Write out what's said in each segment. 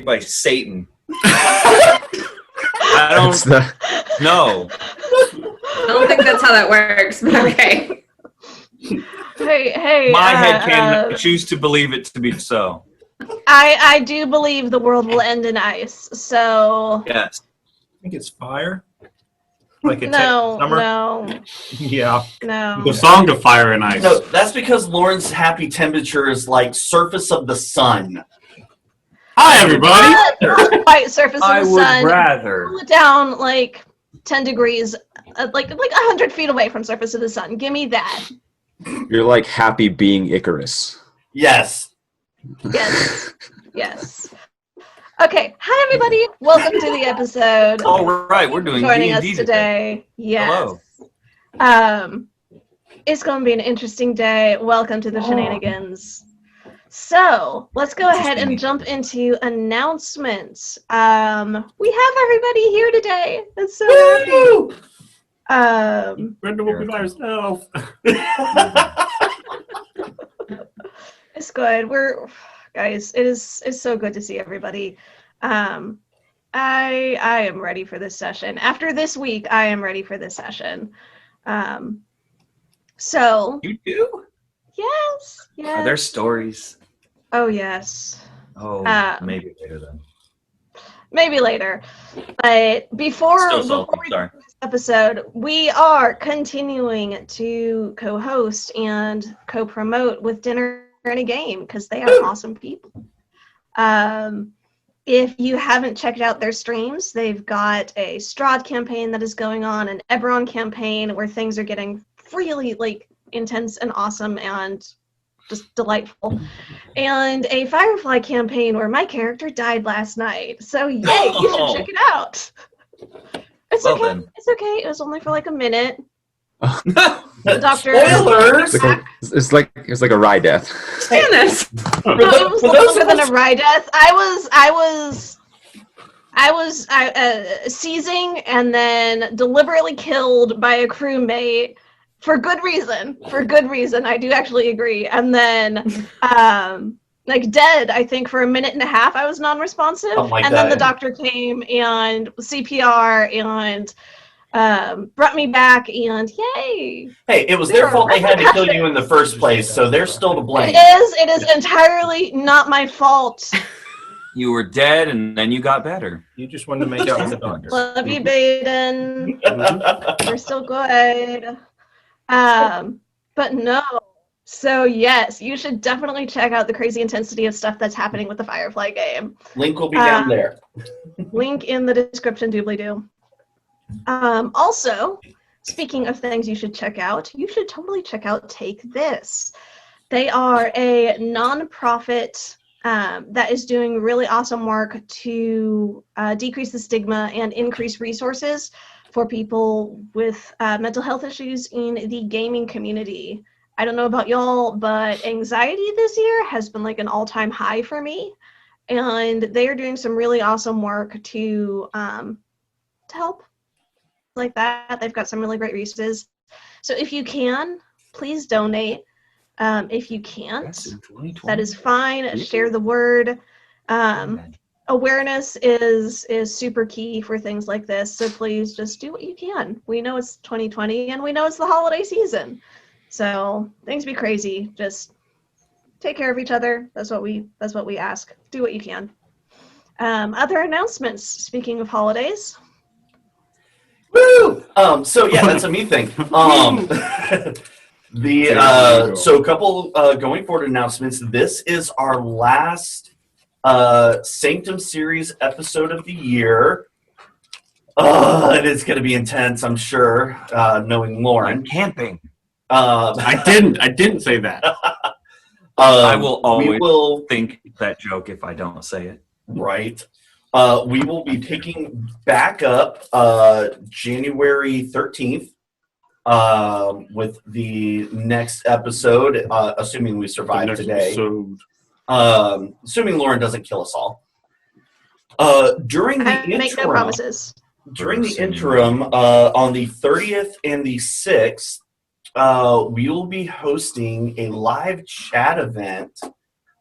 By Satan. I don't know. I don't think that's how that works, but okay. Hey. My head can choose to believe it to be so. I do believe the world will end in ice, so... Yes. I think it's fire. Like a No. Yeah. No. The song to Fire and Ice. No, that's because Lauren's happy temperature is like surface of the sun. Hi, everybody. Not quite surface of the sun. I would rather. Cool it down like 10 degrees, like 100 feet away from surface of the sun. Give me that. You're like happy being Icarus. Yes. Yes. Okay. Hi, everybody. Welcome to the episode. All right, we're doing joining D&D us today. Yes. Hello. It's going to be an interesting day. Welcome to the shenanigans. So let's go ahead and jump into announcements. We have everybody here today. That's so happy. Brenda will be by herself. It's good. It's so good to see everybody. I am ready for this session. After this week, I am ready for this session. So You do? yes. Are there stories? Oh yes. Oh, maybe later then. Maybe later. But before we do this episode, we are continuing to co-host and co-promote with Dinner and a Game because they are awesome people. If you haven't checked out their streams, they've got a Strahd campaign that is going on, an Eberron campaign where things are getting really intense and awesome and just delightful, and a Firefly campaign where my character died last night. So yay, you should check it out. It's okay. Then. It's okay. It was only for like a minute. The doctor. Spoilers. It's like a Rye death. Stannis. No, it was longer than a Rye death. I was seizing and then deliberately killed by a crewmate. For good reason. I do actually agree. And then, dead, I think, for a minute and a half, I was non-responsive. Oh my God. Then the doctor came and CPR and brought me back, and yay! Hey, it was their fault they had to kill you in the first place, so they're still to blame. It is entirely not my fault. You were dead, and then you got better. You just wanted to make out with the doctor. Love you, Baden. You're still good. But no. So yes, you should definitely check out the crazy intensity of stuff that's happening with the Firefly game. Link will be down there. Link in the description, doobly-doo. Also, speaking of things you should check out, you should totally check out Take This. They are a non-profit that is doing really awesome work to decrease the stigma and increase resources for people with mental health issues in the gaming community. I don't know about y'all, but anxiety this year has been like an all-time high for me. And they are doing some really awesome work to help like that. They've got some really great resources. So if you can, please donate. If you can't, that is fine. Share the word. Awareness is super key for things like this. So please just do what you can. We know it's 2020 and we know it's the holiday season. So things be crazy. Just take care of each other. That's what we ask. Do what you can. Other announcements, speaking of holidays. Woo! So yeah, that's a me thing. So a couple going forward announcements. This is our last Sanctum series episode of the year. It is going to be intense, I'm sure, knowing Lauren. I'm camping. I didn't say that. I will always We will think that joke if I don't say it. Right. We will be picking back up January 13th with the next episode, assuming we survive Next today. episode. Assuming Lauren doesn't kill us all. During the I make no interim, promises. during the interim, on the 30th and the 6th, we will be hosting a live chat event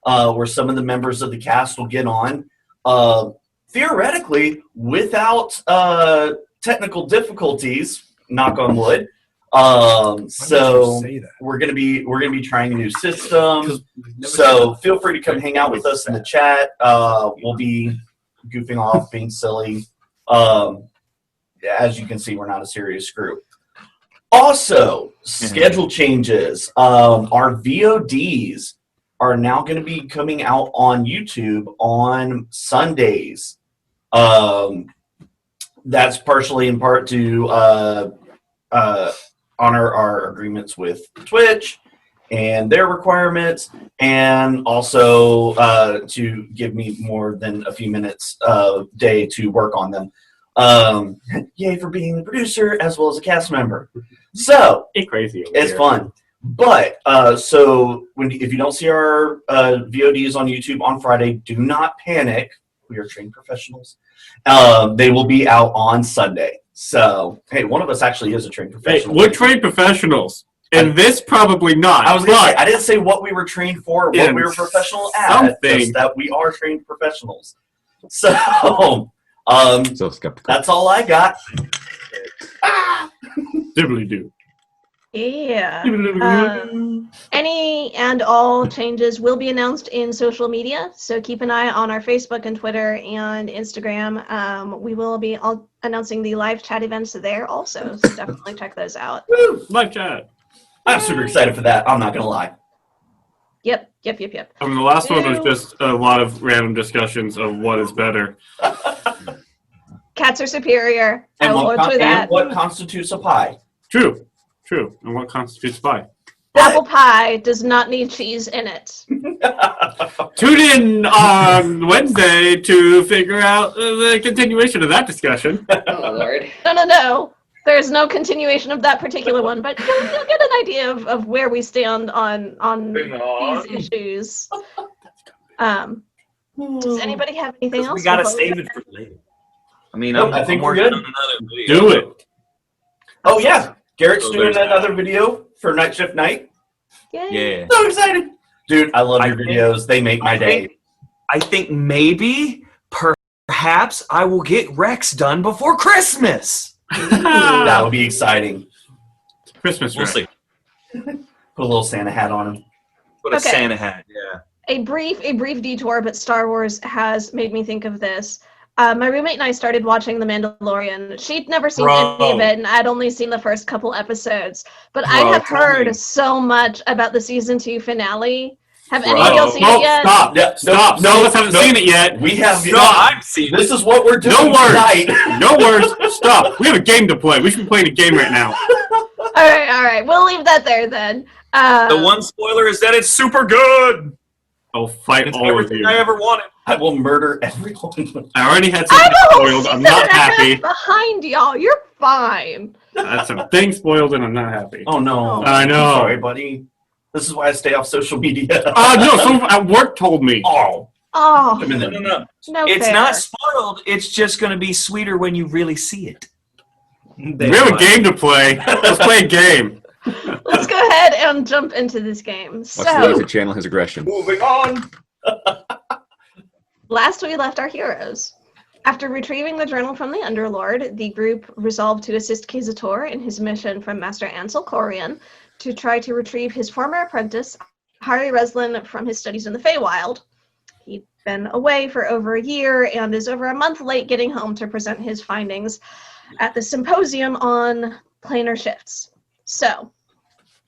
where some of the members of the cast will get on. Theoretically, without technical difficulties, knock on wood. So we're gonna be trying a new system. So feel free to come hang out with us in the chat. We'll be goofing off, being silly. As you can see, we're not a serious group. Also, schedule changes. Our VODs are now going to be coming out on YouTube on Sundays. That's partially in part to honor our agreements with Twitch and their requirements, and also to give me more than a few minutes a day to work on them. Yay for being the producer as well as a cast member. So It's crazy. it's fun. But so if you don't see our VODs on YouTube on Friday, do not panic. We are trained professionals. They will be out on Sunday. So hey, one of us actually is a trained Hey, professional. we're trained professionals. And this probably not. I was gonna say, I didn't say what we were trained for, or what In we were professional at. something. Just that we are trained professionals. So So skeptical. that's all I got. Dibbly do. Yeah. Any and all changes will be announced in social media, so keep an eye on our Facebook and Twitter and Instagram. We will be announcing the live chat events there also, so definitely check those out. Woo! Live chat. I'm super excited for that. I'm not gonna lie. Yep. I mean, the last one was just a lot of random discussions of what is better. Cats are superior. I And will hold to and that. what constitutes a pie? True. And what constitutes pie? Apple pie does not need cheese in it. Tune in on Wednesday to figure out the continuation of that discussion. Oh, Lord. No. There's no continuation of that particular one, but you'll get an idea of where we stand on these issues. Does anybody have anything else? We gotta before save it for later. I mean, Nope, I'm, I think I'm we're working good. on another video. Do it. Oh yeah, Garrett's So doing there's another that. video for Night Shift Night. Yay. Yeah. So excited, dude! I love your I think- videos. They make my day. I think maybe, perhaps, I will get Rex done before Christmas. That would be exciting. Christmas We'll wrap. see. Put a little Santa hat on him. Put a Okay. Santa hat. Yeah. A brief detour, but Star Wars has made me think of this. My roommate and I started watching The Mandalorian. She'd never seen any of it, and I'd only seen the first couple episodes. But I have tell me. heard so much about the season 2 finale. Have any of y'all seen No, it yet? stop. Yeah, Stop. Some of us haven't seen it yet. We have. No, I've seen This it. is what we're doing No words. tonight. No words. Stop. We have a game to play. We should be playing a game right now. All right. We'll leave that there then. The one spoiler is that it's super good. I'll fight It's all of everything you. I ever wanted. I will murder everyone. I already had I'm something a whole spoiled. I'm season not and a half happy. behind y'all. You're fine. That's a thing spoiled and I'm not happy. Oh no! I know. I'm sorry, buddy. This is why I stay off social media. No, someone at work told me. Oh, Oh, I'm in No, the- no, no. no It's fair. not spoiled. It's just going to be sweeter when you really see it. We have a game to play. Let's play a game. Let's go ahead and jump into this game. Watch So, Louis channel his aggression. Moving on. last we left our heroes. After retrieving the journal from the Underlord, the group resolved to assist Kizator in his mission from Master Ansel Corian to try to retrieve his former apprentice, Hari Reslin, from his studies in the Feywild. He'd been away for over a year and is over a month late getting home to present his findings at the symposium on planar shifts. So,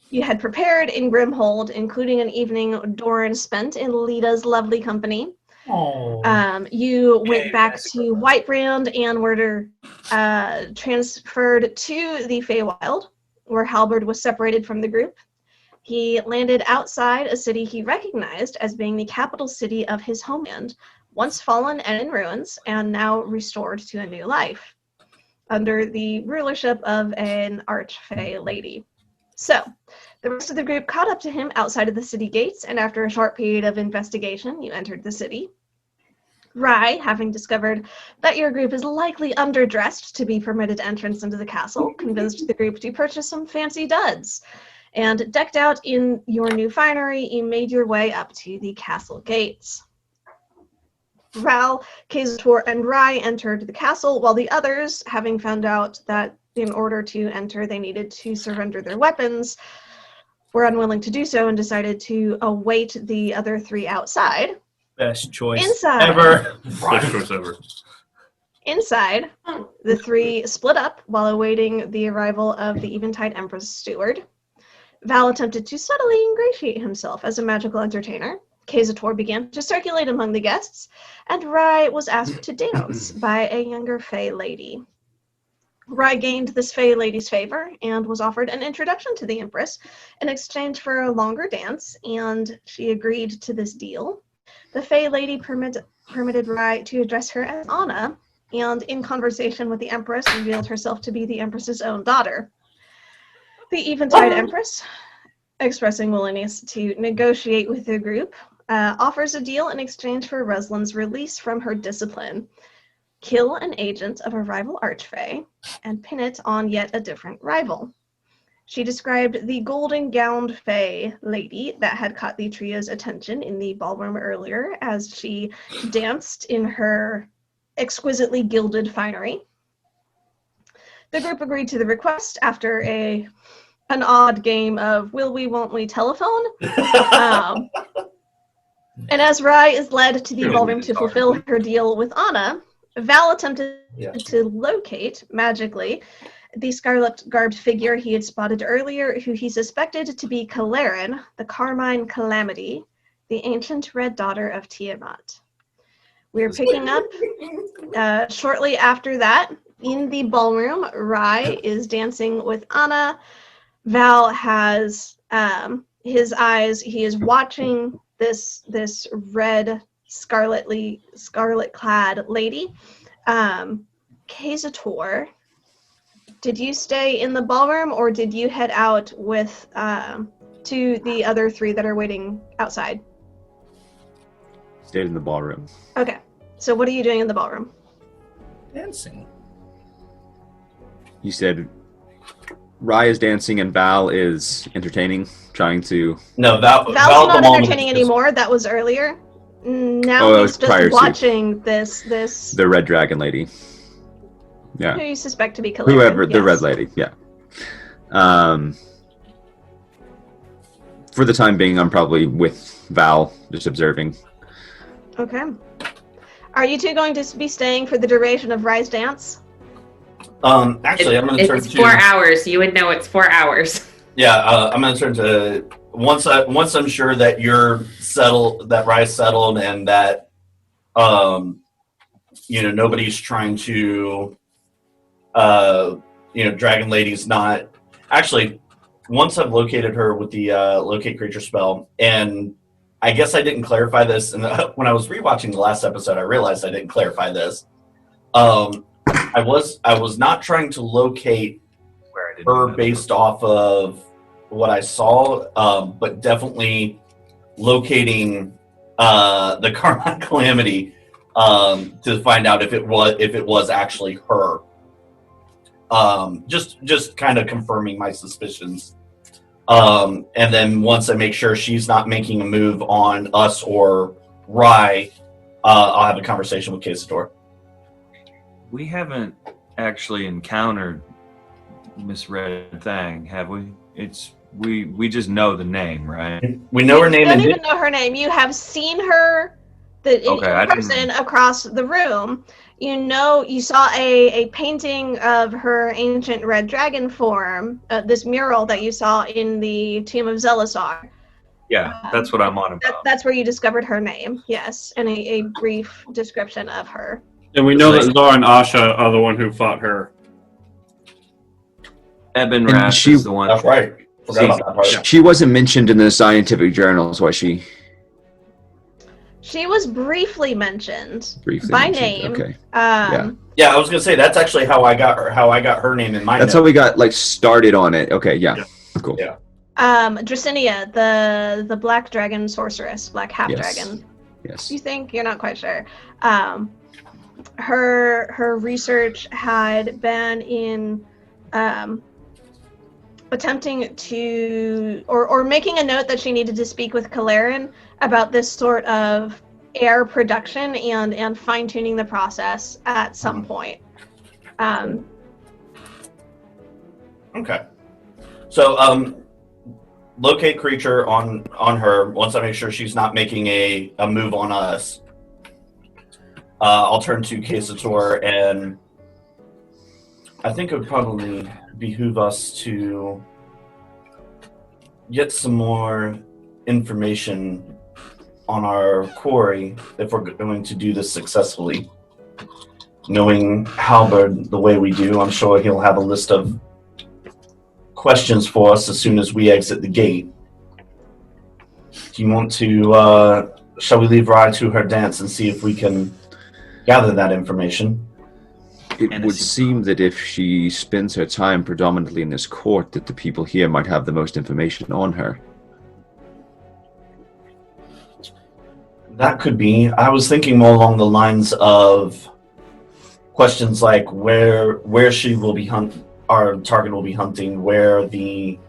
you had prepared in Grimhold, including an evening Doran spent in Lita's lovely company. You went back to Whitebrand and were transferred to the Feywild, where Halberd was separated from the group. He landed outside a city he recognized as being the capital city of his homeland, once fallen and in ruins, and now restored to a new life, under the rulership of an archfey lady. So, the rest of the group caught up to him outside of the city gates, and after a short period of investigation, you entered the city. Rye, having discovered that your group is likely underdressed to be permitted entrance into the castle, convinced the group to purchase some fancy duds. And decked out in your new finery, you made your way up to the castle gates. Val, Kazator, and Rye entered the castle, while the others, having found out that in order to enter they needed to surrender their weapons, were unwilling to do so and decided to await the other three outside. Best choice Inside. ever. Best choice ever. Inside, the three split up while awaiting the arrival of the Eventide Empress steward. Val attempted to subtly ingratiate himself as a magical entertainer. Kazator began to circulate among the guests, and Rye was asked to dance by a younger Fey lady. Rye gained this Fey lady's favor and was offered an introduction to the Empress in exchange for a longer dance, and she agreed to this deal. The Fey lady permitted Rye to address her as Anna, and in conversation with the Empress revealed herself to be the Empress's own daughter. The Eventide Empress, expressing willingness to negotiate with the group, offers a deal in exchange for Reslin's release from her discipline. Kill an agent of a rival archfey, and pin it on yet a different rival. She described the golden-gowned fey lady that had caught the trio's attention in the ballroom earlier as she danced in her exquisitely gilded finery. The group agreed to the request after an odd game of will we, won't we telephone. And as Rye is led to the ballroom to fulfill her deal with Anna, Val attempted to locate, magically, the scarlet-garbed figure he had spotted earlier, who he suspected to be Kalarin, the Carmine Calamity, the ancient red daughter of Tiamat. We're picking up shortly after that. In the ballroom, Rye is dancing with Anna. Val has his eyes, he is watching this red scarlet-clad lady. Kazator, did you stay in the ballroom or did you head out with to the other three that are waiting outside? Stayed in the ballroom. Okay, so what are you doing in the ballroom? Dancing. You said Rye is dancing and Val is entertaining, trying to... No, Val's not entertaining anymore. That was earlier. Now he's just watching this. The red dragon lady. Yeah. Who you suspect to be Kalarin. Whoever, the red lady, yeah. For the time being, I'm probably with Val, just observing. Okay. Are you two going to be staying for the duration of Rye's dance? Actually, I'm going to turn to... It's 4 hours. You would know it's 4 hours. Yeah, I'm going to turn to... Once I'm sure that you're settled, that Rye's settled, and that, nobody's trying to, Dragon Lady's not... Actually, once I've located her with the locate creature spell, and I guess I didn't clarify this, and when I was rewatching the last episode, I realized I didn't clarify this. I was not trying to locate her based off of what I saw, but definitely locating the Carmine Calamity to find out if it was actually her. Just kind of confirming my suspicions. And then once I make sure she's not making a move on us or Rye, I'll have a conversation with Kazator. We haven't actually encountered Miss Red Thang, have we? We just know the name, right? We know her name. You don't even know her name. You have seen her in person across the room. You saw a painting of her ancient red dragon form, this mural that you saw in the Tomb of Zelasar. Yeah, that's what I'm on about. That's where you discovered her name, yes, and a brief description of her. And we know that Zara and Asha are the one who fought her. Eben Rash is the one. That's right. Forgot about that part. She wasn't mentioned in the scientific journals, was she? She was briefly mentioned Briefly by mentioned, name. okay. Yeah, I was gonna say that's actually how I got her name in my That's note. how we got started on it. Okay, yeah. Cool. Yeah. Dracinia, the black dragon sorceress, black half dragon. Yes. You think? You're not quite sure. Her research had been in attempting to or making a note that she needed to speak with Kalarin about this sort of air production and fine-tuning the process at some point. Okay. So locate creature on her. Once I make sure she's not making a move on us, I'll turn to Quesator, and I think it would probably behoove us to get some more information on our quarry if we're going to do this successfully. Knowing Halberd the way we do, I'm sure he'll have a list of questions for us as soon as we exit the gate. Do you want to, shall we leave Rye to her dance and see if we can gather that information? It would seem that if she spends her time predominantly in this court, that the people here might have the most information on her. That could be. I was thinking more along the lines of questions like where she will be our target will be hunting, where the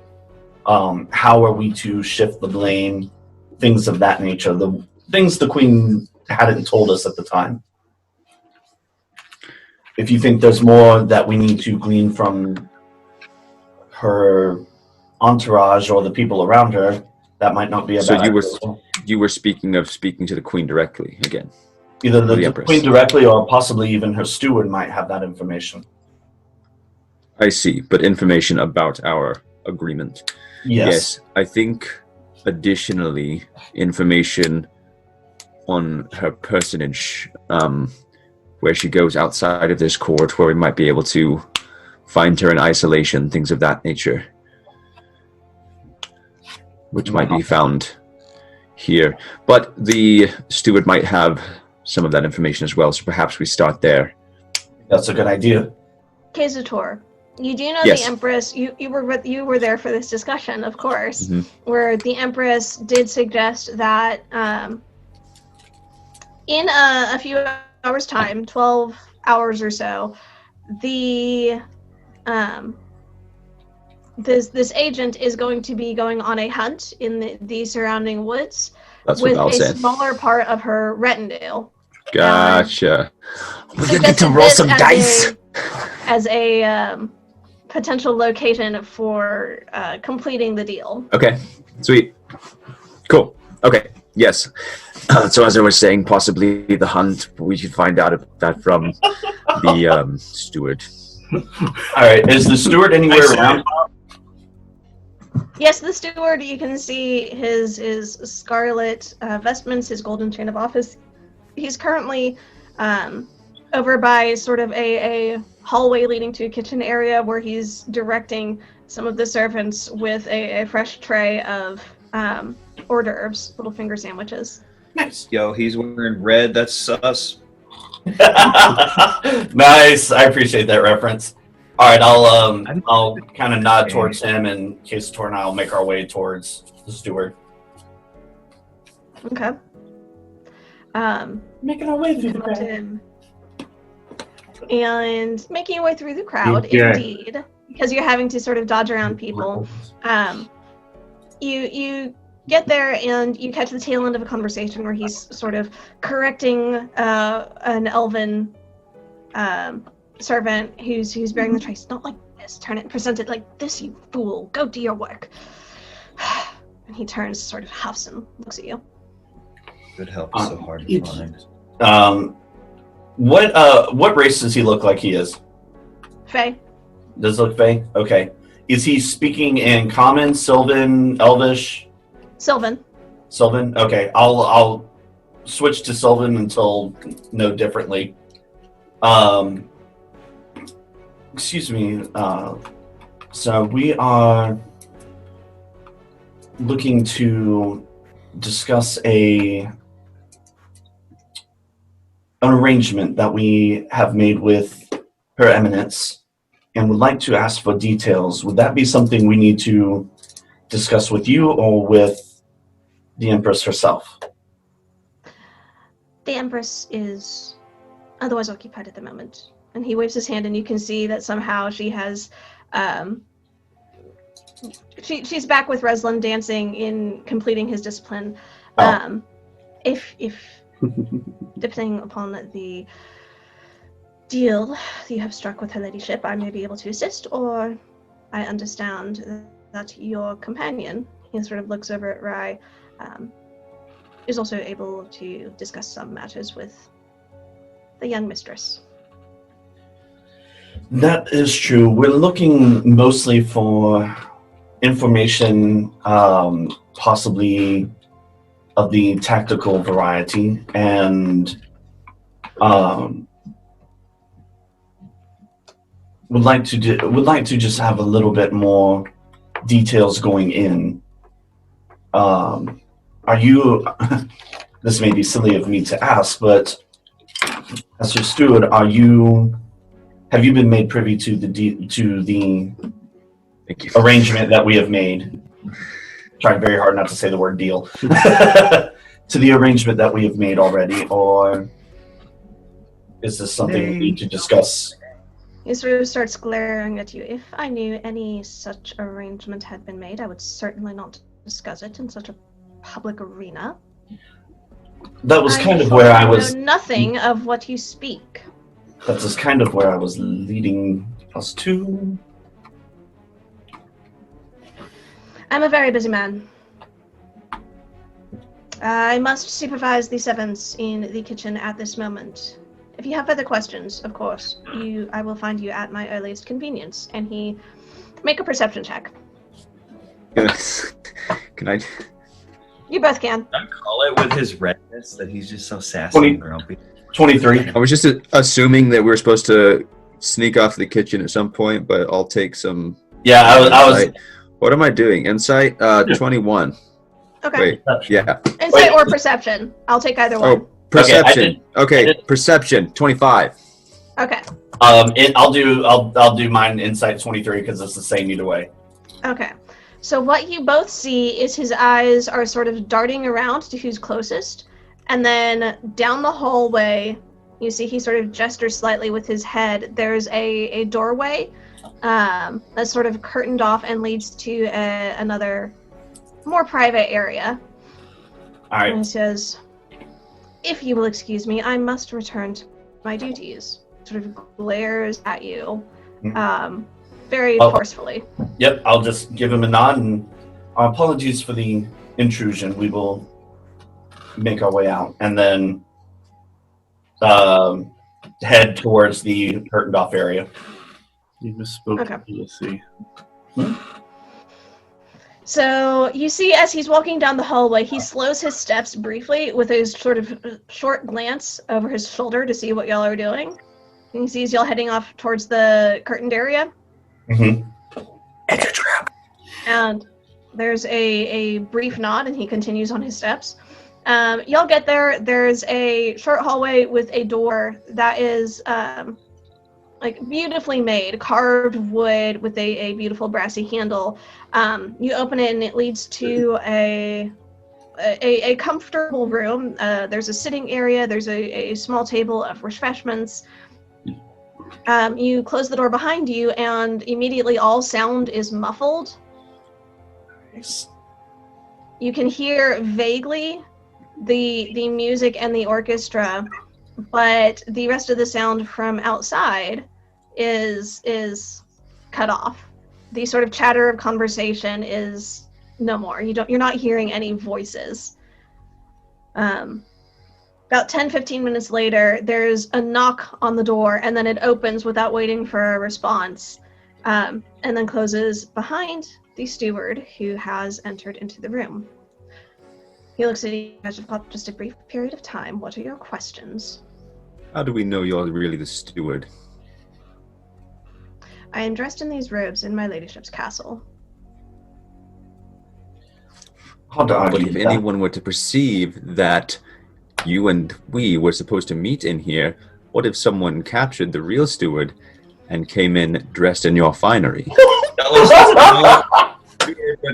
how are we to shift the blame, things of that nature, the things the Queen hadn't told us at the time. If you think there's more that we need to glean from her entourage or the people around her, that might not be a bad idea. You were speaking to the Queen directly again. Either the Empress. Queen directly or possibly even her steward might have that information. I see, but information about our agreement. Yes. I think additionally information on her personage, where she goes outside of this court, where we might be able to find her in isolation, things of that nature, which might be found here. But the steward might have some of that information as well, so perhaps we start there. That's a good idea. Quesator, you do know Yes. the Empress. You were there for this discussion, of course, Mhm. where the Empress did suggest that in a few hours' time, 12 hours or so, the this agent is going to be going on a hunt in the surrounding woods That's with what I'll a say. smaller part of her retinue. Gotcha. We're gonna get to roll some dice as a potential location for completing the deal. Okay, sweet. Cool. Okay, yes. So as I was saying, possibly the hunt, we should find out about that from the steward. All right. Is the steward anywhere around? Yes, the steward. You can see his scarlet vestments, his golden chain of office. He's currently over by sort of a hallway leading to a kitchen area where he's directing some of the servants with a fresh tray of hors d'oeuvres, little finger sandwiches. Nice. Yo, he's wearing red. That's sus. Nice. I appreciate that reference. All right, I'll kind of nod towards him, and Quesator and I will make our way towards the steward. Okay. Making our way through the Come up to crowd. him. And making your way through the crowd, Okay. indeed, because you're having to sort of dodge around people. You get there and you catch the tail end of a conversation where he's sort of correcting an elven servant who's bearing the trace. Not like this. Turn it. Present it like this, you fool. Go do your work. And he turns, sort of huffs and looks at you. Good help is so hard to find. What race does he look like he is? Faye. Does it look Fae? Okay. Is he speaking in Common, Sylvan, Elvish? Sylvan. Sylvan? Okay. I'll switch to Sylvan until know differently. Excuse me. So we are looking to discuss an arrangement that we have made with Her Eminence and would like to ask for details. Would that be something we need to discuss with you or with the Empress herself? The Empress is otherwise occupied at the moment. And he waves his hand, and you can see that somehow she has... she's back with Reslan dancing in completing his discipline. Oh. If depending upon the deal that you have struck with her ladyship, I may be able to assist, or I understand that your companion, he sort of looks over at Rai, is also able to discuss some matters with the young mistress. That is true. We're looking mostly for information, possibly of the tactical variety, and would like to just have a little bit more details going in. Are you? This may be silly of me to ask, but as your steward, have you been made privy to the Thank you. arrangement that we have made? Trying very hard not to say the word deal. To the arrangement that we have made already, or is this something we need to discuss? He sort of starts glaring at you. If I knew any such arrangement had been made, I would certainly not discuss it in such a public arena. That was kind of where I was. know nothing of what you speak. That is kind of where I was leading us to. I'm a very busy man. I must supervise the servants in the kitchen at this moment. If you have further questions, of course, I will find you at my earliest convenience. And he make a perception check. Can I? You both can. Can I call it with his redness that he's just so sassy 20. and grumpy? 23. I was just assuming that we were supposed to sneak off the kitchen at some point, but I'll take some. Yeah, I was. What am I doing? Insight? 21. Okay. Wait, yeah. Insight or perception. I'll take either one. Oh, perception. Okay, perception. 25. Okay. I'll do mine insight 23 because it's the same either way. Okay. So what you both see is his eyes are sort of darting around to who's closest, and then down the hallway, you see he sort of gestures slightly with his head. There's a doorway that's sort of curtained off and leads to another more private area. All right. And he says, "If you will excuse me, I must return to my duties." Sort of glares at you, very forcefully. Yep, I'll just give him a nod and apologies for the intrusion. We will make our way out and then head towards the curtained off area. You misspoke. Okay. You'll see. So you see as he's walking down the hallway, he slows his steps briefly with his sort of short glance over his shoulder to see what y'all are doing. And he sees y'all heading off towards the curtained area. Mm-hmm. It's a trap. And there's a brief nod, and he continues on his steps. Y'all get there. There's a short hallway with a door that is like beautifully made, carved wood with a beautiful brassy handle. You open it, and it leads to a comfortable room. There's a sitting area. There's a small table of refreshments. You close the door behind you, and immediately all sound is muffled. Nice. You can hear vaguely the music and the orchestra, but the rest of the sound from outside is cut off. The sort of chatter of conversation is no more. You're not hearing any voices. About 10-15 minutes later, there's a knock on the door, and then it opens without waiting for a response, and then closes behind the steward who has entered into the room. He looks at you guys. You've got just a brief period of time. What are your questions? How do we know you're really the steward? I am dressed in these robes in my ladyship's castle. Hard to But argue if with anyone were to perceive that you and we were supposed to meet in here, what if someone captured the real steward and came in dressed in your finery?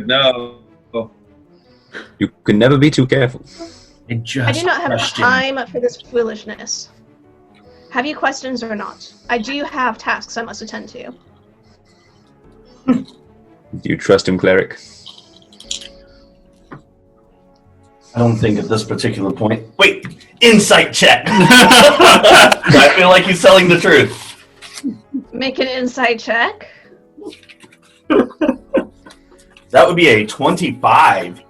No. You can never be too careful. I do not have time for this foolishness. Have you questions or not? I do have tasks I must attend to. Do you trust him, cleric? I don't think at this particular point. Wait, insight check. I feel like he's telling the truth. Make an insight check. That would be a 25.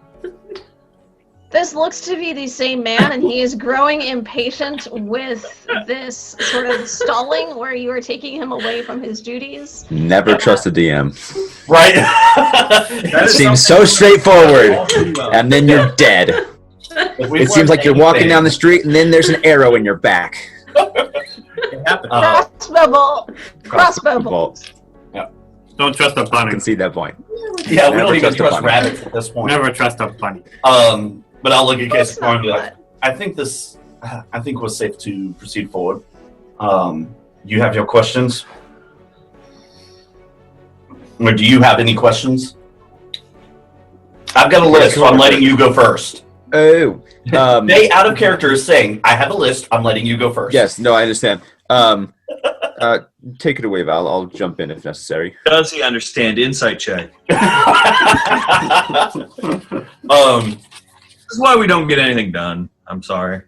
This looks to be the same man, and he is growing impatient with this sort of stalling where you are taking him away from his duties. Never trust the DM. Right? It seems so straightforward, and then you're dead. It seems like you're walking down the street, and then there's an arrow in your back. Crossbow bolt. Crossbow bolt. Don't trust a I bunny. can see that point. Yeah, we don't Never even trust a trust bunny. rabbits at this point. Never trust a bunny. But I'll look at Casey and be like, But I think we're safe to proceed forward. You have your questions? Or do you have any questions? I've got a list, so I'm letting you go first. Oh. They out of character is saying, I have a list, I'm letting you go first. Yes, no, I understand. Take it away, Val. I'll jump in if necessary. Does he understand insight check? This is why we don't get anything done. I'm sorry.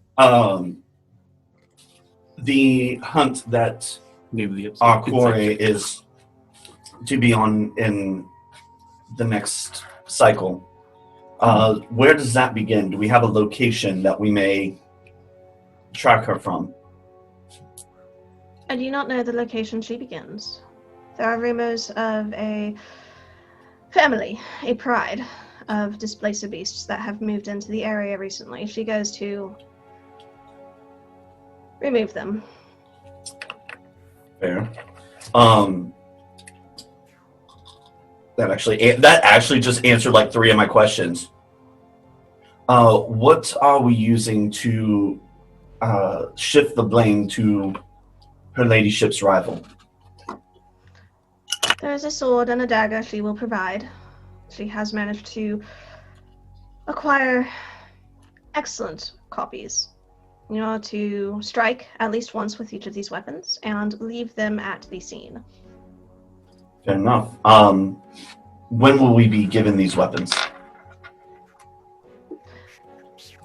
The hunt that our quarry is to be on in the next cycle. Where does that begin? Do we have a location that we may track her from? I do not know the location she begins. There are rumors of a family, a pride of displacer beasts that have moved into the area recently. She goes to remove them. Fair. That actually just answered like 3 of my questions. What are we using to shift the blame to her ladyship's rival? There is a sword and a dagger she will provide. She has managed to acquire excellent copies. You know, to strike at least once with each of these weapons and leave them at the scene. Fair enough. When will we be given these weapons?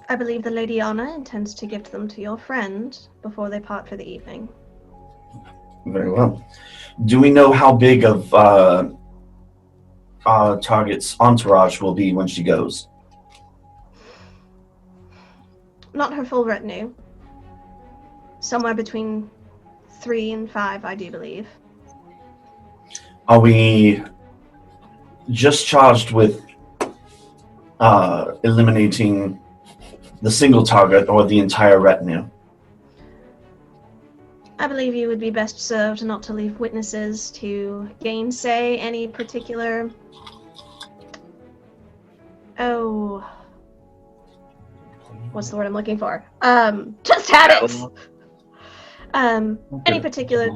I believe the Lady Anna intends to gift them to your friend before they part for the evening. Very well. Do we know how big of our target's entourage will be when she goes? Not her full retinue. Somewhere between 3 and 5, I do believe. Are we just charged with eliminating the single target or the entire retinue? I believe you would be best served not to leave witnesses to gainsay any particular... Oh... What's the word I'm looking for? Just had it! Any particular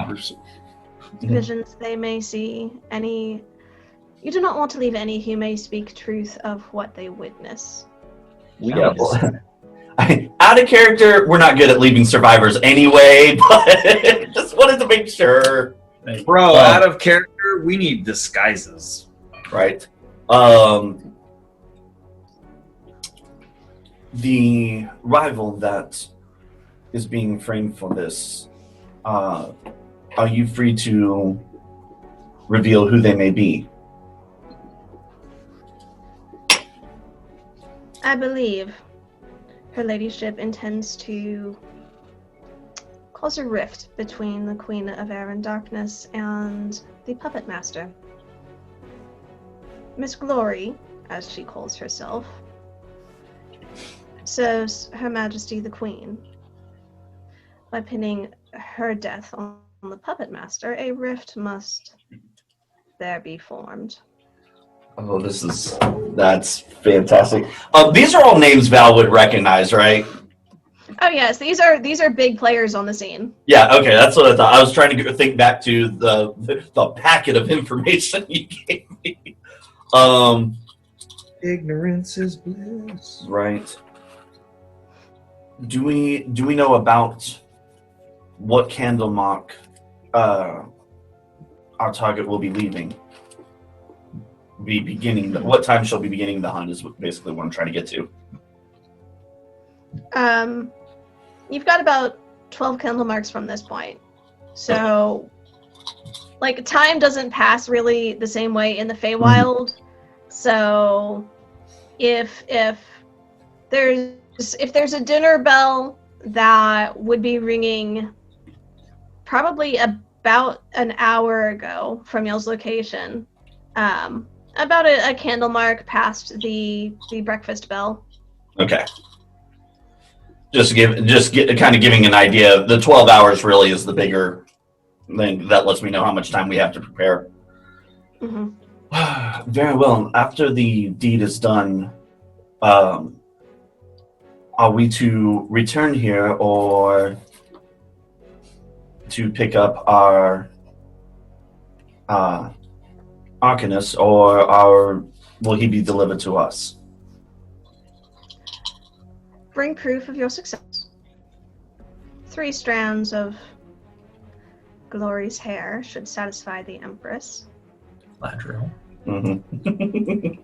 visions they may see, any... You do not want to leave any who may speak truth of what they witness. Out of character, we're not good at leaving survivors anyway, but just wanted to make sure. Bro, out of character, we need disguises. Right. The rival that is being framed for this, are you free to reveal who they may be? I believe her ladyship intends to cause a rift between the Queen of Air and Darkness and the Puppet Master. Miss Glory, as she calls herself, serves Her Majesty the Queen. By pinning her death on the Puppet Master, a rift must there be formed. Oh, that's fantastic. These are all names Val would recognize, right? Oh yes, these are big players on the scene. Yeah, okay, that's what I thought. I was trying to think back to the packet of information you gave me. Ignorance is bliss. Right. Do we know about what Candlemark our target will be leaving? What time she'll be beginning the hunt is basically what I'm trying to get to. You've got about 12 candle marks from this point. So, like, time doesn't pass really the same way in the Feywild. So, if there's a dinner bell that would be ringing probably about an hour ago from y'all's location, about a candle mark past the breakfast bell. Okay. Just kind of giving an idea. The 12 hours really is the bigger thing that lets me know how much time we have to prepare. Mm-hmm. Very well. After the deed is done, are we to return here or to pick up our Arcanist, or will he be delivered to us? Bring proof of your success. 3 strands of Glory's hair should satisfy the Empress. Lateral. Mm-hmm.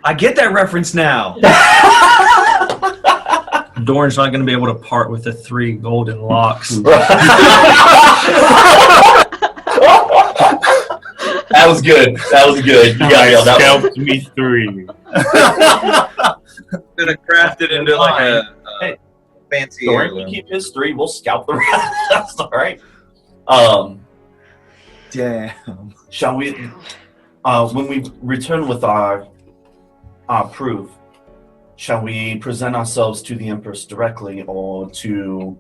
I get that reference now. Doran's not going to be able to part with the 3 golden locks. That was good. You got yelled out. Scalped me 3. Gonna craft it into like a Hey, fancy Doran heirloom. can keep his 3. We'll scalp the rest. That's all right. Damn. Shall we? When we return with our proof, shall we present ourselves to the Empress directly, or to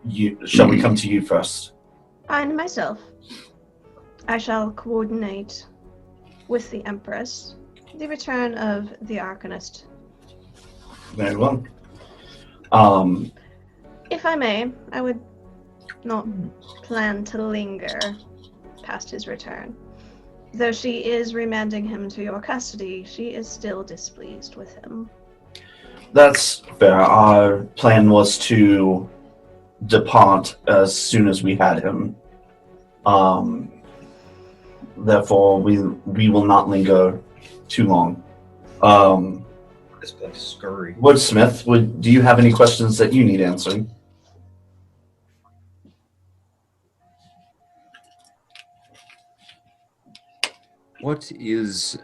you? Shall we come to you first? I and myself. I shall coordinate with the Empress the return of the Arcanist. Very well. If I may, I would not plan to linger past his return. Though she is remanding him to your custody, she is still displeased with him. That's fair. Our plan was to depart as soon as we had him. Therefore, we will not linger too long. This place scurry. Woodsmith, do you have any questions that you need answering? What is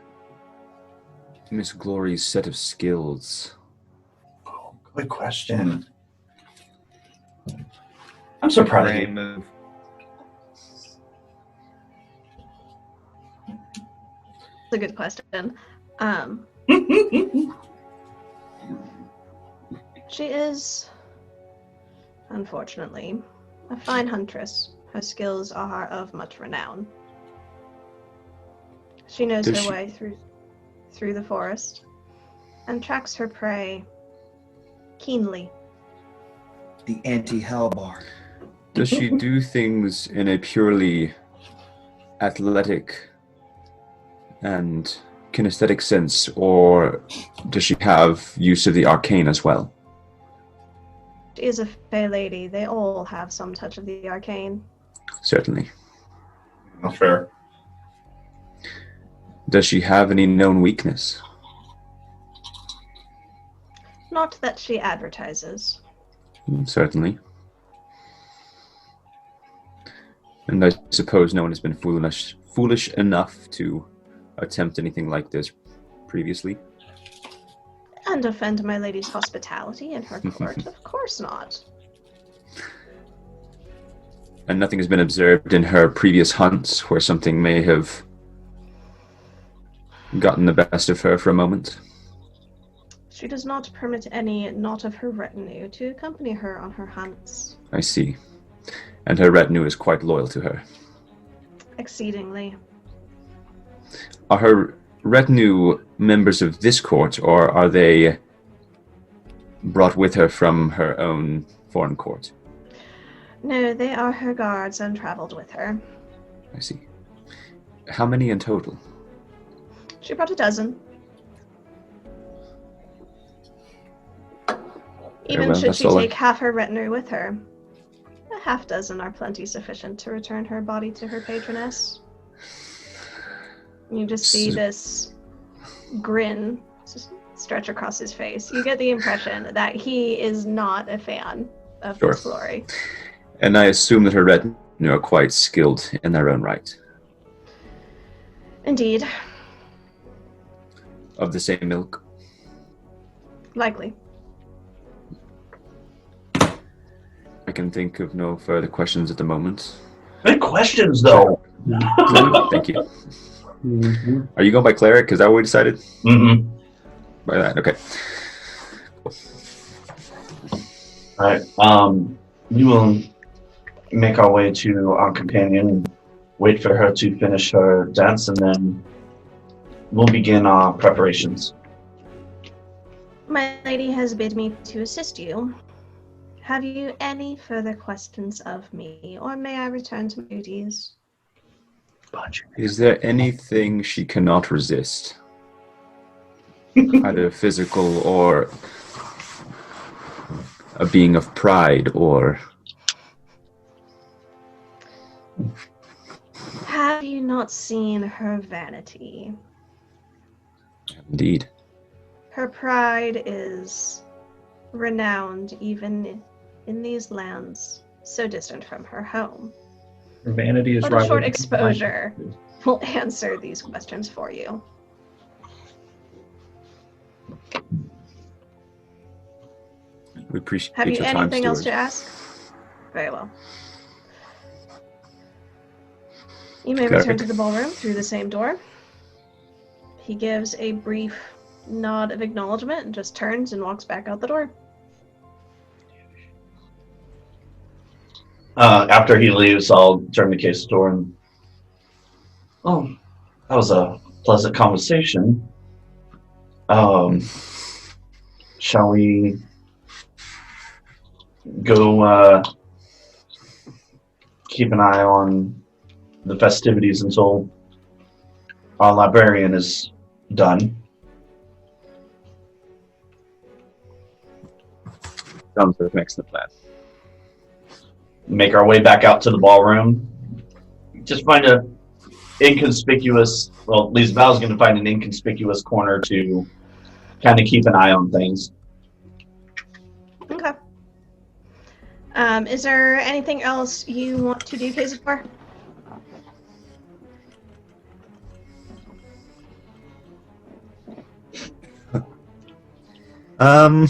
Miss Glory's set of skills? Oh, good question. I'm surprised. Brain move. That's a good question. She is, unfortunately, a fine huntress. Her skills are of much renown. She knows her way through the forest and tracks her prey keenly. The anti-Hellbar. Does she do things in a purely athletic and kinesthetic sense, or does she have use of the arcane as well? She is a fair lady. They all have some touch of the arcane. Certainly. That's fair. Does she have any known weakness? Not that she advertises. Certainly. And I suppose no one has been foolish enough to attempt anything like this previously? And offend my lady's hospitality in her court? Of course not. And nothing has been observed in her previous hunts where something may have gotten the best of her for a moment? She does not permit any not of her retinue to accompany her on her hunts. I see. And her retinue is quite loyal to her. Exceedingly. Are her retinue members of this court, or are they brought with her from her own foreign court? No, they are her guards and traveled with her. I see. How many in total? She brought a dozen. Even well, should that's she all take half her retinue with her, a half dozen are plenty sufficient to return her body to her patroness. You just see this grin stretch across his face. You get the impression that he is not a fan of Sure. Miss Glory. And I assume that her retinue are quite skilled in their own right. Indeed. Of the same ilk? Likely. I can think of no further questions at the moment. Good questions, though. Thank you. Are you going by cleric? Is that what we decided? Mm-hmm. By that, okay. All right. We will make our way to our companion and wait for her to finish her dance, and then we'll begin our preparations. My lady has bid me to assist you. Have you any further questions of me, or may I return to my duties? Is there anything she cannot resist? Either physical or a being of pride or... Have you not seen her vanity? Indeed. Her pride is renowned even in these lands so distant from her home. Her vanity is But a rivaled short by- exposure will answer these questions for you. We appreciate Have you your time, anything else to Stuart. ask? Very well. You may Okay. return to the ballroom through the same door. He gives a brief nod of acknowledgement and just turns and walks back out the door. After he leaves, I'll turn the case door and... Oh, that was a pleasant conversation. Shall we go keep an eye on the festivities until our librarian is done? Sounds like an excellent plan. Make our way back out to the ballroom. Just find a inconspicuous, well, at least Val's going to find an inconspicuous corner to kind of keep an eye on things. Okay. Is there anything else you want to do, Casey, for? I'm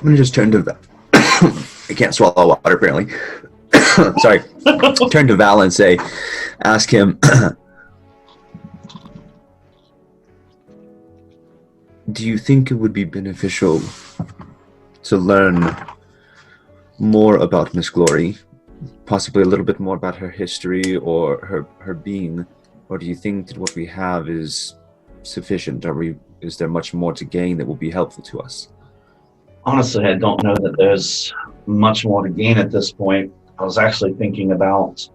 gonna just turn to I can't swallow water apparently. Sorry. Turn to Val and ask him, do you think it would be beneficial to learn more about Miss Glory? Possibly a little bit more about her history or her being? Or do you think that what we have is sufficient? Is there much more to gain that will be helpful to us? Honestly, I don't know that there's much more to gain at this point. I was actually thinking about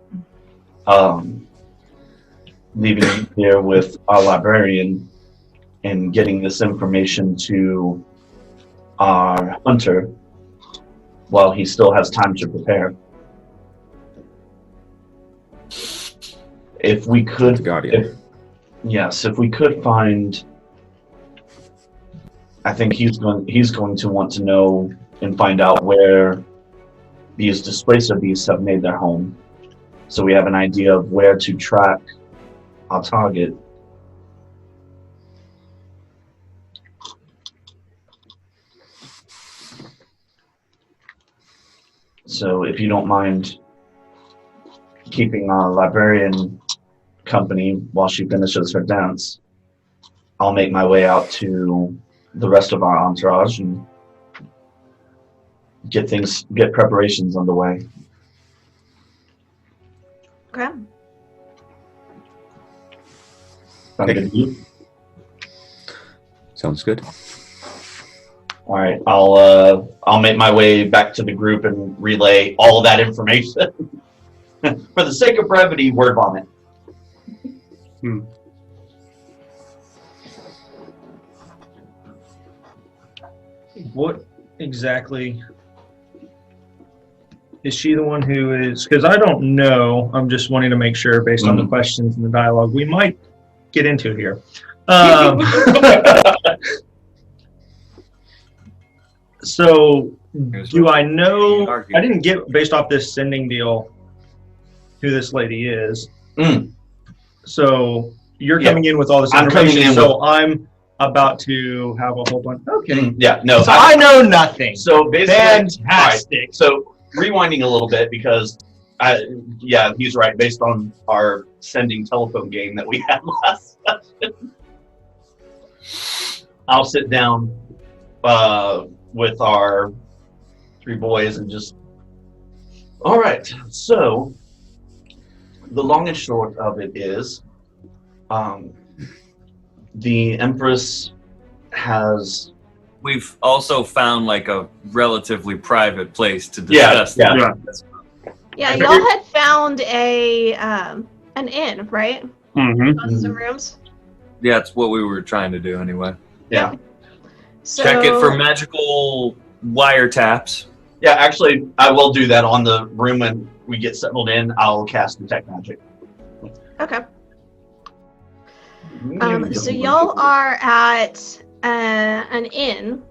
leaving it here with our librarian and getting this information to our hunter while he still has time to prepare. If we could, Guardian. if we could find, I think he's going to want to know and find out where these displacer beasts have made their home, so we have an idea of where to track our target. So if you don't mind keeping our librarian company while she finishes her dance, I'll make my way out to the rest of our entourage and get preparations underway. Okay. Sound good to you? Sounds good. All right, I'll make my way back to the group and relay all of that information. For the sake of brevity, word vomit. What exactly is she the one who is? Because I don't know. I'm just wanting to make sure, based on the questions and the dialogue we might get into here. So, do I know? I didn't get, based off this sending deal, who this lady is. So you're coming in with all this information. I'm about to have a whole bunch. Okay. Yeah. No. So I know nothing. So basically, Fantastic. right, so rewinding a little bit because, he's right. Based on our sending telephone game that we had last session, I'll sit down with our 3 boys and just. All right. So the long and short of it is, the Empress has. We've also found like a relatively private place to discuss. Yeah, y'all had found an inn, right? Mm-hmm. Some rooms. Yeah, it's what we were trying to do anyway. Yeah. So, Check it for magical wiretaps. Yeah, actually, I will do that on the room when we get settled in. I'll cast Detect Magic. Okay. So y'all are at an inn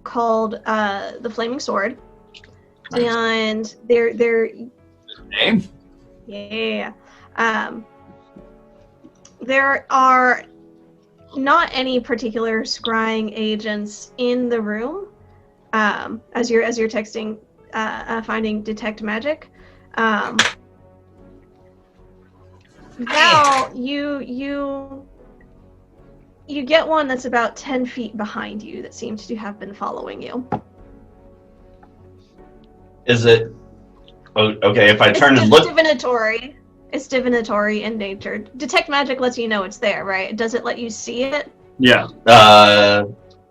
called the Flaming Sword, and they're Name? yeah. There are not any particular scrying agents in the room. As you're texting, finding Detect Magic. Now you get one that's about 10 feet behind you that seems to have been following you. Is it okay if I turn and look? Divinatory. It's divinatory in nature. Detect Magic lets you know it's there, right? Does it let you see it? Yeah.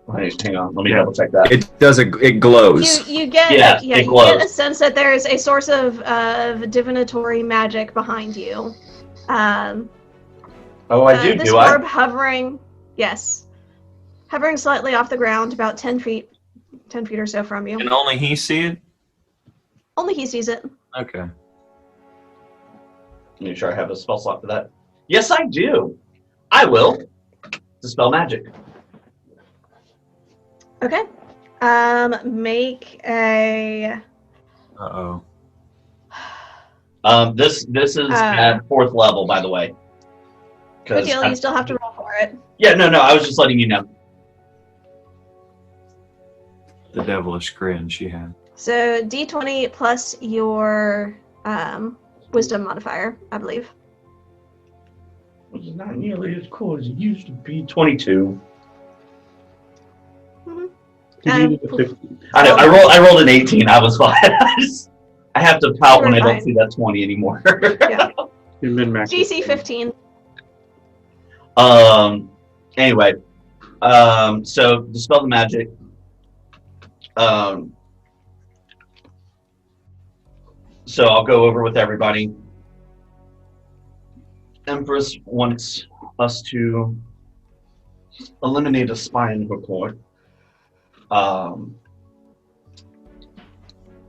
Wait, hang on. Let me double check that. It does. It glows. You get it you glows. get a sense that there is a source of divinatory magic behind you. Oh, I do. This Do orb I? hovering slightly off the ground, about 10 feet or so from you. Can only he see it? Only he sees it. Okay. Make sure I have a spell slot for that. Yes, I do. I will dispel magic. Okay. Make a. Uh-oh. This is at 4th level, by the way. Good deal. You still have to roll for it. Yeah, no. I was just letting you know. The devilish grin she had. So D20 plus your wisdom modifier, I believe. Which is not nearly as cool as it used to be. 22. I rolled an 18. I was fine. I have to pout when I don't see that 20 anymore. Yeah. GC GC 15. Anyway, so dispel the magic. So I'll go over with everybody. Empress wants us to eliminate a spy in her court.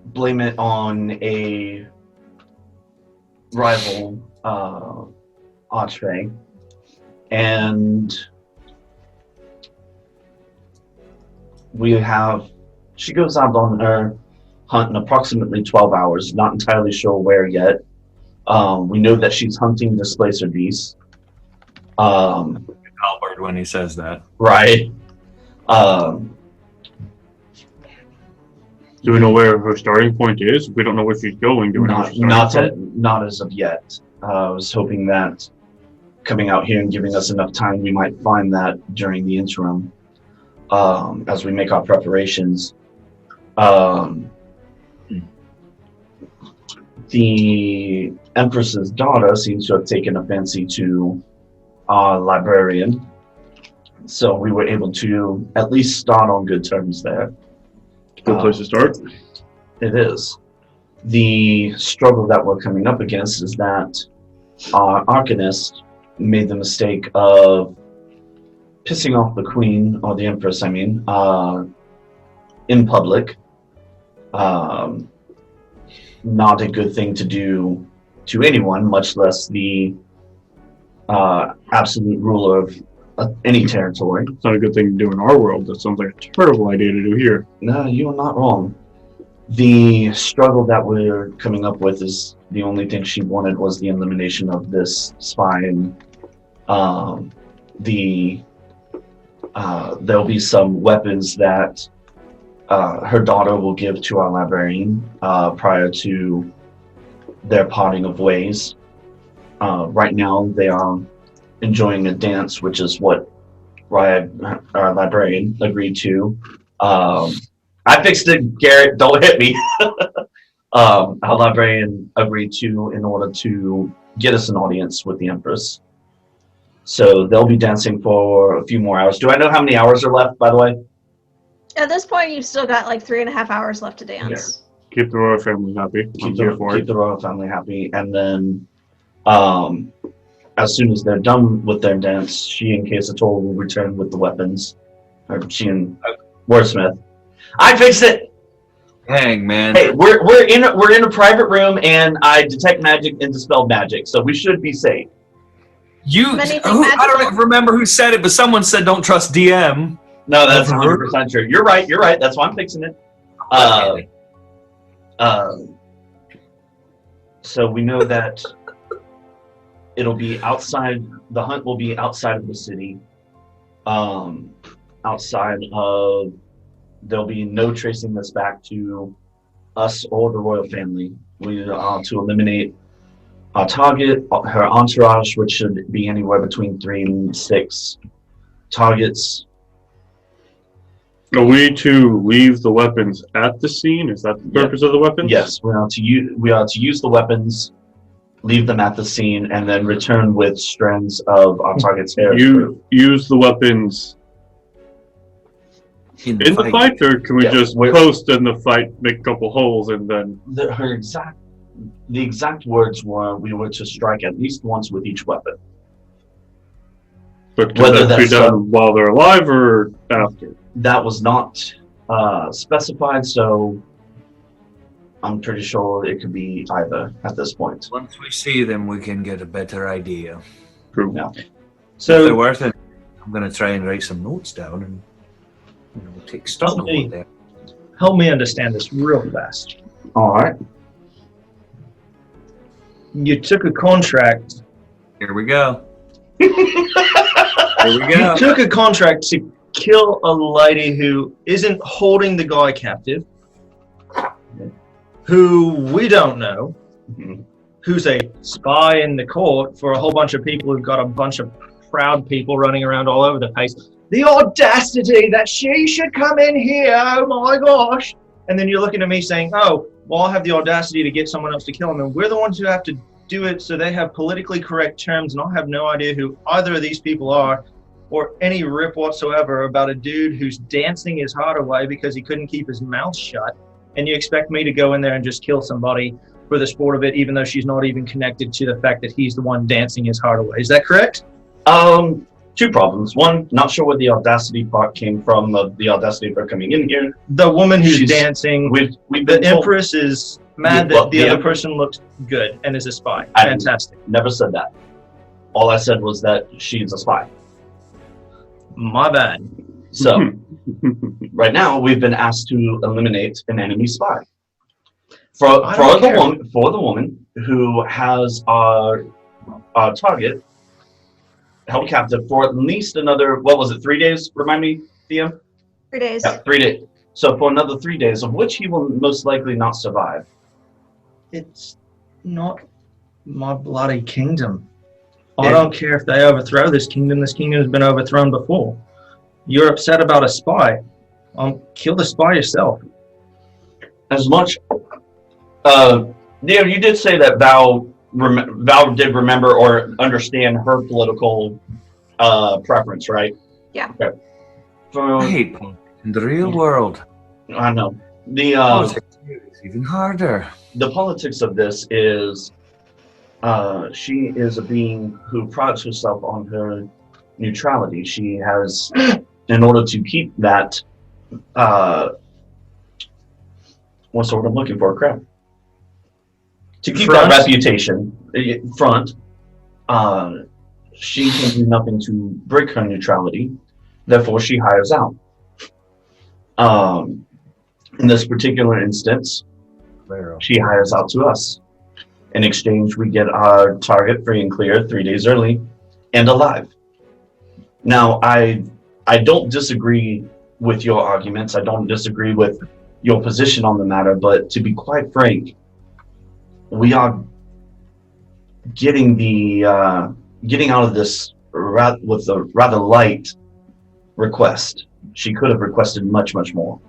Blame it on a rival archfey, and she goes out on her hunt in approximately 12 hours, not entirely sure where yet. We know that she's hunting displacer beasts. Albert when he says that. Right. Do we know where her starting point is? We don't know where she's going. Do we know where she's Not as of yet. I was hoping that coming out here and giving us enough time, we might find that during the interim, as we make our preparations. the Empress's daughter seems to have taken a fancy to our librarian. So we were able to at least start on good terms there. Good place to start. It is. The struggle that we're coming up against is that our Arcanist made the mistake of pissing off the Queen, or the Empress, I mean, in public. Not a good thing to do to anyone, much less the absolute ruler of any territory. It's not a good thing to do in our world. That sounds like a terrible idea to do here. No, you are not wrong. The struggle that we're coming up with is the only thing she wanted was the elimination of this spy, and there'll be some weapons that her daughter will give to our librarian prior to their parting of ways. Right now, they are enjoying a dance, which is what our librarian agreed to. I fixed it, Garrett. Don't hit me. Our librarian agreed to in order to get us an audience with the Empress. So they'll be dancing for a few more hours. Do I know how many hours are left, by the way? At this point, you've still got like 3.5 hours left to dance. Keep the royal family happy. Keep the royal family happy. And then as soon as they're done with their dance, she and Quesator will return with the weapons. Or she and Wordsmith. I fixed it! Dang, man. Hey, we're in a private room, and I detect magic and dispel magic, so we should be safe. I don't remember who said it, but someone said don't trust DM. No, that's 100% true. You're right. That's why I'm fixing it. So we know that it'll be outside. The hunt will be outside of the city. Outside of, there'll be no tracing this back to us or the royal family. We are to eliminate our target, her entourage, which should be anywhere between 3 and 6 targets. Are we to leave the weapons at the scene? Is that the purpose of the weapons? Yes, we are to use the weapons, leave them at the scene, and then return with strands of our target's hair. You use the weapons in the fight, or can we just post in the fight, make a couple holes, and then... The exact words were, we were to strike at least once with each weapon. But can that be done while they're alive or after? That was not specified, so I'm pretty sure it could be either at this point. Once we see them, we can get a better idea. True. Yeah. So if they're worth it, I'm going to try and write some notes down and we'll take stock of what they're. Help me understand this real fast. All right. You took a contract. Here we go. Here we go. You took a contract to kill a lady who isn't holding the guy captive, who we don't know, who's a spy in the court for a whole bunch of people who've got a bunch of proud people running around all over the place. The audacity that she should come in here, oh my gosh. And then you're looking at me saying, oh, well, I'll have the audacity to get someone else to kill him, and we're the ones who have to do it so they have politically correct terms, and I'll have no idea who either of these people are or any rip whatsoever about a dude who's dancing his heart away because he couldn't keep his mouth shut, and you expect me to go in there and just kill somebody for the sport of it, even though she's not even connected to the fact that he's the one dancing his heart away. Is that correct? 2 problems. One, not sure where the audacity part came from, the audacity for coming in here. The woman who's dancing, we've the been told, Empress is mad that the other person looks good and is a spy. Fantastic. Never said that. All I said was that she's a spy. My bad. So, right now, we've been asked to eliminate an enemy spy. For the woman who has our target held captive for at least another, 3 days? Remind me, DM? 3 days. Yeah, 3 days. So for another 3 days, of which he will most likely not survive. It's not my bloody kingdom. I don't care if they overthrow this kingdom. This kingdom has been overthrown before. You're upset about a spy. Kill the spy yourself. As much Yeah, you did say that Val did remember or understand her political preference, right? Yeah. Okay. I hate politics in the real world. I know. The Politics is even harder. the politics of this is she is a being who prides herself on her neutrality. She has, in order to keep that, what's the word I'm looking for? Crap. To keep that reputation front, she can do nothing to break her neutrality. Therefore, she hires out. In this particular instance, she hires out to us. In exchange, we get our target free and clear 3 days early and alive. Now, I don't disagree with your arguments. I don't disagree with your position on the matter, but to be quite frank, we are getting getting out of this with a rather light request. She could have requested much, much more.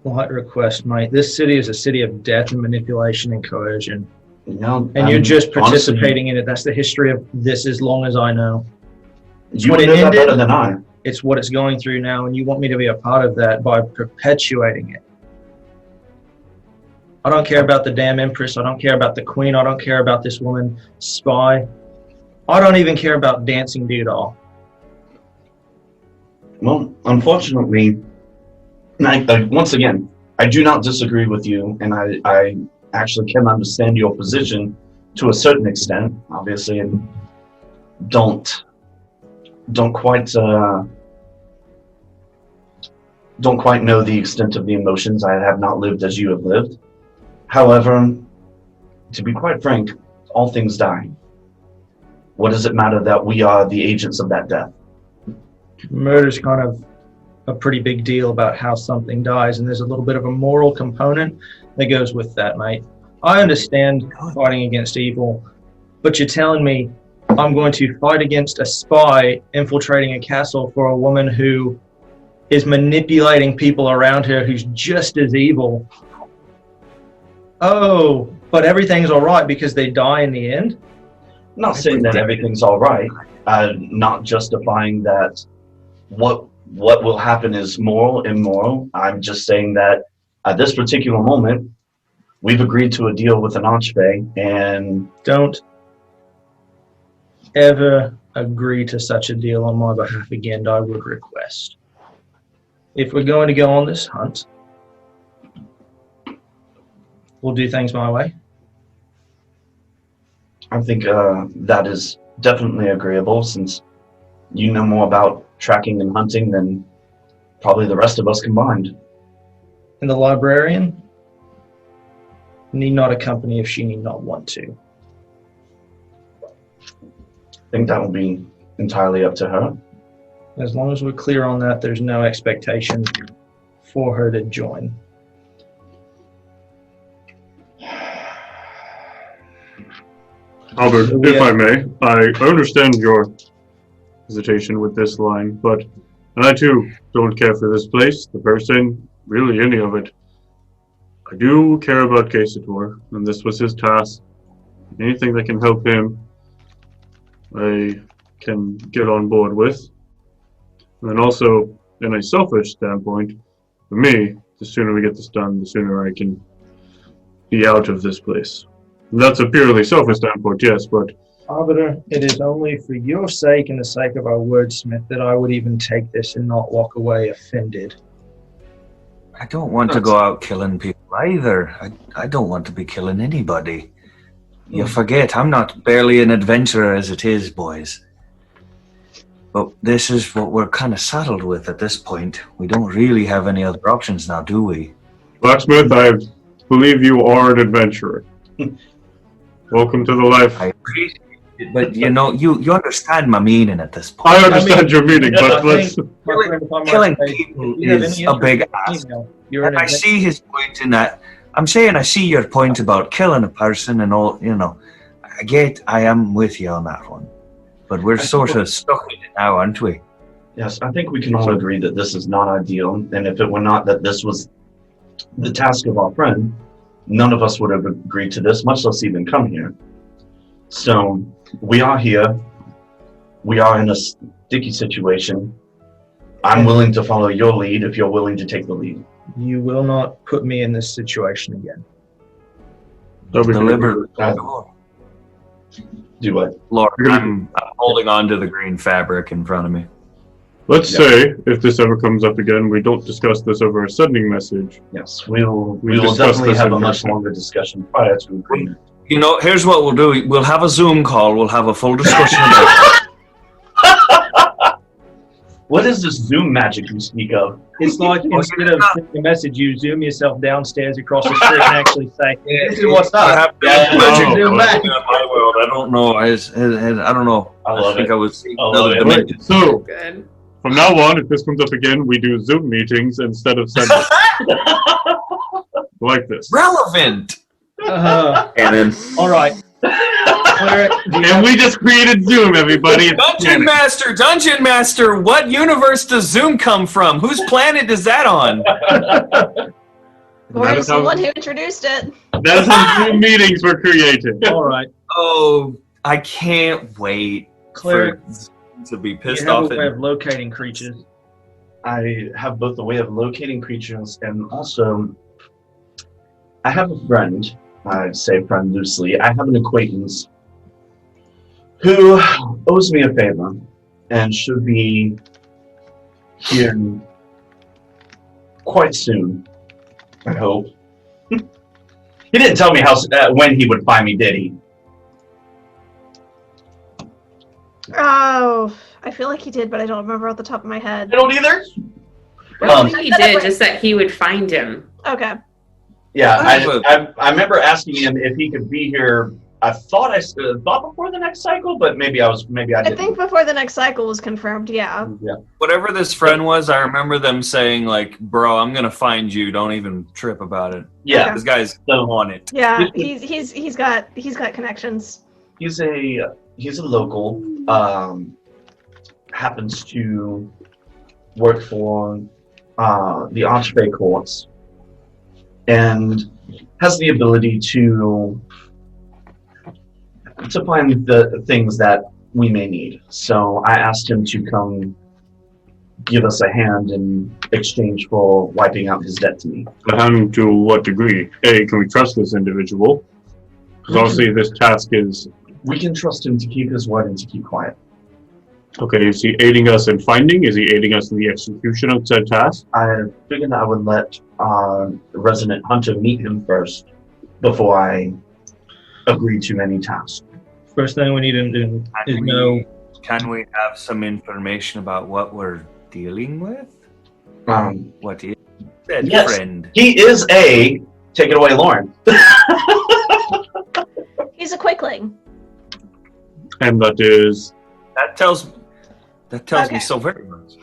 Light request, mate. This city is a city of death and manipulation and coercion. You know, And you're just honestly, participating in it. That's the history of this as long as I know. You when would it know that ended. better than I. It's what it's going through now, and you want me to be a part of that by perpetuating it. I don't care about the damn Empress. I don't care about the Queen. I don't care about this woman spy. I don't even care about Dancing Doodle. Well, unfortunately, once again, I do not disagree with you, and I actually can understand your position to a certain extent. Obviously, and don't quite know the extent of the emotions. I have not lived as you have lived. However, to be quite frank, all things die. What does it matter that we are the agents of that death? Murder's kind of a pretty big deal about how something dies, and there's a little bit of a moral component that goes with that, mate. I understand fighting against evil, but you're telling me I'm going to fight against a spy infiltrating a castle for a woman who is manipulating people around her who's just as evil. Oh, but everything's all right because they die in the end? I'm not saying that everything's all right. Not justifying that what will happen is moral, immoral. I'm just saying that at this particular moment, we've agreed to a deal with an archfey, and Don't ever agree to such a deal on my behalf again, I would request. If we're going to go on this hunt, we'll do things my way. I think that is definitely agreeable, since you know more about tracking and hunting than probably the rest of us combined. And the librarian need not accompany if she need not want to. I think that will be entirely up to her. As long as we're clear on that, there's no expectation for her to join. Albert, if I may, I understand your hesitation with this line, and I too don't care for this place, the person, really any of it. I do care about Casador, and this was his task. Anything that can help him, I can get on board with. And then also, in a selfish standpoint, for me, the sooner we get this done, the sooner I can be out of this place. And that's a purely selfish standpoint, yes, but Arbiter, it is only for your sake and the sake of our wordsmith that I would even take this and not walk away offended. I don't want to go out killing people either. I don't want to be killing anybody. You forget, I'm not barely an adventurer as it is, boys. But this is what we're kind of saddled with at this point. We don't really have any other options now, do we? Blacksmith, I believe you are an adventurer. Welcome to the life. I appreciate it, but you know, you understand my meaning at this point. I understand your meaning, but let's... Killing people is a big ask. And I see his point in that. I'm saying I see your point about killing a person and all, you know. I am with you on that one. But we're sort of stuck in it now, aren't we? Yes, I think we can all agree that this is not ideal, and if it were not that this was the task of our friend, none of us would have agreed to this, much less even come here. So we are here. We are in a sticky situation. I'm willing to follow your lead if you're willing to take the lead. You will not put me in this situation again. Deliberate. Do what? Lord, I'm holding on to the green fabric in front of me. Let's say, if this ever comes up again, we don't discuss this over a sending message. Yes, we will discuss definitely this have in a much person. longer discussion prior to agreement. You know, here's what we'll do. We'll have a Zoom call. We'll have a full discussion about it. What is this Zoom magic you speak of? It's like instead of sending a message, you zoom yourself downstairs across the street and actually say, "This is what's up." Zoom back. My world. I don't know. I don't know. I love think it. I was I love it. dimension. So, Good. from now on, if this comes up again, we do Zoom meetings instead of sending. Like this. Relevant. Cannon. All right. Cleric, do you And we just created Zoom, everybody. It's Dungeon Master, what universe does Zoom come from? Whose planet is that on? Or is how- someone who introduced it. That is how Zoom meetings were created. all right. Oh, I can't wait Cleric, for Zoom to be you pissed have off a way at of locating creatures. I have both a way of locating creatures and also I have a friend, I say friend loosely, I have an acquaintance who owes me a favor and should be here quite soon, I hope. He didn't tell me when he would find me, did he? Oh, I feel like he did, but I don't remember off the top of my head. I don't either. I think he did, just that he would find him. Okay. Yeah, I remember asking him if he could be here. I thought before the next cycle, but maybe I didn't. I think before the next cycle was confirmed, yeah. whatever this friend was. I remember them saying like, "Bro, I'm gonna find you. Don't even trip about it." Yeah, This guy's on it. Yeah, he's got connections. he's a local. Happens to work for the Archbay courts and has the ability to find the things that we may need. So I asked him to come give us a hand in exchange for wiping out his debt to me. A hand to what degree? A, can we trust this individual? Because obviously this task is... We can trust him to keep his word and to keep quiet. Okay, is he aiding us in finding? Is he aiding us in the execution of said task? I figured I would let the resident hunter meet him first before I agree to any task. First thing we need him to do is know. Can we have some information about what we're dealing with? What is that, Yes. friend? He is a... Take it away, Lauren. He's a quickling. And that is... That tells Okay. me so very much.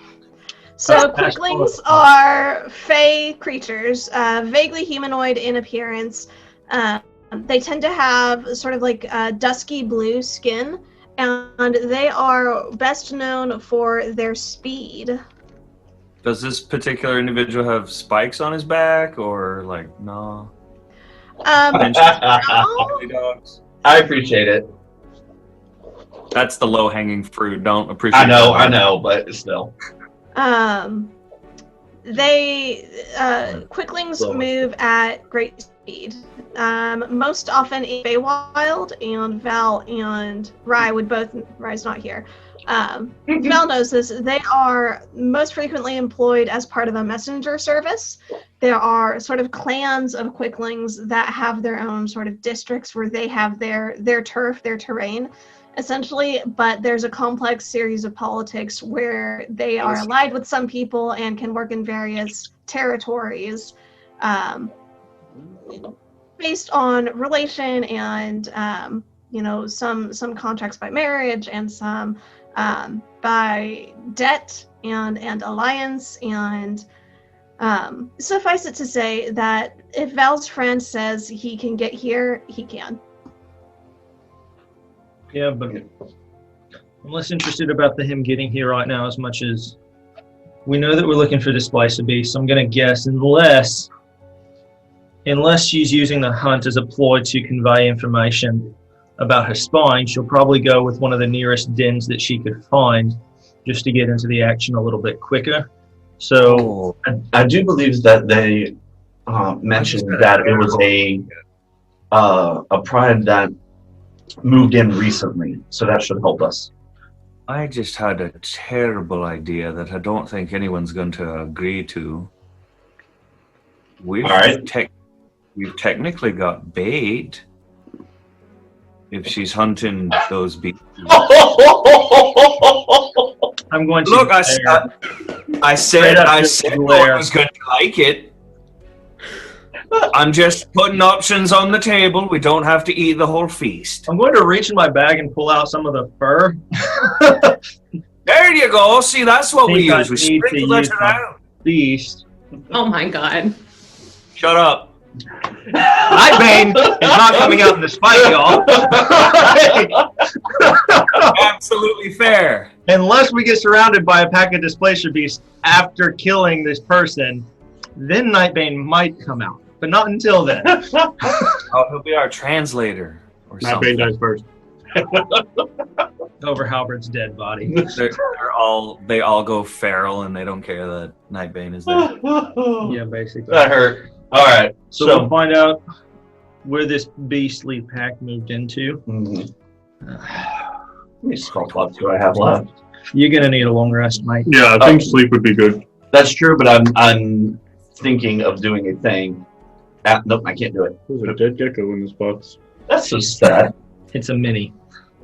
So quicklings are fey creatures, vaguely humanoid in appearance. They tend to have sort of like dusky blue skin, and they are best known for their speed. Does this particular individual have spikes on his back, or like no? I Dogs. appreciate it. That's the low-hanging fruit. Don't appreciate. I know, but still. Quicklings Slower. move at great speed. Most often in Feywild, and Val and Rye would both. Rye's not here. Val knows this. They are most frequently employed as part of a messenger service. There are sort of clans of quicklings that have their own sort of districts where they have their turf, their terrain, essentially, but there's a complex series of politics where they are allied with some people and can work in various territories based on relation and some contracts by marriage and some by debt and alliance, and suffice it to say that if Val's friend says he can get here, he can. Yeah, but I'm less interested about him getting here right now as much as we know that we're looking for the Splicer Beast. So I'm going to guess, unless unless she's using the hunt as a ploy to convey information about her spying, she'll probably go with one of the nearest dens that she could find just to get into the action a little bit quicker. So I do believe that they mentioned that it was a pride that moved in recently, so that should help us. I just had a terrible idea that I don't think anyone's going to agree to. We've technically got bait. If she's hunting those beasts. I'm going to Look, I said I was going to like it. I'm just putting options on the table. We don't have to eat the whole feast. I'm going to reach in my bag and pull out some of the fur. There you go. See, that's what we I use. We need to sprinkle it use my around. beast. Oh my god. Shut up. Nightbane is not coming out in this fight, y'all. Absolutely fair. Unless we get surrounded by a pack of displacer beasts after killing this person, then Nightbane might come out. But not until then. Oh, he'll be our translator or Nightbane something. dies first. Over Halberd's dead body. They all go feral and they don't care that Nightbane is there. Yeah, basically. That hurt. All right. So we'll find out where this beastly pack moved into. How many spell slots do I have left? You're gonna need a long rest, Mike. Yeah, I think sleep would be good. That's true, but I'm thinking of doing a thing. Nope, I can't do it. There's a dead gecko in this box. That's so sad. It's a mini.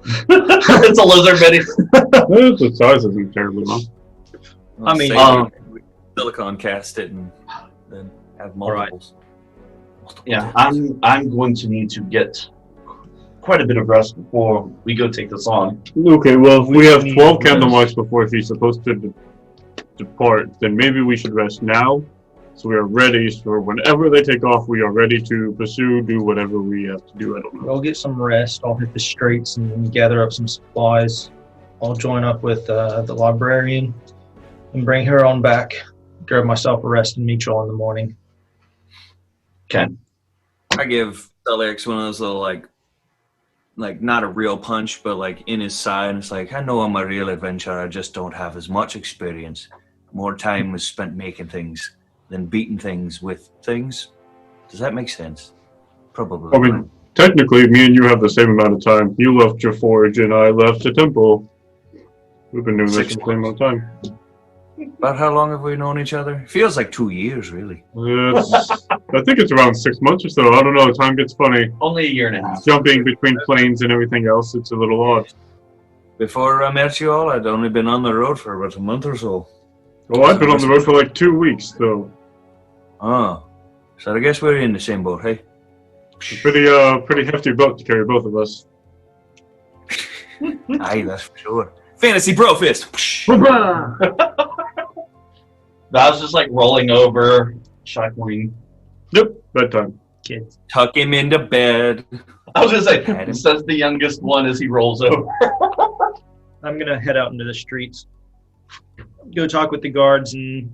It's a lizard mini. The size isn't terribly long. I mean, we silicon cast it and then have multiples. Yeah, I'm going to need to get quite a bit of rest before we go take this on. Okay, well, if we have need 12 rest. candle marks before she's supposed to depart, then maybe we should rest now, so we are ready for whenever they take off, we are ready to pursue, do whatever we have to do. I don't know. I'll get some rest. I'll hit the streets and gather up some supplies. I'll join up with the librarian and bring her on back. Grab myself a rest and meet you all in the morning. Okay. I give Celix one of those little like not a real punch, but like in his side. It's like, I know I'm a real adventurer. I just don't have as much experience. More time was spent making things than beating things with things. Does that make sense? Probably. I mean, technically, me and you have the same amount of time. You left your forge and I left the temple. We've been doing this the same amount of time. About how long have we known each other? Feels like 2 years, really. I think it's around 6 months or so. I don't know. Time gets funny. Only a year and a half. Jumping between planes and everything else, it's a little odd. Before I met you all, I'd only been on the road for about a month or so. Well, I've been on the road for like 2 weeks, though. Oh. So I guess we're in the same boat, hey? Pretty hefty boat to carry both of us. Aye, that's for sure. Fantasy bro fist. I was just like rolling over, shuffling. Yep, bedtime. Kids. Tuck him into bed. I was gonna say, says the youngest one as he rolls over. I'm going to head out into the streets. Go talk with the guards and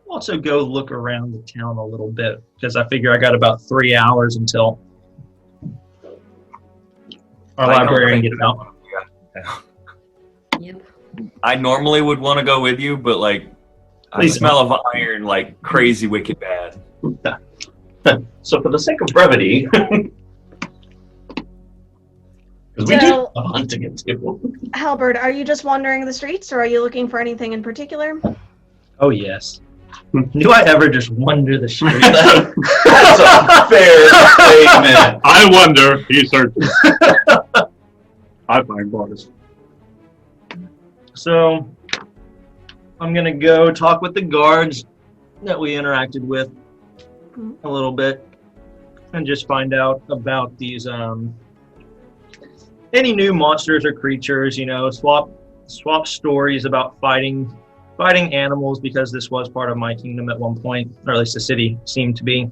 also go look around the town a little bit because I figure I got about 3 hours until our librarian gets out. Yep. I normally would want to go with you, but like, I Please smell of iron like crazy wicked bad. So for the sake of brevity, because we do So- a hunting it too. Halberd, are you just wandering the streets, or are you looking for anything in particular? Oh, yes. Do I ever just wander the streets? That's a fair statement. I wonder, he searches. I find bars. So I'm going to go talk with the guards that we interacted with a little bit and just find out about these any new monsters or creatures, you know, swap stories about fighting animals, because this was part of my kingdom at one point, or at least the city seemed to be.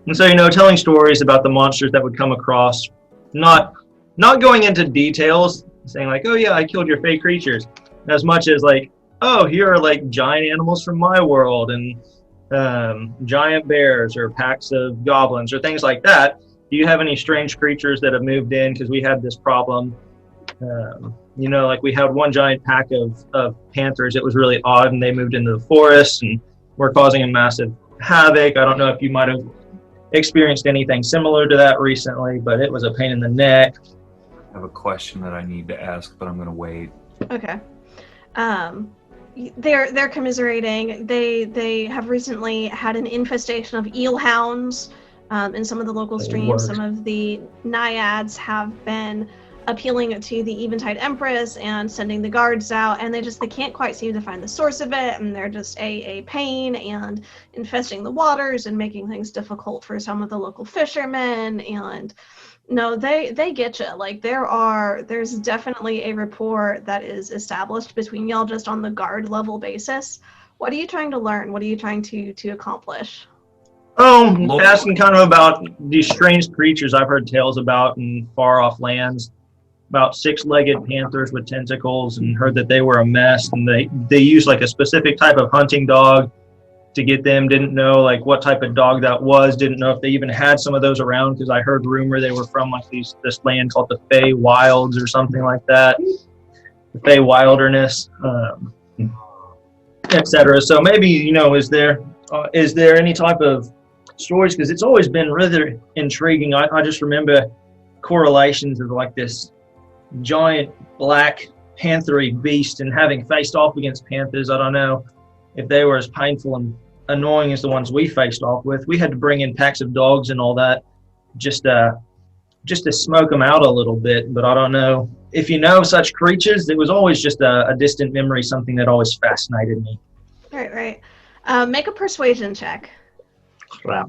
And so, you know, telling stories about the monsters that would come across, not going into details, saying like, oh yeah, I killed your fake creatures, as much as like, oh, here are like giant animals from my world, and giant bears or packs of goblins or things like that? Do you have any strange creatures that have moved in? Because we had this problem. Like we had one giant pack of panthers. It was really odd, and they moved into the forest and were causing a massive havoc. I don't know if you might have experienced anything similar to that recently, but it was a pain in the neck. I have a question that I need to ask, but I'm going to wait. Okay. They're commiserating. They have recently had an infestation of eel hounds in some of the local streams. Some of the naiads have been appealing to the Eventide Empress and sending the guards out, and they can't quite seem to find the source of it, and they're just a pain and infesting the waters and making things difficult for some of the local fishermen. And no, they get you. Like there's definitely a rapport that is established between y'all just on the guard level basis. What are you trying to learn? What are you trying to accomplish? Asking kind of about these strange creatures I've heard tales about in far off lands, about 6-legged panthers with tentacles, and heard that they were a mess, and they use like a specific type of hunting dog to get them. Didn't know like what type of dog that was, didn't know if they even had some of those around, because I heard rumor they were from like this land called the Fey Wilds or something like that, the Fey Wilderness, etc. So maybe, is there any type of stories, because it's always been rather intriguing. I just remember correlations of like this giant black panthery beast, and having faced off against panthers, I don't know if they were as painful and annoying as the ones we faced off with. We had to bring in packs of dogs and all that just to smoke them out a little bit. But I don't know if you know such creatures. It was always just a distant memory, something that always fascinated me. Right. Make a persuasion check. Crap.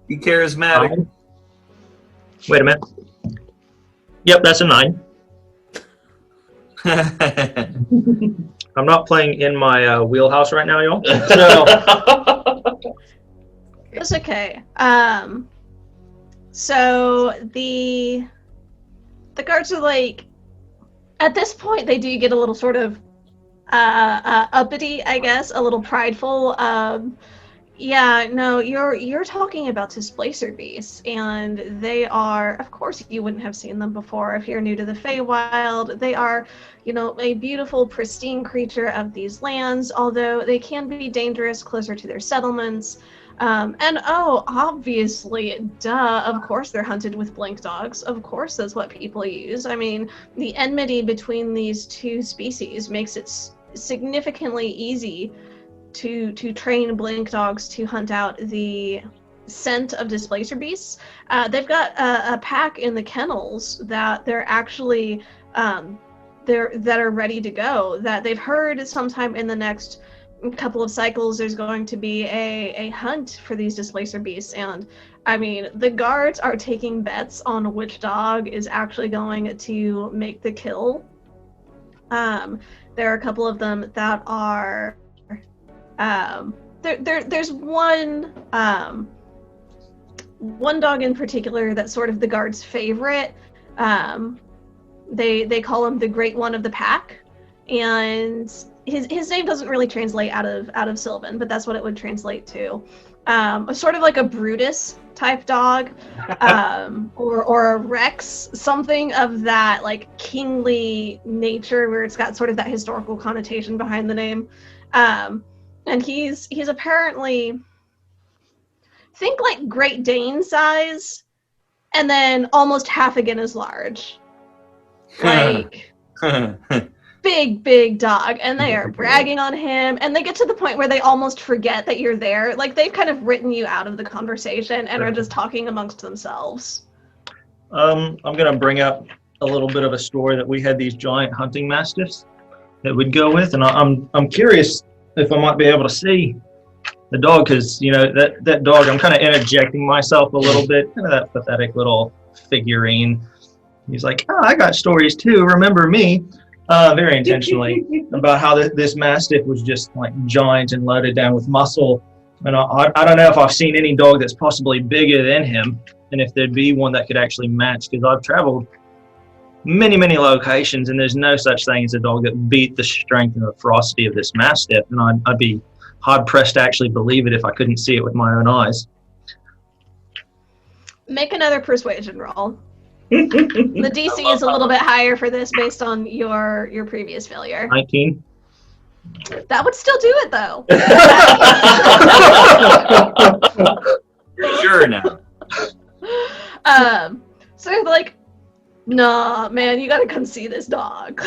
Be charismatic. Wait a minute. Yep, that's a 9. I'm not playing in my wheelhouse right now, y'all. So it's okay. So the guards are like, at this point, they do get a little sort of uppity, I guess, a little prideful. Yeah, no, you're talking about displacer beasts, and they are, of course, you wouldn't have seen them before if you're new to the Feywild. They are, a beautiful, pristine creature of these lands, although they can be dangerous closer to their settlements. Obviously, of course they're hunted with blink dogs. Of course that's what people use. I mean, the enmity between these two species makes it significantly easy to train blink dogs to hunt out the scent of displacer beasts. They've got a pack in the kennels that they're actually that are ready to go, that they've heard sometime in the next couple of cycles there's going to be a hunt for these displacer beasts. And I mean, the guards are taking bets on which dog is actually going to make the kill. There are a couple of them that are there's one dog in particular that's sort of the guard's favorite. They call him the Great One of the Pack, and his name doesn't really translate out of Sylvan, but that's what it would translate to. Sort of like a Brutus type dog, or a Rex, something of that like kingly nature, where it's got sort of that historical connotation behind the name. And he's apparently, think like Great Dane size, and then almost half again as large. Like big dog, and they are bragging on him, and they get to the point where they almost forget that you're there. Like they've kind of written you out of the conversation and are just talking amongst themselves. I'm gonna bring up a little bit of a story that we had these giant hunting mastiffs that we'd go with, and I'm curious if I might be able to see the dog, because that dog, I'm kind of interjecting myself a little bit, kind of that pathetic little figurine. He's like, I got stories too, remember me, very intentionally, about how this mastiff was just like giant and loaded down with muscle. And I don't know if I've seen any dog that's possibly bigger than him, and if there'd be one that could actually match, because I've traveled many locations, and there's no such thing as a dog that beat the strength and the ferocity of this Mastiff, and I'd be hard-pressed to actually believe it if I couldn't see it with my own eyes. Make another persuasion roll. The DC is a little bit higher for this based on your previous failure. 19. That would still do it, though. Sure now. So they're like, nah, man, you gotta come see this dog.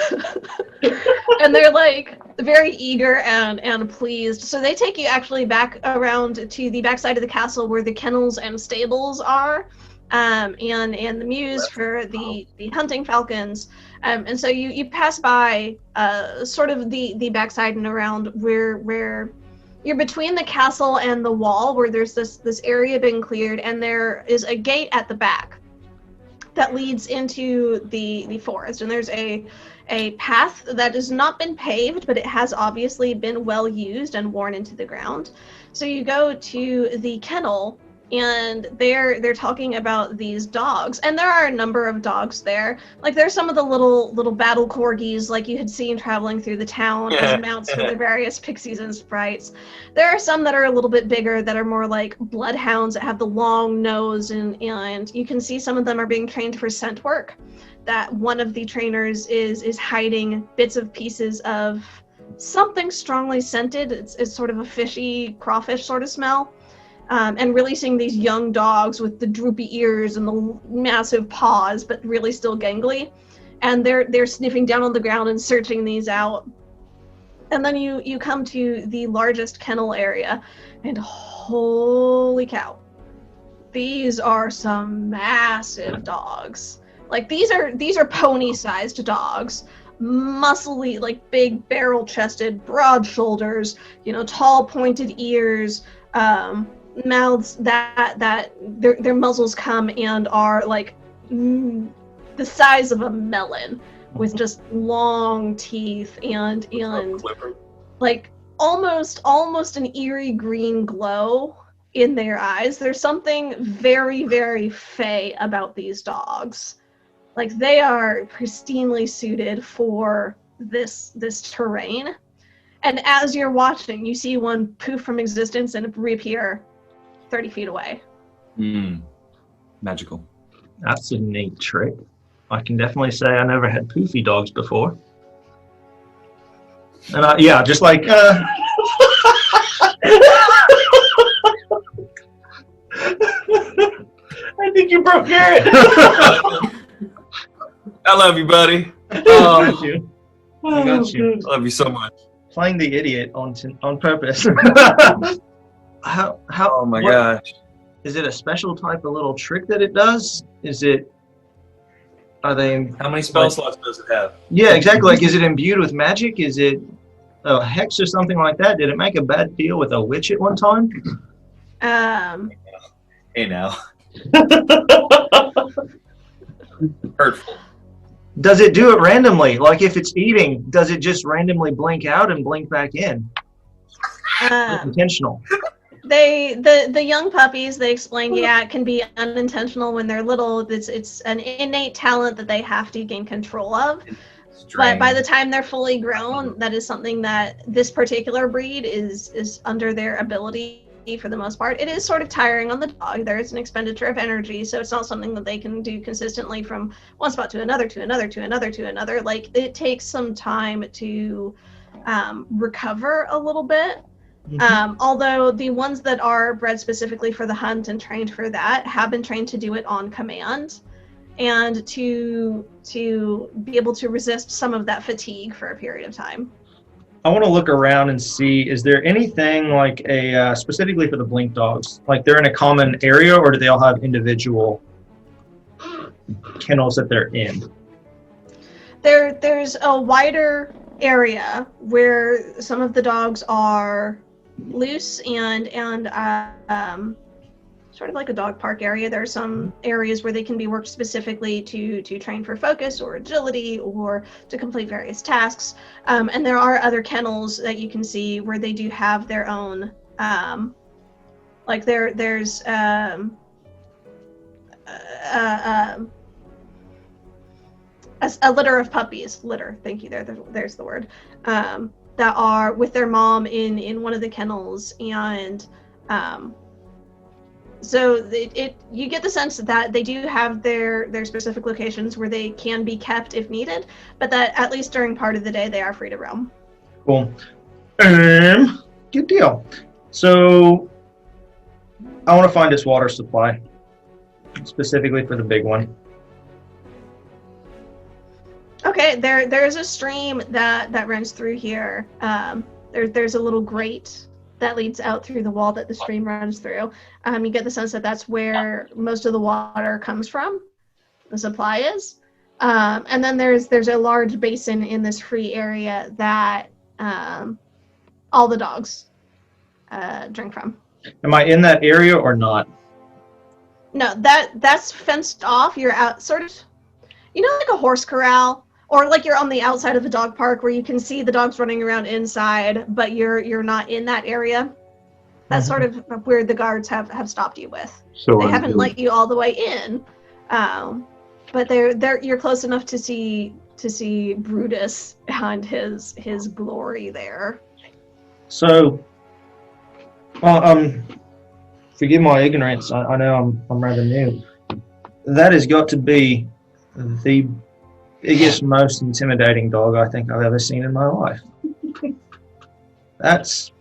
And they're like very eager and pleased. So they take you actually back around to the backside of the castle where the kennels and stables are, and the mews for the hunting falcons. And so you pass by sort of the backside and around where you're between the castle and the wall, where there's this area being cleared, and there is a gate at the back that leads into the forest. And there's a path that has not been paved, but it has obviously been well used and worn into the ground. So you go to the kennel, and they're talking about these dogs, and there are a number of dogs there. Like there's some of the little battle corgis like you had seen traveling through the town as mounts for the various pixies and sprites. There are some that are a little bit bigger that are more like bloodhounds that have the long nose, and you can see some of them are being trained for scent work. That one of the trainers is hiding bits of pieces of something strongly scented. It's sort of a fishy crawfish sort of smell. And releasing these young dogs with the droopy ears and the massive paws, but really still gangly. And they're sniffing down on the ground and searching these out. And then you come to the largest kennel area, and holy cow, these are some massive dogs. Like these are pony-sized dogs, muscly, like big barrel-chested, broad shoulders, tall pointed ears. Mouths that their muzzles come and are like the size of a melon, with just long teeth and like almost an eerie green glow in their eyes. There's something very, very fey about these dogs. Like they are pristinely suited for this terrain. And as you're watching, you see one poof from existence and reappear 30 feet away. Magical. That's a neat trick. I can definitely say I never had poofy dogs before. And just like I think you broke Garrett. I love you, buddy. I got you. I got you. I love you so much. Playing the idiot on purpose. How? Oh my gosh! Is it a special type of little trick that it does? Are they? How many spell slots does it have? Yeah, exactly. Like, is it imbued with magic? Is it a hex or something like that? Did it make a bad deal with a witch at one time? Hey now. Hurtful. Does it do it randomly? Like if it's eating, does it just randomly blink out and blink back in? Intentional. The young puppies, they explain, it can be unintentional when they're little. It's an innate talent that they have to gain control of. But by the time they're fully grown, that is something that this particular breed is under their ability for the most part. It is sort of tiring on the dog. There is an expenditure of energy, so it's not something that they can do consistently from one spot to another, to another, to another, to another. Like it takes some time to recover a little bit. Although the ones that are bred specifically for the hunt and trained for that have been trained to do it on command, and to be able to resist some of that fatigue for a period of time. I want to look around and see, is there anything like specifically for the blink dogs, like they're in a common area, or do they all have individual kennels that they're in? There's a wider area where some of the dogs are loose and sort of like a dog park area. There are some areas where they can be worked specifically to train for focus or agility or to complete various tasks. And there are other kennels that you can see where they do have their own, like there's a litter of puppies. Litter, thank you. There's the word. That are with their mom in one of the kennels, and so you get the sense that they do have their specific locations where they can be kept if needed, but that at least during part of the day they are free to roam. Cool. Good deal. So I want to find this water supply, specifically for the big one. Okay, there's a stream that runs through here. There's a little grate that leads out through the wall that the stream runs through. You get the sense that that's where most of the water comes from, the supply is. And then there's a large basin in this free area that all the dogs drink from. Am I in that area or not? No, that's fenced off. You're out sort of, like a horse corral, or like you're on the outside of a dog park where you can see the dogs running around inside, but you're not in that area. That's sort of where the guards have stopped you with. So they haven't let you all the way in, but you're close enough to see Brutus and his glory there. So, forgive my ignorance. I know I'm rather new. That has got to be the biggest, most intimidating dog I think I've ever seen in my life. That's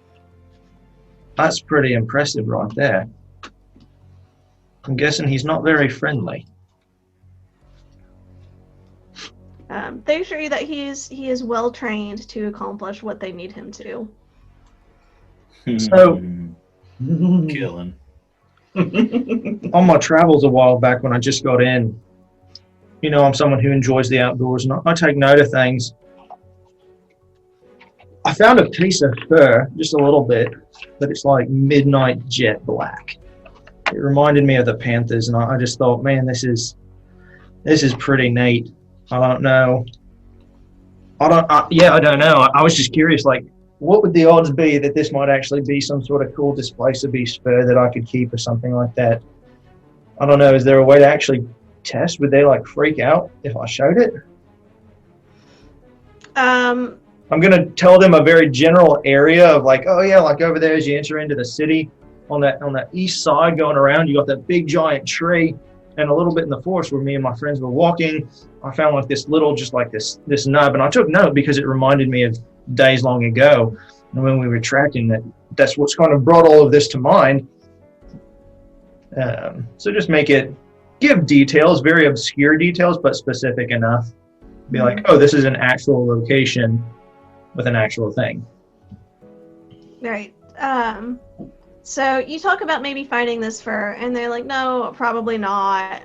pretty impressive right there. I'm guessing he's not very friendly. They assure you that he is well trained to accomplish what they need him to. So, Killing. on my travels a while back when I just got in, I'm someone who enjoys the outdoors, and I take note of things. I found a piece of fur, just a little bit, but it's like midnight jet black. It reminded me of the Panthers, and I just thought, man, this is pretty neat. I don't know. I don't know. I was just curious, like, what would the odds be that this might actually be some sort of cool displacer beast fur that I could keep or something like that? I don't know. Is there a way to actually test? Would they freak out if I showed it? I'm gonna tell them a very general area of over there as you enter into the city, on that east side going around, you got that big giant tree, and a little bit in the forest where me and my friends were walking, I found this little, just like this nub, and I took note because it reminded me of days long ago, and when we were tracking that's what's kind of brought all of this to mind. So just give details, very obscure details, but specific enough. Be like, oh, this is an actual location with an actual thing. Right. So you talk about maybe finding this fur, and they're like, no, probably not.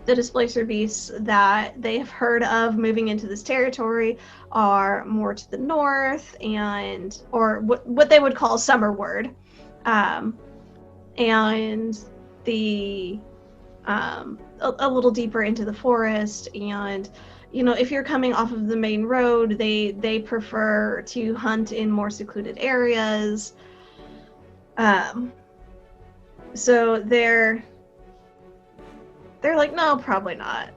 The displacer beasts that they have heard of moving into this territory are more to the north, or what they would call summerward, and the a little deeper into the forest. And if you're coming off of the main road, they prefer to hunt in more secluded areas. So they're like, no, probably not,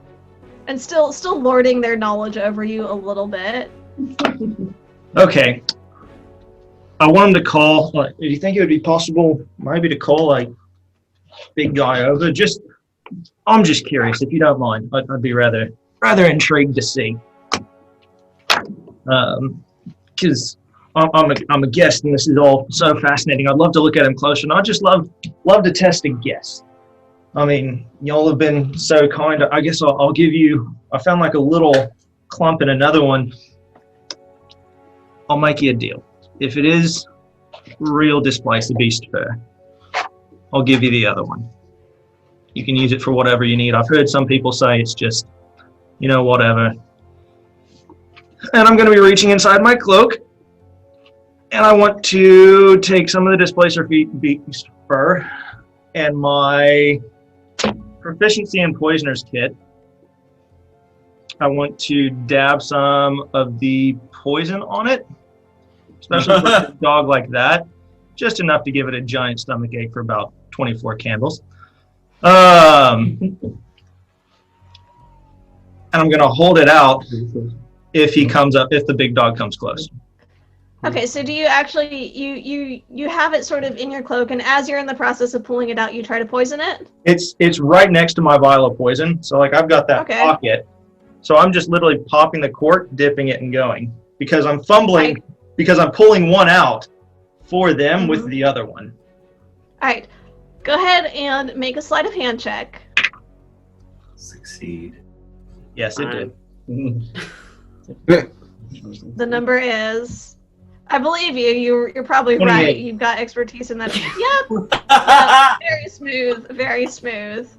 and still lording their knowledge over you a little bit. Okay. I want them to call. Do you think it would be possible maybe to call big guy over? I'm just curious, if you don't mind. I'd be rather intrigued to see. Because I'm a guest, and this is all so fascinating. I'd love to look at him closer, and I'd just love to test a guess. I mean, y'all have been so kind. I guess I'll give you. I found a little clump in another one. I'll make you a deal. If it is real displacer beast fur, I'll give you the other one. You can use it for whatever you need. I've heard some people say it's just, whatever. And I'm going to be reaching inside my cloak, and I want to take some of the displacer beast fur and my proficiency in poisoner's kit. I want to dab some of the poison on it, especially for a dog like that, just enough to give it a giant stomach ache for about 24 candles. and I'm gonna hold it out if he comes up, if the big dog comes close. Okay, so do you actually you have it sort of in your cloak, and as you're in the process of pulling it out, you try to poison it? It's right next to my vial of poison, so like I've got that Okay. pocket. So I'm just literally popping the cork, dipping it, and going because I'm fumbling because I'm pulling one out for them with the other one. All right, go ahead and make a sleight of hand check. Succeed. Yes, it did. The number is, I believe you. You're probably 28. right. You've got expertise in that. Yep. Very smooth. Very smooth.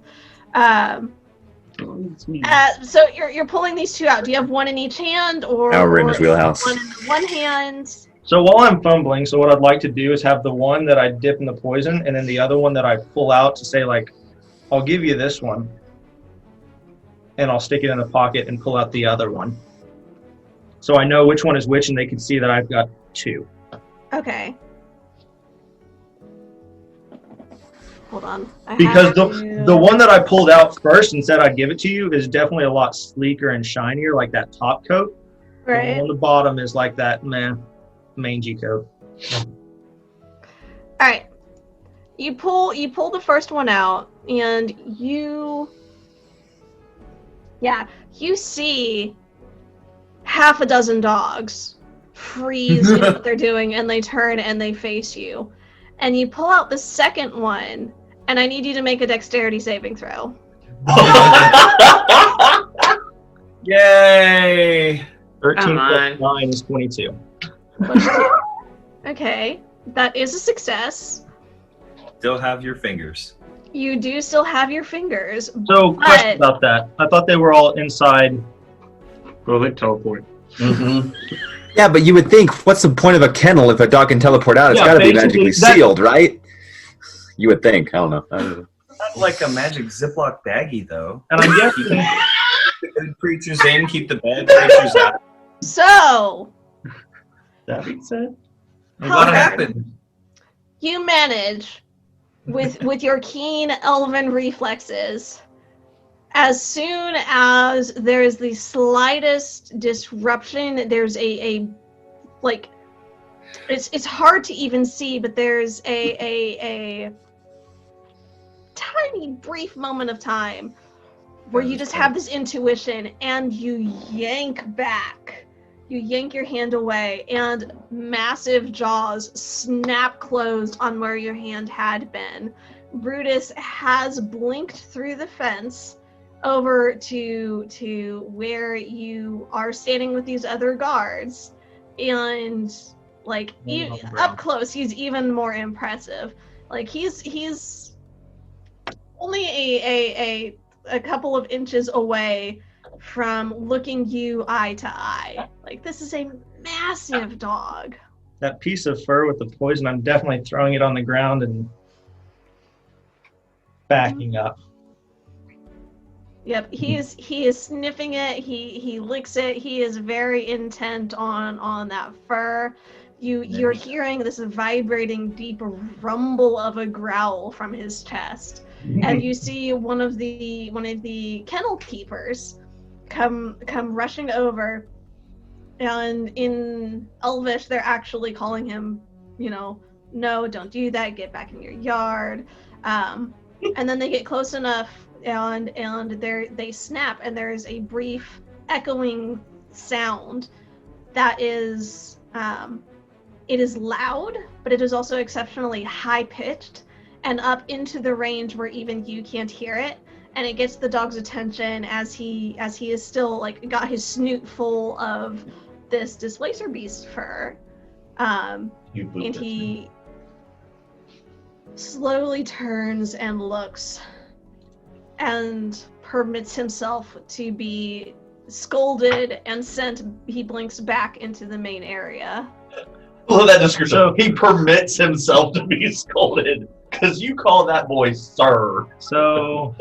So you're pulling these two out. Do you have one in each hand, or Now we're in his wheelhouse. One in one hand. So while I'm fumbling, so what I'd like to do is have the one that I dip in the poison, and then the other one that I pull out to say like, I'll give you this one, and I'll stick it in the pocket and pull out the other one. So I know which one is which, and they can see that I've got two. Okay. Hold on. Because the one that I pulled out first and said I'd give it to you is definitely a lot sleeker and shinier, like that top coat. Right. The one on the bottom is like that mangy coat. All right. You pull the first one out, and you see half a dozen dogs freeze in what they're doing, and they turn and they face you. And you pull out the second one, and I need you to make a dexterity saving throw. Yay! 13 Come plus on. 9 is 22. Okay, that is a success. Still have your fingers. You do still have your fingers. So, question about that. I thought they were all inside. Well, they teleport. Yeah, but you would think, what's the point of a kennel if a dog can teleport out? It's Yeah, got to be basically, magically sealed, right? You would think. I don't know. Not like a magic Ziploc baggie, though. And I'm guessing The good creatures in, keep the bad creatures out. So, that being said, What Howard, happened? you manage with your keen elven reflexes. As soon as there's the slightest disruption, there's a like it's hard to even see, but there's a tiny brief moment of time where you just have this intuition and you yank back. You yank your hand away, and massive jaws snap closed on where your hand had been. Brutus has blinked through the fence over to where you are standing with these other guards, and like up close he's even more impressive. Like he's only a couple of inches away from looking you eye to eye. Like, this is a massive dog. that piece of fur with the poison, I'm definitely throwing it on the ground and backing up. Yep, he is sniffing it. He licks it. He is very intent on that fur. You're hearing this vibrating deep rumble of a growl from his chest, and you see one of the kennel keepers come rushing over, and in Elvish they're actually calling him, no, don't do that. Get back in your yard. And then they get close enough. And they snap, and there is a brief echoing sound that is it is loud, but it is also exceptionally high pitched and up into the range where even you can't hear it. And it gets the dog's attention as he is still got his snoot full of this displacer beast fur. And he slowly turns and looks and permits himself to be scolded and sent. He blinks back into the main area. Well, that description. So he permits himself to be scolded because you call that boy sir. So,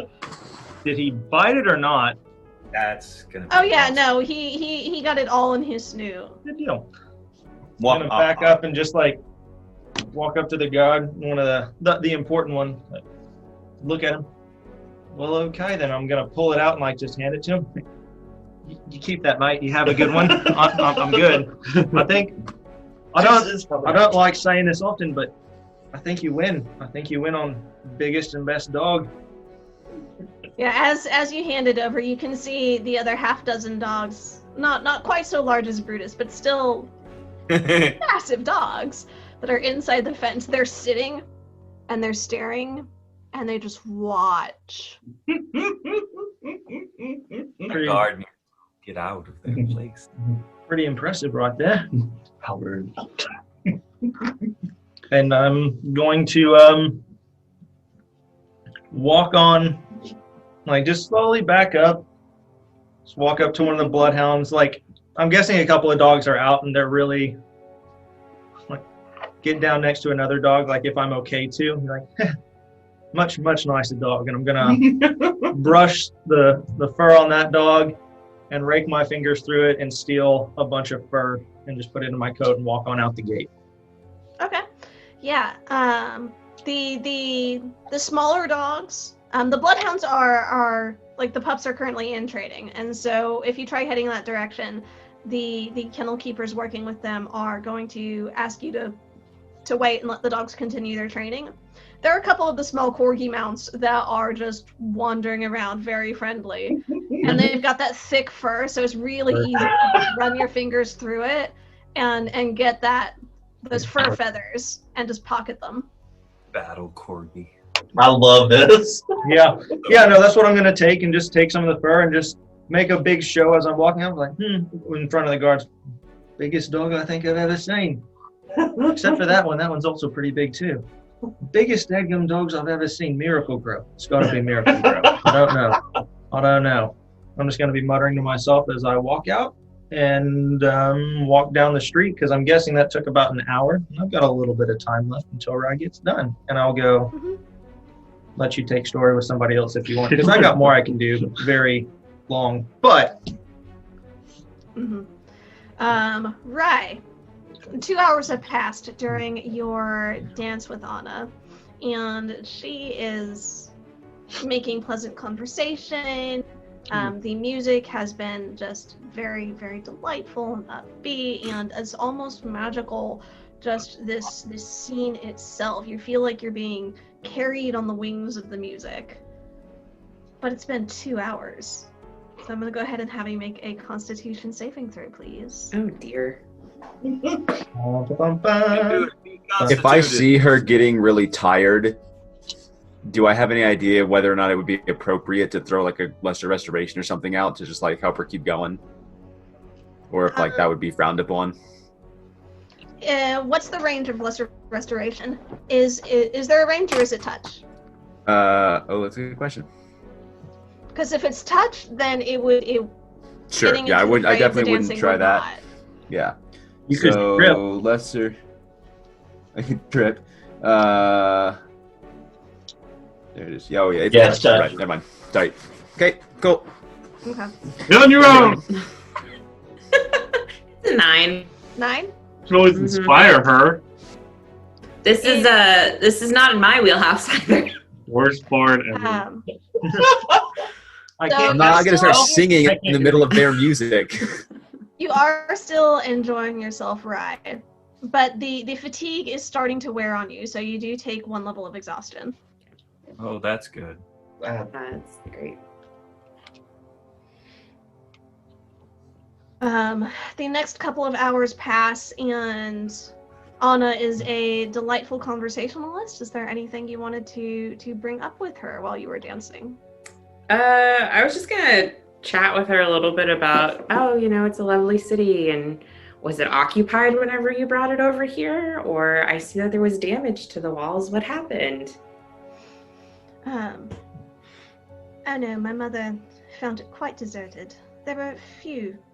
did he bite it or not? That's gonna. Oh yeah, no, he got it all in his snoot. Good deal. I'm gonna back up and just walk up to the guard, one of the important one. Look at him. Well, okay, then I'm gonna pull it out and just hand it to him. You keep that, mate. You have a good one. I'm good. I think I don't like saying this often, but I think you win. I think you win on biggest and best dog. Yeah, as you hand it over, you can see the other half dozen dogs, not quite so large as Brutus, but still massive dogs that are inside the fence. They're sitting and they're staring and they just watch. Guard me. Get out of their place. Pretty impressive right there. Howard. And I'm going to walk on, like just slowly back up. Just walk up to one of the bloodhounds. Like I'm guessing a couple of dogs are out and they're really like get down next to another dog, like if I'm okay to. Like much nicer dog. And I'm gonna brush the fur on that dog and rake my fingers through it and steal a bunch of fur and just put it in my coat and walk on out the gate. Okay. Yeah. The smaller dogs, the bloodhounds are like the pups are currently in training, and so if you try heading that direction, the kennel keepers working with them are going to ask you to wait and let the dogs continue their training. There are a couple of the small corgi mounts that are just wandering around, very friendly, and they've got that thick fur, so it's really easy to run your fingers through it and get those fur feathers and just pocket them. Battle corgi. I love this. Yeah, no, that's what I'm gonna take and just take some of the fur and just make a big show as I'm walking up, like, in front of the guards. Biggest dog I think I've ever seen. Except for that one. That one's also pretty big too. Biggest daggum dogs I've ever seen. Miracle Grow. It's gotta be Miracle Grow. I don't know. I'm just gonna be muttering to myself as I walk out and walk down the street, because I'm guessing that took about an hour. I've got a little bit of time left until Rye gets done. And I'll go let you take story with somebody else if you want, because I got more I can do. Very long, but Rye, 2 hours have passed during your dance with Anna, and she is making pleasant conversation. The music has been just very, very delightful and upbeat, and it's almost magical. Just this scene itself, you feel like you're being carried on the wings of the music. But it's been 2 hours, so I'm gonna go ahead and have you make a Constitution saving throw, please. Oh dear. If I see her getting really tired, do I have any idea whether or not it would be appropriate to throw like a lesser restoration or something out to just like help her keep going? Or if like that would be frowned upon? What's the range of lesser restoration? Is there a range or is it touch? Oh, that's a good question. Because if it's touch, then it would. Sure. Yeah, I definitely wouldn't try that. Not. Yeah. You could trip. Lesser. I could trip. There it is. Yeah, oh yeah. Yeah, it's touch. Right, never mind. Tight. Okay, cool. Okay. You're on your own. It's a 9. 9? You can always inspire her. This is not in my wheelhouse either. Worst part ever. I'm not going to start singing in the middle of their music. You are still enjoying yourself, Rye, but the fatigue is starting to wear on you, so you do take 1 level of exhaustion. Oh, that's good. That's great. The next couple of hours pass, and Anna is a delightful conversationalist. Is there anything you wanted to bring up with her while you were dancing? I was just gonna chat with her a little bit about, it's a lovely city, and was it occupied whenever you brought it over here? Or I see that there was damage to the walls. What happened? Oh no, my mother found it quite deserted. There were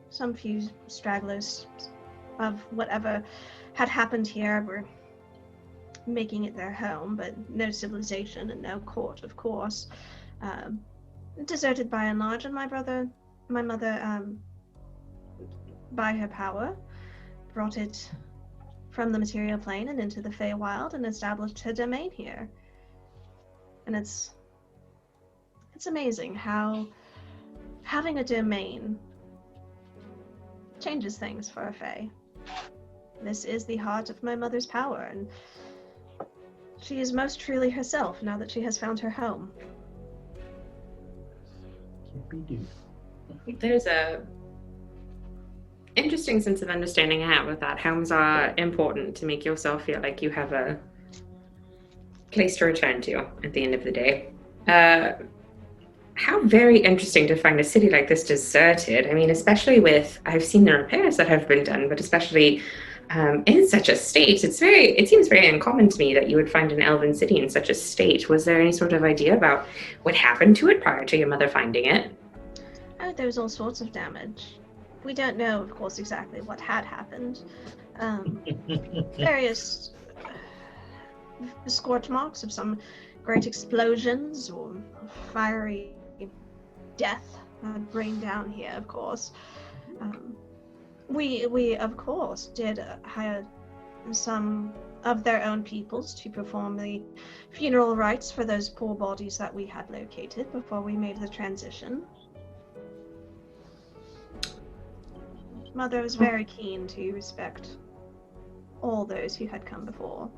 some few stragglers of whatever had happened here were making it their home, but no civilization and no court, of course. Deserted by and large, and my mother, by her power, brought it from the material plane and into the Feywild and established her domain here. And it's amazing how having a domain changes things for a Fae. This is the heart of my mother's power, and she is most truly herself now that she has found her home. There's a interesting sense of understanding I have with that. Homes are important to make yourself feel like you have a place to return to at the end of the day. How very interesting to find a city like this deserted. I mean, especially with, I've seen the repairs that have been done, but especially in such a state. It seems very uncommon to me that you would find an elven city in such a state. Was there any sort of idea about what happened to it prior to your mother finding it? Oh, there was all sorts of damage. We don't know, of course, exactly what had happened. Various scorch marks of some great explosions or fiery death had rained down here, of course. We of course did hire some of their own peoples to perform the funeral rites for those poor bodies that we had located before we made the transition. Mother was very keen to respect all those who had come before.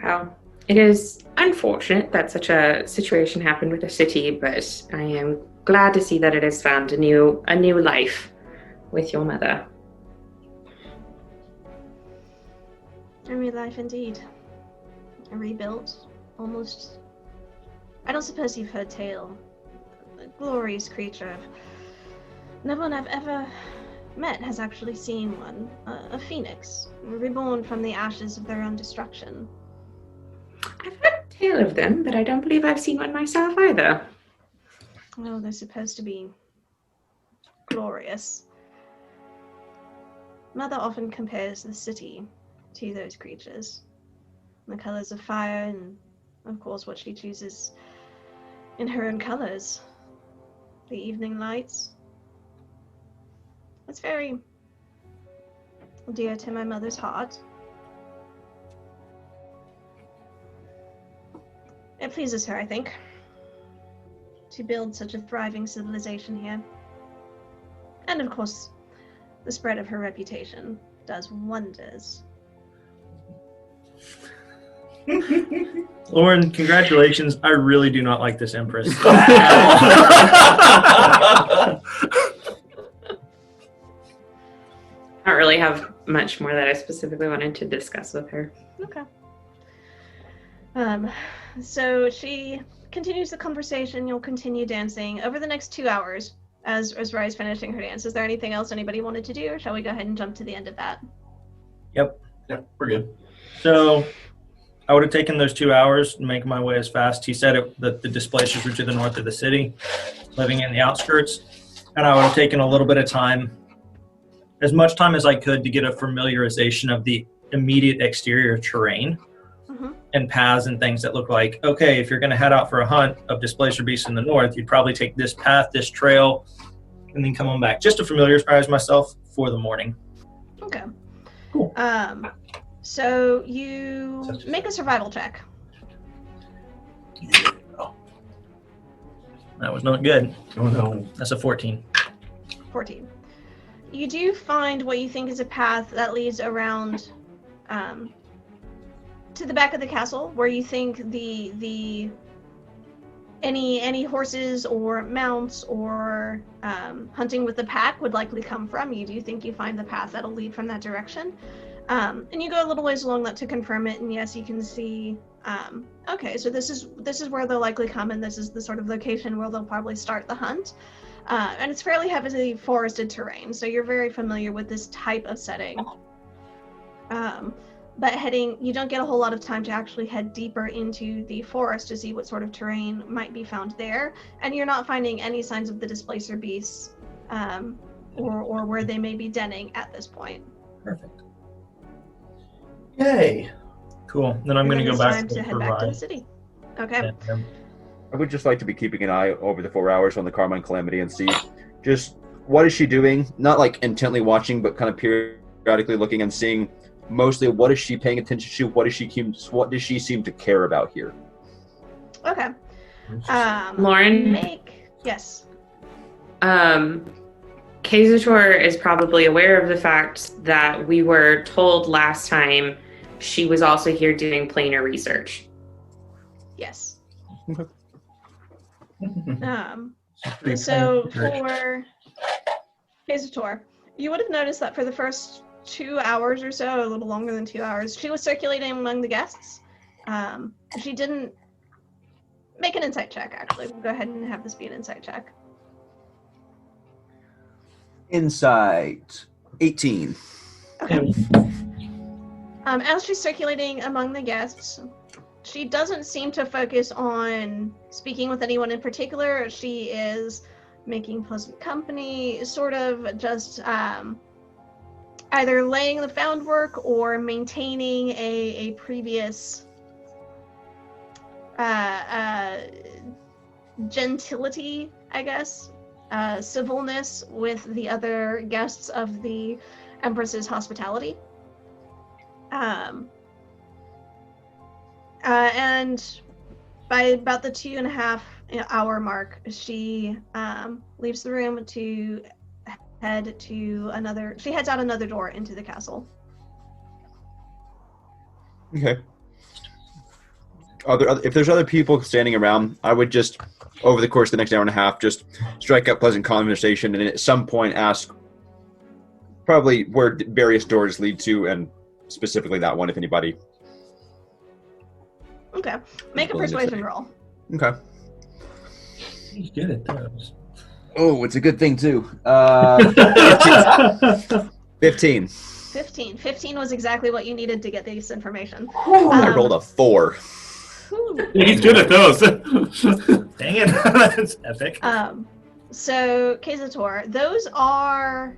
Wow. It is unfortunate that such a situation happened with the city, but I am glad to see that it has found a new life with your mother. A new life indeed. Rebuilt, almost. I don't suppose you've heard tale. A glorious creature. No one I've ever met has actually seen one. A phoenix, reborn from the ashes of their own destruction. I've heard tale of them, but I don't believe I've seen one myself either. Oh, they're supposed to be glorious. Mother often compares the city to those creatures. The colors of fire and, of course, what she chooses in her own colors. The evening lights. It's very dear to my mother's heart. It pleases her, I think, to build such a thriving civilization here. And of course, the spread of her reputation does wonders. Lauren, congratulations. I really do not like this Empress. I don't really have much more that I specifically wanted to discuss with her. Okay. So she continues the conversation. You'll continue dancing over the next 2 hours as Rye's finishing her dance. Is there anything else anybody wanted to do, or shall we go ahead and jump to the end of that? Yep. Yep, we're good. So I would have taken those 2 hours and make my way as fast. He said that the displacers were to the north of the city, living in the outskirts. And I would have taken a little bit of time, as much time as I could, to get a familiarization of the immediate exterior terrain and paths and things that look like, okay, if you're going to head out for a hunt of displacer beasts in the north, you'd probably take this path, this trail, and then come on back, just to familiarize myself for the morning. Okay. Cool. So you make a survival check. That was not good. Oh no. That's a 14. 14. You do find what you think is a path that leads around to the back of the castle, where you think any horses or mounts or hunting with the pack would likely come from. You do think you find the path that'll lead from that direction. And you go a little ways along that to confirm it, and yes, you can see, okay, so this is where they'll likely come, and this is the sort of location where they'll probably start the hunt. And it's fairly heavily forested terrain, so you're very familiar with this type of setting. But you don't get a whole lot of time to actually head deeper into the forest to see what sort of terrain might be found there, and you're not finding any signs of the displacer beasts or where they may be denning at this point. Perfect. Yay. Cool. Then I'm going to go back to head back to the city. Okay. I would just like to be keeping an eye over the 4 hours on the Carmine Calamity and see just what is she doing, not like intently watching, but kind of periodically looking and seeing mostly what is she paying attention to, what does she seem to care about here. Okay. Lauren? Yes. Kazutor is probably aware of the fact that we were told last time she was also here doing planar research. Yes. Okay. So for Kazutor, you would have noticed that for the first 2 hours or so, a little longer than 2 hours, she was circulating among the guests. She didn't make an insight check, actually. We'll go ahead and have this be an insight check. Insight 18. Okay. As she's circulating among the guests, she doesn't seem to focus on speaking with anyone in particular. She is making pleasant company, sort of just either laying the groundwork or maintaining a previous gentility, I guess, civilness with the other guests of the Empress's hospitality. And by about the 2.5 hour mark, she leaves the room to head to another. She heads out another door into the castle. Okay. If there's other people standing around, I would just, over the course of the next hour and a half, just strike up pleasant conversation, and at some point ask probably where various doors lead to, and specifically that one, if anybody. Okay. Make a persuasion roll. Okay. He's good at those. Oh, it's a good thing, too. 15. 15 was exactly what you needed to get this information. I rolled a 4. He's good at those. Dang it. That's epic. So, Kazutor, those are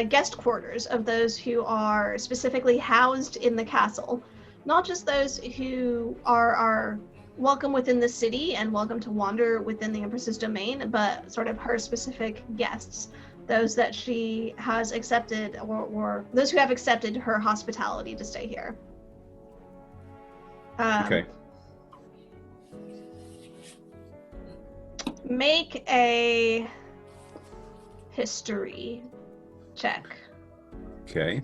guest quarters of those who are specifically housed in the castle. Not just those who are welcome within the city and welcome to wander within the Empress's domain, but sort of her specific guests, those that she has accepted or those who have accepted her hospitality to stay here. Okay. Make a history check. Okay.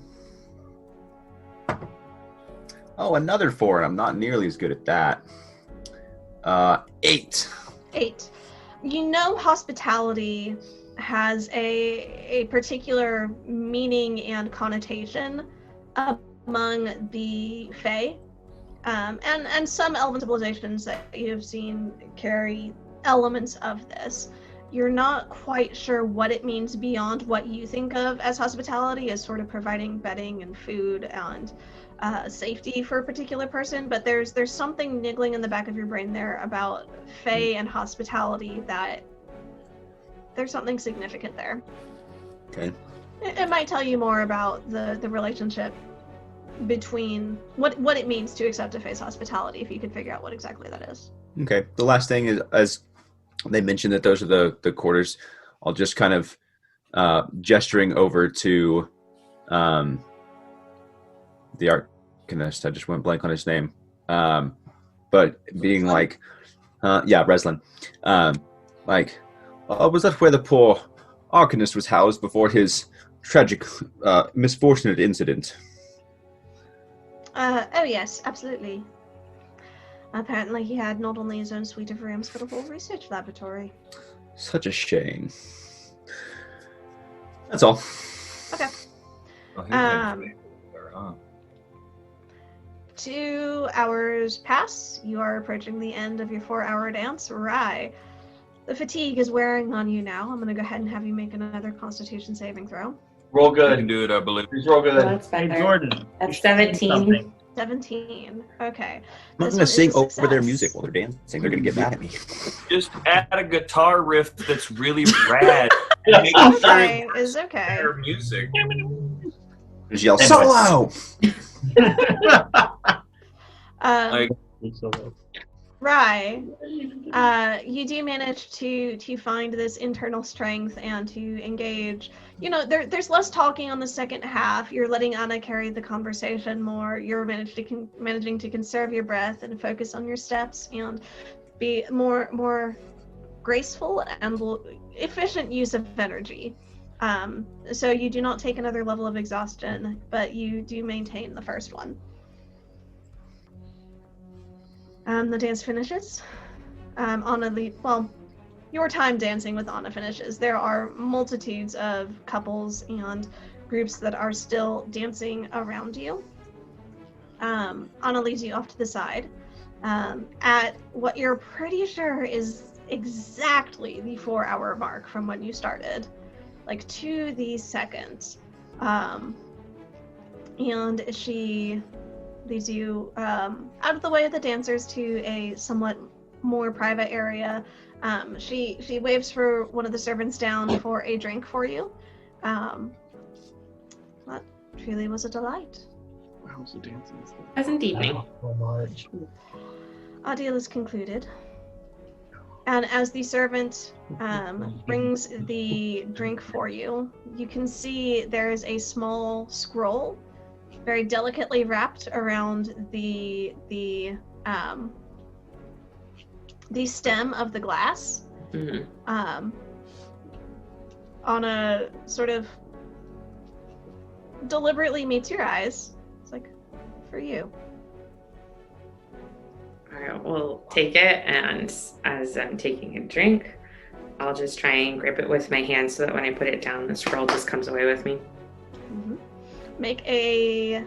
Oh, another 4. I'm not nearly as good at that. 8. 8. You know, hospitality has a particular meaning and connotation among the Fae, and some element civilizations that you have seen carry elements of this. You're not quite sure what it means beyond what you think of as hospitality, as sort of providing bedding and food and safety for a particular person, but there's something niggling in the back of your brain there about Fae and hospitality, that there's something significant there. Okay. It might tell you more about the relationship between what it means to accept a Fae's hospitality, if you could figure out what exactly that is. Okay. The last thing is, as they mentioned that those are the quarters, I'll just kind of gesturing over to the Arcanist. I just went blank on his name. But being like, Reslin. Was that where the poor Arcanist was housed before his tragic, misfortunate incident? Oh yes, absolutely. Apparently he had not only his own suite of rooms, but a whole research laboratory. Such a shame. That's all. Okay. Oh, 2 hours pass. You are approaching the end of your 4-hour dance. Right. The fatigue is wearing on you now. I'm going to go ahead and have you make another Constitution saving throw. Roll You good. can do it, I believe. Please roll good. That's Hey, better. Jordan. That's you should say 17. something. 17. Okay. I'm not This going one to is sing a over their success. music while they're dancing. They're going to get mad at me. Just add a guitar riff that's really rad. And make sure Okay, it's is okay. their music. Just yell, solo! Like, Right. You do manage to find this internal strength and to engage. You know, there's less talking on the second half. You're letting Anna carry the conversation more. You're managing to conserve your breath and focus on your steps and be more graceful and efficient use of energy. So you do not take another level of exhaustion, but you do maintain the first one. The dance finishes. Your time dancing with Anna finishes. There are multitudes of couples and groups that are still dancing around you. Anna leads you off to the side at what you're pretty sure is exactly the 4-hour mark from when you started, like to the second. And she leads you out of the way of the dancers to a somewhat more private area. She waves for one of the servants down for a drink for you. That truly was a delight. How's the dancing? Pleasant evening. Our deal is concluded. And as the servant brings the drink for you, you can see there is a small scroll, very delicately wrapped around the stem of the glass. Mm-hmm. On a sort of deliberately meets your eyes. It's like, for you. I will take it, and as I'm taking a drink, I'll just try and grip it with my hand so that when I put it down, the scroll just comes away with me. Mm-hmm. Make a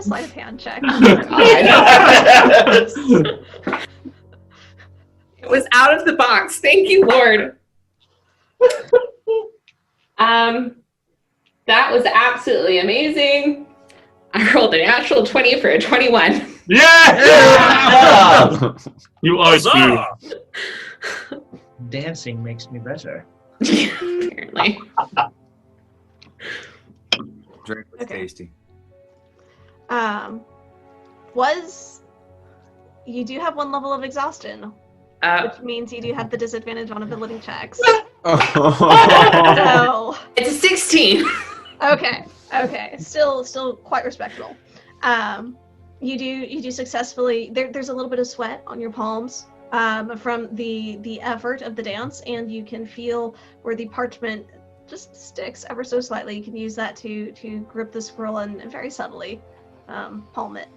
sleight of hand check. It was out of the box. Thank you, Lord. That was absolutely amazing. I rolled a natural 20 for a 21. Yeah! You are Huzzah! true. Dancing makes me better. Apparently. Drink was Okay. tasty. You do have 1 level of exhaustion, which means you do have the disadvantage on ability checks. So, It's a 16. okay, still quite respectable. You do successfully. There's a little bit of sweat on your palms from the effort of the dance, and you can feel where the parchment just sticks ever so slightly. You can use that to grip the scroll and very subtly palm it.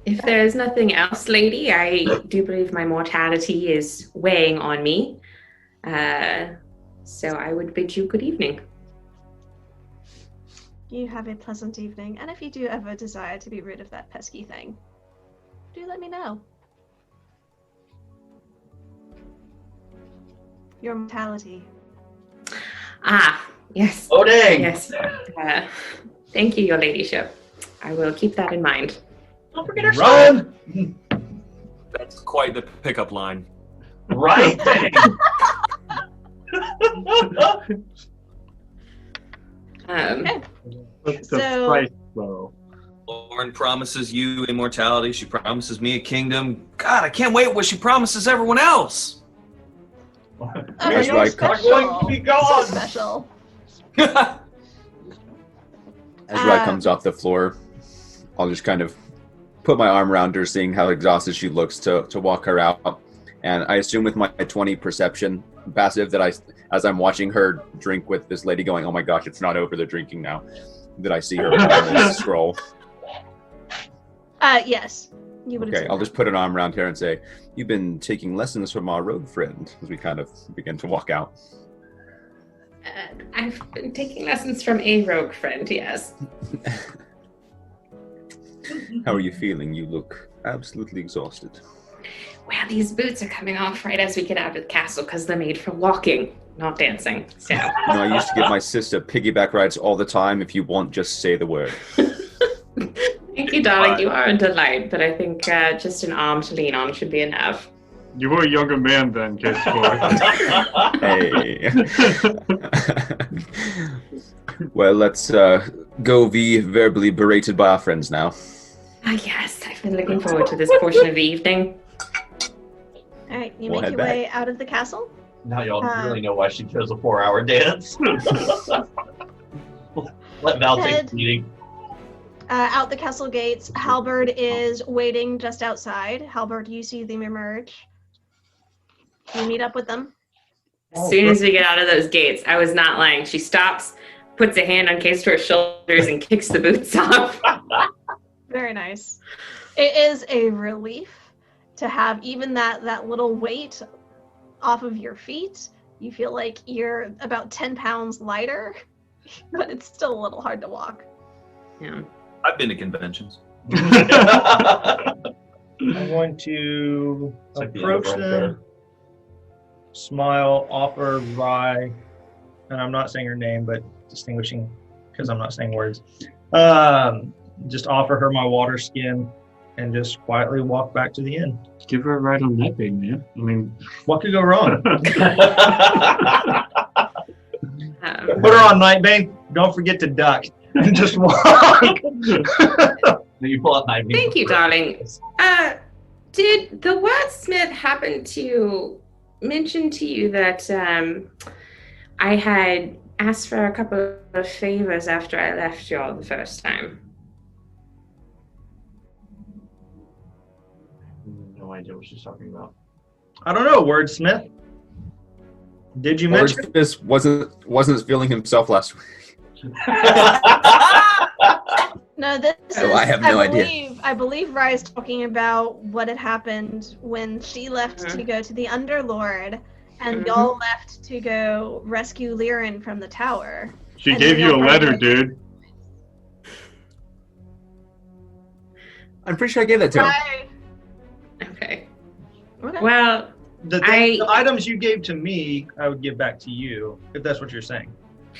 If there's nothing else, lady, I do believe my mortality is weighing on me. So I would bid you good evening. You have a pleasant evening, and if you do ever desire to be rid of that pesky thing, do let me know. Your mortality. Ah, yes. Oh, dang. Yes. Thank you, your ladyship. I will keep that in mind. Don't forget our Run! That's quite the pickup line. Right? Dang. Okay. That's So- price low. Lauren promises you immortality. She promises me a kingdom. God, I can't wait what she promises everyone else. That's right. Special. Going to be So gone. special. As Rai comes off the floor, I'll just kind of put my arm around her, seeing how exhausted she looks, to walk her out. And I assume with my 20 perception passive that as I'm watching her drink with this lady going, oh my gosh, it's not over, they're drinking now, that I see her on this scroll. Yes. You would have Okay, seen I'll that. just put an arm around her and say, you've been taking lessons from our rogue friend, as we kind of begin to walk out. I've been taking lessons from a rogue friend, yes. How are you feeling? You look absolutely exhausted. Well, these boots are coming off right as we get out of the castle because they're made for walking, not dancing. So. You know, I used to give my sister piggyback rides all the time. If you want, just say the word. Thank you, darling. You are a delight, but I think just an arm to lean on should be enough. You were a younger man then, Case Hey. Well, let's go be verbally berated by our friends now. Ah, yes. I've been looking forward to this portion of the evening. All right, you We'll make head your way out of the castle. Now y'all really know why she chose a 4-hour dance. Let Val take Head. the meeting. Out the castle gates, Halberd is waiting just outside. Halberd, you see them emerge. You meet up with them. As soon as we get out of those gates, I was not lying. She stops, puts a hand on Kator's shoulders, and kicks the boots off. Very nice. It is a relief to have even that little weight off of your feet. You feel like you're about 10 pounds lighter, but it's still a little hard to walk. Yeah. I've been to conventions. I'm going to approach them, smile, offer Rye, and I'm not saying her name, but distinguishing because I'm not saying words. Just offer her my water skin and just quietly walk back to the inn. Give her a ride on that thing, man. I mean, what could go wrong? Put Um, her on Nightbane. Don't forget to duck and just walk. You pull out Nightbane. Thank you, darling. Did the wordsmith happen to mention to you that I had asked for a couple of favors after I left y'all the first time? no idea what she's talking about. I don't know, wordsmith. Did you mention? This wasn't feeling himself last week. No, this Oh, is. I have no idea. I believe Rye's talking about what had happened when she left to go to the Underlord, and y'all left to go rescue Liren from the tower. She And gave then you a y'all letter, heard- dude. I'm pretty sure I gave that to him. Rye. Okay. Okay. Well, The items you gave to me, I would give back to you, if that's what you're saying.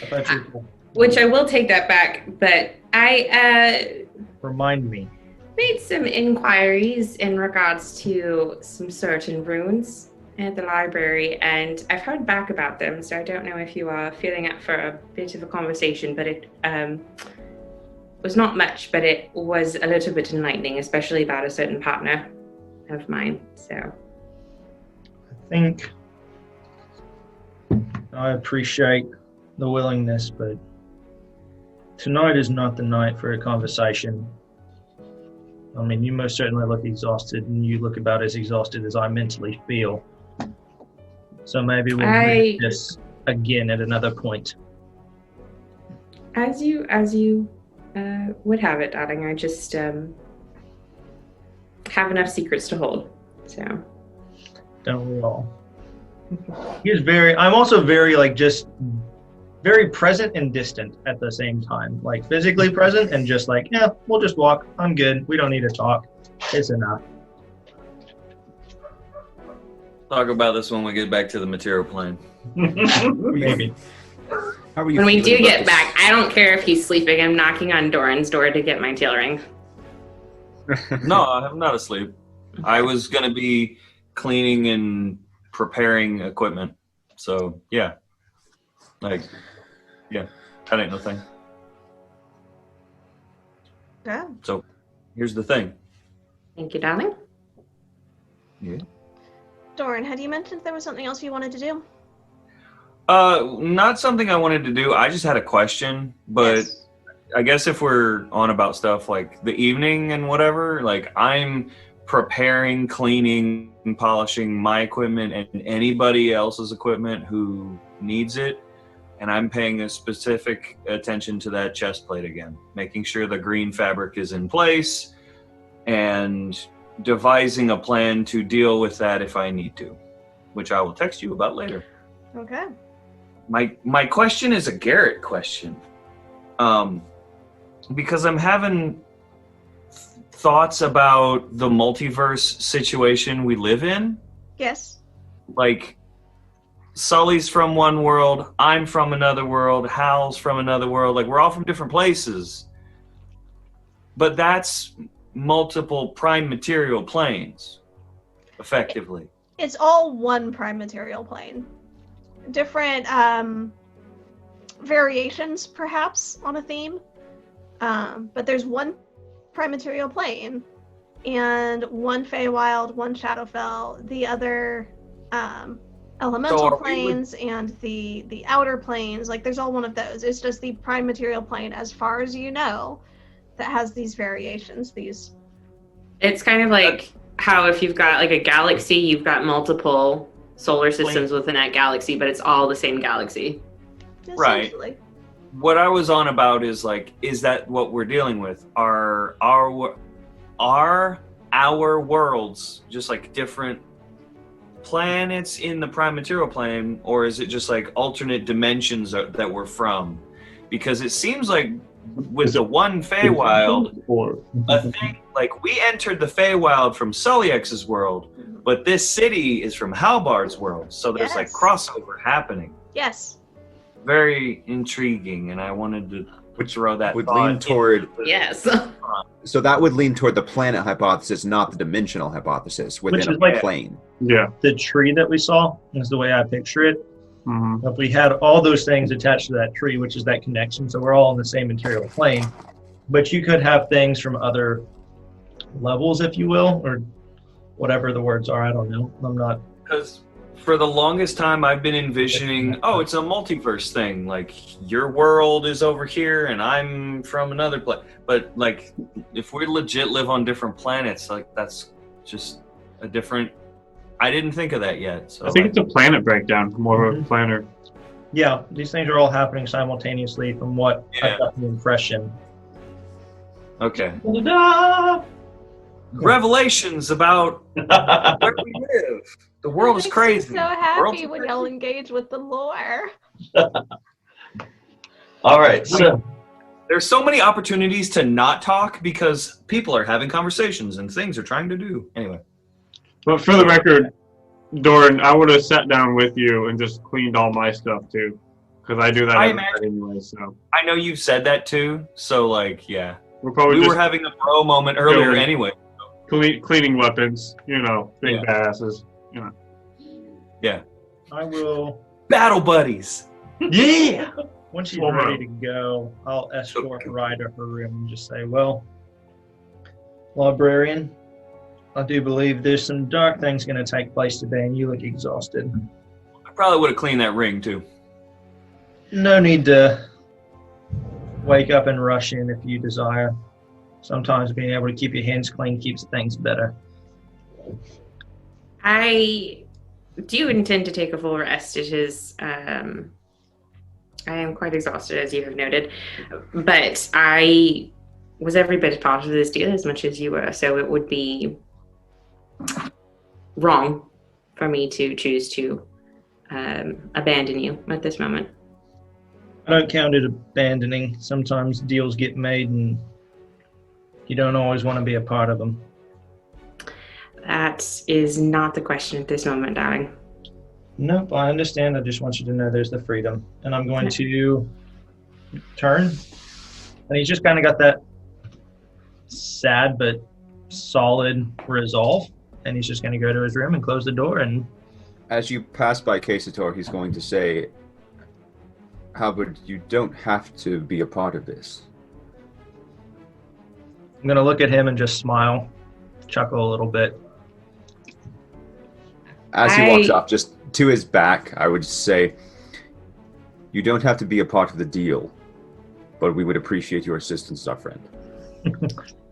I thought you were which I will take that back, but I remind me. made some inquiries in regards to some certain runes at the library, and I've heard back about them, so I don't know if you are feeling up for a bit of a conversation, but it was not much, but it was a little bit enlightening, especially about a certain partner of mine, so. I think I appreciate the willingness, but tonight is not the night for a conversation. I mean, you most certainly look exhausted, and you look about as exhausted as I mentally feel. So maybe we'll do this again at another point. As you would have it, darling. I just have enough secrets to hold, so. Don't we all? I'm also very, just very present and distant at the same time. Like, physically present and just like, yeah, we'll just walk. I'm good. We don't need to talk. It's enough. Talk about this when we get back to the material plane. Maybe. How are you When we do feeling about get this? back, I don't care if he's sleeping. I'm knocking on Doran's door to get my tail ring. No, I'm not asleep. I was going to be cleaning and preparing equipment. So, yeah. That ain't no thing. Yeah. So, here's the thing. Thank you, darling. Yeah. Doran, had you mentioned there was something else you wanted to do? Not something I wanted to do. I just had a question, but Yes. I guess if we're on about stuff like the evening and whatever, like I'm preparing, cleaning, and polishing my equipment and anybody else's equipment who needs it. And I'm paying a specific attention to that chest plate again, making sure the green fabric is in place and devising a plan to deal with that if I need to, which I will text you about later. Okay. My question is a Garrett question. Because I'm having thoughts about the multiverse situation we live in. Yes. Like, Sully's from one world, I'm from another world, Hal's from another world. Like, we're all from different places. But that's multiple prime material planes, effectively. It's all one prime material plane. Different variations, perhaps, on a theme. But there's one prime material plane, and one Feywild, one Shadowfell, the other elemental So planes, and the outer planes. Like, there's all one of those. It's just the prime material plane, as far as you know, that has these variations. It's kind of like how if you've got like a galaxy, you've got multiple solar systems within that galaxy, but it's all the same galaxy. Right. Essentially. What I was on about is like, is that what we're dealing with? Are our worlds just like different planets in the prime material plane, or is it just like alternate dimensions that we're from? Because it seems like with the one Feywild, a thing like we entered the Feywild from Suliex's world, but this city is from Halbard's world, so there's like crossover happening. Yes. Very intriguing, and I wanted to throw that would thought lean toward Yes. So that would lean toward the planet hypothesis, not the dimensional hypothesis within Which a is like- plane. Yeah. The tree that we saw is the way I picture it. Mm-hmm. If we had all those things attached to that tree, which is that connection, so we're all on the same material plane, but you could have things from other levels, if you will, or whatever the words are. I don't know. I'm not. Because for the longest time, I've been envisioning, oh, it's a multiverse thing. Like your world is over here, and I'm from another place. But like, if we legit live on different planets, like that's just a different. I didn't think of that yet. So I think it's a planet breakdown, more of a planar. Yeah, these things are all happening simultaneously from what I got the impression. Okay. Da-da-da! Revelations about where we live. The world is crazy. So World's happy when y'all engage with the lore. All right. So There's so many opportunities to not talk because people are having conversations and things are trying to do. Anyway. But for the record, Doran, I would have sat down with you and just cleaned all my stuff too, because I do that every night anyway. So I know you've said that too. So like, yeah, we're probably we were having a bro moment earlier anyway. Cleaning weapons, you know, being badasses, you know. Yeah. I will. Battle buddies. Yeah. Once she's ready to go, I'll escort Rye to her room and just say, well, librarian, I do believe there's some dark things going to take place today, and you look exhausted. I probably would have cleaned that ring too. No need to wake up and rush in if you desire. Sometimes being able to keep your hands clean keeps things better. I do intend to take a full rest. It is, I am quite exhausted, as you have noted, but I was every bit a part of this deal as much as you were, so it would be wrong for me to choose to abandon you at this moment. I don't count it abandoning. Sometimes deals get made and you don't always want to be a part of them. That is not the question at this moment, darling. Nope, I understand. I just want you to know there's the freedom. And I'm going to turn. And he's just kind of got that sad but solid resolve. And he's just going to go to his room and close the door. And as you pass by Casator, he's going to say, Halberd, you don't have to be a part of this. I'm going to look at him and just smile, chuckle a little bit. As he walks off, just to his back, I would say, you don't have to be a part of the deal, but we would appreciate your assistance, our friend.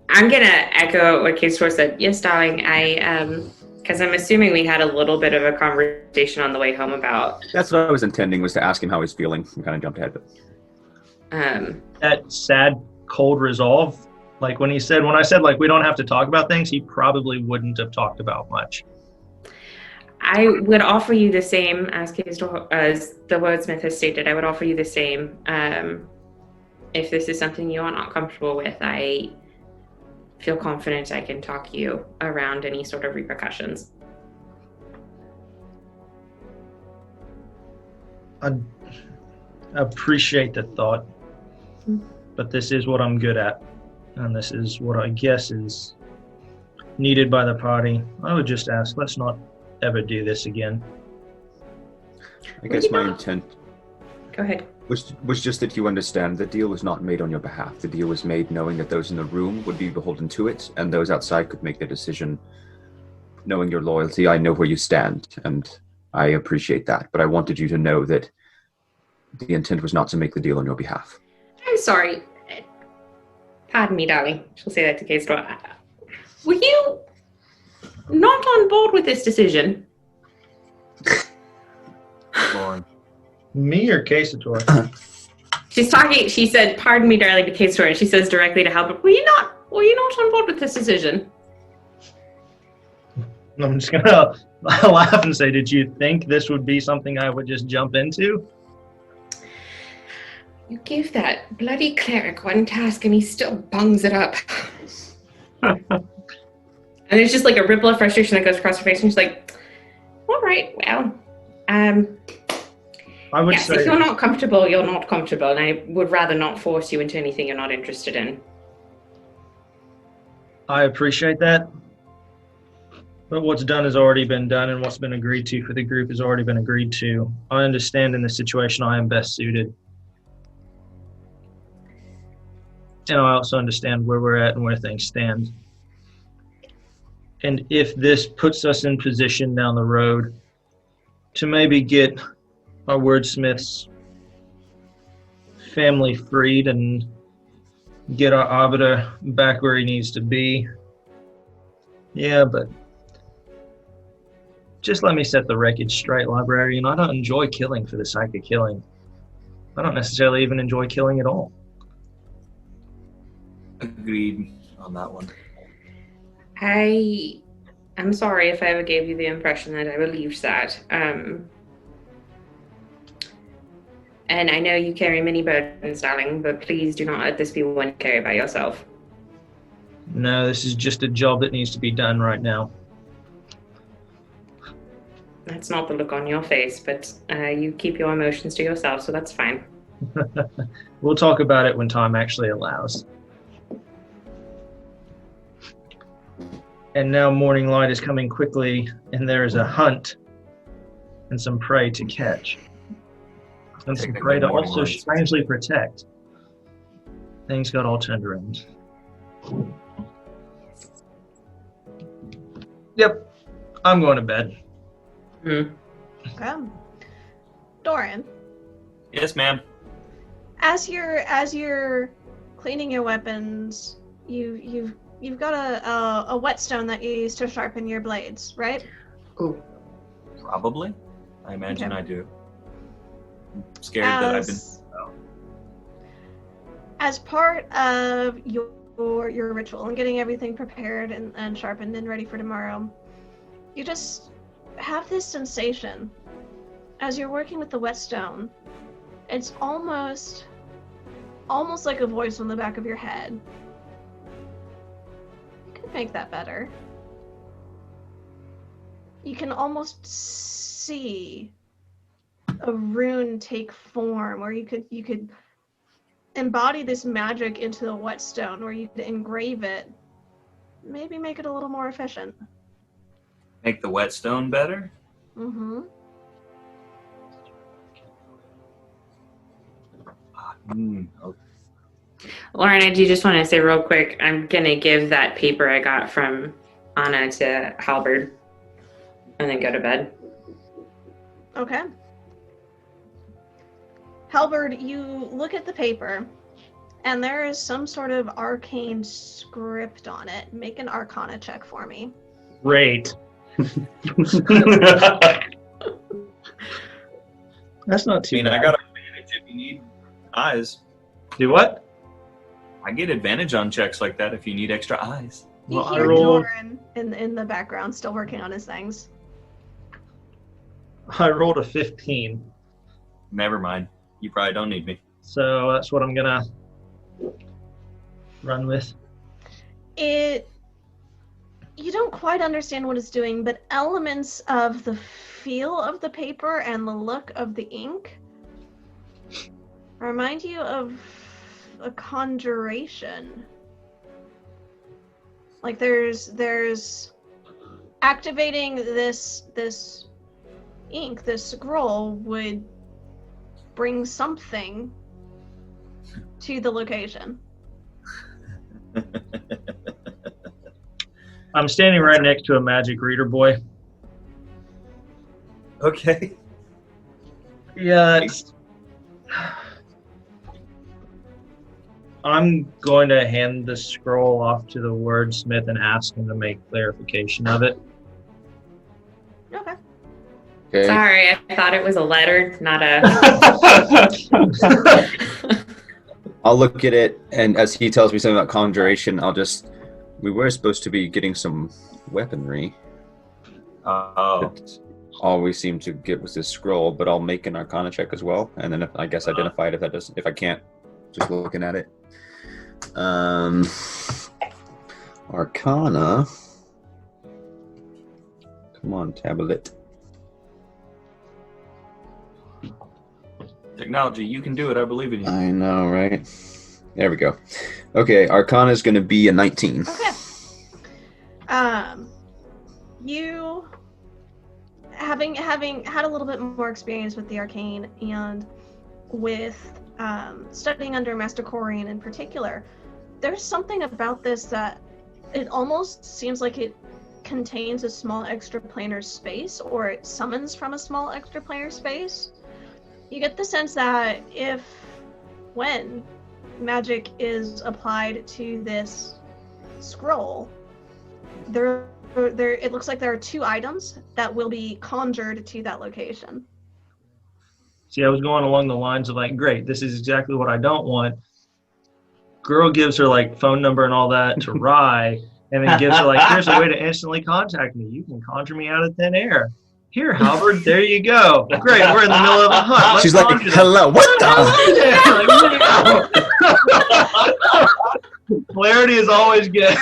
I'm going to echo what Casator said. Yes, darling, because I'm assuming we had a little bit of a conversation on the way home about... That's what I was intending, was to ask him how he's feeling. I kind of jumped ahead. That sad, cold resolve, like when I said, like, we don't have to talk about things, he probably wouldn't have talked about much. I would offer you the same, as the wordsmith has stated, I would offer you the same. If this is something you are not comfortable with, I feel confident I can talk you around any sort of repercussions. I appreciate the thought, but this is what I'm good at, and this is what I guess is needed by the party. I would just ask, let's not ever do this again. I guess my intent... Go ahead. Was just that you understand the deal was not made on your behalf. The deal was made knowing that those in the room would be beholden to it, and those outside could make their decision knowing your loyalty. I know where you stand, and I appreciate that, but I wanted you to know that the intent was not to make the deal on your behalf. I'm sorry. Pardon me, darling. She'll say that to Casator. Were you not on board with this decision? Lauren. Me or Casator? She's talking. She said, "Pardon me, darling," to Kate and she says directly to Halbert, "Were you not on board with this decision?" I'm just gonna laugh and say, "Did you think this would be something I would just jump into?" You give that bloody cleric one task and he still bungs it up. And there's just like a ripple of frustration that goes across her face, and she's like, "All right, well, I would yes, say if you're not comfortable, you're not comfortable, and I would rather not force you into anything you're not interested in." I appreciate that. But what's done has already been done, and what's been agreed to for the group has already been agreed to. I understand in this situation I am best suited. And I also understand where we're at and where things stand. And if this puts us in position down the road to maybe get our wordsmith's family freed and get our arbiter back where he needs to be, yeah, but just let me set the wreckage straight, librarian. I don't enjoy killing for the sake of killing. I don't necessarily even enjoy killing at all. Agreed on that one. I'm sorry if I ever gave you the impression that I believed that. And I know you carry many burdens, darling, but please do not let this be one you carry by yourself. No, this is just a job that needs to be done right now. That's not the look on your face, but you keep your emotions to yourself, so that's fine. We'll talk about it when time actually allows. And now morning light is coming quickly, and there is a hunt and some prey to catch. And some prey to also strangely protect. Things got all turned around. Yep, I'm going to bed. Okay. Doran, Yes, ma'am. as you're cleaning your weapons, you've got a whetstone that you use to sharpen your blades, right? Ooh. Probably. I imagine Okay. I do. I'm scared that I've been. As part of your ritual and getting everything prepared and sharpened and ready for tomorrow, you just have this sensation as you're working with the whetstone. It's almost like a voice on the back of your head. You can make that better. You can almost see a rune take form, or you could embody this magic into the whetstone, where you could engrave it, maybe make it a little more efficient. Make the whetstone better? Mm-hmm. Okay. Lauren, I do just want to say real quick, I'm going to give that paper I got from Anna to Halberd and then go to bed. Okay. Halberd, you look at the paper, and there is some sort of arcane script on it. Make an Arcana check for me. Great. That's not too bad. I got advantage if you need eyes. Do what? I get advantage on checks like that if you need extra eyes. You Well, I hear rolled- Doran in the background still working on his things. I rolled a 15. Never mind. You probably don't need me. So that's what I'm gonna run with. You don't quite understand what it's doing, but elements of the feel of the paper and the look of the ink remind you of a conjuration. Like there's activating this ink, this scroll would bring something to the location. I'm standing right next to a magic reader boy. Okay. Yeah, I'm going to hand the scroll off to the wordsmith and ask him to make clarification of it. Okay. Okay. Sorry, I thought it was a letter, not a. I'll look at it, and as he tells me something about conjuration, we were supposed to be getting some weaponry. Oh. All we seem to get was this scroll, but I'll make an Arcana check as well, and then I guess identify it if I can't, just looking at it. Arcana. Come on, tablet. Technology, you can do it. I believe in you. I know, right? There we go. Okay, Arcana is going to be a 19. Okay. You having had a little bit more experience with the arcane and with studying under Master Corian in particular, there's something about this that it almost seems like it contains a small extraplanar space, or it summons from a small extraplanar space. You get the sense that when magic is applied to this scroll, it looks like there are 2 items that will be conjured to that location. See, I was going along the lines of like, great, this is exactly what I don't want. Girl gives her like phone number and all that to Rye, and then gives her like, here's a way to instantly contact me. You can conjure me out of thin air. Here, Halberd, there you go. Great, we're in the middle of a hunt. She's like, hello, what the? Clarity is always good.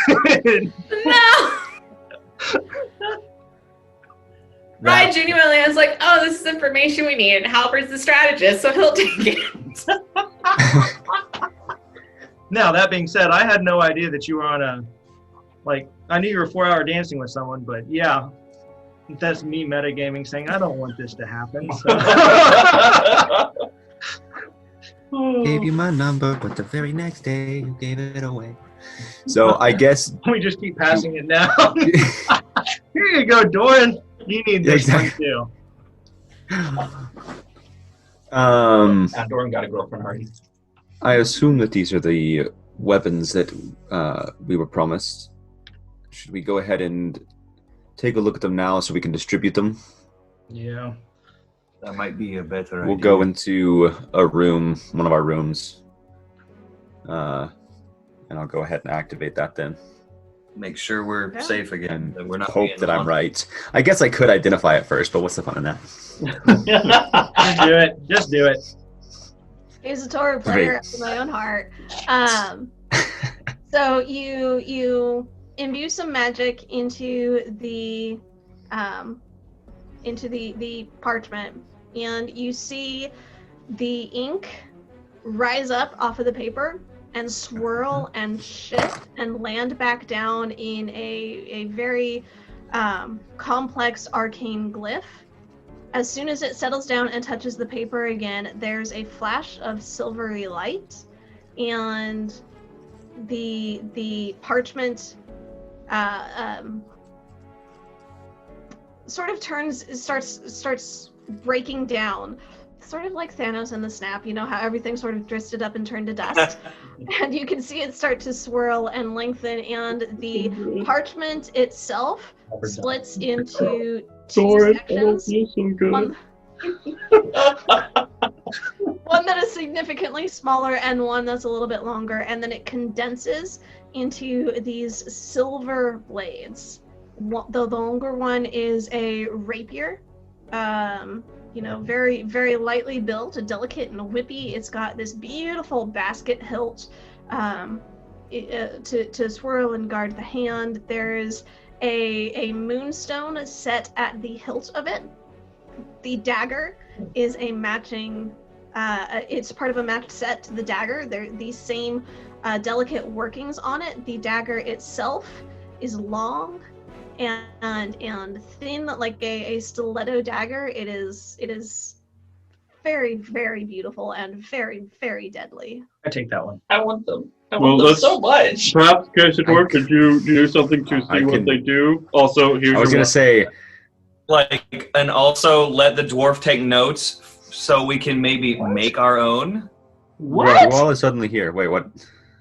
No! Ryan genuinely was like, oh, this is information we need. And Halbert's the strategist, so he'll take it. Now, that being said, I had no idea that you were on I knew you were 4-hour dancing with someone, but yeah, that's me metagaming saying, I don't want this to happen. So. Gave you my number, but the very next day you gave it away. So I guess we just keep passing it down. Here you go, Doran. You need this one too. Doran got a girlfriend already. I assume that these are the weapons that we were promised. Should we go ahead and take a look at them now so we can distribute them? Yeah. That might be a better idea. We'll go into a room, one of our rooms, and I'll go ahead and activate that then. Make sure we're safe again. That we're not hope that I'm right. I guess I could identify it first, but what's the fun in that? Just do it. Here's a Torah player after my own heart. So you imbue some magic into the parchment, and you see the ink rise up off of the paper and swirl and shift and land back down in a very complex arcane glyph. As soon as it settles down and touches the paper again, there's a flash of silvery light, and the parchment sort of starts breaking down, sort of like Thanos in the snap. You know how everything sort of drifted up and turned to dust, and you can see it start to swirl and lengthen, and the parchment itself splits into 2 sections. One that is significantly smaller and one that's a little bit longer, and then it condenses into these silver blades. The longer one is a rapier, very, very lightly built, delicate and whippy. It's got this beautiful basket hilt to swirl and guard the hand. There's a moonstone set at the hilt of it. The dagger is a matching, it's part of a matched set to the dagger. There are these same delicate workings on it. The dagger itself is long and thin, like a stiletto dagger. It is very, very beautiful and very, very deadly. I take that one. I want them. I want them so much. Perhaps, Kaisador, could you do something to see what they do? Also, here's I was going to say, and also let the dwarf take notes so we can maybe make our own. What? Wall is suddenly here. Wait, what?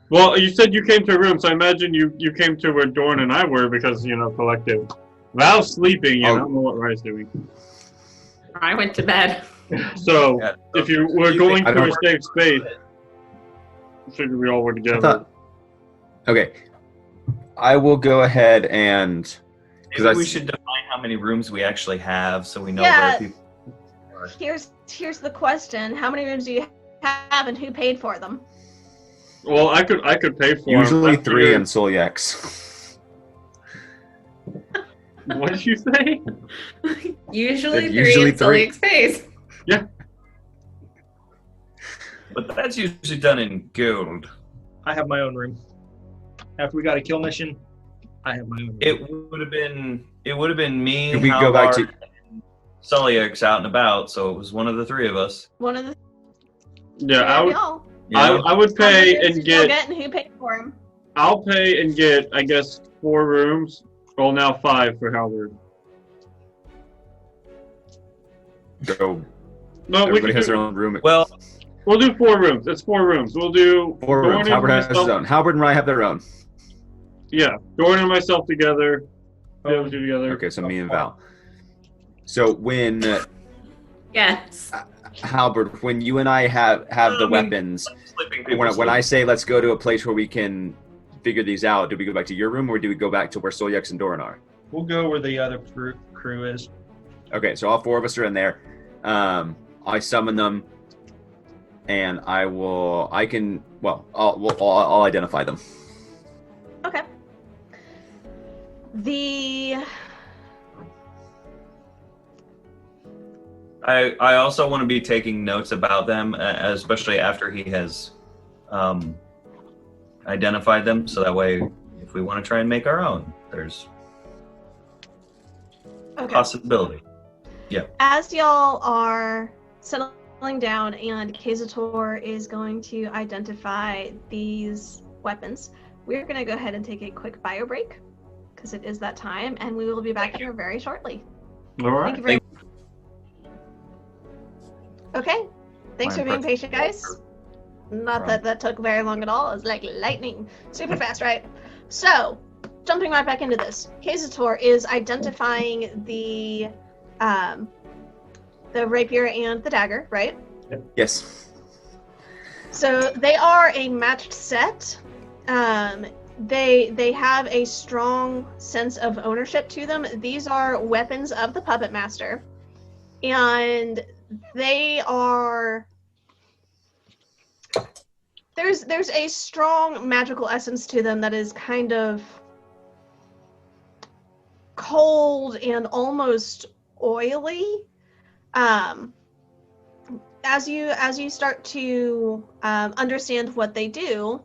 Well, you said you came to a room, so I imagine you came to where Dorn and I were because, collective. Val's sleeping, I don't know what Rye's doing. I went to bed. So, Yeah. if you were going I to a don't- safe space, I figured we all were together. Okay. I will go ahead and... Maybe we should define how many rooms we actually have so we know Yeah. where people are. Here's the question: how many rooms do you have, and who paid for them? Well, I could pay for 'em. Usually I 3 figured- and Solyex. What did you say? Usually Said three usually in three. Solix face. But that's usually done in gold. I have my own room. After we got a kill mission, I have my own room. It would have been me, Could we go back to... Sullyax out and about, so it was one of the three of us. One of the Yeah, three I of would. y'all. I would How many pay rooms and did y'all get. and who paid for them? I'll pay and get. I guess 4 rooms. Well, now 5 for Halberd. Go. No, we Everybody can has do, their own room. Well, we'll do 4 rooms. It's 4 rooms. We'll do 4 rooms. Doran and Halberd has his myself- own. Halberd and Rye have their own. Yeah, Doran and myself together. The other 2 together. Okay, so me and Val. So when Yes. Halberd, when you and I have the weapons, sleeping people when sleep. I say let's go to a place where we can figure these out, do we go back to your room or do we go back to where Solyex and Doran are? We'll go where the other crew is. Okay, so all 4 of us are in there. I summon them, and I'll identify them. Okay. I also want to be taking notes about them, especially after he has identified them, so that way, if we want to try and make our own, there's Okay. possibility. As y'all are settling down and Kazator is going to identify these weapons, we're going to go ahead and take a quick bio break because it is that time, and we will be back here very shortly. All right. Thank you very much. Okay. Thanks My for being impression- patient, guys. Not that that took very long at all. It was like lightning. Super fast, right? So, jumping right back into this. Kazator is identifying the rapier and the dagger, right? Yes. So they are a matched set. They have a strong sense of ownership to them. These are weapons of the Puppet Master, and they are. There's a strong magical essence to them that is kind of cold and almost oily. As you start to understand what they do,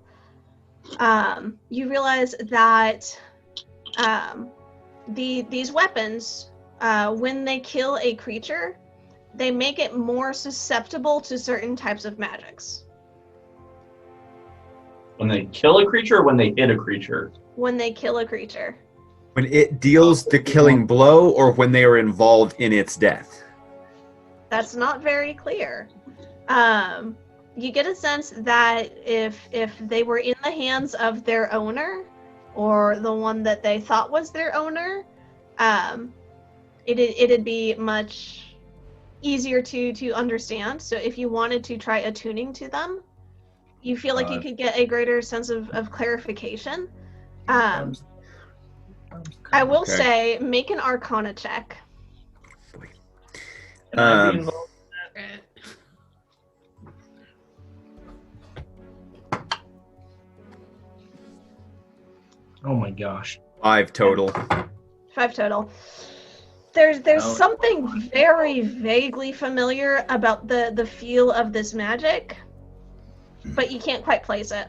you realize that these weapons, when they kill a creature, they make it more susceptible to certain types of magics. When they kill a creature or when they hit a creature? When they kill a creature. When it deals the killing blow or when they are involved in its death? That's not very clear. You get a sense that if they were in the hands of their owner, or the one that they thought was their owner, it'd be much easier to understand. So if you wanted to try attuning to them, you feel like you could get a greater sense of clarification. I will Okay. say, make an Arcana check. Can I be involved? Oh my gosh. 5 total. 5 total. There's Oh. something very vaguely familiar about the feel of this magic, but you can't quite place it.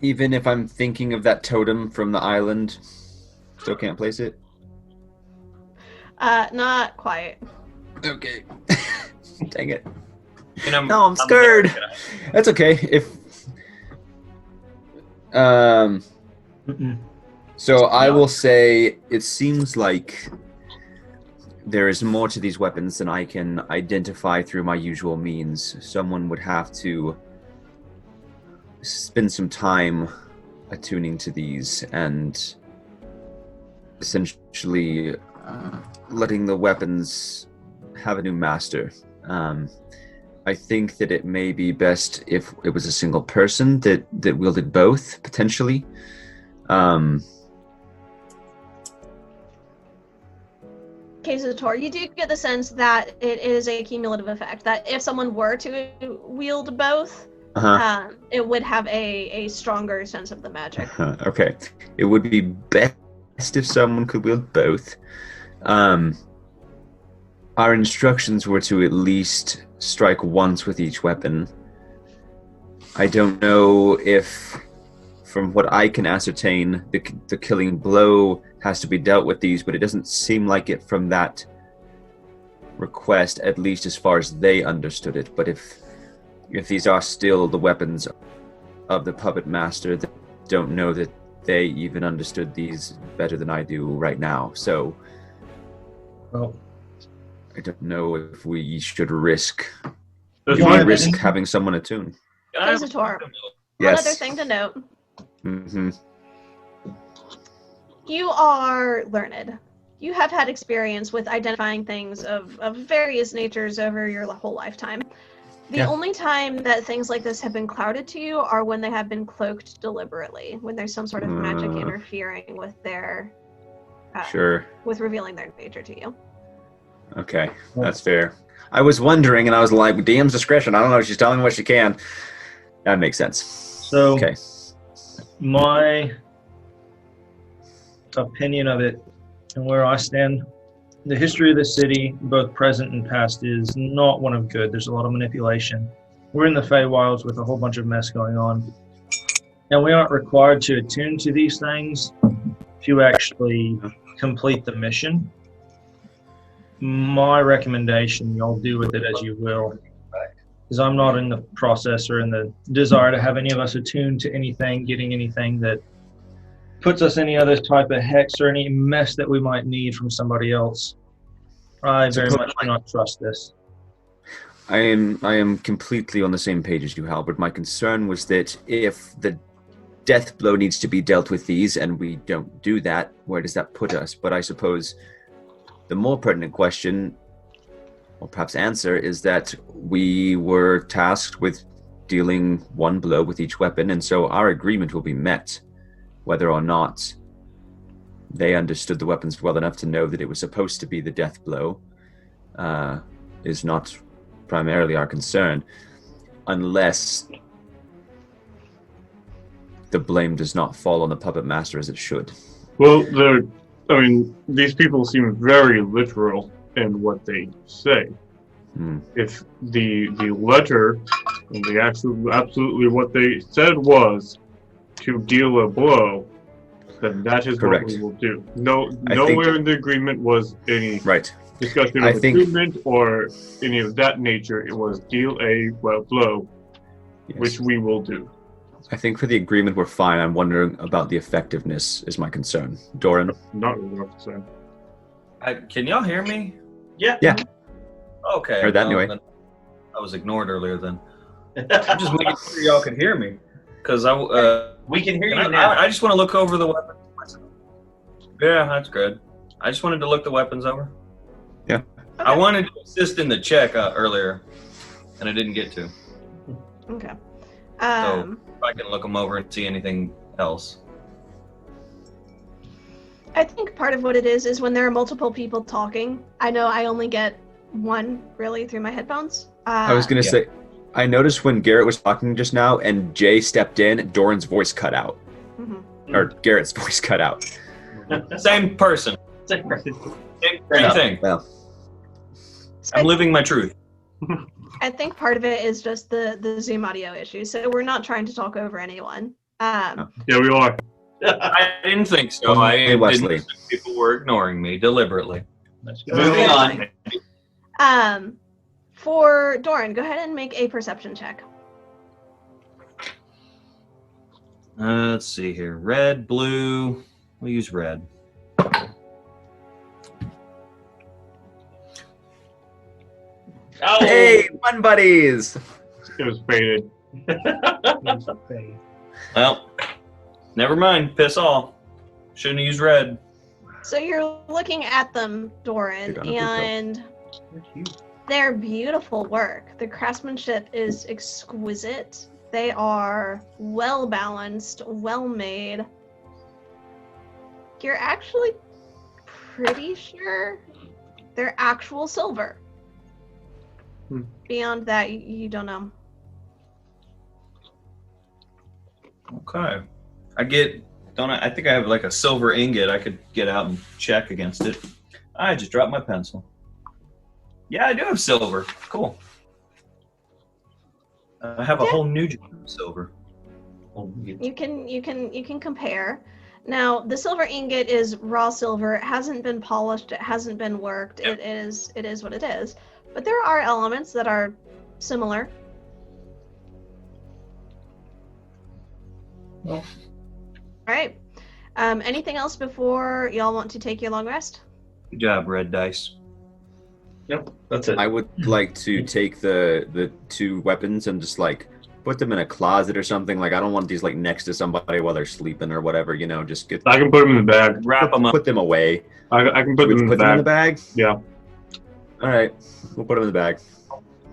Even if I'm thinking of that totem from the island, still can't place it? Not quite. Okay. Dang it. And No, I'm scared. there. That's okay. So I will say it seems like there is more to these weapons than I can identify through my usual means. Someone would have to spend some time attuning to these and essentially letting the weapons have a new master. I think that it may be best if it was a single person that wielded both, potentially. Kazator, you do get the sense that it is a cumulative effect, that if someone were to wield both, it would have a stronger sense of the magic. Okay. It would be best if someone could wield both. Our instructions were to at least strike once with each weapon. I don't know if, from what I can ascertain, the killing blow has to be dealt with these, but it doesn't seem like it from that request, at least as far as they understood it. But if these are still the weapons of the puppet master, they don't know that they even understood these better than I do right now. So, well, I don't know if we should risk having someone attune. Kazator, Yes. one other thing to note. Mm-hmm. You are learned. You have had experience with identifying things of various natures over your whole lifetime. The only time that things like this have been clouded to you are when they have been cloaked deliberately, when there's some sort of magic interfering with their... with revealing their nature to you. Okay, that's fair. I was wondering, and I was like, DM's discretion. I don't know, she's telling me what she can. That makes sense. So, okay. My opinion of it and where I stand, the history of the city, both present and past, is not one of good. There's a lot of manipulation. We're in the Feywilds with a whole bunch of mess going on. And we aren't required to attune to these things to actually complete the mission. My recommendation, y'all do with it as you will, is I'm not in the process or in the desire to have any of us attuned to anything, getting anything that puts us any other type of hex or any mess that we might need from somebody else. I very much do not trust this. I am completely on the same page as you, Halbert. My concern was that if the death blow needs to be dealt with these and we don't do that, where does that put us? But I suppose the more pertinent question, or perhaps answer, is that we were tasked with dealing one blow with each weapon, and so our agreement will be met. Whether or not they understood the weapons well enough to know that it was supposed to be the death blow is not primarily our concern, unless the blame does not fall on the puppet master as it should. Well, these people seem very literal in what they say. If the letter and the absolutely what they said was to deal a blow, then that is correct. What we will do. Nowhere in the agreement was any discussion of attunement or any of that nature. It was deal a blow, which we will do. I think for the agreement we're fine. I'm wondering about the effectiveness is my concern. Doran? Not really my concern. Can y'all hear me? Yeah. Okay. Heard that anyway. I was ignored earlier then. I'm just making sure y'all could hear me. Because we can hear you now. I just want to look over the weapons. Yeah, that's good. I just wanted to look the weapons over. Yeah. Okay. I wanted to assist in the check earlier, and I didn't get to. Okay. So if I can look them over and see anything else. I think part of what it is when there are multiple people talking. I know I only get one really through my headphones. I was going to say, I noticed when Garrett was talking just now and Jay stepped in, Doran's voice cut out. Mm-hmm. Or Garrett's voice cut out. Same person. Same thing. Well, I'm living my truth. I think part of it is just the Zoom audio issue. So we're not trying to talk over anyone. Yeah, we are. I didn't think so. I didn't think people were ignoring me deliberately. Moving on. For Doran, go ahead and make a perception check. Let's see here. Red, blue. We'll use red. Oh. Hey, fun buddies! It was faded. Well, never mind. Piss off. Shouldn't have used red. So you're looking at them, Doran, and They're beautiful work. The craftsmanship is exquisite. They are well balanced, well made. You're actually pretty sure they're actual silver. Beyond that, you don't know. Okay. I think I have like a silver ingot I could get out and check against it. I just dropped my pencil. Yeah, I do have silver. Cool. I have a whole new jar of silver. You can compare. Now, the silver ingot is raw silver. It hasn't been polished. It hasn't been worked. Yep. It is what it is. But there are elements that are similar. Well. All right. Anything else before y'all want to take your long rest? Good job, Red Dice. Yep, that's it. I would like to take the 2 weapons and just like put them in a closet or something. Like I don't want these like next to somebody while they're sleeping or whatever. You know, just get. I can put them in the bag. Wrap them up. Put them away. I can put them in the bag. Yeah. All right, we'll put them in the bag.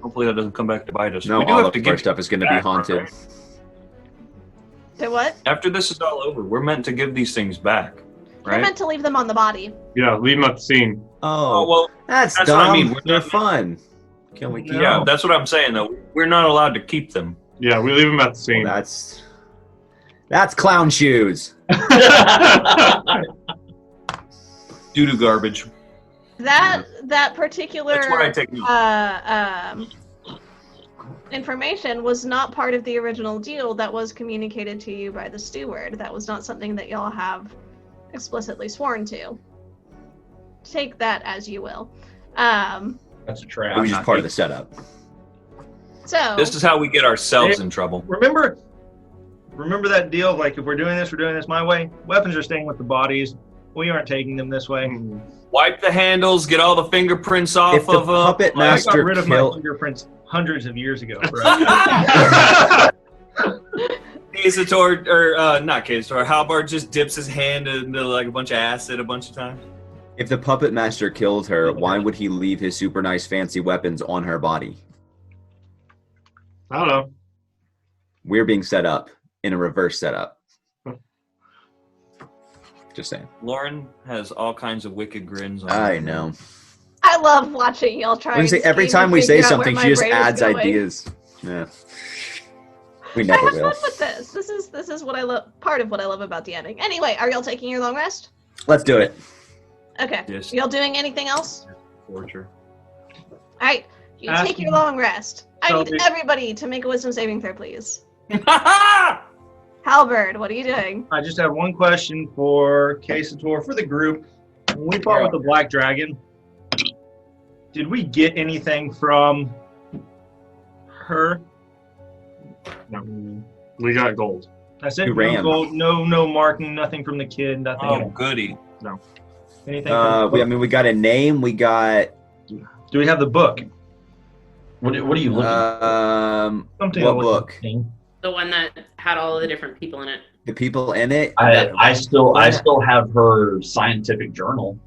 Hopefully that doesn't come back to bite us. No, all of our stuff is going to be haunted. Right? To what? After this is all over, we're meant to give these things back, right? You're meant to leave them on the body. Yeah, leave them at the scene. Oh, well, that's dumb. what I mean. They're fun. Can we keep them? Yeah, that's what I'm saying, though. We're not allowed to keep them. Yeah, we leave them at the scene. Well, that's clown shoes. Doo-doo garbage. That particular That's what I take. Information was not part of the original deal that was communicated to you by the steward. That was not something that y'all have explicitly sworn to. Take that as you will. That's a trap. It was just part of the setup. So This is how we get ourselves in trouble. Remember that deal? Like, if we're doing this my way. Weapons are staying with the bodies. We aren't taking them this way. Wipe the handles, get all the fingerprints off If the of puppet I got master rid of my killed, fingerprints hundreds of years ago, bro. Kazator, or not Kazator, Halbard just dips his hand into like a bunch of acid a bunch of times. if the puppet master killed her, why would he leave his super nice fancy weapons on her body? I don't know. We're being set up in a reverse setup. Just saying. Lauren has all kinds of wicked grins on I her. know. I love watching y'all try. Every time we say something, she just adds ideas. Yeah. We I never have will. fun with this. This is what I love. Part of what I love about DMing. Anyway, are y'all taking your long rest? Let's do it. Okay. Yes. Y'all doing anything else? Torture. All right. You take your long rest. I need everybody to make a wisdom saving throw, please. Halberd, what are you doing? I just have one question for Kasator, for the group. When we fought with the Black Dragon, did we get anything from her? No. We got gold. I said You no ran. gold, no marking, nothing from the kid, nothing. Oh, goody. Anything from the We book? we got a name. We got Do we have the book? What are you looking for? Something What like book? that. The one that had all of the different people in it. The people in it. I still have her scientific journal,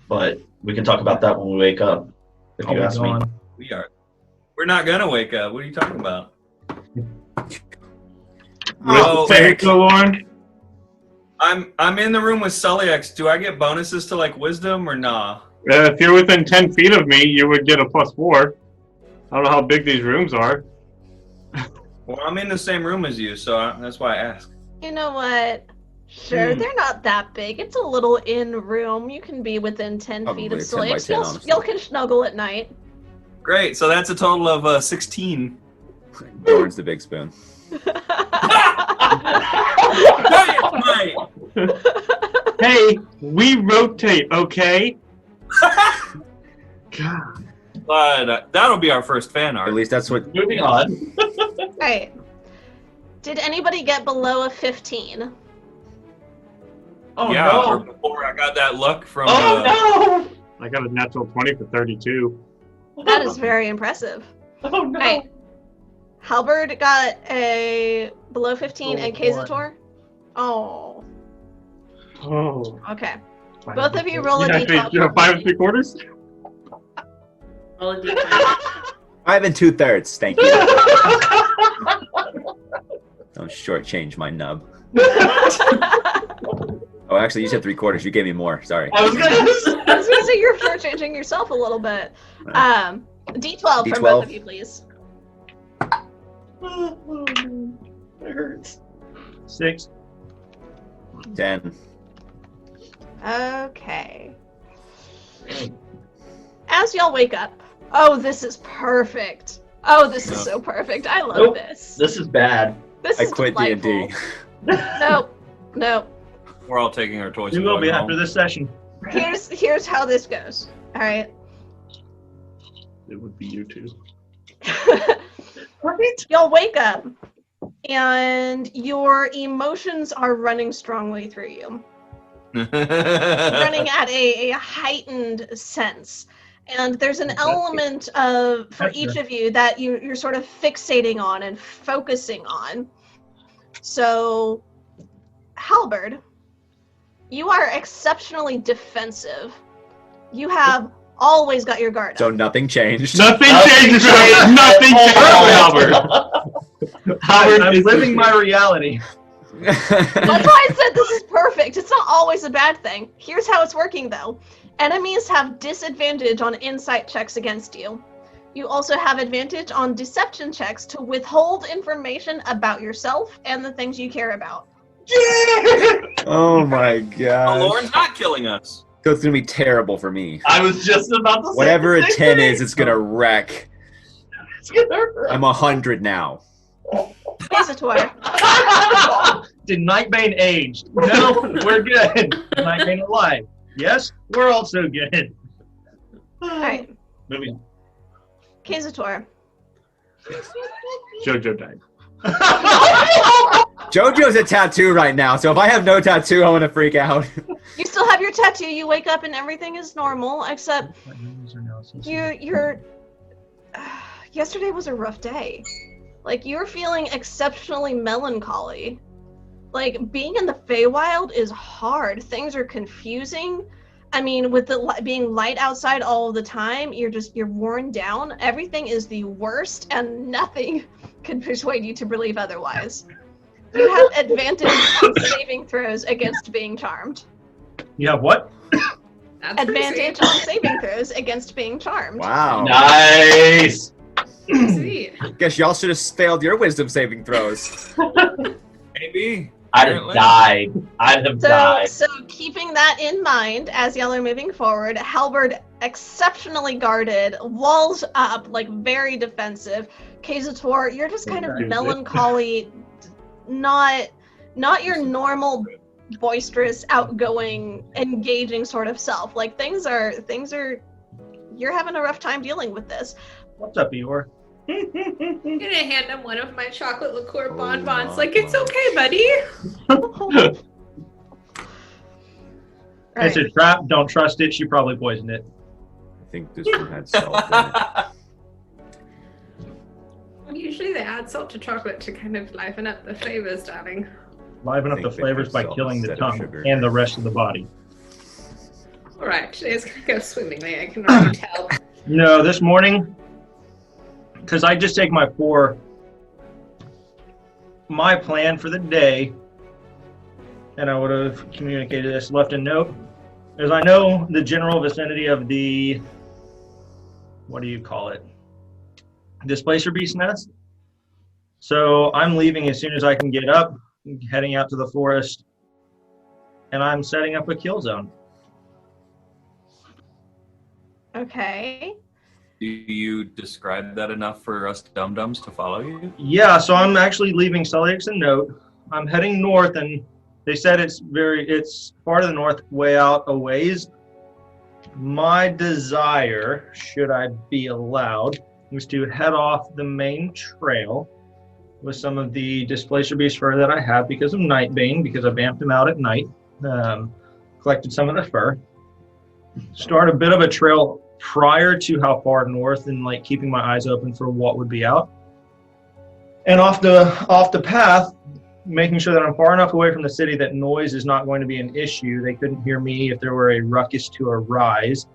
but we can talk about that when we wake up. If you ask me. We're not gonna wake up. What are you talking about? Oh, take the Lauren. I'm in the room with Sullyx. Do I get bonuses to like wisdom or nah? If you're within 10 feet of me, you would get a +4. I don't know how big these rooms are. Well, I'm in the same room as you, so that's why I asked. You know what? Sure, they're not that big. It's a little in room. You can be within 10 Probably feet of 10 by Slix. 10, honestly. Y'all can snuggle at night. Great. So that's a total of 16. Doran's the big spoon. Hey, we rotate, okay? God. But that'll be our first fan art. At least that's what. Moving on. Right. Did anybody get below a 15? Oh yeah, or no! before I got that luck from. Oh I got a natural 20 for 32. no! That is very impressive. Oh no! Right. Halberd got a below 15 and Kazator? Oh. Oh. Okay. Both of you roll a You d12. have 5 3/4? Roll a d20. 5 2/3. Thank you. Don't shortchange my nub. Oh, actually, you said 3/4. You gave me more. Sorry. I was gonna say you're shortchanging yourself a little bit. D12 from both of you, please. It hurts. 6. 10. Okay. As y'all wake up, oh, this is perfect. Oh, this is so perfect. I love this. This is bad. This I is quit delightful. D&D. Nope. We're all taking our toys. You and will going be home. after this session. Here's how this goes. All right. It would be you two. Y'all wake up, and your emotions are running strongly through you. Running at a heightened sense. And there's an element for each of you that you're sort of fixating on and focusing on. So, Halberd, you are exceptionally defensive. You have always got your guard up. So nothing changed. Nothing changed. Nothing changed, Albert. I'm living my reality. That's why I said this is perfect. It's not always a bad thing. Here's how it's working, though. Enemies have disadvantage on insight checks against you. You also have advantage on deception checks to withhold information about yourself and the things you care about. Oh my god. Lauren's not killing us. So it's gonna be terrible for me. I was just about to say Whatever a the same 10 thing. is, it's gonna wreck. It's gonna hurt. I'm 100 now. Isator. Did Nightbane aged? No, we're good. Nightbane alive. Yes, we're also good. Alright. Moving on. Kazator. Jojo died. JoJo's a tattoo right now, so if I have no tattoo, I'm gonna freak out. You still have your tattoo. You wake up and everything is normal, except you're yesterday was a rough day. Like, you're feeling exceptionally melancholy. Like, being in the Feywild is hard. Things are confusing. I mean, with the being light outside all the time, you're worn down. Everything is the worst, and nothing can persuade you to believe otherwise. You have advantage on saving throws against being charmed. You have what? That's Advantage on saving throws against being charmed. Wow. Nice. Sweet. Guess y'all should have failed your wisdom saving throws. Maybe. I'd have died. So keeping that in mind, as y'all are moving forward, Halberd exceptionally guarded, walls up, like very defensive. Kazator, you're just kind of melancholy, not your normal boisterous, outgoing, engaging sort of self. Like things are you're having a rough time dealing with this. What's up, Eeyore? I'm gonna hand him one of my chocolate liqueur bonbons. Like, it's okay, buddy. It's a trap. Don't trust it. She probably poisoned it. I think this one had salt in it. Usually they add salt to chocolate to kind of liven up the flavors, darling. Liven up the think they flavors put by salt killing the instead of tongue sugar. and the rest of the body. Alright, today's gonna go swimmingly, I can already tell. No, this morning, because I just take my plan for the day, and I would have communicated this, left a note, as I know the general vicinity of the, what do you call it? Displacer Beast Nest. So I'm leaving as soon as I can get up, heading out to the forest, and I'm setting up a kill zone. Okay. Do you describe that enough for us dum-dums to follow you? Yeah, so I'm actually leaving Celtics a note. I'm heading north, and they said it's far to the north, way out a ways. My desire, should I be allowed, was to head off the main trail with some of the Displacer Beast fur that I have because of Nightbane, because I vamped him out at night, collected some of the fur. Start a bit of a trail prior to how far north, and like keeping my eyes open for what would be out. And off the path, making sure that I'm far enough away from the city that noise is not going to be an issue. They couldn't hear me if there were a ruckus to arise.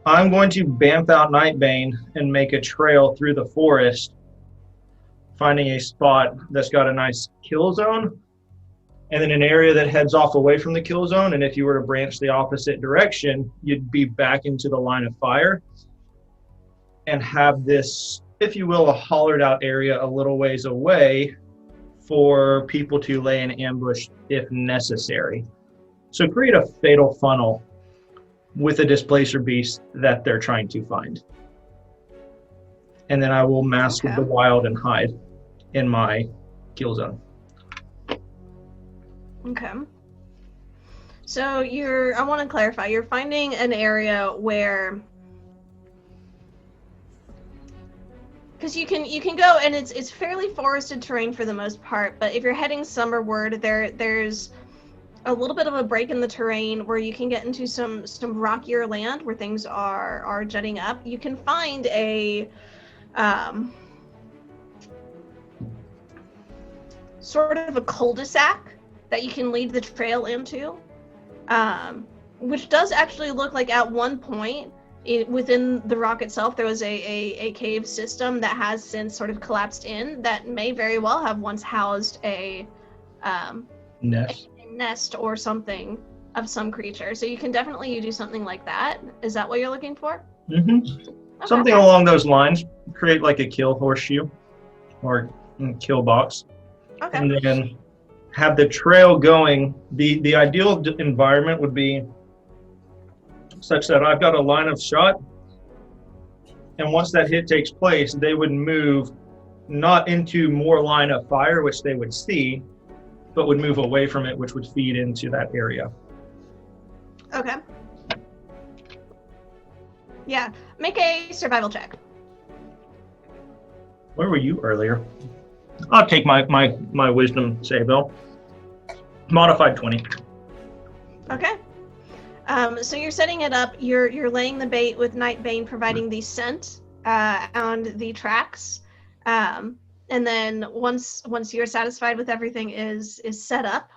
I'm going to bamf out Nightbane and make a trail through the forest, finding a spot that's got a nice kill zone, and then an area that heads off away from the kill zone. And if you were to branch the opposite direction, you'd be back into the line of fire and have this, if you will, a hollowed out area a little ways away for people to lay an ambush if necessary. So create a fatal funnel with a displacer beast that they're trying to find. And then I will mask the wild and hide in my kill zone. Okay. So I want to clarify, you're finding an area where, because you can go, and it's fairly forested terrain for the most part, but if you're heading summerward, there's a little bit of a break in the terrain where you can get into some rockier land where things are jutting up. You can find a sort of a cul-de-sac that you can lead the trail into, which does actually look like at one point within the rock itself there was a cave system that has since sort of collapsed in that may very well have once housed a nest or something of some creature. So you can definitely do something like that. Is that what you're looking for? Mm-hmm. Okay. Something along those lines. Create like a kill horseshoe or kill box. Okay. And then have the trail going. The ideal environment would be such that I've got a line of shot, and once that hit takes place, they would move not into more line of fire, which they would see, but would move away from it, which would feed into that area. Okay. Yeah. Make a survival check. Where were you earlier? I'll take my wisdom save though. Modified 20. Okay. So you're setting it up. You're laying the bait with Nightbane providing the scent on the tracks, and then once you're satisfied with everything is set up,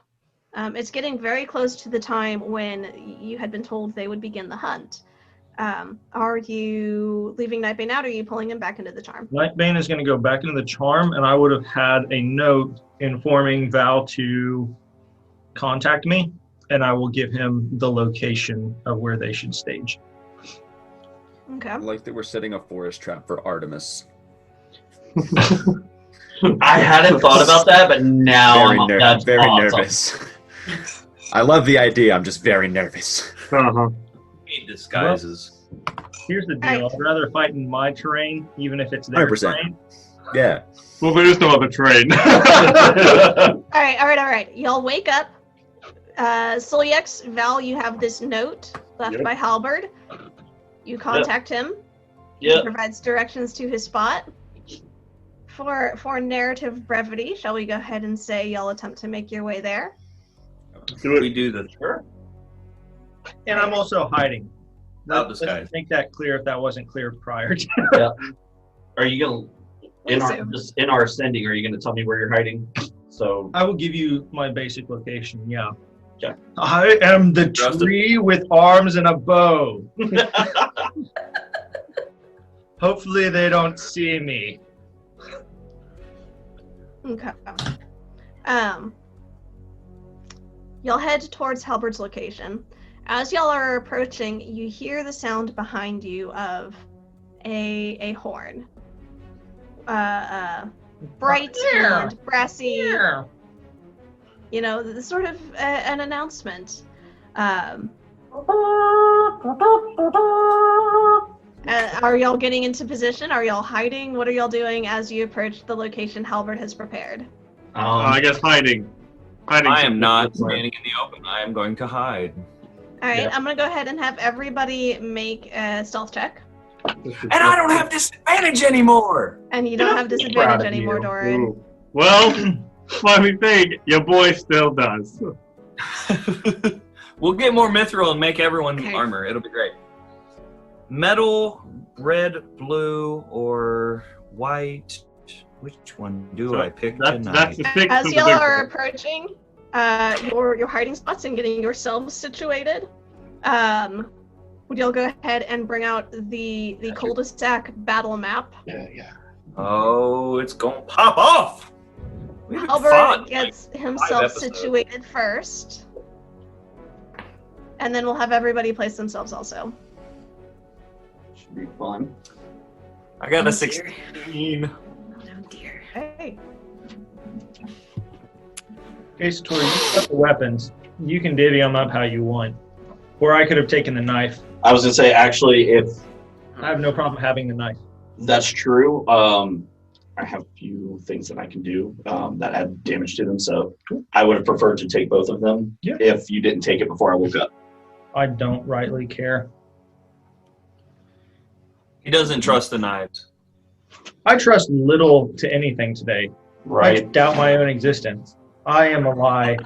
it's getting very close to the time when you had been told they would begin the hunt. Are you leaving Nightbane out, or are you pulling him back into the charm? Nightbane is going to go back into the charm, and I would have had a note informing Val to contact me, and I will give him the location of where they should stage. Okay. I like that we're setting a forest trap for Artemis. I hadn't thought about that, but now that's very awesome. nervous. I love the idea. I'm just very nervous. Uh-huh. Disguises. Here's the deal. I'd rather fight in my terrain, even if it's their 100%. terrain. Yeah. Well, there is no other train. All right. Y'all wake up. Solyex, Val, you have this note left by Halberd. You contact him. He provides directions to his spot. For narrative brevity, shall we go ahead and say y'all attempt to make your way there? We do the Sure. And I'm also hiding. Let's make that clear if that wasn't clear prior to. Yeah. Are you gonna in our ascending? Are you gonna tell me where you're hiding? So I will give you my basic location. Yeah. Okay. I am the tree with arms and a bow. Hopefully they don't see me. Okay. Y'all head towards Halberd's location. As y'all are approaching, you hear the sound behind you of a horn. Bright and brassy. You know, the sort of an announcement. Are y'all getting into position? Are y'all hiding? What are y'all doing as you approach the location Halberd has prepared? I guess hiding. I am not standing in the open. I am going to hide. All right, I'm going to go ahead and have everybody make a stealth check. And I don't have disadvantage anymore! And you don't have disadvantage anymore, Doran. Ooh. Well, let me think. Your boy still does. We'll get more mithril and make everyone armor. It'll be great. Metal, red, blue, or white. Which one do I pick tonight? That's the sixth As of the y'all big are one. approaching your hiding spots and getting yourselves situated, would y'all go ahead and bring out the cul-de-sac battle map? Yeah. Oh, it's gonna pop off. We haven't Albert fought, gets like, himself 5 episodes. situated first. And then we'll have everybody place themselves also. Should be fun. I got Oh, a dear. 16. Oh dear. Hey. Okay, Satori, you got the weapons. You can divvy them up how you want. Or I could have taken the knife. I was gonna say, actually, if I have no problem having the knife. that's true, I have a few things that I can do that add damage to them. So I would have preferred to take both of them if you didn't take it before I woke up. I don't rightly care. He doesn't trust the knives. I trust little to anything today. I Right. doubt my own existence. I am a lie.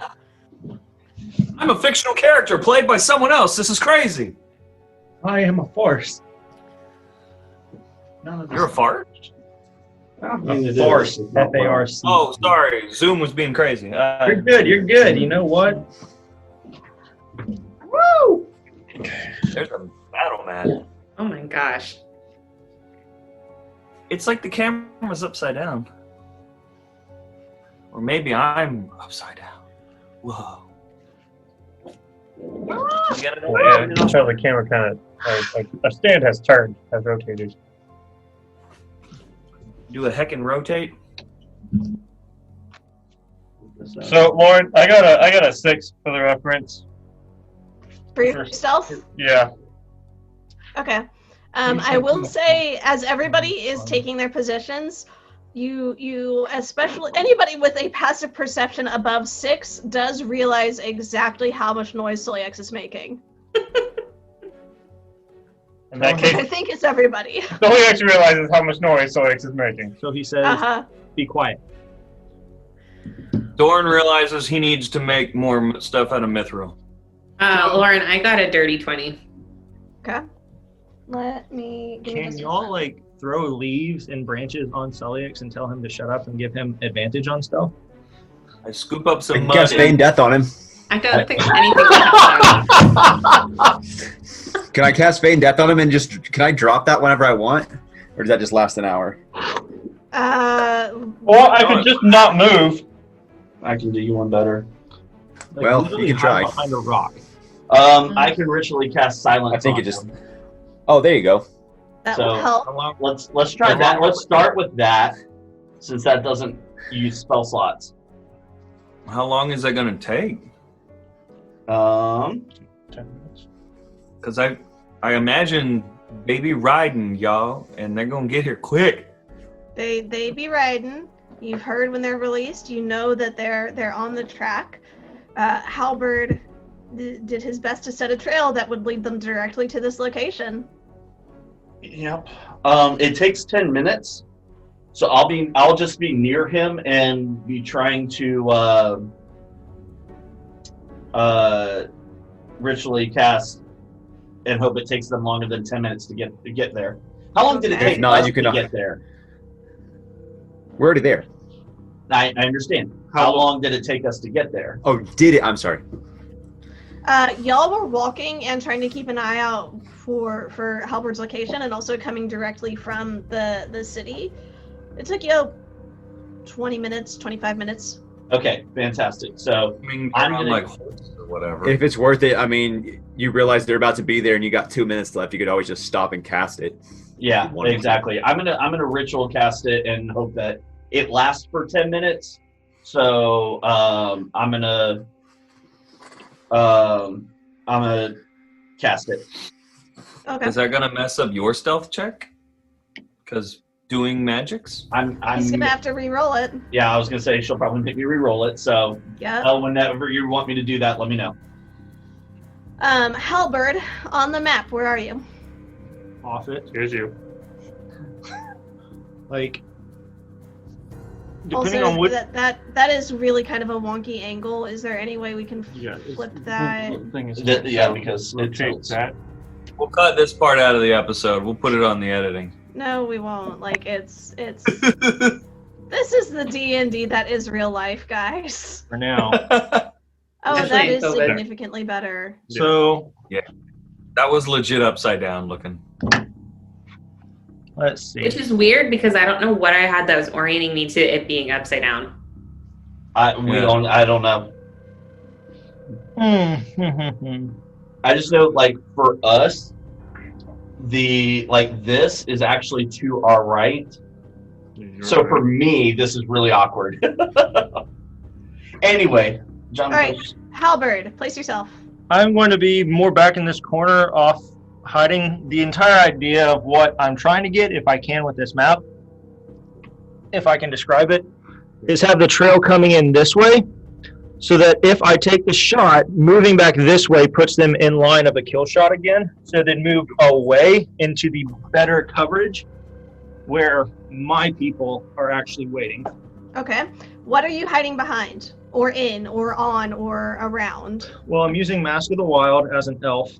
I'm a fictional character played by someone else. This is crazy. I am a force. None of this You're a fart? a force. F-A-R-C. Oh, sorry. Zoom was being crazy. You're good. You're good. You know what? Woo! There's a battle man. Oh my gosh. It's like the camera's upside down. Or maybe I'm upside down. Whoa. You got it over Yeah, there? so the camera kind of, like a stand has turned, has rotated. Do a heck and rotate. So, Lauren, I got a 6 for the reference. For yourself? Yeah. Okay. I will say, as everybody is taking their positions, you especially anybody with a passive perception above 6 does realize exactly how much noise Solix is making. In that I case, think it's everybody. Solix realizes how much noise Solix is making. So he says, Uh-huh. be quiet. Dorn realizes he needs to make more stuff out of mithril. Lauren, I got a dirty 20. Okay. Let me give me Can just a y'all, sec. like, throw leaves and branches on Solix and tell him to shut up and give him advantage on stuff? I scoop up I some can mud. cast Feign Death on him. I don't think anything can happen. Can I cast Feign Death on him and can I drop that whenever I want? Or does that just last an hour? Or I could just not move. I can do you one better. Like, Well, literally you can hide try. behind a rock. I can ritually cast silence. I think on it just. them. Oh, there you go. That so- will help. How long? Let's try that. Let's start with that, since that doesn't use spell slots. How long is that going to take? 10 minutes. Because I imagine baby riding, y'all, and they're going to get here quick. They be riding. You've heard when they're released. You know that they're on the track. Halberd did his best to set a trail that would lead them directly to this location. Yep. It takes 10 minutes, so I'll just be near him and be trying to ritually cast and hope it takes them longer than 10 minutes to get there. How long did it Okay. take If not, us you can- to get there? We're already there. I understand. How long did it take us to get there? Oh, did it? I'm sorry. Y'all were walking and trying to keep an eye out for Halberd's location, and also coming directly from the city. It took you 20 minutes, 25 minutes. Okay, fantastic. So I mean, I'm on gonna- like horses or whatever. If it's worth it, I mean, you realize they're about to be there and you got 2 minutes left. You could always just stop and cast it. yeah, One minute. exactly. I'm gonna ritual cast it and hope that it lasts for 10 minutes. So I'm gonna cast it. Okay. Is that going to mess up your stealth check? Because doing magics? He's gonna have to re-roll it. Yeah, I was gonna say she'll probably make me re-roll it. So Yeah. whenever you want me to do that, let me know. Halberd, on the map, where are you? Off it. Here's you. Like, Also, depending on what. that is really kind of a wonky angle. Is there any way we can Yeah. flip that? The thing is, Yeah, because it rotate tilts. that. We'll cut this part out of the episode. We'll put it on the editing. No, we won't. Like it's this is the D&D that is real life, guys. For now. Oh, that Definitely is so better. significantly better. So, Yeah. That was legit upside down looking. Let's see. Which is weird because I don't know what I had that was orienting me to it being upside down. I don't know. I just know, like, for us, this is actually to our right. So for me, this is really awkward. Anyway, John. All right, Halberd, place yourself. I'm going to be more back in this corner off hiding. The entire idea of what I'm trying to get, if I can with this map, if I can describe it, is have the trail coming in this way so that if I take the shot, moving back this way puts them in line of a kill shot again. So then move away into the better coverage where my people are actually waiting. Okay. What are you hiding behind? Or in, or on, or around? Well, I'm using Mask of the Wild as an elf,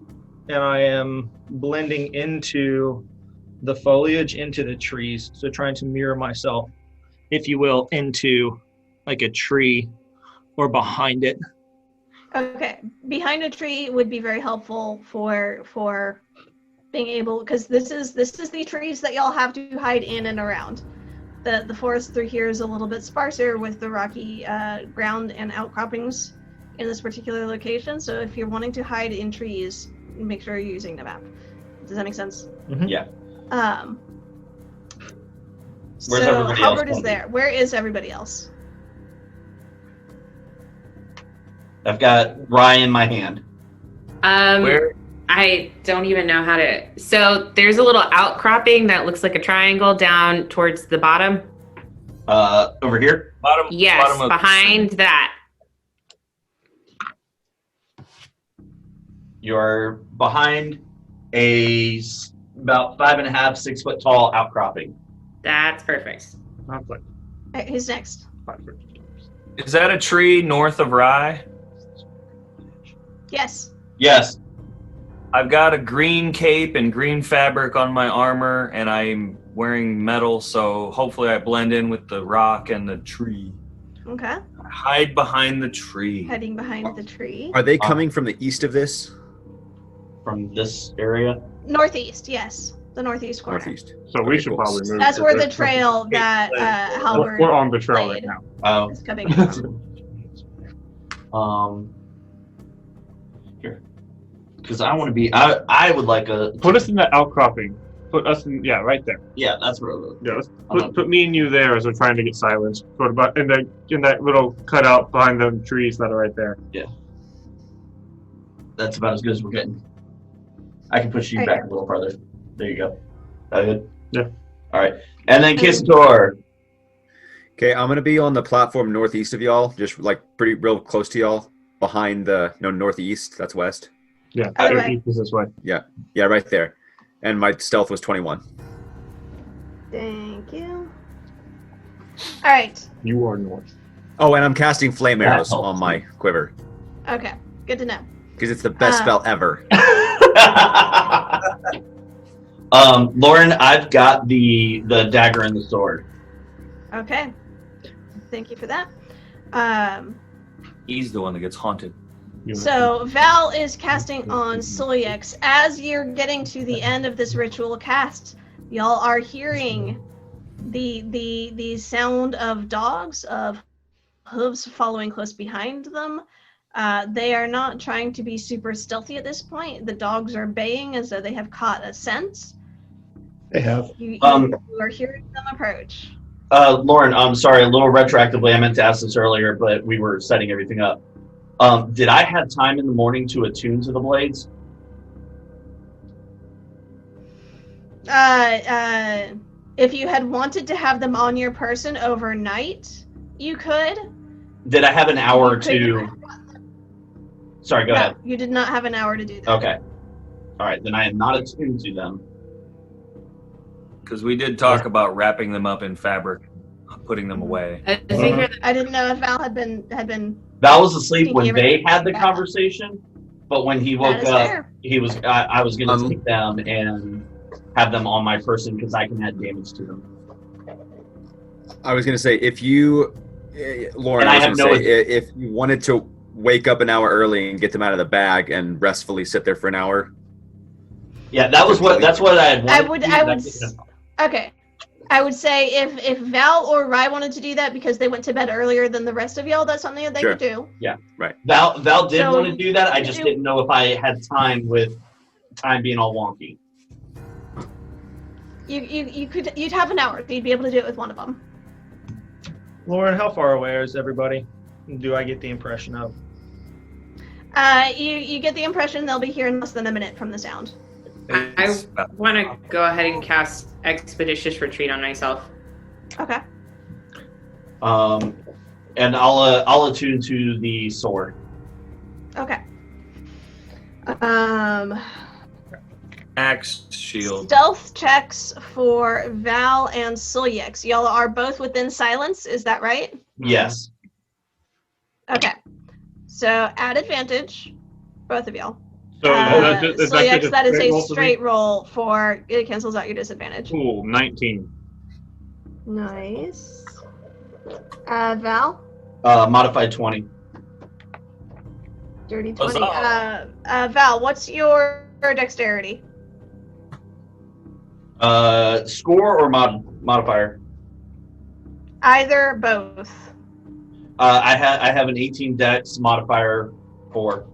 and I am blending into the foliage, into the trees, so trying to mirror myself, if you will, into like a tree or behind it. Okay. Behind a tree would be very helpful for being able, because this is the trees that y'all have to hide in and around. The forest through here is a little bit sparser with the rocky ground and outcroppings in this particular location. So if you're wanting to hide in trees, make sure you're using the map. Does that make sense? Mm-hmm. Yeah. Where's so Halberd is there. Where is everybody else? I've got Rye in my hand. Where? I don't even know how to. So there's a little outcropping that looks like a triangle down towards the bottom. Over here? Yes, bottom behind that. You're behind about 5.5, 6 foot tall outcropping. That's perfect. All right, who's next? Is that a tree north of Rye? Yes. Yes. I've got a green cape and green fabric on my armor, and I'm wearing metal, so hopefully I blend in with the rock and the tree. Okay. I hide behind the tree. Heading behind the tree. Are they coming from the east of this? From this area? Northeast, yes. The northeast corner. Northeast. So we should probably move. That's to where this. the trail that Halberd We're on the trail played right now. is coming from. Here. Because I want to be, I would like a... Put us in that outcropping. Put us in, yeah, right there. Yeah, that's where I live. Yeah, let's put me and you there as we're trying to get silence. Sort of about in that little cutout behind the trees that are right there. Yeah. That's about as good as we're getting. I can push you Right. back a little farther. There you go. That good? Yeah. All right. And then Kissator. Okay, I'm gonna be on the platform northeast of y'all, just like pretty real close to y'all, behind the northeast. That's west. Yeah, Other there, way. is this way. Yeah, right there. And my stealth was 21. Thank you. All right. You are north. Oh, and I'm casting flame That arrows helps on my quiver Okay. Good to know. because it's the best spell ever. Lauren, I've got the dagger and the sword. Okay. Thank you for that. He's the one that gets haunted. So Val is casting on Solyax. As you're getting to the end of this ritual cast, y'all are hearing the sound of dogs, of hooves following close behind them. They are not trying to be super stealthy at this point. The dogs are baying as though they have caught a scent. They have. You are hearing them approach. Lauren, I'm sorry, a little retroactively, I meant to ask this earlier, but we were setting everything up. Did I have time in the morning to attune to the blades? If you had wanted to have them on your person overnight, you could. Did I have an hour You to... Sorry, go ahead. You did not have an hour to do that. Okay. All right, then I am not attuned to them. Because we did talk about wrapping them up in fabric, putting them away. I didn't know if Val had been. Val was asleep when Thinking they had the about- conversation, but when he woke That is up, fair. he was. I was going to take them and have them on my person because I can add damage to them. I was gonna say if you, Lauren, And I I was have gonna no- say if you wanted to wake up an hour early and get them out of the bag and restfully sit there for an hour, Yeah, that's what I had wanted. Okay. I would say if Val or Rye wanted to do that because they went to bed earlier than the rest of y'all, that's something that they could do. Yeah. Right. Val did So want to do that. I just you- didn't know if I had time with time being all wonky. You'd have an hour. You'd be able to do it with one of them. Lauren, how far away is everybody? Do I get the impression of? You get the impression they'll be here in less than a minute from the sound. I want to go ahead and cast Expeditious Retreat on myself. Okay. And I'll attune to the sword. Okay. Axe shield. Stealth checks for Val and Sulyex. Y'all are both within silence, is that right? Yes. Okay. So add advantage, both of y'all. So Sulyex, that is a roll for me? straight roll for it cancels out your disadvantage. Cool, 19. Nice. Val? Modified 20. Dirty 20. Huzzah. Val, what's your dexterity? Score or modifier? Either, both. I have an 18 dex, modifier 4.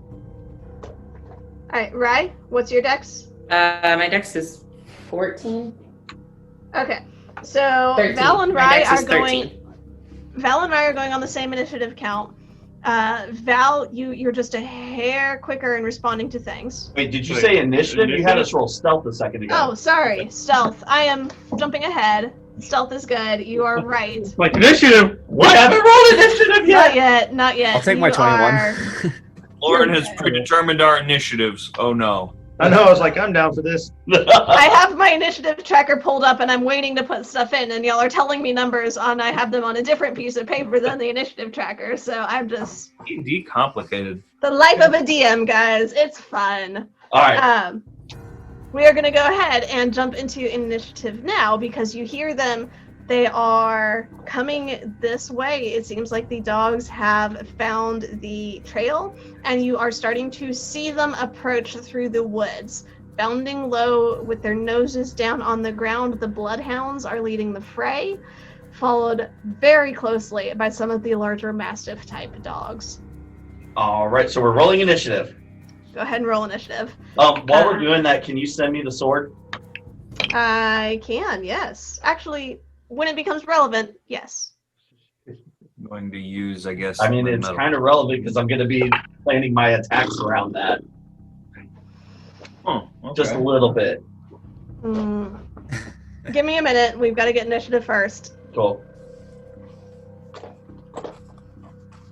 Alright, Rye, what's your dex? My dex is 14. Okay. So 13. Val and My Rye dex are is 13. going on the same initiative count. Val, you're just a hair quicker in responding to things. Wait, did you Wait, say initiative? You had initiative? us roll stealth a second ago. Oh, sorry. Stealth. I am jumping ahead. Stealth is good. You are right. Like initiative! We haven't rolled initiative yet! Not yet. I'll take You my 21. are- Lauren has predetermined our initiatives. Oh no. I know, I was like, I'm down for this. I have my initiative tracker pulled up and I'm waiting to put stuff in, and y'all are telling me numbers on. I have them on a different piece of paper than the initiative tracker, so I'm just Decomplicated. the life of a DM, guys. It's fun. All right. We are going to go ahead and jump into initiative now because you hear them. They are coming this way. It seems like the dogs have found the trail, and you are starting to see them approach through the woods. Bounding low with their noses down on the ground, the bloodhounds are leading the fray, followed very closely by some of the larger mastiff type dogs. All right, so we're rolling initiative. Go ahead and roll initiative. While we're doing that, can you send me the sword? I can, yes. Actually, when it becomes relevant, yes. I'm going to use, I guess. I mean, my it's metal. kind of relevant because I'm going to be planning my attacks around that Oh, okay. just a little bit. Give me a minute. We've got to get initiative first. Cool. All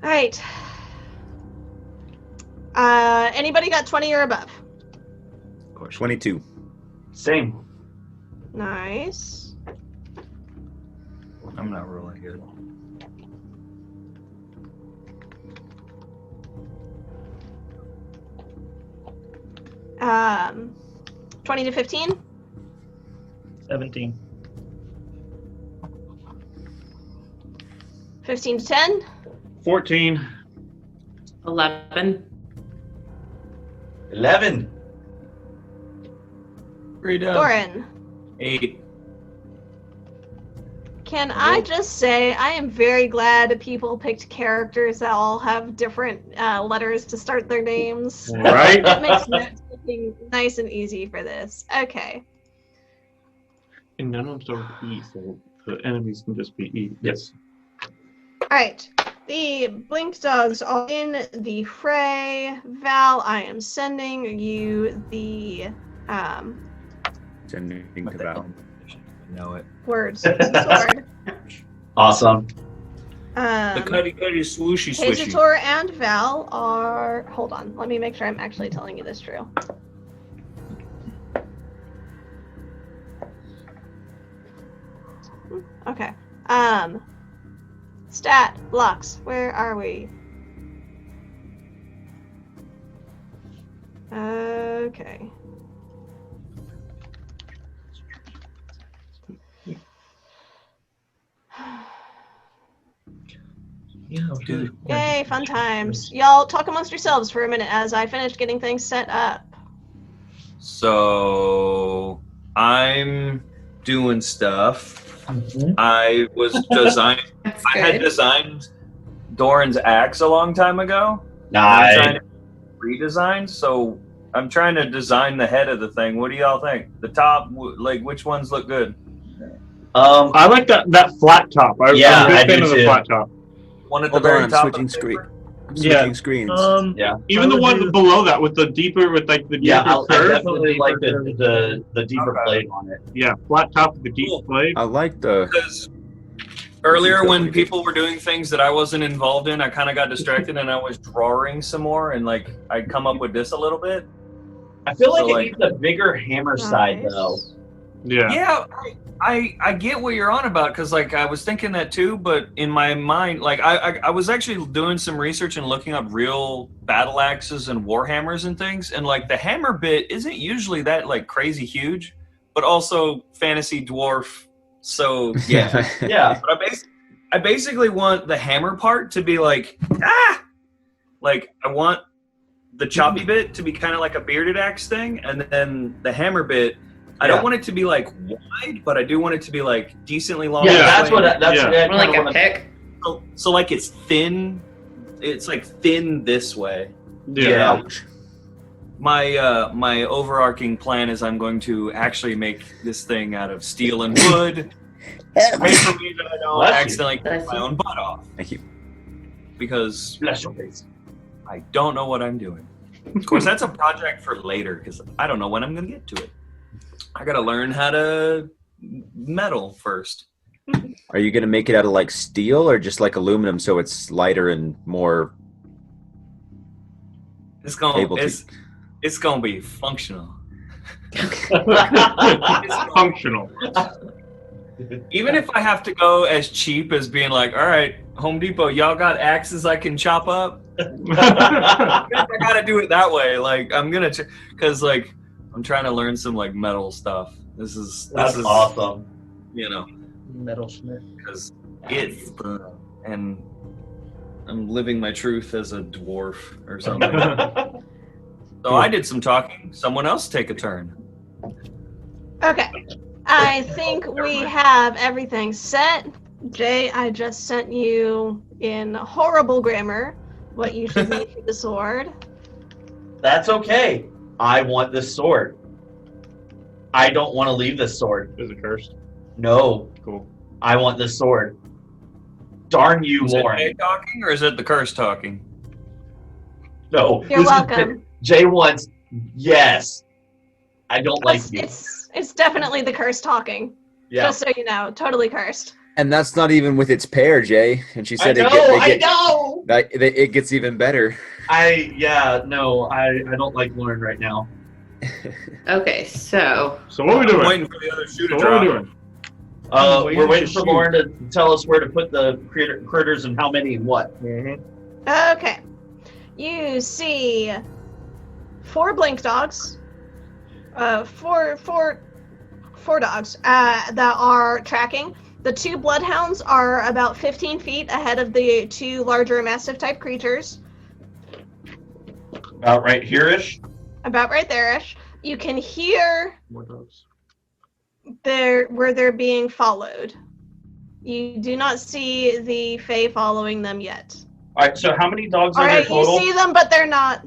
right. Anybody got 20 or above? Of course. 22. Same. Nice. I'm not rolling good. Um, 20 to 15? 17. 15 to 10? 14. 11. 11. Goran, 8. can I just say I am very glad people picked characters that all have different letters to start their names. Right? That makes note-taking nice and easy for this. Okay. And none of them start with E, so the enemies can just be E. Yes. All right. The Blink Dogs are in the fray. Val, I am sending you the Sending to Val. Know it. words. Sword. Awesome. The cutty swooshy swishy. Hazator and Val are. Hold on. Let me make sure I'm actually telling you this true. Okay. Stat blocks. Where are we? Okay. Yeah, Dude. Yay, fun times. Y'all talk amongst yourselves for a minute as I finish getting things set up. So I'm doing stuff. I had designed Doran's axe a long time ago. Nice. I'm trying to redesign, so I'm trying to design the head of the thing. What do y'all think? The top, like, which ones look good? I like that flat top. I'm a big fan of the flat top. One at the Hold on, very I'm top. switching screen. Switching screens. Even the one below that with the deeper, with like the deeper I curve. definitely like the deeper blade on it. Yeah, flat top with the deep blade. I like the. Because earlier when people were doing things that I wasn't involved in, I kind of got distracted and I was drawing some more, and like I'd come up with this a little bit. I feel like So, it needs a bigger hammer side though. Yeah. I get what you're on about, because like I was thinking that too, but in my mind, like I was actually doing some research and looking up real battle axes and war hammers and things, and like the hammer bit isn't usually that like crazy huge, but also fantasy dwarf. So yeah, Yeah. But I basically want the hammer part to be like like I want the choppy bit to be kind of like a bearded axe thing, and then the hammer bit. I don't want it to be like wide, but I do want it to be like decently long. Yeah, that's what. That's More like a pick. So like it's thin. It's like thin this way. Yeah. My overarching plan is I'm going to actually make this thing out of steel and wood. Pray for me that I don't accidentally cut my own butt off. Thank you. Because Bless your face. I don't know what I'm doing. Of course, that's a project for later because I don't know when I'm going to get to it. I got to learn how to metal first. Are you gonna make it out of like steel or just like aluminum so it's lighter and more? It's gonna be functional. Functional. Even if I have to go as cheap as being like, all right, Home Depot, y'all got axes I can chop up? I gotta do it that way. Like I'm gonna, because like I'm trying to learn some like metal stuff. This is awesome. You know, metalsmith. because it's and I'm living my truth as a dwarf or something. So I did some talking. Someone else take a turn. Okay. I think we have everything set. Jay, I just sent you in horrible grammar what you should need for the sword. That's okay. I want this sword. I don't want to leave this sword. Is it cursed? No. Cool. I want this sword. Darn you, Is it Lauren. Jay talking or is it the curse talking? No. You're welcome. Jay wants yes. I don't like you. It's definitely the curse talking. Yeah. Just so you know, totally cursed. And that's not even with its pair, Jay. And she said I know. It gets even better. I don't like Lauren right now. Okay, so So what are we doing? I'm waiting for the other shoe to So what are we drop. doing? We're waiting for Lauren to tell us where to put the critters and how many and what. Okay. You see 4 blink dogs. Four dogs that are tracking. The 2 bloodhounds are about 15 feet ahead of the 2 larger mastiff type creatures. About right here-ish. About right there-ish. You can hear More dogs. where they're being followed. You do not see the Fae following them yet. All right, so how many dogs are there Alright, total? you see them, but they're not.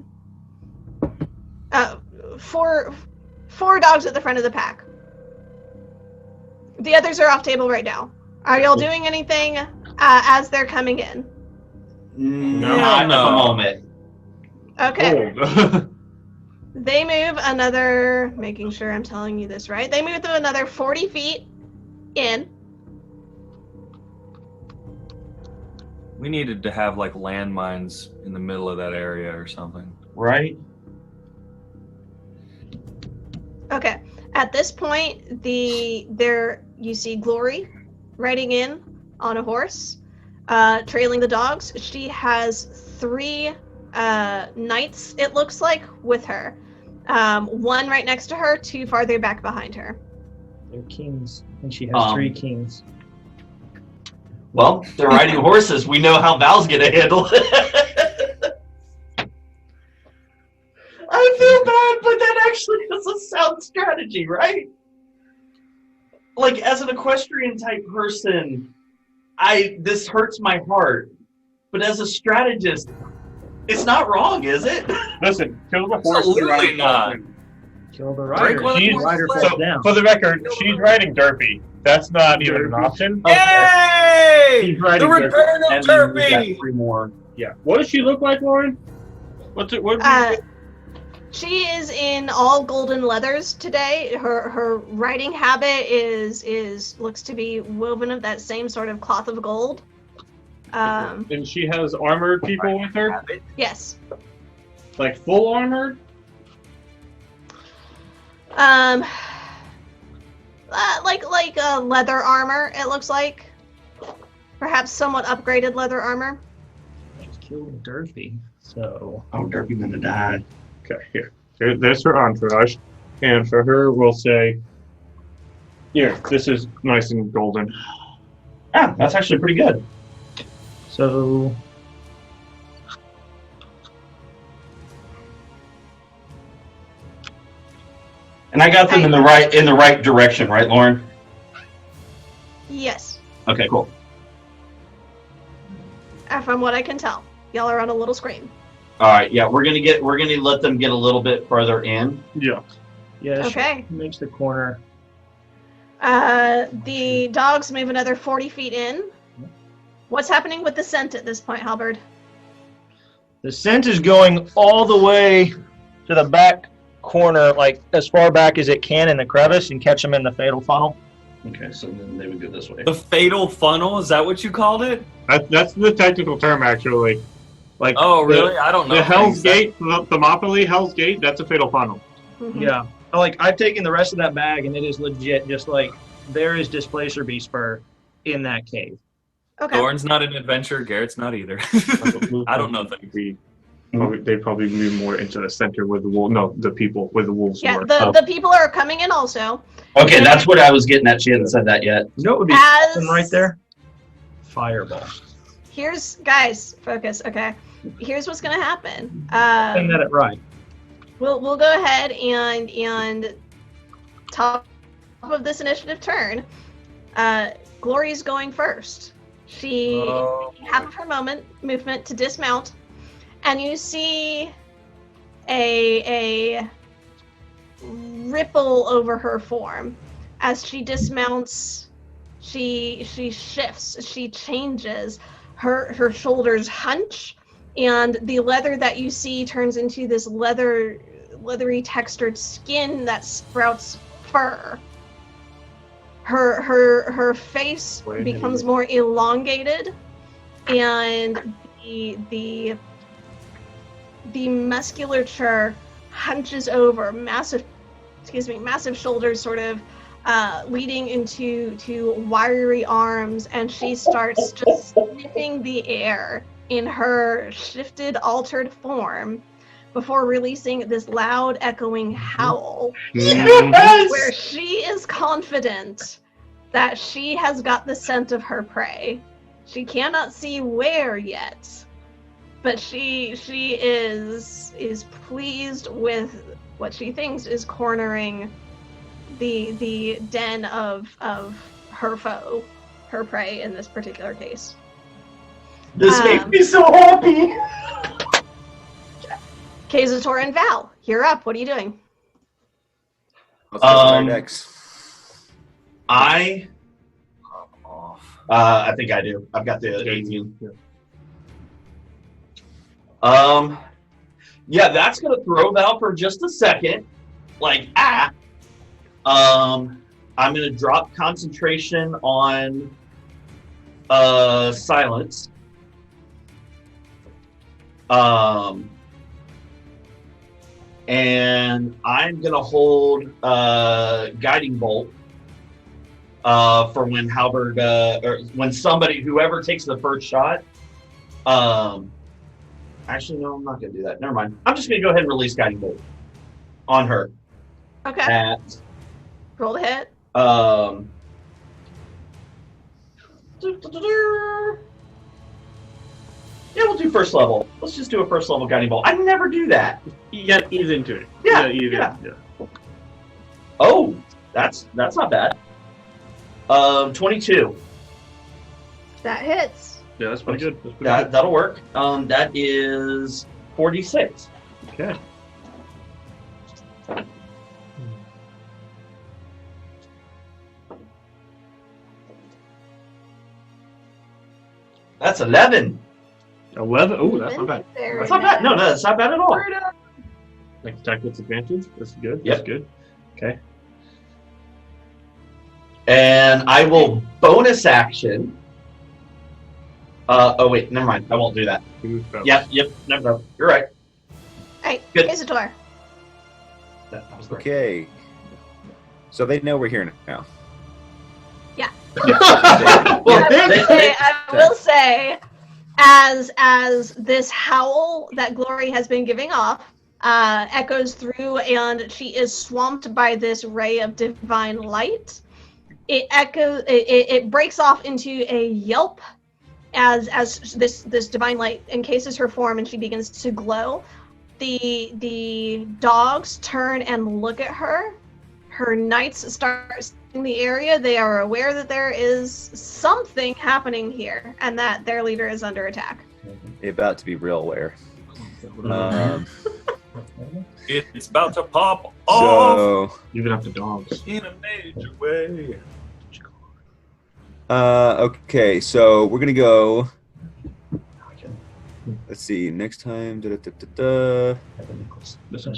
Four dogs at the front of the pack. The others are off table right now. Are y'all doing anything as they're coming in? Not at the moment. Okay. Cold. They move another, making sure I'm telling you this right, they move to another 40 feet in. We needed to have like landmines in the middle of that area or something. Right? Okay. At this point, you see Glory riding in on a horse, trailing the dogs. She has 3 knights, it looks like, with her. 1 right next to her, 2 farther back behind her. They're kings, and she has 3 kings. Well, they're riding horses. We know how Val's gonna handle it. I feel bad, but that Actually, that's a sound strategy, right? Like, as an equestrian type person, this hurts my heart. But as a strategist, it's not wrong, is it? Listen, kill the horse. Absolutely not. Kill the rider. one of The the rider horses. falls down. For the record, she's riding Derpy. That's not even an option. Yay! He's The riding return of And then we got Turpy! 3 more. Yeah. What does she look like, Lauren? What's it? What? She is in all golden leathers today. Her riding habit is looks to be woven of that same sort of cloth of gold. And she has armored people with her, Yes. like full armored. Like leather armor. It looks like, perhaps somewhat upgraded leather armor. Just killed Durfee. So Oh, Derpy's gonna die. Okay, there's her entourage, and for her, we'll say, here, this is nice and golden. Yeah, that's actually pretty good. So And I got them in the right direction, right, Lauren? Yes. Okay, cool. From what I can tell, y'all are on a little screen. All right, yeah, we're gonna let them get a little bit further in. Yeah. yeah, Okay. she makes the corner. The dogs move another 40 feet in. What's happening with the scent at this point, Halberd? The scent is going all the way to the back corner, like as far back as it can in the crevice, and catch them in the fatal funnel. Okay, so then they would go this way. The fatal funnel, is that what you called it? That's the technical term, actually. Like, Oh, really? I don't know. The Hell's things. Gate, the Thermopylae Hell's Gate, that's a fatal funnel. Mhm. Yeah. Like, I've taken the rest of that bag, and it is legit just like there is Displacer Beast fur in that cave. Okay. Thorn's not an adventurer. Garrett's not either. I don't know things. They probably move more into the center where the wolf. No, the people where the wolves Yeah, were. the people are coming in also. Okay, that's what I was getting at. She hadn't said that yet. You know what would be As- awesome right there? Fireball. Here's, guys, focus. Okay. Here's what's gonna happen. Saying that it right. We'll go ahead and top of this initiative turn. Glory's going first. She half of her movement to dismount, and you see a ripple over her form as she dismounts. She shifts. She changes. Her shoulders hunch, and the leather that you see turns into this leathery textured skin that sprouts fur. Her face becomes more elongated, and the musculature hunches over, massive shoulders sort of leading into wiry arms, and she starts just sniffing the air in her shifted, altered form before releasing this loud, echoing howl, where she is confident that she has got the scent of her prey. She cannot see where yet, but she is pleased with what she thinks is cornering the den of her foe, her prey in this particular case. This makes me so happy. Kazator and Val, you're up. What are you doing? Next. I think I do. I've got the 18. Yeah, that's gonna throw Val for just a second. Like, I'm gonna drop concentration on silence. And I'm gonna hold guiding bolt for when Halberd or when whoever takes the first shot. Actually, no, I'm not gonna do that. Never mind. I'm just gonna go ahead and release guiding bolt on her. Okay. At Roll the hit. Yeah, we'll do first level. Let's just do a first level guiding bolt. I never do that. Yeah, ease into it. Yeah. Yeah. Oh, that's not bad. 22. That hits. Yeah, that's pretty good. That's pretty good. That'll work. That is 46. Okay. That's 11. 11. Oh, that's not bad. Very That's not bad. No, that's not bad at all. Next attack with advantage. That's good. Yep. That's good. Okay. And I will bonus action. Oh wait, never mind. I won't do that. Yep. No, you're right. Hey, Good. Isadora. That was great. Okay. So they know we're here now. Well, I will say, as this howl that Glory has been giving off echoes through, and she is swamped by this ray of divine light, it breaks off into a yelp as this divine light encases her form and she begins to glow. The dogs turn and look at her. Her knights start in the area. They are aware that there is something happening here and that their leader is under attack. They're about to be real aware. It's about to pop off So, Even after dogs. in a major way. okay, so we're gonna go. Let's see. Next time. That's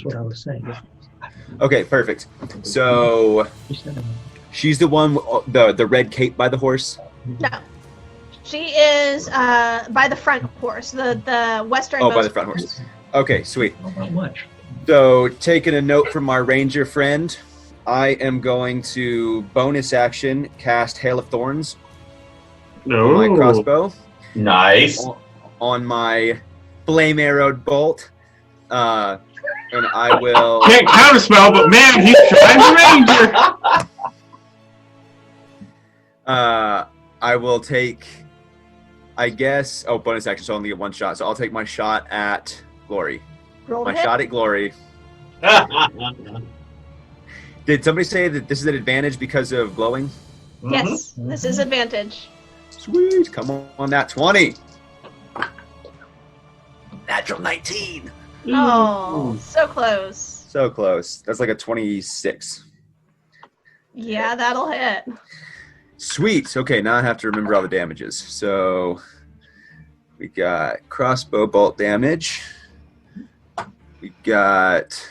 what I was saying. Okay, perfect. So she's the one, the red cape by the horse. No. She is by the front horse, the westernmost. Oh, by the front horse. Okay, sweet. Not much. So, taking a note from our ranger friend, I am going to bonus action cast Hail of Thorns No. on my crossbow, Nice. on my flame arrowed bolt, and I will. Can't counterspell, but man, he's trying to ranger. I will take, I guess. Oh, bonus action, so I only get one shot. So I'll take my shot at Glory. Roll My hit. shot at Glory. Did somebody say that this is an advantage because of glowing? Yes, this is advantage. Sweet. Come on, that 20. Natural 19. Oh, so close. So close. That's like a 26. Yeah, that'll hit. Sweet. Okay, now I have to remember all the damages. So we got crossbow bolt damage. We got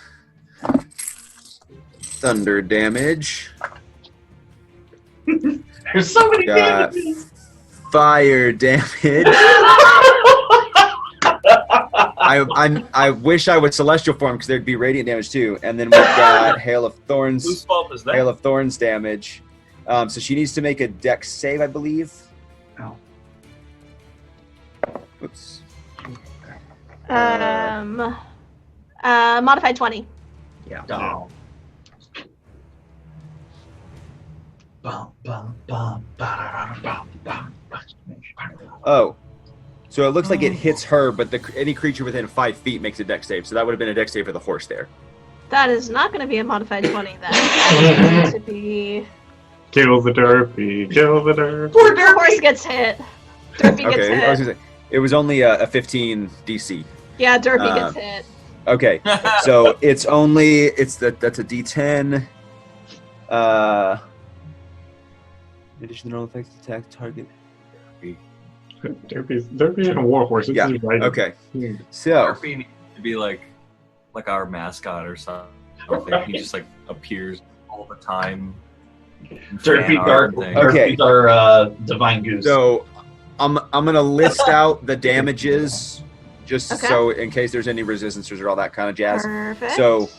thunder damage. There's so many Got damages. fire damage. I wish I was celestial form because there'd be radiant damage too. And then we've got hail of thorns. Whose fault is that? Hail of thorns damage. So she needs to make a dex save, I believe. Oh. Oops. Modified 20. Yeah. Oh. Bum, bum, bum, ba-da-da-da-bum, bum. Oh. So it looks like it hits her, but any creature within 5 feet makes a dex save. So that would have been a dex save for the horse there. That is not going to be a modified 20 then. That is going to be... Kill the derpy. Kill the derpy. The horse gets hit. Derpy gets Okay, I was hit. gonna say, it was only a 15 DC. Yeah, Derpy gets hit. Okay, so that's a D10. In addition to normal effects, attack target. Derpy's like a war horse. It's Yeah. just right. Okay. Hmm. So Derpy needs to be like our mascot or something. He just like appears all the time. Derpy are, Okay. Derpy's are divine goose. So I'm gonna list out the damages just Okay. so in case there's any resistances or all that kind of jazz. Perfect. So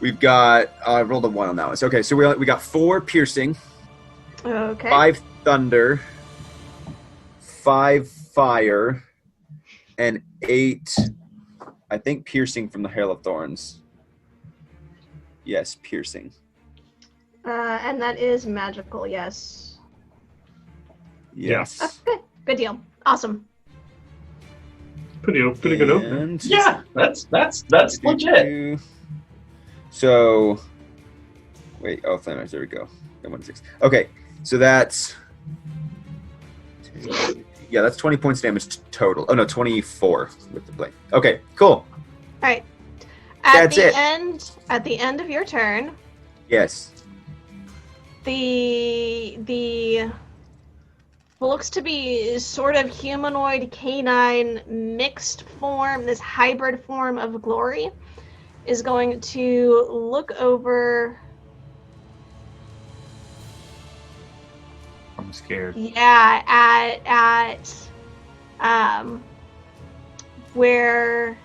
we've got I rolled a 1 on that one. So, okay, so we got 4 piercing, Okay. 5 thunder, 5 fire, and 8 I think piercing from the hail of thorns. Yes, piercing. And that is magical, yes. Yes. Okay, good deal. Awesome. Pretty good opener. And yeah, that's legit. So Wait, oh, Thanos, there we go. 1d6. Okay, so that's... Yeah, that's 20 points damage total. Oh, no, 24 with the blade. Okay, cool. All right. That's it. At the end of your turn, Yes. the what looks to be sort of humanoid canine mixed form, this hybrid form of Glory, is going to look over. I'm scared. Yeah, where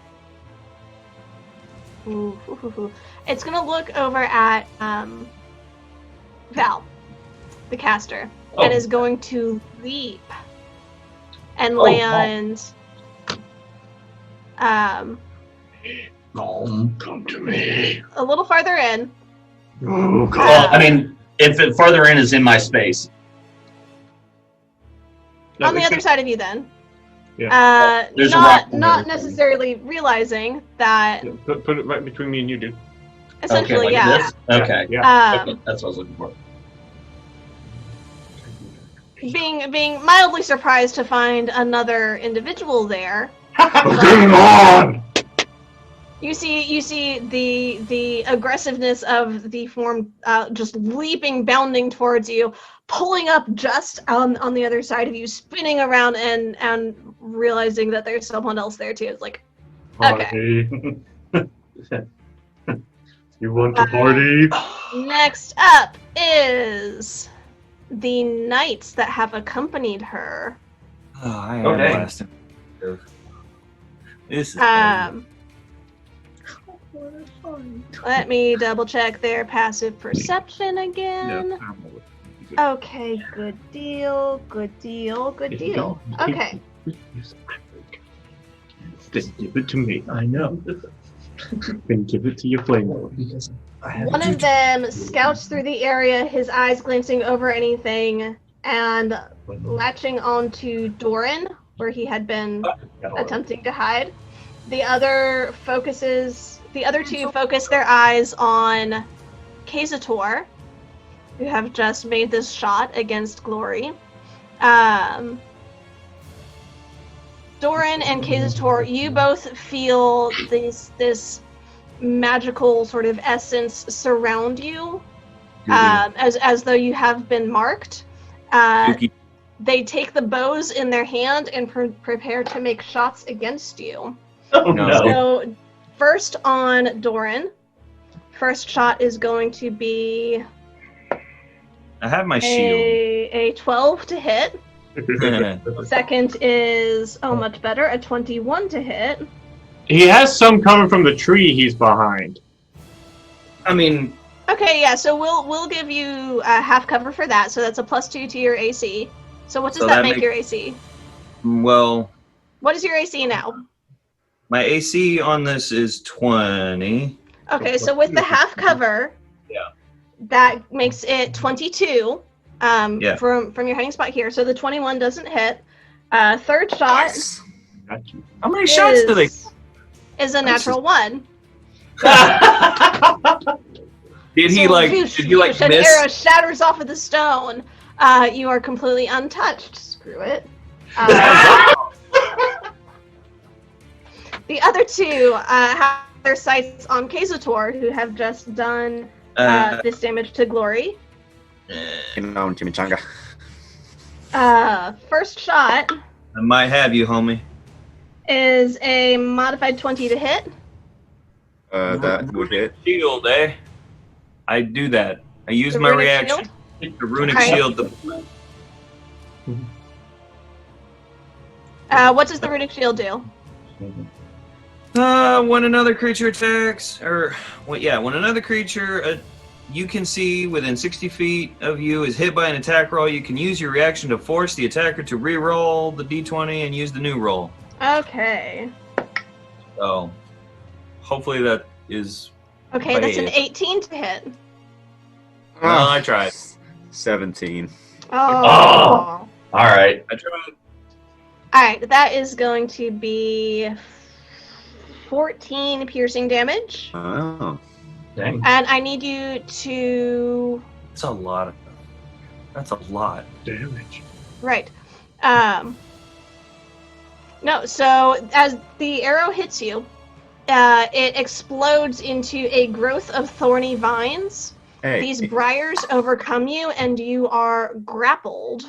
it's gonna look over at Val, the caster, and is going to leap and land Come to me. a little farther in. Oh, God. Well, I mean, if it farther in is in my space. On the other side of you, then. Yeah. There's a rock not necessarily realizing that. Yeah, put it right between me and you, dude. Essentially, like yeah. this? Okay. Yeah. Okay, that's what I was looking for. Being mildly surprised to find another individual there. What's going on? You see the aggressiveness of the form just leaping, bounding towards you, pulling up just on the other side of you, spinning around and realizing that there's someone else there too. It's like, okay. You want to party? Next up is the knights that have accompanied her. Oh, I am Okay. blasting. This is Let me double check their passive perception again. Okay, good deal. Okay. Just give it to me. I know. Then give it to your flame. One of them scouts through the area, his eyes glancing over anything, and latching onto Doran, where he had been attempting to hide. The other two focus their eyes on Kazator, who have just made this shot against Glory. Doran and Kazator, you both feel this magical sort of essence surround you, as though you have been marked. They take the bows in their hand and prepare to make shots against you. Oh no. So, first on Doran. First shot is going to be I have my shield. a 12 to hit. Second is, much better, a 21 to hit. He has some coming from the tree he's behind. I mean, Okay, yeah, so we'll give you half cover for that, so that's a +2 to your AC. So what does So that that make make- your AC? Well, What is your AC now? my AC on this is 20. Okay, so with the half cover, that makes it 22 from your hiding spot here. So the 21 doesn't hit. Third shot Got you. How many shots do they? is a natural 1. Did he So like? whoosh, Did he like whoosh, an miss? arrow shatters off of the stone. You are completely untouched. Screw it. The other two have their sights on Kazator, who have just done this damage to Glory. Chimichanga. First shot I might have you, homie. is a modified 20 to hit. That would hit. Shield, eh? I do that. I use The my runic reaction. shield? The runic Okay. shield. What does the runic shield do? When another creature attacks, when another creature you can see within 60 feet of you is hit by an attack roll, you can use your reaction to force the attacker to re-roll the d20 and use the new roll. Okay. So, hopefully that is. Okay, that's an Wait. 18 to hit. Well, I tried. 17. Oh. all right. I tried. Alright, that is going to be 14 piercing damage. Oh. Dang. And I need you to... That's a lot. That's a lot. Damage. Right. No, so as the arrow hits you, it explodes into a growth of thorny vines. Hey. These briars overcome you, and you are grappled.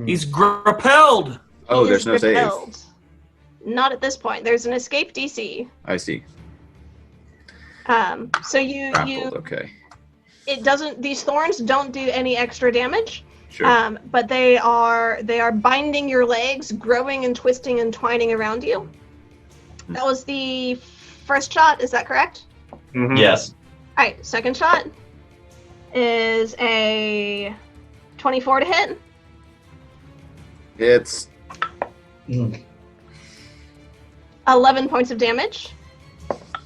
He's grappled. Oh, He there's is no save. repelled. Not at this point. There's an escape DC. I see. So you Grappled, okay. it doesn't. These thorns don't do any extra damage. Sure. But they are binding your legs, growing and twisting and twining around you. That was the first shot. Is that correct? Mhm. Yes. All right. Second shot is a 24 to hit. It's 11 points of damage.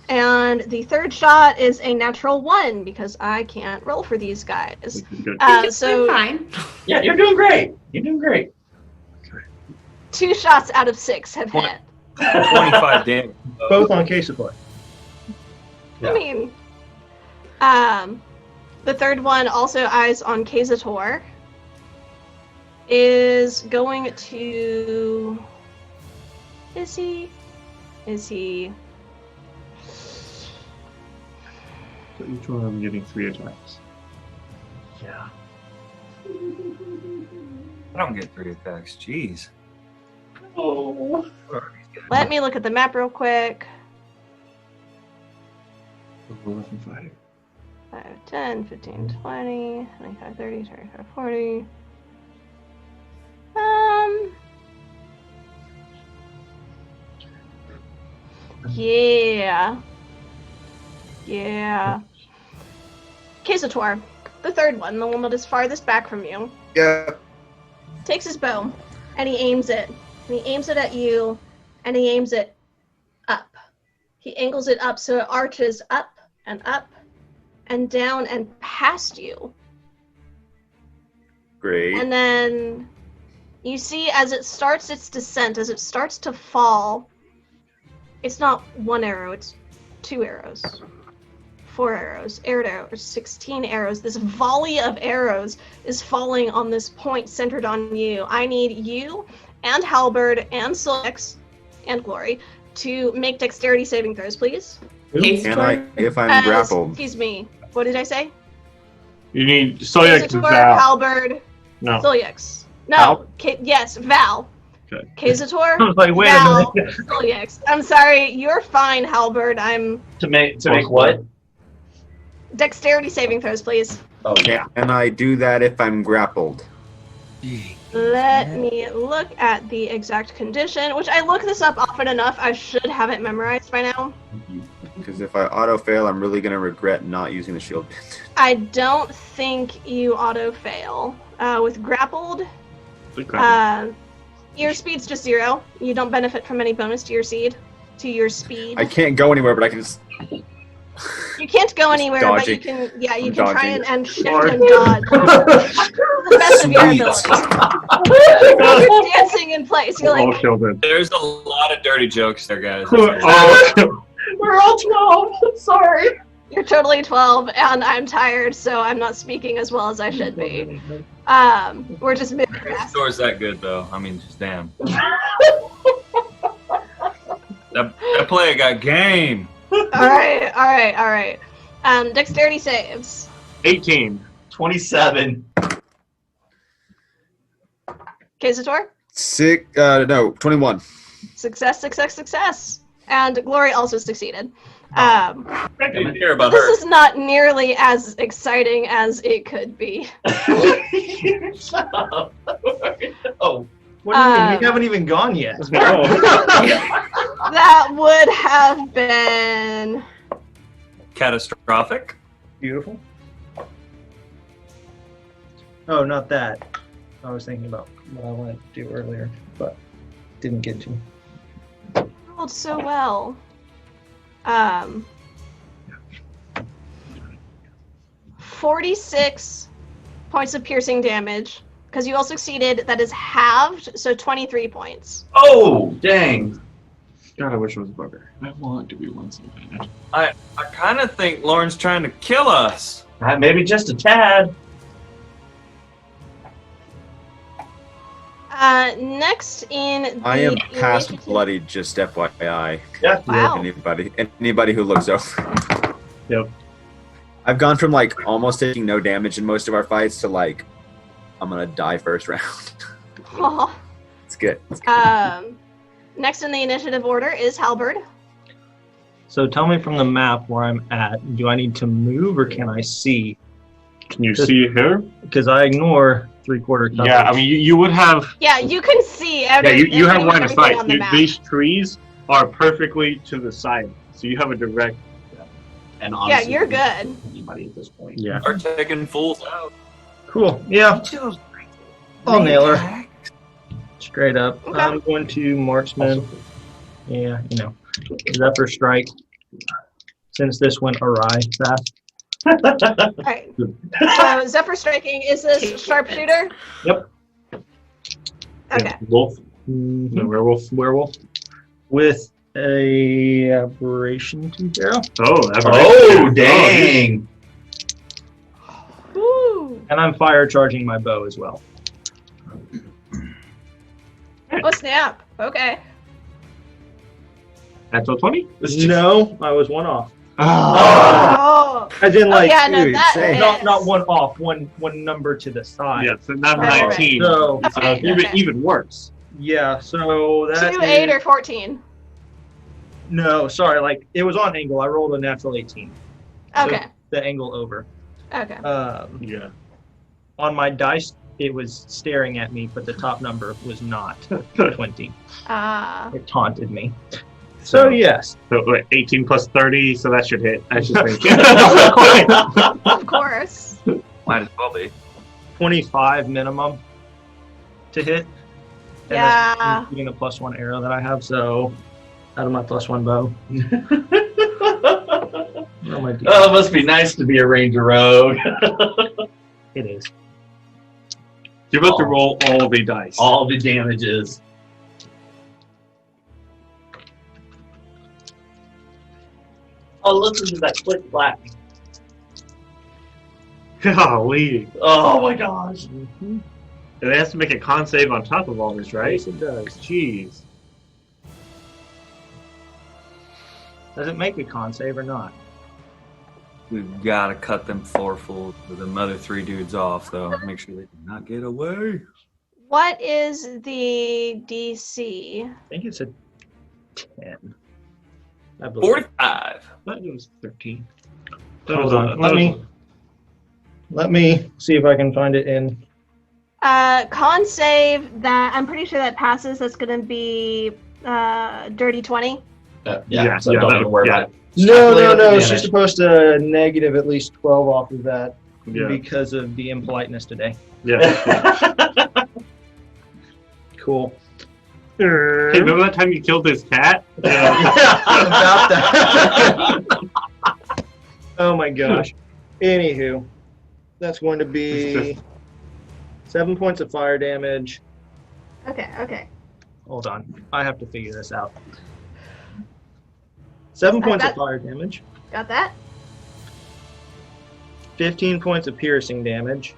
And the third shot is a natural 1 because I can't roll for these guys. Which is good. So fine. Yeah, you're doing great. You're doing great. 2 shots out of 6 have hit. 25 damage. Both on case supply. Yeah. I mean, the third one, also eyes on Kazator, is going to... Is he... So each one I'm getting 3 attacks. Yeah. I don't get 3 attacks. Jeez. Oh. Let me look at the map real quick. 5. 5, 10, 15, 20, 25, 30, 35, 40. Yeah. Kazator, the third one, the one that is farthest back from you, yeah. takes his bow and he aims it. And he aims it at you and he aims it up. He angles it up so it arches up and down and past you. Great. And then you see as it starts its descent, as it starts to fall, it's not 1 arrow, it's 2 arrows. 4 arrows, 8 arrows, 16 arrows. This volley of arrows is falling on this point centered on you. I need you and Halberd and Silix and Glory to make dexterity saving throws, please. Can I, if I'm grappled? Excuse me. What did I say? You need Soyak and Kazator, Val. Halberd, No. Silix. No. Val? Yes, Val. Okay. Kazator, I was like, wait Val, a minute. Silix. I'm sorry. You're fine, Halberd. I'm... To make what? Dexterity saving throws, please. Oh yeah. Can I do that if I'm grappled? Let me look at the exact condition, which I look this up often enough. I should have it memorized by now. Because if I auto fail, I'm really gonna regret not using the shield bit. I don't think you auto fail. With grappled, your speed's just 0. You don't benefit from any bonus to your speed. I can't go anywhere, but I can just. You can't go anywhere, but you dodging. can. Yeah, you I'm can try dodging. and shift and dodge. The best of your ability. You're dancing in place. You're All like, killed it. There's a lot of dirty jokes there, guys. All killed. We're all 12. Sorry. you're totally 12, and I'm tired, so I'm not speaking as well as I should be. We're just mid The store's that good, though. I mean, just damn. that player got game. All right. Dexterity saves. 18. 27. Kazator? 21. Success. And Glory also succeeded. Didn't care about This her. is not nearly as exciting as it could be. Shut up. Oh. What do you mean? We haven't even gone yet. That would have been... Catastrophic. Beautiful. Oh, not that. I was thinking about what I wanted to do earlier, but didn't get to. rolled so well. 46 points of piercing damage. Because you all succeeded, that is halved, so 23 points. Oh, dang. God, I wish it was a bugger. I want to be one so bad. I kind of think Lauren's trying to kill us. Maybe just a tad. Next in the I am past initiative- bloodied, just FYI. Yeah. Wow. Anybody who looks over. Yep. I've gone from like almost taking no damage in most of our fights to like I'm gonna die first round. Aw. It's good. It's good. Next in the initiative order is Halberd. So tell me from the map where I'm at. Do I need to move or can I see? Can you see here? Because I ignore 3/4 coverage. Yeah, I mean, you would have. Yeah, you can see Yeah, you have line of everything sight. on the map. These trees are perfectly to the side, so you have a direct. And Yeah, honestly, you're good. anybody at this point. Yeah. Start taking fools out. Cool. Yeah. I'll nail her. Straight up. Okay. I'm going to marksman. Yeah, you know. Zephyr strike. Since this went awry fast. Alright. So Zephyr striking, is this sharpshooter? Yep. Okay. Wolf. The werewolf. Werewolf. With a aberration to zero. Oh, dang. Woo. And I'm fire charging my bow as well. Oh snap. Okay. Natural 20? No, I was one off. Oh. As in, like, yeah, no, dude, that same. not is- one off, one number to the side. Yeah, so not Right. 19. So, Okay, okay. Even worse. yeah, so that 2, 8, is- or 14. No, sorry, like, it was on angle. I rolled a natural 18. So Okay. the angle over. Okay. Yeah. On my dice, it was staring at me, but the top number was not 20. It taunted me. So, yes. So wait, 18 plus 30, so that should hit. I should think. Of course. Might as well be. 25 minimum to hit. And Yeah. that's including the +1 arrow that I have, so out of my +1 bow. Oh, my dear. Oh, it must be nice to be a ranger rogue. It is. You're about to roll all the dice. All the damages. Oh, listen to that click clack. Golly. Oh my gosh. And it has to make a con save on top of all this, right? Yes, it does. Jeez. Does it make a con save or not? We've got to cut them 4 fools with them other 3 dudes off, though. Make sure they do not get away. What is the DC? I think it's a 10. I believe. 45. I thought it was 13. Hold on. Let me see if I can find it in. Con save that I'm pretty sure that passes. That's gonna be dirty 20. Yeah, so don't even worry about it. No. Damage. She's supposed to negative at least 12 off of that Yeah. because of the impoliteness today. Yeah. Cool. Hey, remember that time you killed his cat? About that. Oh my gosh. Anywho, that's going to be 7 points of fire damage. Okay. Hold on. I have to figure this out. 7 points of fire damage. Got that? 15 points of piercing damage.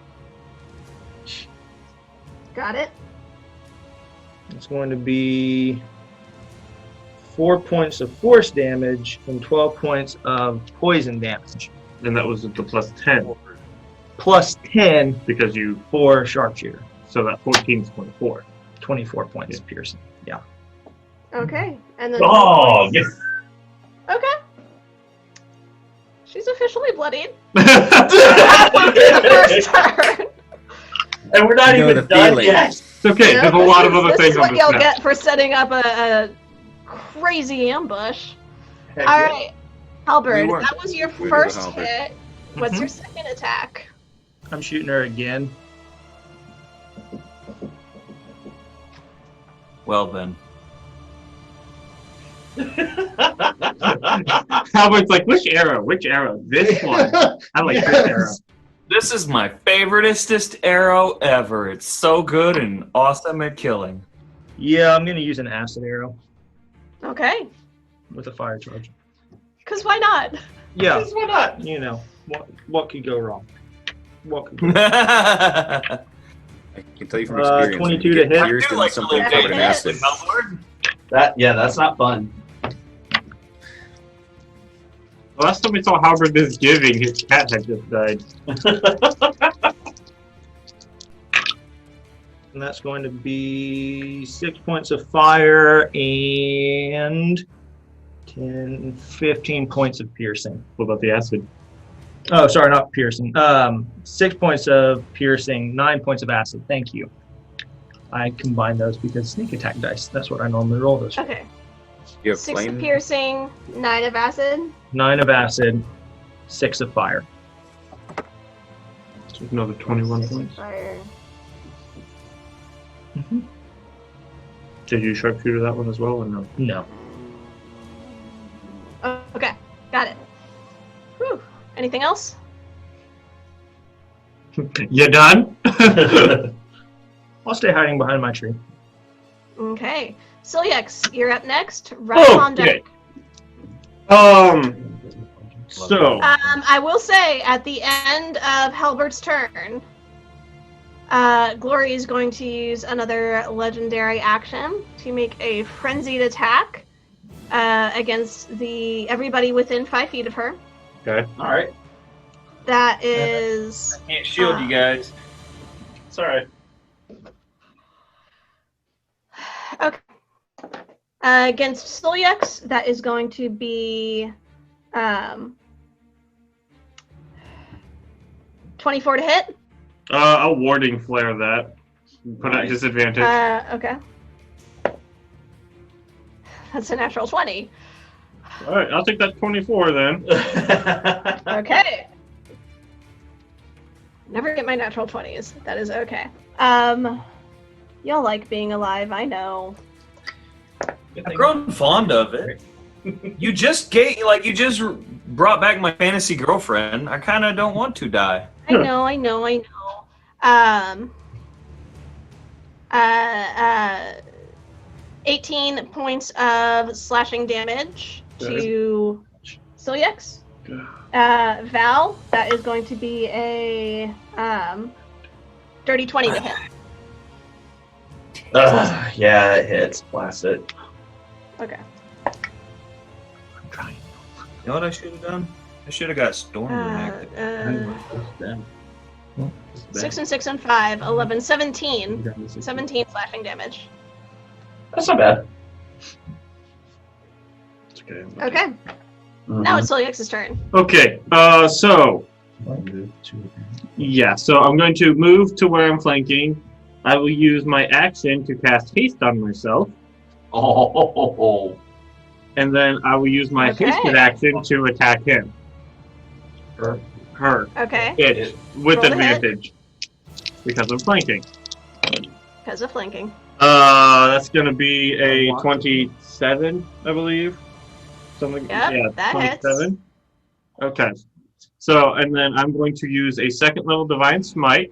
Got it. It's going to be 4 points of force damage and 12 points of poison damage. And that was the plus 10 Plus 10 because you. for sharpshooter. So that 14 is 24. 24 points of piercing. Yeah. Okay. And then Oh, yes. Okay. She's officially bloodied. It's First turn. And we're not I know even the done feeling. yet. okay, there's a lot of other This things is on what this you'll map. get for setting up a crazy ambush. Heck All yeah. right, Halberd, We weren't- that was your we were first Halberd. hit. What's Mhm. your second attack? I'm shooting her again. Well, then. Albert's like, which arrow? Which arrow? This one. I like this arrow. This is my favoriteest arrow ever. It's so good and awesome at killing. Yeah, I'm going to use an acid arrow. Okay. with a fire charge. Because why not? Yeah, Why not? you know, what could go wrong? What could go wrong? I can tell you from experience. 22 when you to get hit. pierced I do in like to something live covered in dangerously, acid. my lord. That's not fun. The last time we saw Halberd this giving, his cat had just died. And that's going to be 6 points of fire and 10, 15 points of piercing. What about the acid? Oh, sorry, not piercing. 6 points of piercing, 9 points of acid. Thank you. I combine those because sneak attack dice. That's what I normally roll those. Okay. You have 6 flame? of piercing, 9 of acid. 9 of acid, 6 of fire. So another 21 6 of points. fire. Did you sharpshooter that one as well or no? No. Oh, okay, got it. Whew. Anything else? You done? I'll stay hiding behind my tree. Okay. Siliex, you're up next. Right on deck. So I will say, at the end of Halbert's turn, Glory is going to use another legendary action to make a frenzied attack against everybody within 5 feet of her. okay. All right. That is... I can't shield you guys. It's all right. Okay. Against Siliex, that is going to be 24 to hit. I'll warding flare that. Put at disadvantage. Okay. That's a natural 20. Alright, I'll take that 24 then. Okay. Never get my natural 20s. That is okay. Y'all like being alive, I know. I've grown fond of it. You just brought back my fantasy girlfriend. I kind of don't want to die. I know. 18 points of slashing damage to Siliex. Val, that is going to be a dirty 20 to hit. Yeah, it hits. Blast it. Okay. I'm trying. You know what I should have done? I should have got Storm reactive. 6 and 6 and 5, 11, 17. 17 slashing damage. That's not bad. It's okay. Okay. Now it's Siliex's turn. Okay, so I'm going to move to where I'm flanking. I will use my action to cast haste on myself, Oh. and then I will use my Okay. hasted action to attack him. Her. Okay. It. With Roll the hit. advantage. Because I'm flanking. Because of flanking. That's gonna be a 27, I believe. Something. Yep, yeah, that 27. hits. Okay. So, and then I'm going to use a second level Divine Smite.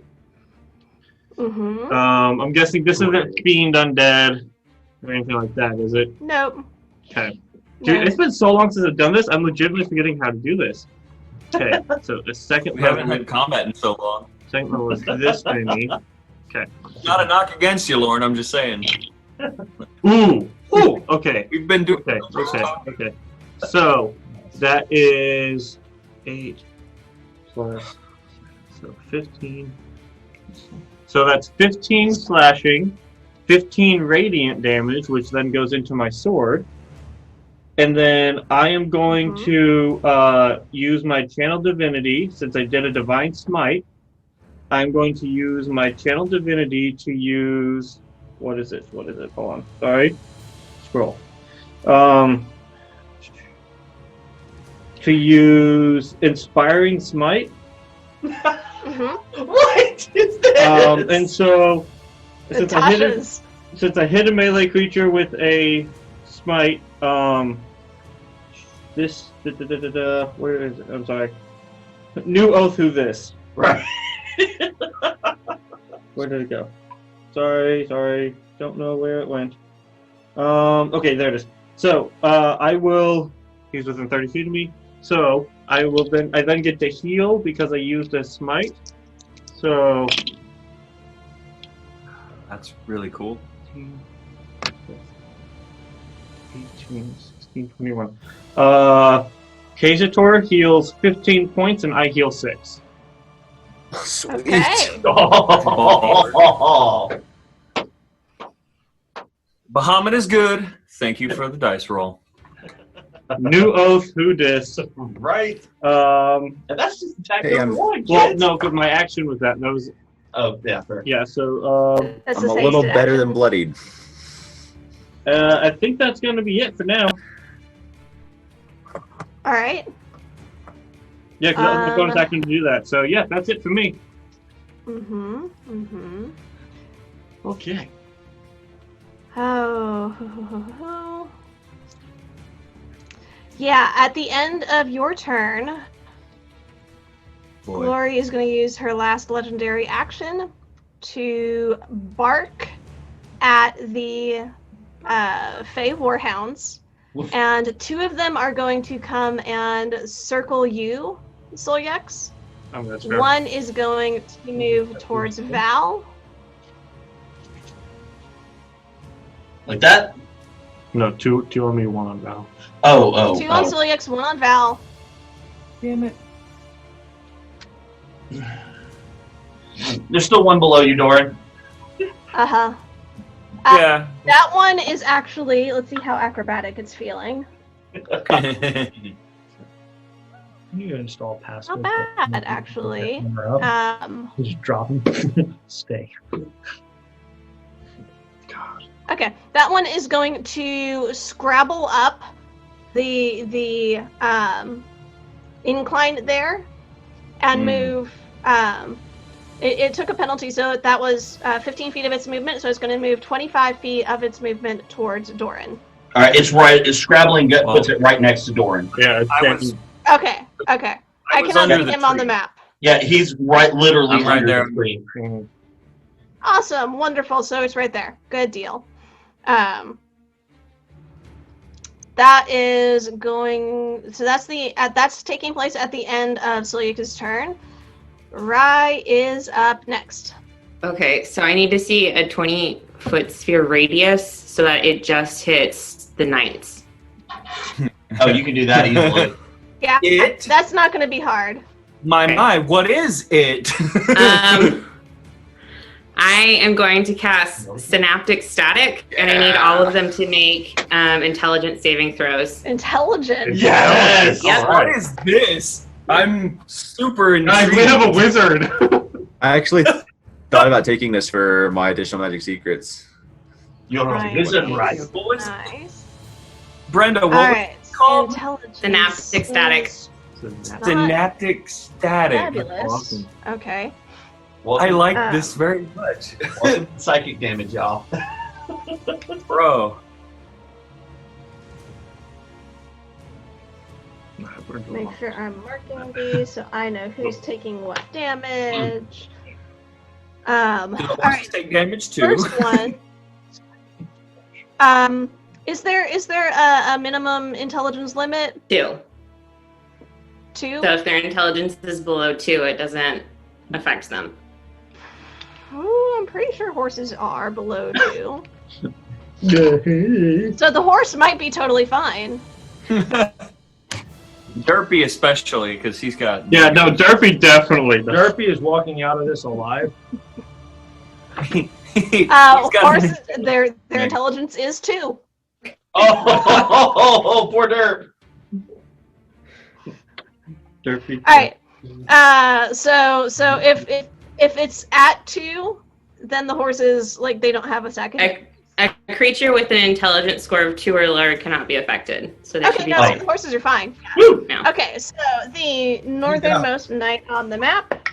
Mm-hmm. I'm guessing this isn't Fiend Undead or anything like that, is it? Nope. Okay. Dude, No. it's been so long since I've done this, I'm legitimately forgetting how to do this. Okay, so the second We haven't level, had combat in so long. second level is this thingy. Not a knock against you, Lauren. I'm just saying. Ooh! Okay. We've been doing. Okay. So, that is 8 plus, so 15. So that's 15 slashing, 15 radiant damage, which then goes into my sword. And then I am going to use my Channel Divinity, since I did a Divine Smite. I'm going to use my Channel Divinity to use... What is it? Hold on. Sorry. Scroll. To use Inspiring Smite. Mm-hmm. What is this? And so... Since I hit a melee creature with a Smite, this... where is it? I'm sorry. New Oath Who This. Right. Where did it go? Sorry. Don't know where it went. Okay, there it is. So I will. He's within 30 feet of me. So I will then. I then get to heal because I used a smite. So That's really cool. 18, 16, 21. Kazator heals 15 points and I heal 6. Sweet. Okay. Oh. Bahamut is good. Thank you for the dice roll. New oath, who dis? Right. Um, And that's just attack Hey, number one. well, kids. no, because my action was that. And that was, Oh, yeah, fair. yeah, so That's I'm a his little hasted better action. than bloodied. I think that's going to be it for now. All right. Yeah, because that was the bonus action to do that. So, yeah, that's it for me. Okay. Oh. Yeah, at the end of your turn, Boy. Glory is going to use her last legendary action to bark at the Fey Warhounds. And 2 of them are going to come and circle you, Solyex. Oh, that's fair. 1 is going to move towards Val. Like that? No, two on me, 1 on Val. Oh. 2 on Solyex, 1 on Val. Damn it. There's still 1 below you, Doran. Uh-huh. Yeah. That one is actually, let's see how acrobatic it's feeling. You install passive. Not bad, actually. Just drop them. Stay. Okay, that one is going to scrabble up the incline there and move. It took a penalty, so that was 15 feet of its movement, so it's going to move 25 feet of its movement towards Doran. All right, it's right. It's scrabbling. Puts it right next to Doran. Yeah, Okay. I was cannot under see the him on the tree. map. Yeah, he's literally I'm right under there. the tree. Awesome, wonderful. So it's right there. Good deal. That is going. So that's taking place at the end of Celia's turn. Rai is up next. Okay, so I need to see a 20-foot sphere radius so that it just hits the knights. Oh, you can do that easily. Yeah, It? that's not going to be hard. My, what is it? I am going to cast Synaptic Static, and I need all of them to make intelligence saving throws. Intelligent. Yes! Yep. What is this? I'm super Guys, intrigued. we have a wizard! I actually thought about taking this for my additional magic secrets. You're Right. a wizard, right? Nice. Brenda, what All was right. it called? Intelligence. Synaptic Static. is Synaptic Static. Fabulous. Awesome. Okay. I like Um, this very much. Psychic damage, y'all. Bro. Make sure I'm marking these so I know who's taking what damage. All Do the right. horses take damage too? First one. Is there a minimum intelligence limit? 2. 2? So if their intelligence is below 2, it doesn't affect them. Ooh, I'm pretty sure horses are below 2. So the horse might be totally fine. Derpy especially, because he's got... Yeah, no, Derpy definitely does. Derpy is walking out of this alive. He's got- Horses, their intelligence is 2. Oh, poor Derp. Derpy. All right. So if it's at 2, then the horses they don't have a second. A creature with an intelligence score of 2 or lower cannot be affected. So they should Okay, be no, fine. the horses are fine. Woo! No. Okay, so the northernmost knight on the map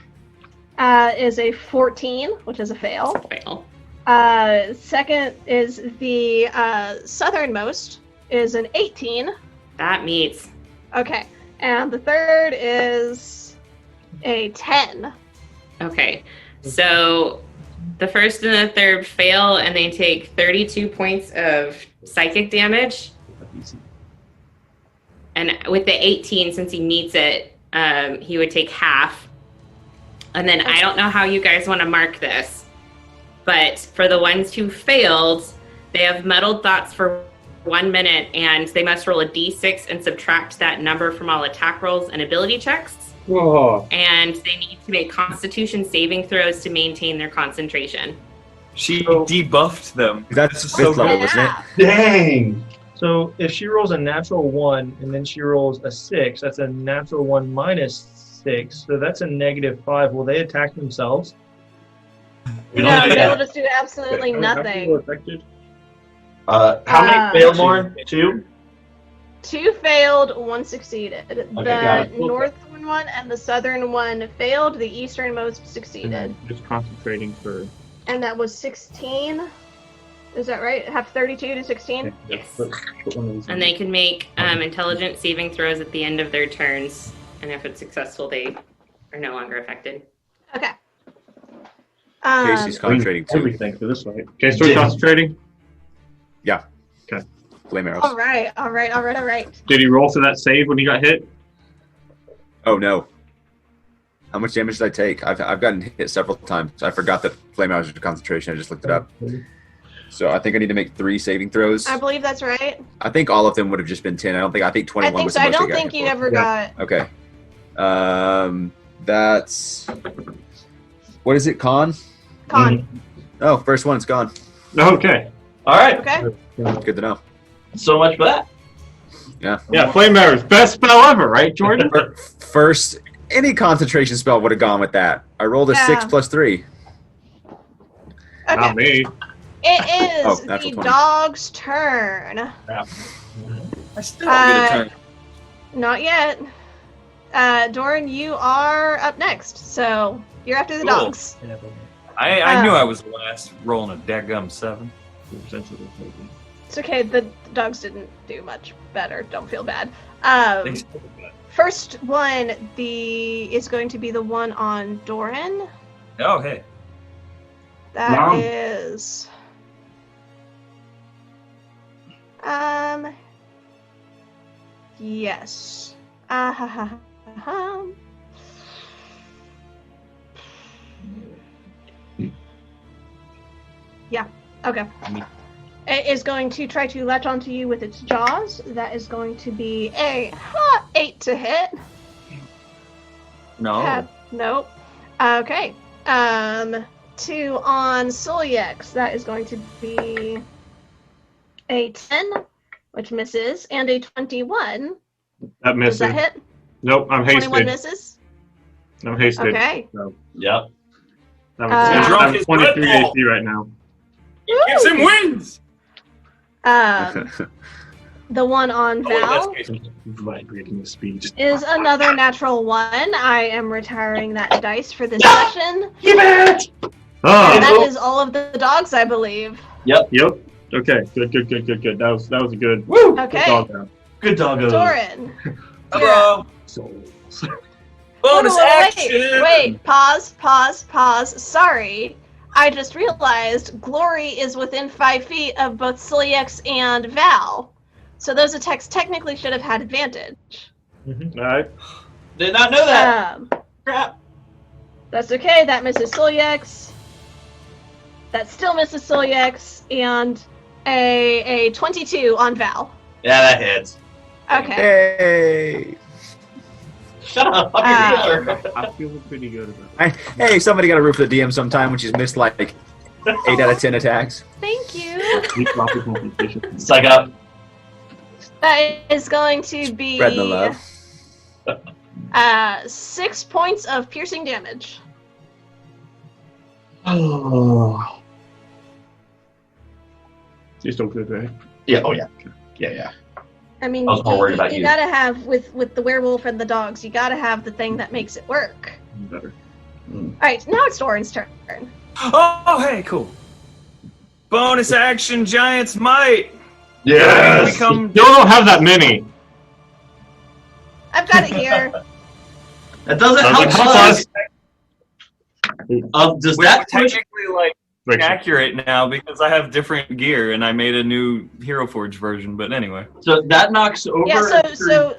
is a 14, which is a fail. Fail. Second is the southernmost is an 18. That meets. Okay, and the third is a 10. Okay. So the first and the third fail, and they take 32 points of psychic damage. And with the 18, since he meets it, he would take half. And then I don't know how you guys want to mark this, but for the ones who failed, they have muddled thoughts for 1 minute, and they must roll a d6 and subtract that number from all attack rolls and ability checks. Whoa. And they need to make Constitution saving throws to maintain their concentration. She debuffed them. That's so fifth level, good. wasn't it? Dang. So if she rolls a natural 1 and then she rolls a 6, that's a natural 1 minus 6. So that's a -5. Will they attack themselves? We No, don't know they will yet. just do absolutely How many nothing. people affected? How many failed, Lauren? 2? 2 failed, 1 succeeded. got The it. northern one and the southern one failed. The easternmost succeeded. Just concentrating for. And that was 16. Is that right? Have 32 to 16? Yes. Put one of these And in. they can make intelligence saving throws at the end of their turns. And if it's successful, they are no longer affected. Okay. Casey's concentrating too. Everything for this way. Okay, start concentrating. Flame arrows. All right. Did he roll for that save when he got hit? Oh no. How much damage did I take? I've gotten hit several times. I forgot that flame arrows are concentration. I just looked it up. So I think I need to make 3 saving throws. I believe that's right. I think all of them would have just been 10. I think 21 I think was so. the I most don't got think hit you for. ever got. Okay. That's what is it? Con? Con. Oh, first one, it's gone. Okay. All right. Okay. Good to know. So much for that. Yeah, flame arrows, best spell ever, right, Jordan? First, any concentration spell would have gone with that. I rolled a Yeah. 6 plus 3. Okay. Not me. It Oh, is natural the 20. dog's turn. I still don't get a turn. Not yet. Doran, you are up next. So you're after the Cool. dogs. I knew I was last, rolling a daggum 7. It's okay. The dogs didn't do much better. Don't feel bad. Thanks. First one is going to be the one on Doran. Oh, hey. That Mom. is. Yes. Yeah. Okay. It is going to try to latch onto you with its jaws. That is going to be a 8 to hit. No. Nope. Okay. 2 on Soliex. That is going to be a 10, which misses, and a 21. That Does misses. that hit? Nope, I'm 21 hasted. misses. I'm hasted. Okay. Yep. Drunk I'm as 23 Red Bull. AC right now. Gives him wins. The one on Val Vibrating the speech. is another natural 1. I am retiring that dice for this session. Give it. And Oh, that is all of the dogs, I believe. yep. Okay, good. That was a good. Woo. Okay. Dog down. Good doggo. Doran. Hello. Souls. Bonus action. Wait, pause. Sorry. I just realized Glory is within 5 feet of both Soliex and Val. So those attacks technically should have had advantage. All right. Did not know that. Crap. That's okay. That misses Soliex. That still misses Soliex. And a 22 on Val. Yeah, that hits. Okay. Hey! Shut up. I'm your healer. I feel pretty good about it. Hey, somebody got to root for the DM sometime when she's missed like 8 out of 10 attacks. Thank you. Psych up. That is going to be Spread the love. 6 points of piercing damage. Oh. You're still good, right? Yeah. Oh yeah. Yeah. I mean, I was more worried about you. gotta have with the werewolf and the dogs. You gotta have the thing that makes it work. Better. All right, now it's Doran's turn. Oh, hey, cool. Bonus action, Giant's Might. Yes. We come. You don't have that many. I've got it here. That doesn't Doesn't help help us. us. Does We're that push? technically like accurate now because I have different gear and I made a new Hero Forge version. But anyway. So that knocks over. Yeah, so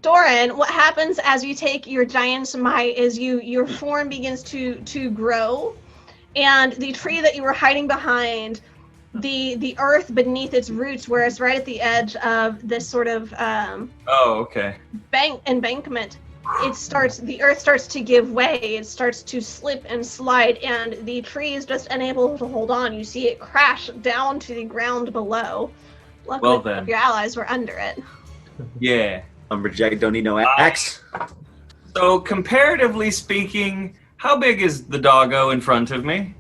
Doran, what happens as you take your giant's might is your form begins to grow, and the tree that you were hiding behind, the earth beneath its roots, where it's right at the edge of this sort of embankment, the earth starts to give way. It starts to slip and slide, and the tree is just unable to hold on. You see it crash down to the ground below. Luckily, Well then. your allies were under it. Yeah. Lumberjack don't need no axe. So comparatively speaking, how big is the doggo in front of me?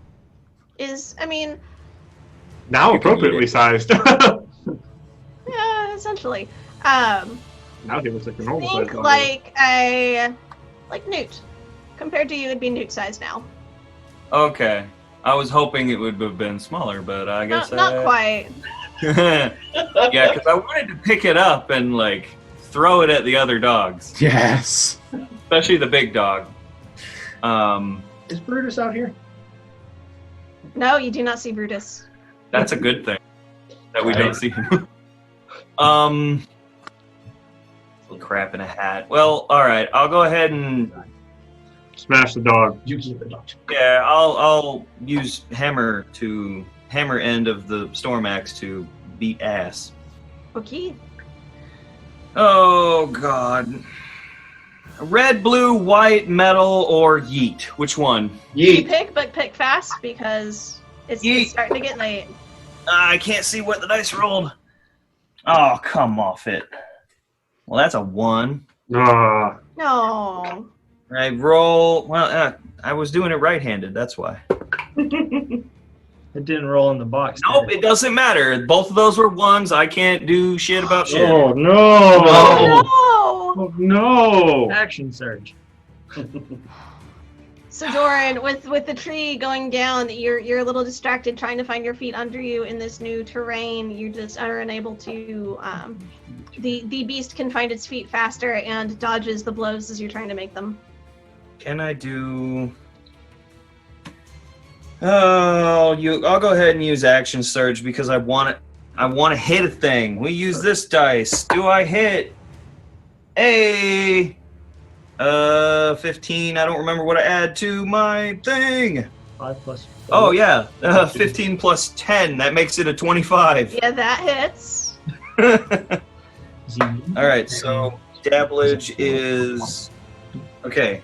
Now appropriately sized. Yeah, essentially. Now he looks like a normal size Think dog. like Newt. Compared to you, it'd be Newt size now. Okay. I was hoping it would have been smaller, but I guess Not quite. Yeah, because I wanted to pick it up and throw it at the other dogs, Yes. especially the big dog. Is Brutus out here? No, you do not see Brutus. That's a good thing that we don't see him. Crap in a hat. Well, all right. I'll go ahead and Smash the dog. You keep it. yeah. I'll use hammer end of the storm axe to beat ass. Okay. Oh God. Red, blue, white, metal, or yeet? Which one? You pick, but pick fast because it's Yeet. starting to get late. I can't see what the dice rolled. Oh, come off it. Well, that's a 1. Ah, No. I roll. Well, I was doing it right-handed. That's why. It didn't roll in the box. Nope, did it doesn't matter. Both of those were 1s. I can't do shit about shit. oh no! No. Oh no! Action surge. So Doran, with the tree going down, you're a little distracted trying to find your feet under you in this new terrain. You just are unable to. The beast can find its feet faster and dodges the blows as you're trying to make them. Can I do? Oh, I'll go ahead and use action surge because I want to hit a thing. We use this dice. Do I hit? 15. I don't remember what I add to my thing. 5 plus. Oh yeah, 15 plus 10. That makes it a 25. Yeah, that hits. All right, so dabblage is okay.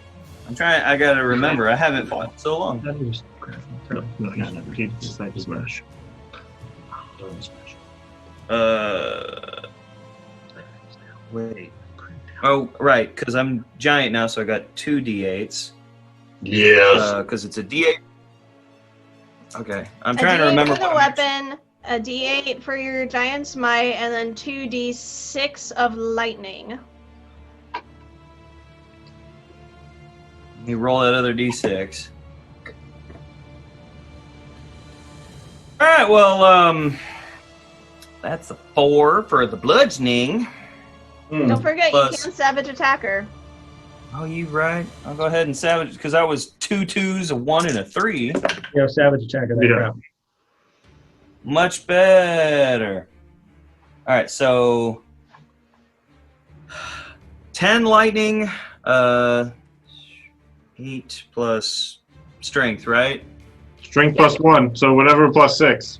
I gotta remember. I haven't fought in so long. No, he decided to smash. Wait. Oh, right, because I'm giant now, so I got 2 d8s. Yes. Because it's a d8. Okay, I'm A trying to D8 remember. for the weapon, a D8 for your giant's might, and then 2d6 of lightning. Let me roll that other d6. All right, well, that's a 4 for the bludgeoning. Don't forget, Plus- you can savage attacker. Oh, you right. I'll go ahead and savage because I was 2 2s, a 1, and a 3. Yeah, savage attacker. That Yeah. crap. Much better. All right, so 10 lightning, 8 plus strength, right? Strength plus 1, so whatever plus 6.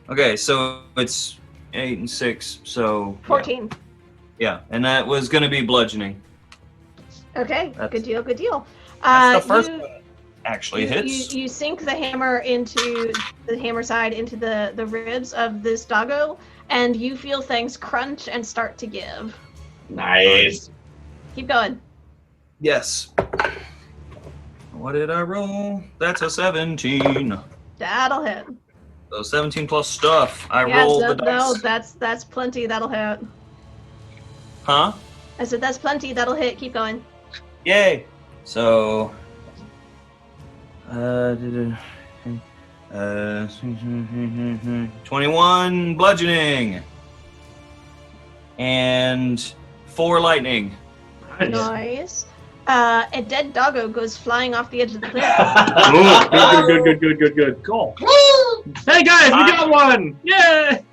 Okay, so it's 8 and 6, so 14. yeah, and that was going to be bludgeoning. Okay, That's- good deal, good deal. That's the first you- one. Actually hits. You sink the hammer into the hammer side into the ribs of this doggo, and you feel things crunch and start to give. Nice. Keep going. Yes. What did I roll? That's a 17. That'll hit. So 17 plus stuff. I Yeah, rolled no, the dice. that's plenty. That'll hit. Huh? I said that's plenty. That'll hit. Keep going. Yay. So 21 bludgeoning and 4 lightning. Nice. A dead doggo goes flying off the edge of the cliff. Oh, good. Cool. Hey guys, we got one! Yay!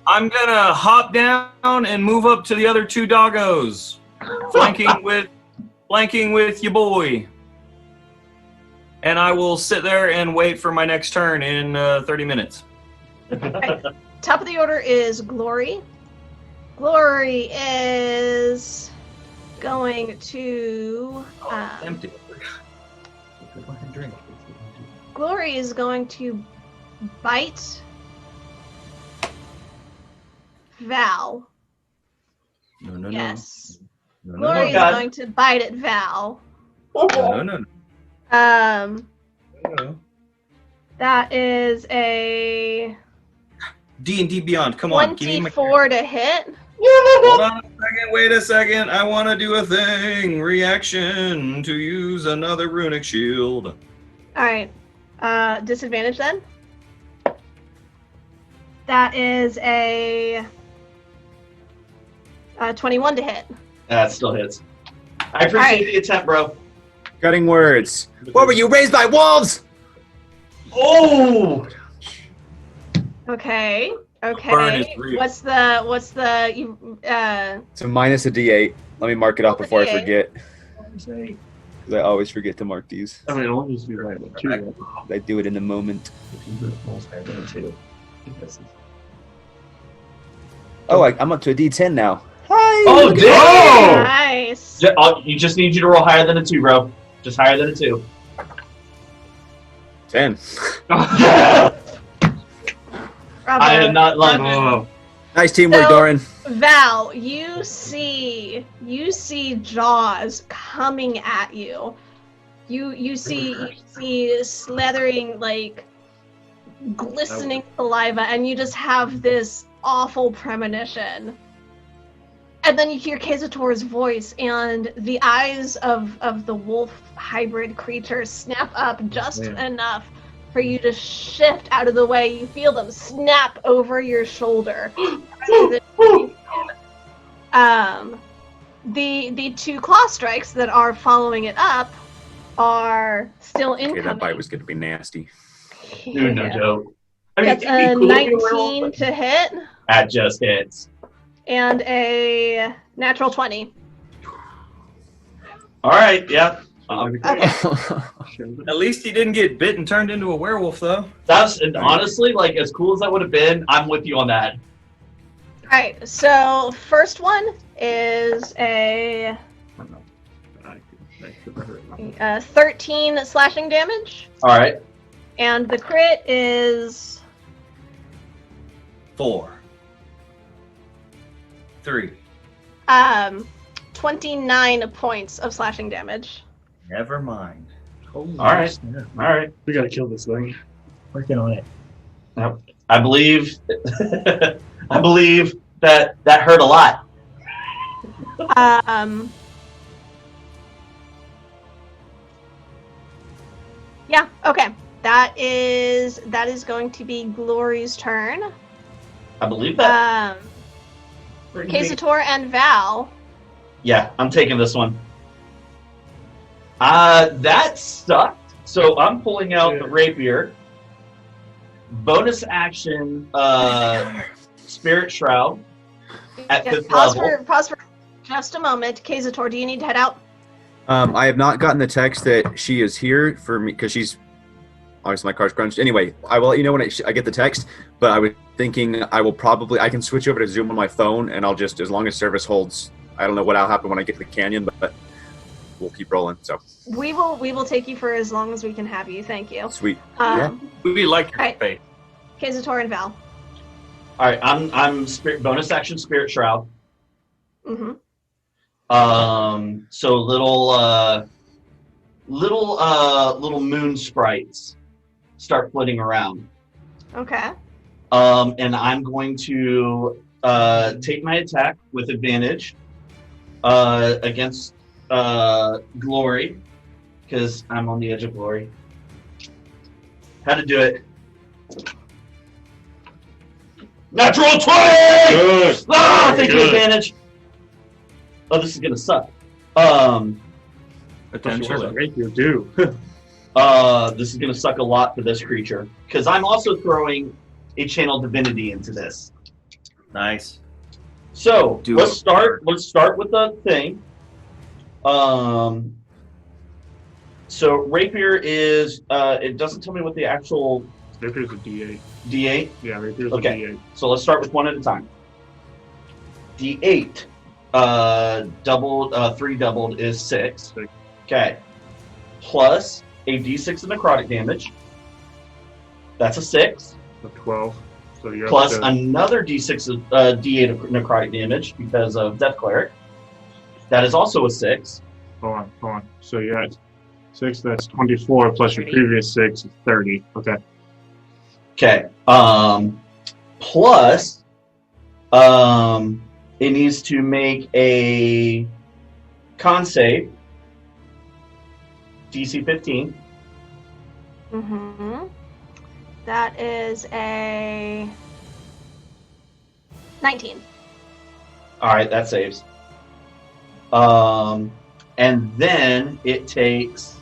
I'm gonna hop down and move up to the other 2 doggos, flanking with your boy. And I will sit there and wait for my next turn in 30 minutes. Right. Top of the order is Glory. Glory is going to. Empty. Glory is going to bite Val. No. Yes. No. Glory is God. going to bite at Val. No. That is a D&D Beyond. Come on. Give me my 24 to hit. Hold on a second. Wait a second. I want to do a thing. Reaction to use another runic shield. All right. Disadvantage then. That is a 21 to hit. That still hits. I appreciate the attempt, bro. Cutting words. What were you raised by wolves? Oh! Okay. Burn is real. What's the you So minus a D8. Let me mark it off Roll the before I D8. forget. Because I always forget to mark these. I mean, it'll always be right with 2. I do it in the moment. Oh, I'm up to a D10 now. Hi! Oh, damn! nice. You just need you to roll higher than a 2, bro. Just higher than a 2. 10. Bravo. I am not lying. Oh, Nice teamwork, So- Doran. Val, you see jaws coming at you. You see slithering, like glistening saliva, and you just have this awful premonition. And then you hear Kazator's voice, and the eyes of the wolf hybrid creature snap up just enough for you to shift out of the way. You feel them snap over your shoulder. The 2 claw strikes that are following it up are still Okay, incoming. that bite was going to be nasty. Dude, no joke. I mean, That's it'd be a cool if you were all- 19 to hit That just hits. and a natural 20. All right, yeah. Okay. At least he didn't get bit and turned into a werewolf, though. That's and honestly, like as cool as that would have been, I'm with you on that. Alright, so first one is a 13 slashing damage, All right. and the crit is 4. 3. 29 points of slashing damage. Never mind. All right. All right. we gotta kill this thing. Working on it. I believe. I believe that hurt a lot. Yeah, okay. That is going to be Glory's turn. I believe that. Kazator and Val. Yeah, I'm taking this one. That sucked. So I'm pulling out the rapier. Bonus action, Spirit Shroud at Yeah, 5th pause level. for just a moment. Kazator, do you need to head out? I have not gotten the text that she is here for me because she's obviously my card's crunched. Anyway, I will let you know when I get the text. But I was thinking I can switch over to Zoom on my phone, and I'll just, as long as service holds, I don't know what'll happen when I get to the canyon, but we'll keep rolling. So We will take you for as long as we can have you. Thank you. sweet. We like your Alright. face. Kazator and Val. All right, I'm bonus action Spirit Shroud. Mm-hmm. So little moon sprites start flitting around. Okay. And I'm going to take my attack with advantage against Glory, because I'm on the edge of Glory. How to do it? Natural 20! Good. Ah, thank you, Good. advantage. Oh, this is gonna suck. Potentially. Right, you do. This is going to suck a lot for this creature because I'm also throwing a channel divinity into this. Nice. So let's start with the thing. So rapier is it doesn't tell me what the actual Rapier's a D8. D8. Yeah, rapier's Okay. a D8. So let's start with one at a time. D8 doubled 3 doubled is 6. Okay. Plus a D6 of necrotic damage. That's a 6. A 12. So you're Plus up to, another D6 of D8 of necrotic damage because of Death Cleric. That is also a 6. hold on. So you're at 6, that's 24, plus your 30. previous 6 is 30. Okay. Okay. Plus, it needs to make a con save. DC 15. Mm-hmm. That is a 19. All right, that saves. And then it takes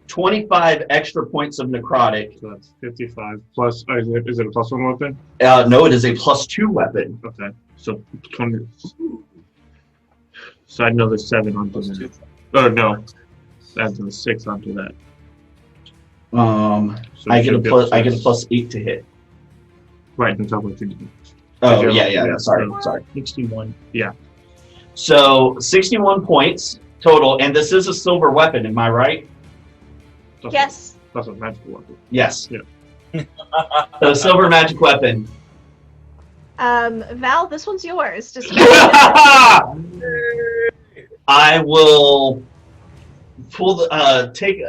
25 extra points of necrotic. So that's 55. Plus, is it a plus 1 weapon? No, it is a +2 weapon. Okay. So 20. So I know there's 7 onto that. Oh, no. That's a 6 onto that. So I you get a should be plus. able I to- get a +8 to hit. Right, that's not what you do. Oh Okay. yeah. Sorry. 61. Yeah. So 61 points total, and this is a silver weapon. Am I right? That's Yes. That's a magical weapon. Yes. Yeah. So silver magic weapon. Val, this one's yours. Just I will pull the take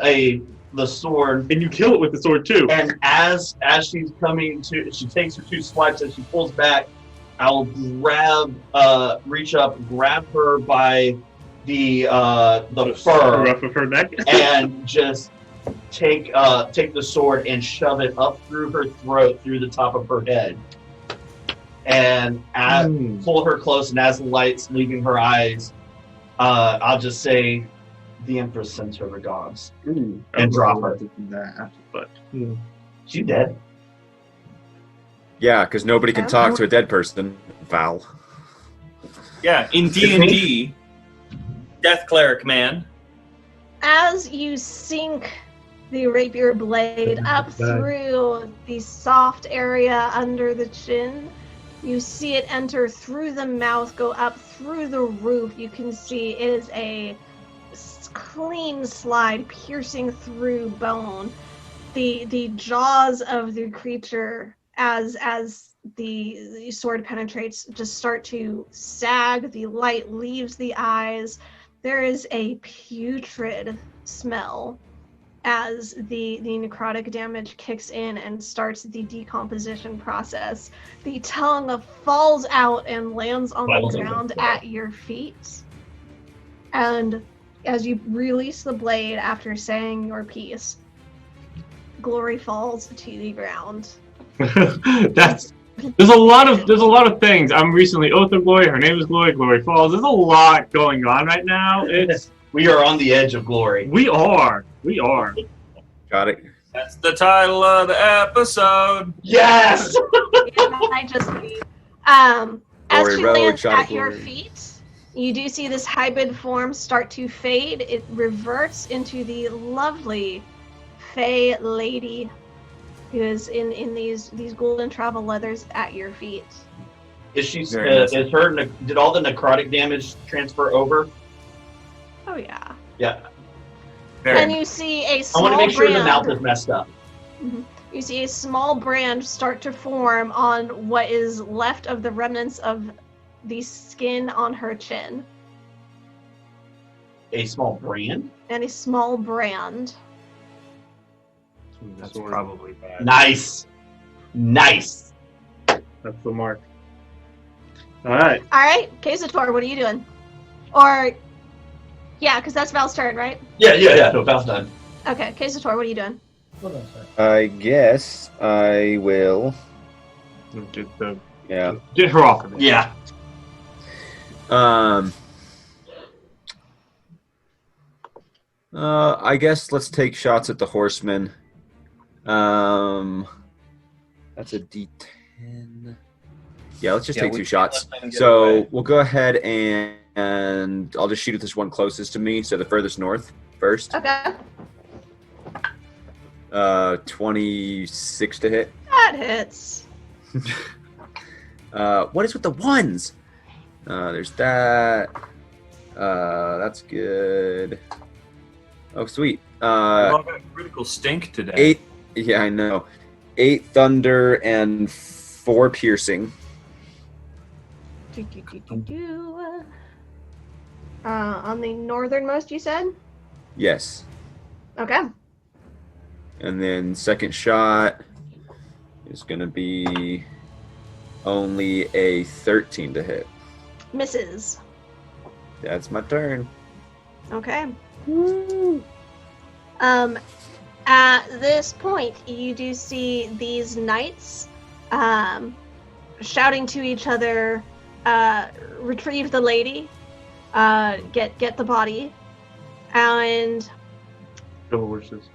the sword, And you kill it with the sword too. and as she's coming to, she takes her 2 swipes. As she pulls back, I'll reach up, grab her by the fur, Rough of her neck. and just take the sword and shove it up through her throat, through the top of her head, and pull her close. And as the light's leaving her eyes, I'll just say, "The Empress sends her regards," and drop her. That, but She dead? Yeah, because nobody can talk to a dead person. Val. Yeah, in D&D, Death Cleric, man. As you sink the rapier blade up through the soft area under the chin, you see it enter through the mouth, go up through the roof. You can see it is a clean slide piercing through bone. The jaws of the creature, as the sword penetrates, just start to sag. The light leaves the eyes. There is a putrid smell as the necrotic damage kicks in and starts the decomposition process. The tongue falls out and lands on the ground at your feet. And as you release the blade after saying your piece, glory falls to the ground. There's a lot of things. I'm recently Oath of Glory. Her name is Glory. Glory Falls. There's a lot going on right now. We are on the edge of glory. We are. Got it. That's the title of the episode. Yes. I just as Glory she road, lands shot of at your glory. feet, you do see this hybrid form start to fade. It reverts into the lovely Fey lady who is in these golden travel leathers at your feet. Is she? Very nice. Is her? Did all the necrotic damage transfer over? Oh yeah. Yeah. And you see a I small want to make sure the brand. mouth is messed up. You see a small brand start to form on what is left of the remnants of the skin on her chin. A small brand. And a small brand. That's probably bad. Nice. That's the mark. All right. Alright, Kazator, what are you doing? Or, yeah, because that's Val's turn, right? Yeah. No, Val's done. Okay, Kazator, what are you doing? Hold on a second. I guess I will. Get the Yeah. Get her off of it. Yeah. I guess let's take shots at the horseman. That's a D10. Yeah, let's just take 2 shots. So we'll go ahead and I'll just shoot at this one closest to me, so the furthest north first. Okay. 26 to hit. That hits. What is with the ones? There's that. That's good. Oh, sweet. We've all got critical stink today. 8. Yeah, I know. 8 thunder and 4 piercing. On the northernmost, you said? Yes. Okay. And then second shot is going to be only a 13 to hit. Misses. That's my turn. Okay. At this point, you do see these knights shouting to each other, retrieve the lady, get the body, and... The horses.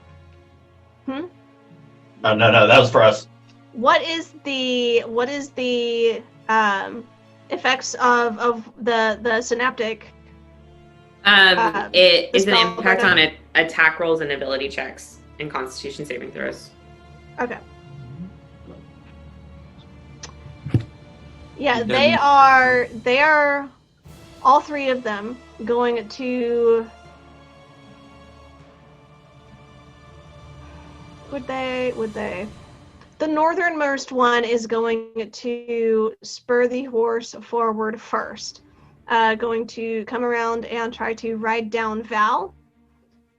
Hmm? No, that was for us. What is the effects of the synaptic? It is an spell impact burden? on attack rolls and ability checks and Constitution saving throws. Okay. Yeah, It they are all 3 of them going to. Would they? The northernmost one is going to spur the horse forward first. Going to come around and try to ride down Val.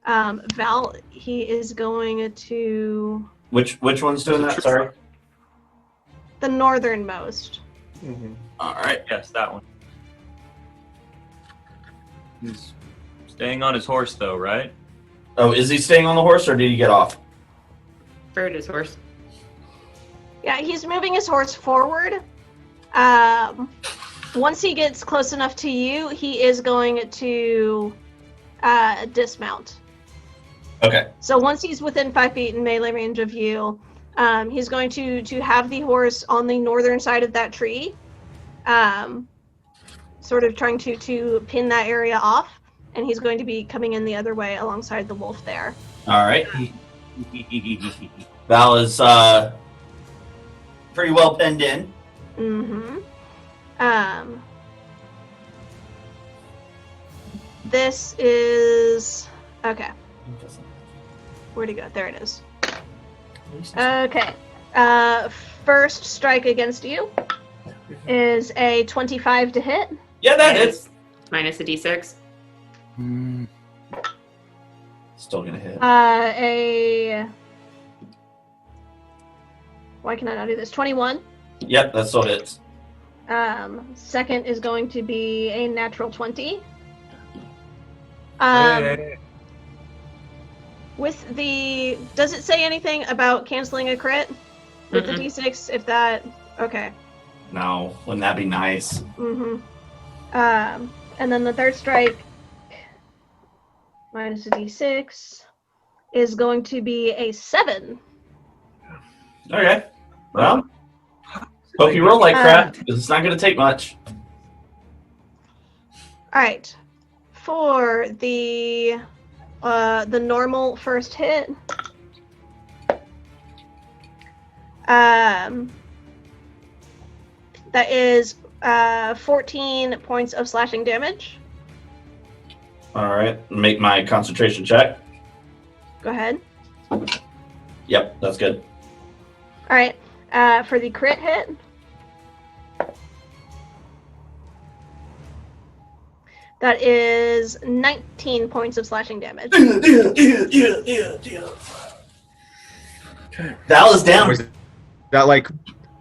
Val, he is going to... Which one's doing that? Sorry. The northernmost. All right. Yes, that one. He's staying on his horse, though, right? Oh, is he staying on the horse or did he get off? Bird his horse. Yeah, he's moving his horse forward. Once he gets close enough to you, he is going to dismount. Okay. So once he's within 5 feet in melee range of you, he's going to have the horse on the northern side of that tree, sort of trying to pin that area off, and he's going to be coming in the other way alongside the wolf there. All right. Val is pretty well penned in. Mm-hmm. This is... Okay. Where'd he go? There it is. Okay. First strike against you is a 25 to hit. Yeah, that hits. Minus a d6. Still gonna hit. Why can I not do this? 21. Yep, that still hits. Second is going to be a natural 20. With the... Does it say anything about canceling a crit? With the d6, if that... Okay. No, wouldn't that be nice? Mm-hmm. And then the third strike, minus a d6, is going to be a 7. Okay. Well, hope you roll like crap, because it's not going to take much. Alright. For the normal first hit, that is 14 points of slashing damage. All right, make my concentration check. Go ahead. Yep, that's good. Alright. For the crit hit, that is 19 points of slashing damage. Val is down.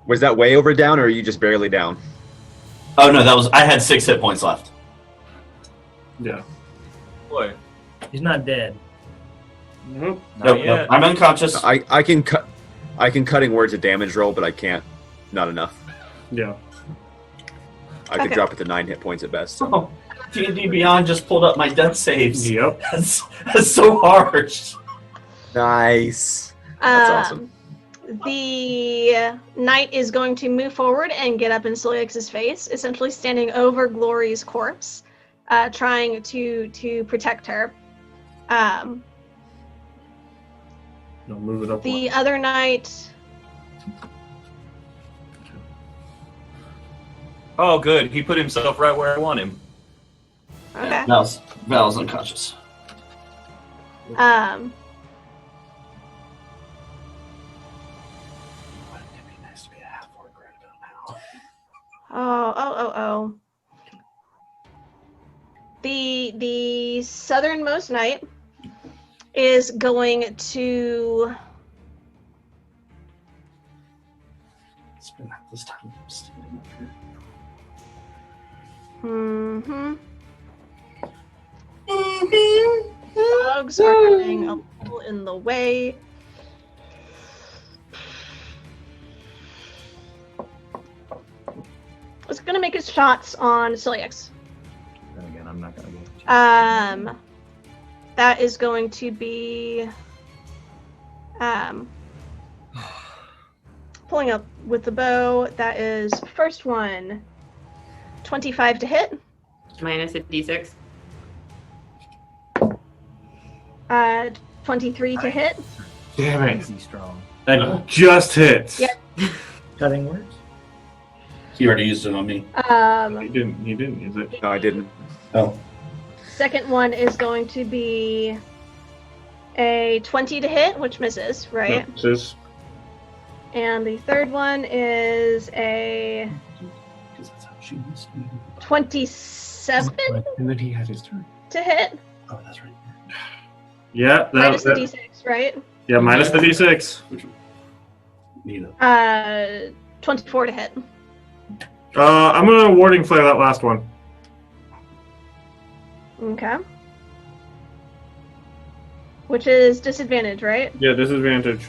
Was that way over down, or are you just barely down? Oh no, I had 6 hit points left. Yeah. Boy. He's not dead. Nope. Nope, I'm unconscious. I can cutting words a damage roll, but I can't. Not enough. Yeah. I could Okay. drop it to 9 hit points at best. So. Oh, D&D Beyond just pulled up my death saves. Yep. That's so harsh. Nice. That's awesome. The knight is going to move forward and get up in Solix's face, essentially standing over Glory's corpse, trying to protect her. No, move it up. The other knight. Oh, good. He put himself right where I want him. Okay. Val's unconscious. Oh. The southernmost knight is going to Spin that this time. Bugs are getting a little in the way. It's gonna make his shots on Celiax. Then again, I'm not gonna get it. That is going to be pulling up with the bow. That is first one, 25 to hit. Minus a d6. 23 to hit. Damn it. Easy strong. That just hits. Yep. Cutting words? He already used it on me. He didn't use it. No, I didn't. Oh. Second one is going to be a 20 to hit, which misses, right? No, this. And the third one is a 27 And then he had his turn. to hit. Oh, that's right. Yeah, Minus the d6, right? Yeah, minus the d6. Nina. 24 to hit. I'm gonna warding flare that last one. Okay. Which is disadvantage, right? Yeah, disadvantage.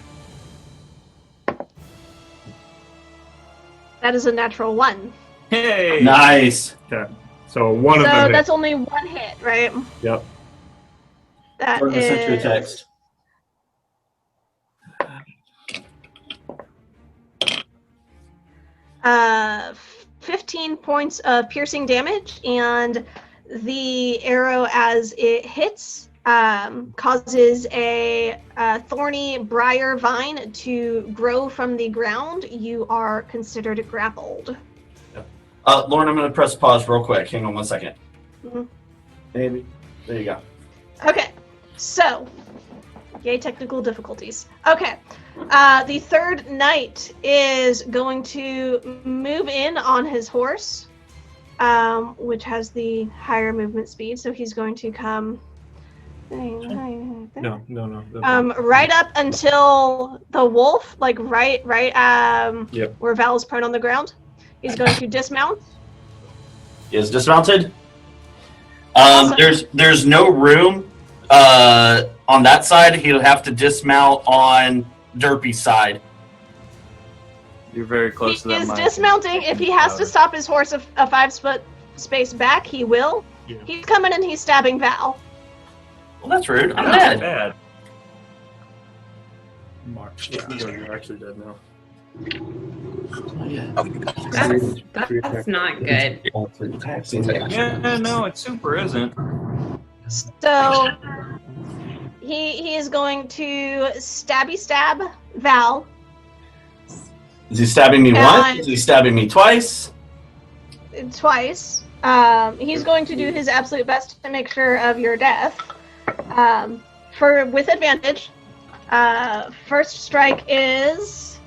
That is a natural 1. Hey! Nice. Okay. So one of So them that's hit. only one hit, right? Yep. That We're gonna send you a is text. uh, 15 points of piercing damage, and the arrow, as it hits, causes a thorny briar vine to grow from the ground. You are considered grappled. Lauren, I'm gonna press pause real quick. Hang on 1 second. Mhm. Maybe. There you go. Okay, so, yay technical difficulties. Okay, the third knight is going to move in on his horse, which has the higher movement speed, so he's going to come No. right up until the wolf, like right Yep. where Val is prone on the ground. He's going to dismount. He is dismounted. Awesome. There's no room on that side. He'll have to dismount on Derpy's side. You're very close to He that is mic. dismounting. If he has to stop his horse a 5-foot space back, he will. Yeah. He's coming and he's stabbing Val. Well, that's rude. I'm That's dead. bad. March. Yeah, you're actually dead now. That's not good. Yeah, no, it super isn't. So he is going to stab Val. Is he stabbing me And- once? Is he stabbing me twice? Twice. He's going to do his absolute best to make sure of your death. With advantage. First strike is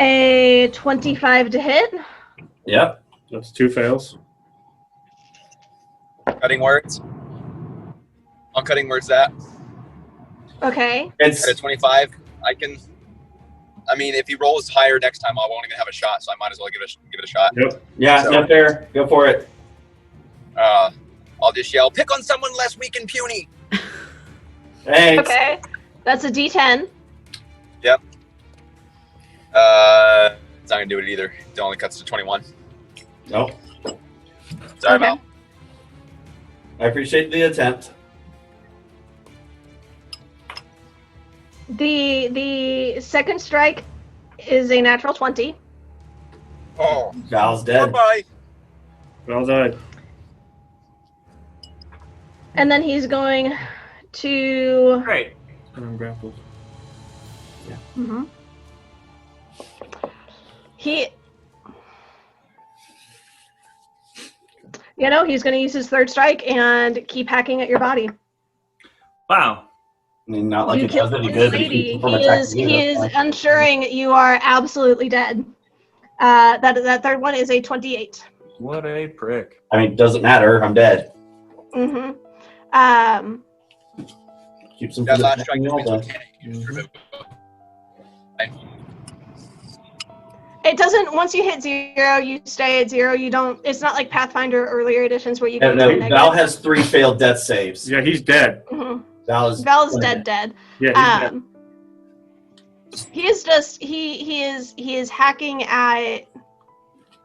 a 25 to hit. Yep. That's 2 fails. Cutting words. On cutting words that. Okay. It's At a 25, I can. I mean, if he rolls higher next time, I won't even have a shot, so I might as well give it a shot. Yep. yeah, So- not fair. Go for it. I'll just yell, "Pick on someone less weak and puny." Thanks. Okay. That's a D10. It's not gonna do it either. It only cuts to 21. Nope. Sorry, Okay. Val. I appreciate the attempt. The second strike is a natural 20. Oh, Val's dead. bye. Well done. And then he's going to... Great. Grappled. Mhm. He's going to use his third strike and keep hacking at your body. Wow. I mean, not like You it does killed any his good. But lady. from He attacking you, is that's fine. ensuring you are absolutely dead. That third one is a 28. What a prick. I mean, it doesn't matter. I'm dead. Mm-hmm. Keeps him That from last strike attacking just all makes done. It doesn't, once you hit 0, you stay at 0. You don't, it's not like Pathfinder earlier editions where you No, go no. to Val negative. has 3 failed death saves. Yeah, he's dead. Mhm. Val's dead. Yeah, he's dead. He is just, he is hacking at...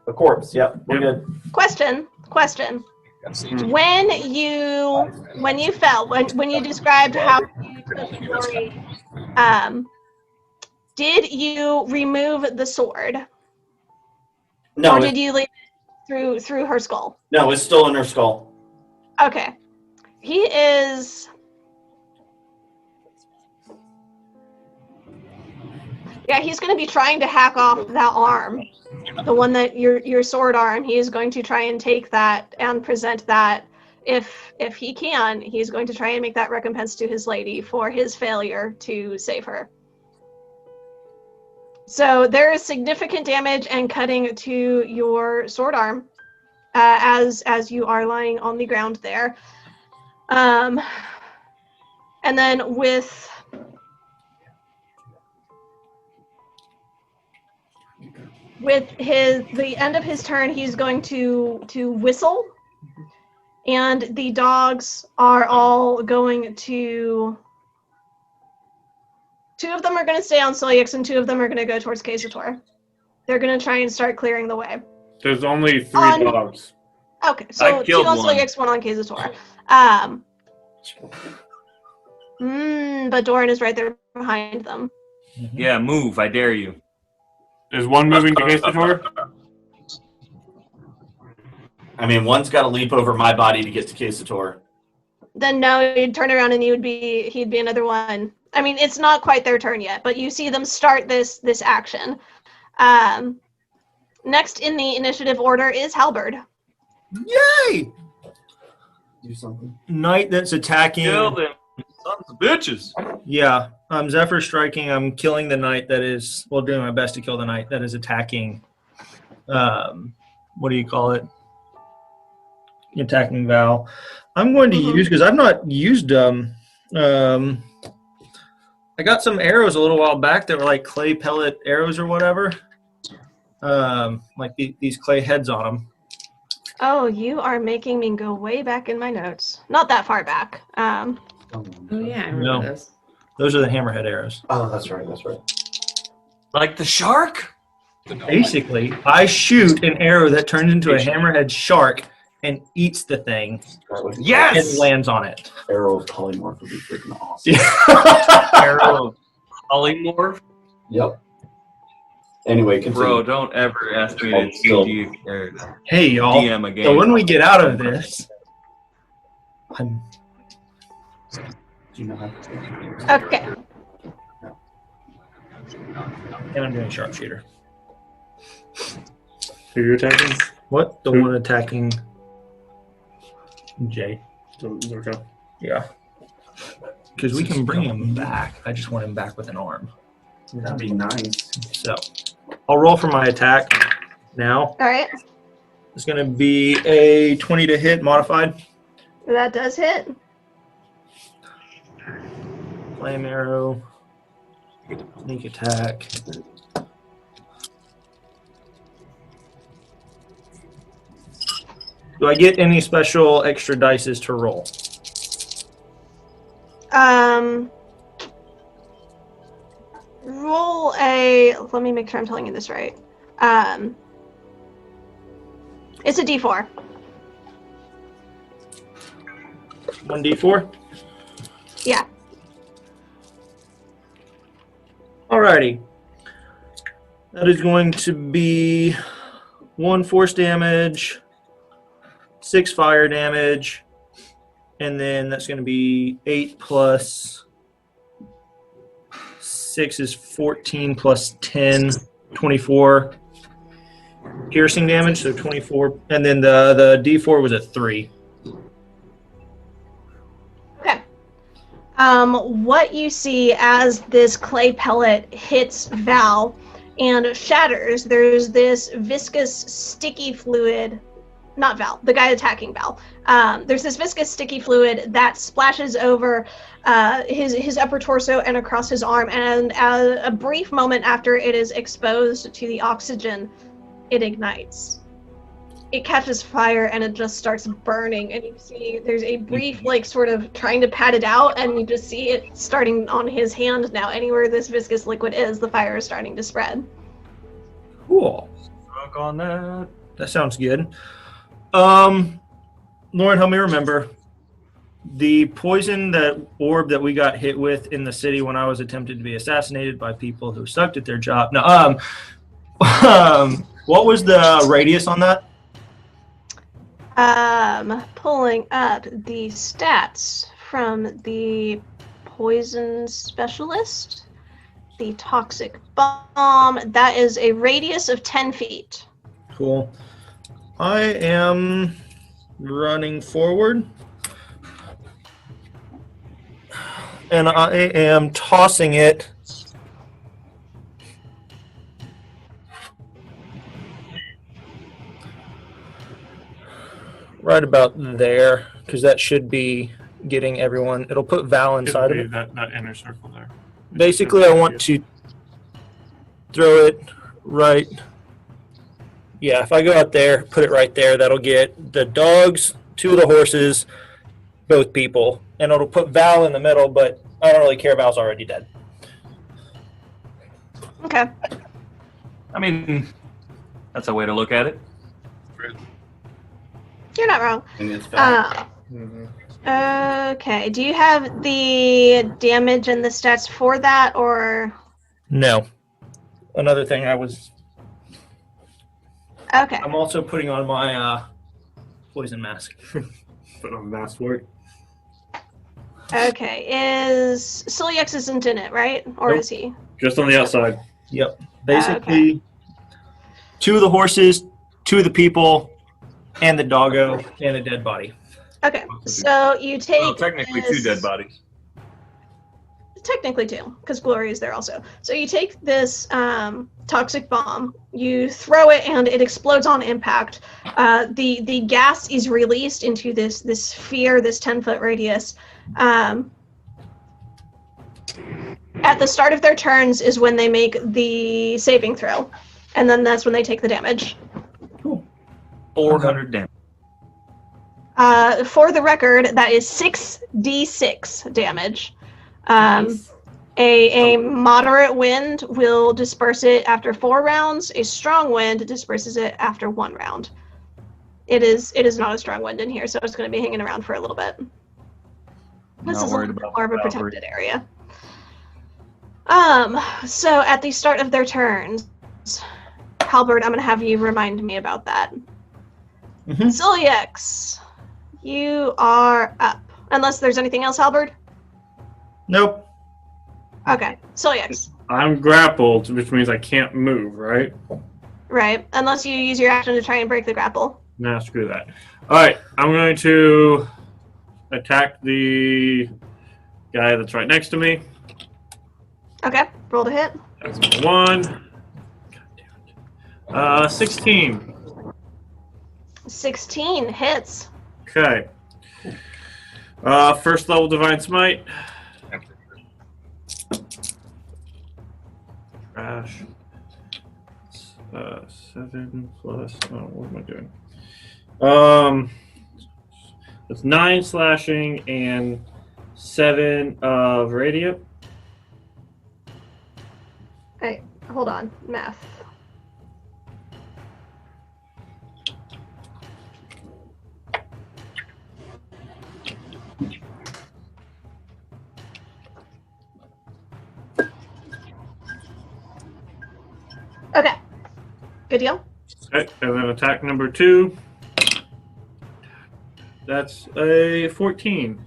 A corpse. Yep, we're good. Question. Gotta see. When you fell, when you described how you took Lori, did you remove the sword, No, or did you leave it through her skull? no, it's still in her skull. Okay, he is. Yeah, he's going to be trying to hack off that arm, the one that your sword arm. He is going to try and take that and present that. If he can, he's going to try and make that recompense to his lady for his failure to save her. So there is significant damage and cutting to your sword arm as you are lying on the ground there. And then with the end of his turn, he's going to whistle, and the dogs are all going to. 2 of them are going to stay on Solyx, and 2 of them are going to go towards Kazator. They're going to try and start clearing the way. There's only 3 On- dogs. Okay, so 2 killed on one. Solyx, 1 on Kazator. But Doran is right there behind them. Yeah, move. I dare you. Is one moving to Kazator? I mean, one's got to leap over my body to get to Kazator. Then no, he'd turn around and he'd be another one. I mean, it's not quite their turn yet, but you see them start this action. Next in the initiative order is Halberd. Yay! Do something. Knight that's attacking. Kill them, sons of bitches. Yeah, I'm Zephyr striking. I'm killing the knight that is, well, doing my best to kill the knight that is attacking. What do you call it? Attacking Val. I'm going to use, because I've not used I got some arrows a little while back that were like clay pellet arrows or whatever. Like these clay heads on them. Oh, you are making me go way back in my notes. Not that far back. Oh yeah, I remember No. those. Those are the hammerhead arrows. Oh, that's right. Like the shark? Basically, I shoot an arrow that turns into a hammerhead shark and eats the thing Yes! and lands on it. Arrow of polymorph would be freaking awesome. Arrow of polymorph? Yep. Anyway, continue. Bro, don't ever ask me to TG or Hey, y'all. DM a game. So when we get out of this, I'm Do you know how to Okay. and I'm doing sharpshooter. Who are you attacking? What? The one attacking Jay. Okay. Yeah. Because we can bring him back. I just want him back with an arm. That'd be nice. So I'll roll for my attack now. All right. It's going to be a 20 to hit modified. That does hit. Flame arrow. Sneak attack. Do I get any special extra dices to roll? Roll a. Let me make sure I'm telling you this right. It's a D4. 1d4. Yeah. Alrighty. That is going to be 1 force damage, 6 fire damage, and then that's going to be 8 plus 6 is 14 plus 10, 24 piercing damage, so 24. And then the D4 was a 3. Okay. What you see as this clay pellet hits Val and shatters, there's this viscous, sticky fluid. Not Val, the guy attacking Val. There's this viscous, sticky fluid that splashes over his upper torso and across his arm, and a brief moment after it is exposed to the oxygen, it ignites. It catches fire and it just starts burning, and you see there's a brief, like, sort of trying to pat it out, and you just see it starting on his hand now. Anywhere this viscous liquid is, the fire is starting to spread. Cool. Work on that. That sounds good. Lauren, help me remember. The poison, that orb that we got hit with in the city when I was attempted to be assassinated by people who sucked at their job. No, what was the radius on that? Pulling up the stats from the poison specialist. The toxic bomb, that is a radius of 10 feet. Cool. I am running forward. And I am tossing it right about there, because that should be getting everyone. It'll put Val inside of it. That inner circle there. Basically, I want to throw it right. Yeah, if I go out there, put it right there, that'll get the dogs, 2 of the horses, both people, and it'll put Val in the middle, but I don't really care. Val's already dead. Okay. I mean, that's a way to look at it. You're not wrong. And it's back. Okay. Do you have the damage and the stats for that, or? No. Another thing I was... Okay. I'm also putting on my poison mask. Put on mask work. Okay. Is Siliex isn't in it, right? Or Nope. is he? Just on the outside. Yep. Basically, 2 of the horses, 2 of the people, and the doggo, and a dead body. Okay. So you take. Well, technically 2 dead bodies. Technically 2, because Glory is there also. So you take this toxic bomb, you throw it, and it explodes on impact. The gas is released into this sphere, this 10-foot radius. At the start of their turns is when they make the saving throw, and then that's when they take the damage. Cool. 400 damage. For the record, that is 6d6 damage. Nice. A moderate wind will disperse it after 4 rounds. A strong wind disperses it after 1 round. It is not a strong wind in here, so it's going to be hanging around for a little bit. This is a little bit more of a protected area. So at the start of their turns, Halberd, I'm going to have you remind me about that. Siliex, you are up. Unless there's anything else, Halberd? Nope. Okay, Siliex. I'm grappled, which means I can't move, right? Right, unless you use your action to try and break the grapple. Nah, screw that. Alright, I'm going to attack the guy that's right next to me. Okay, roll to hit. That's number 1. God damn it. 16. 16 hits. Okay. First level Divine Smite. Trash. 7 plus. Oh, what am I doing? It's 9 slashing and 7 of radiant. Hey, hold on, math. Good deal. Okay, and then attack number 2. That's a 14.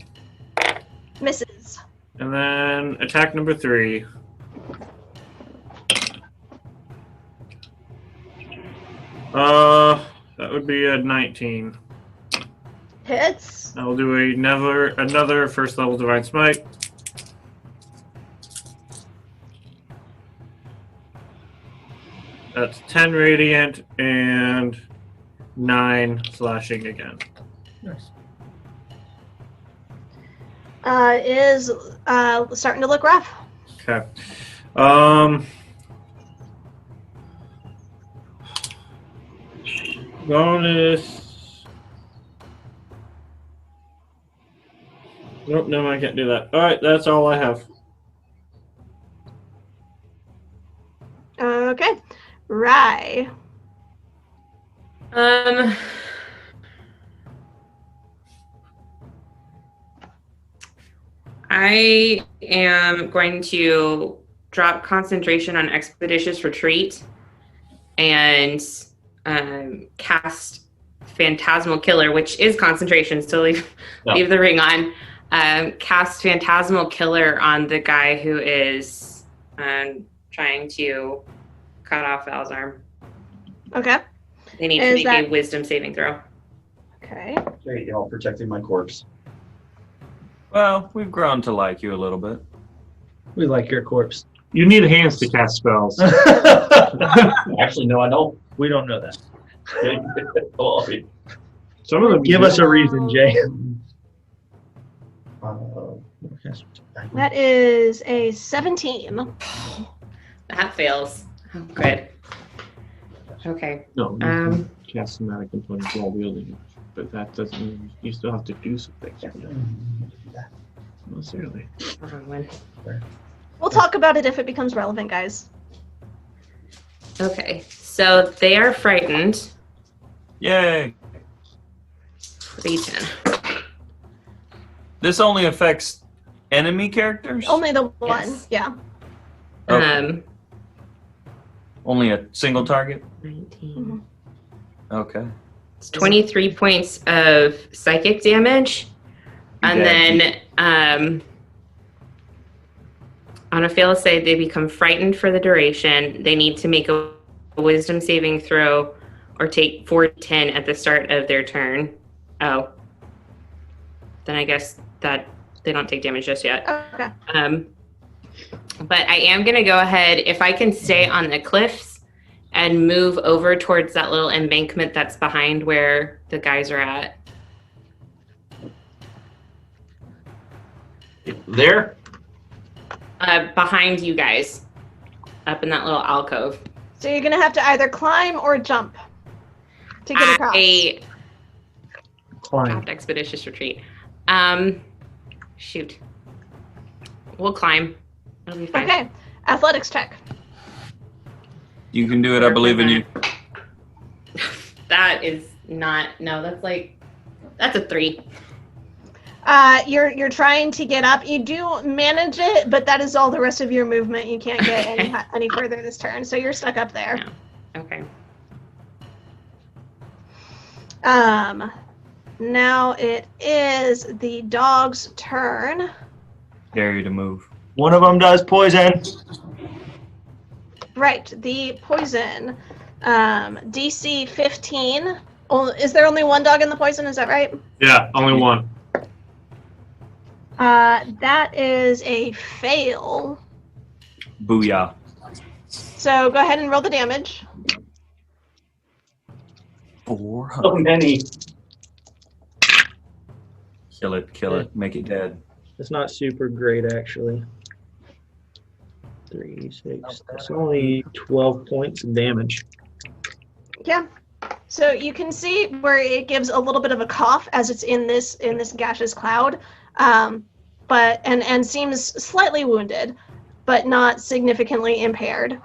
Misses. And then attack number 3. That would be a 19. Hits. I will do another first level Divine Smite. That's 10 radiant and 9 slashing again. Nice. Is starting to look rough. Okay. Bonus. Nope, no, I can't do that. All right, that's all I have. Okay. Rye. I am going to drop concentration on Expeditious Retreat and cast Phantasmal Killer, which is concentration, so leave the ring on. Cast Phantasmal Killer on the guy who is trying to cut off Val's arm. Okay. They need to make a wisdom saving throw. Okay. Great, y'all protecting my corpse. Well, we've grown to like you a little bit. We like your corpse. You need hands to cast spells. Actually, no, I don't. We don't know that. Some of them Give us a reason, Jay. That is a 17. That fails. Oh, good. Okay. No, cast somatic components while wielding it, but that doesn't mean you still have to do something. Not necessarily. Wrong one. We'll talk about it if it becomes relevant, guys. Okay, so they are frightened. Yay! 310. This only affects enemy characters? Only the one, Yes. yeah. Okay. Only a single target? 19. Okay. It's 23 points of psychic damage. And then on a fail save, they become frightened for the duration. They need to make a wisdom saving throw or take 410 at the start of their turn. Oh. Then I guess that they don't take damage just yet. Okay. But I am going to go ahead, if I can stay on the cliffs and move over towards that little embankment that's behind where the guys are at. There? Behind you guys, up in that little alcove. So you're going to have to either climb or jump to get across. Climb. Expeditious retreat. Shoot. We'll climb. It'll be fine. Okay. Athletics check. You can do it, I believe in you. That is not, no, that's a 3. You're trying to get up. You do manage it, but that is all the rest of your movement. You can't get any further this turn, so you're stuck up there. No. Okay. Now it is the dog's turn. Dare you to move. One of them does poison. Right, the poison. DC 15. Is there only one dog in the poison? Is that right? Yeah, only one. That is a fail. Booyah. So go ahead and roll the damage. 400. So many. Kill it, make it dead. It's not super great, actually. 3, 6. It's only 12 points of damage. Yeah. So you can see where it gives a little bit of a cough as it's in this gaseous cloud, but seems slightly wounded, but not significantly impaired.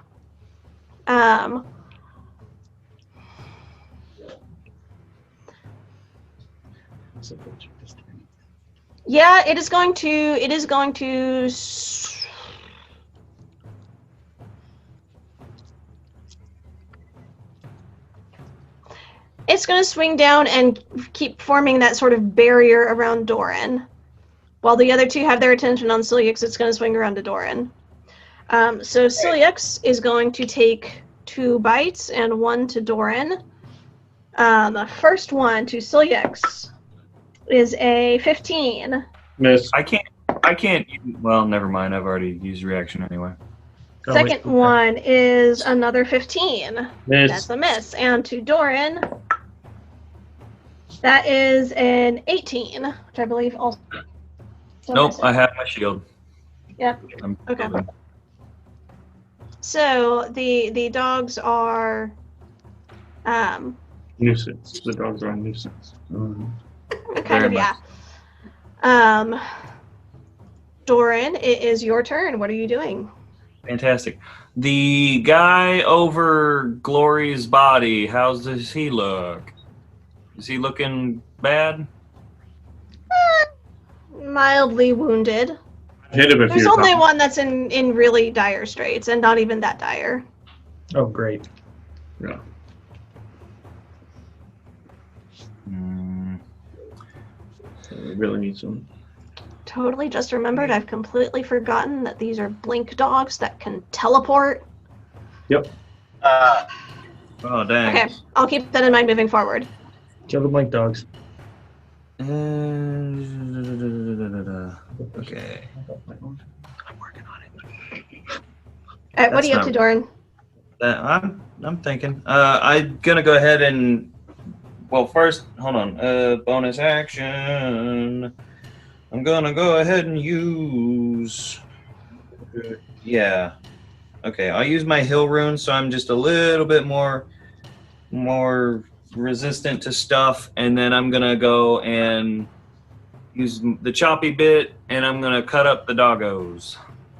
Yeah, it is going to. It's going to swing down and keep forming that sort of barrier around Doran. While the other two have their attention on Celiax, it's going to swing around to Doran. So Celiax is going to take 2 bites and 1 to Doran. The first one to Celiax is a 15. Miss. I can't. Well, never mind. I've already used reaction anyway. Second one is another 15. Miss. That's a miss. And to Doran, that is an 18, which I believe also. Nope, I have my shield. Yep. Okay. Shielded. So the dogs are Nuisance. The dogs are a nuisance. kind Very of, yeah. much. Doran, it is your turn. What are you doing? Fantastic. The guy over Glory's body, how does he look? Is he looking bad? Mildly wounded. Hit him a There's few only times. one that's in really dire straits, and not even that dire. Oh, great. Yeah. So we really need some. Totally just remembered, I've completely forgotten that these are blink dogs that can teleport. Yep. Oh, dang. Okay, I'll keep that in mind moving forward. Kill the blink dogs. Okay. I'm working on it. All right, what That's are you up not- to, Doran? I'm thinking. I'm gonna go ahead and. Well, first, hold on. Bonus action. I'm gonna go ahead and use. Yeah. Okay, I'll use my hill rune, so I'm just a little bit more resistant to stuff, and then I'm gonna go and use the choppy bit, and I'm gonna cut up the doggos.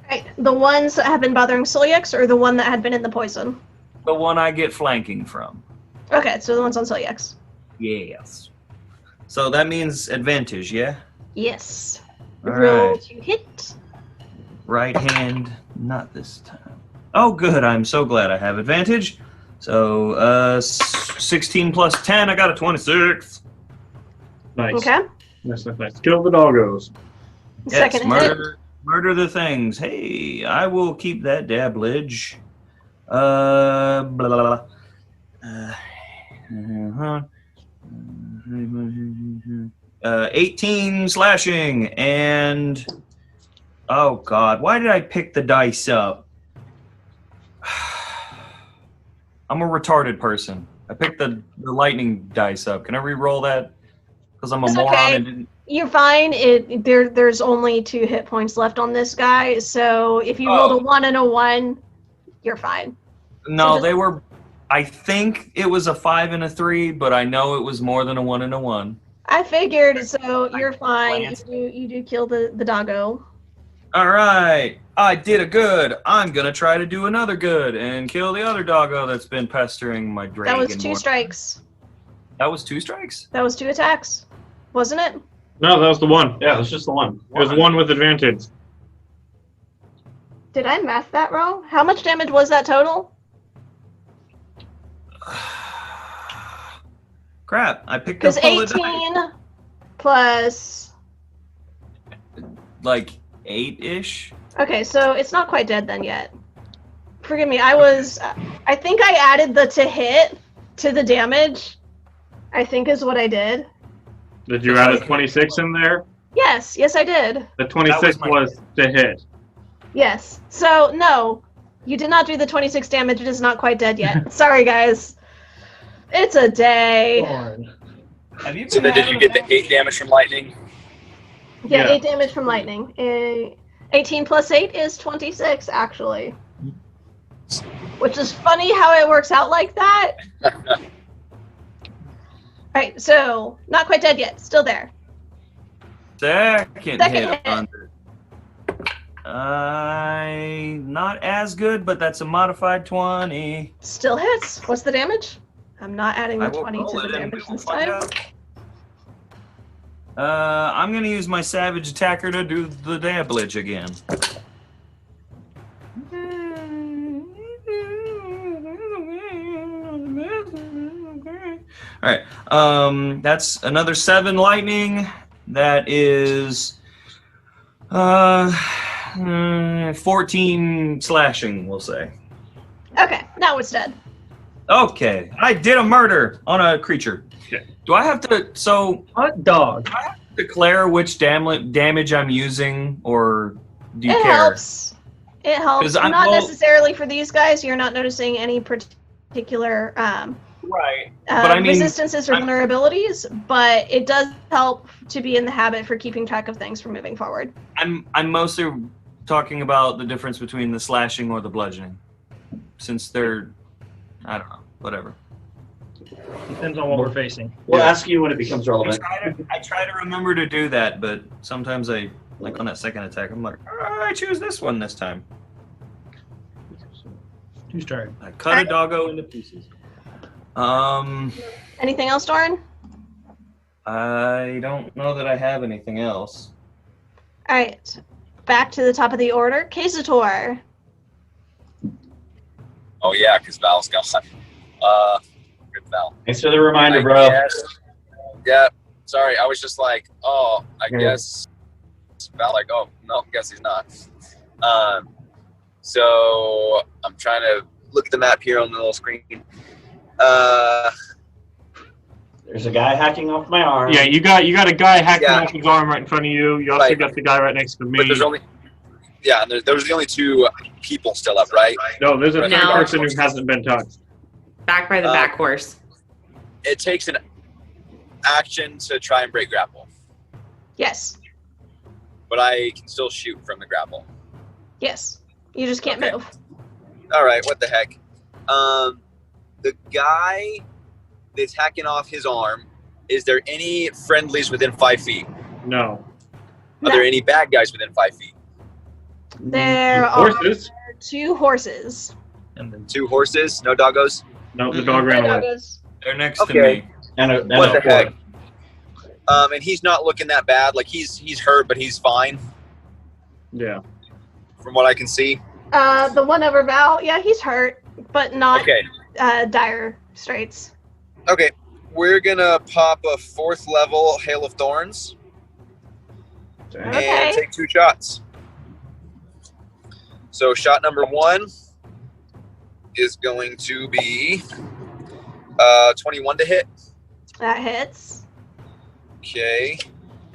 Right, the ones that have been bothering Celiax, or the one that had been in the poison? The one I get flanking from. Okay, so the ones on Celiax. Yes. So that means advantage, yeah? Yes. All Roll right. to hit. Right hand, not this time. Oh, good. I'm so glad I have advantage. So, 16 plus 10, I got a 26. Nice. Okay. Nice. Kill the doggos. Yes, Second hit. murder the things. Hey, I will keep that dabblage. Blah, blah, blah. 18 slashing, and oh god, why did I pick the dice up? I'm a retarded person. I picked the lightning dice up. Can I re-roll that? Because I'm a It's moron okay. and didn't. You're fine. There's only 2 hit points left on this guy, so if you rolled a 1 and a 1, you're fine. No, just- they were. I think it was a 5 and a 3, but I know it was more than a 1 and a 1. I figured, so you're fine. glanced. You do kill the doggo. All right, I did a good. I'm gonna try to do another good and kill the other doggo that's been pestering my dragon. That was 2 strikes. That was 2 strikes. That was 2 attacks, wasn't it? No, that was the one. Yeah, it was just the one. It was one with advantage. Did I math that wrong? How much damage was that total? Crap! I picked up Because all the dice. 18 plus. Like 8-ish. Okay, so it's not quite dead then yet. Forgive me. I think I added the to hit to the damage. I think is what I did. Did you add a 26 in there? Yes, I did. The 26 my- was to hit. Yes. So no, you did not do the 26 damage. It is not quite dead yet. Sorry, guys. It's a day. Have you So then did you get the 8 damage from lightning? Yeah, Yeah. 8 damage from lightning. 18 plus 8 is 26, actually. Which is funny how it works out like that. Alright, so, not quite dead yet. Still there. Second Second hit. hit. Not as good, but that's a modified 20. Still hits. What's the damage? I'm not adding I the will 20 roll to the it and we damage will this find time. out. I'm gonna use my savage attacker to do the damage again. All right. That's another 7 lightning. That is 14 slashing, we'll say. Okay, now it's dead. Okay, I did a murder on a creature. Okay. Do I have to? So Hot dog. declare which damage I'm using, or do you It care? helps. It helps. 'Cause I'm- Not well- necessarily for these guys. You're not noticing any particular Right. But I mean, resistances or vulnerabilities, but it does help to be in the habit for keeping track of things for moving forward. I'm mostly talking about the difference between the slashing or the bludgeoning, since they're, I don't know, whatever. Depends on what we're facing. We'll ask you when it becomes relevant. I try to remember to do that, but sometimes I, like on that second attack, I'm like, I choose this one this time. Whose turn? I cut a doggo into pieces. Anything else, Doran? I don't know that I have anything else. All right, back to the top of the order. Kazator. Oh yeah, because Val's gone. Good Val. Thanks for the reminder, bro. Yes. Yeah. Sorry, I was just like, oh, I guess Val. Like, oh no, guess he's not. So I'm trying to look at the map here on the little screen. There's a guy hacking off my arm. Yeah, you got a guy hacking Yeah. off his arm right in front of you. You also Right. got the guy right next to me. But there's only and there was the only 2 people still up, right? No, there's a third No. person who hasn't been touched. Back by the back horse. It takes an action to try and break grapple, Yes. but I can still shoot from the grapple. Yes. You just can't Okay. move. All right, what the heck? The guy that's hacking off his arm, is there any friendlies within 5 feet? No. Are there any bad guys within 5 feet? There are Horses? 2 horses. And then 2 horses, no doggos? No, the dog ran away. They're next Okay. to me. What the heck? And he's not looking that bad. Like he's hurt, but he's fine Yeah. from what I can see. The one over Val, yeah, he's hurt, but not Okay. dire straits. Okay. We're gonna pop a 4th level Hail of Thorns Okay. and take 2 shots. So shot number 1 is going to be 21 to hit. That hits. Okay.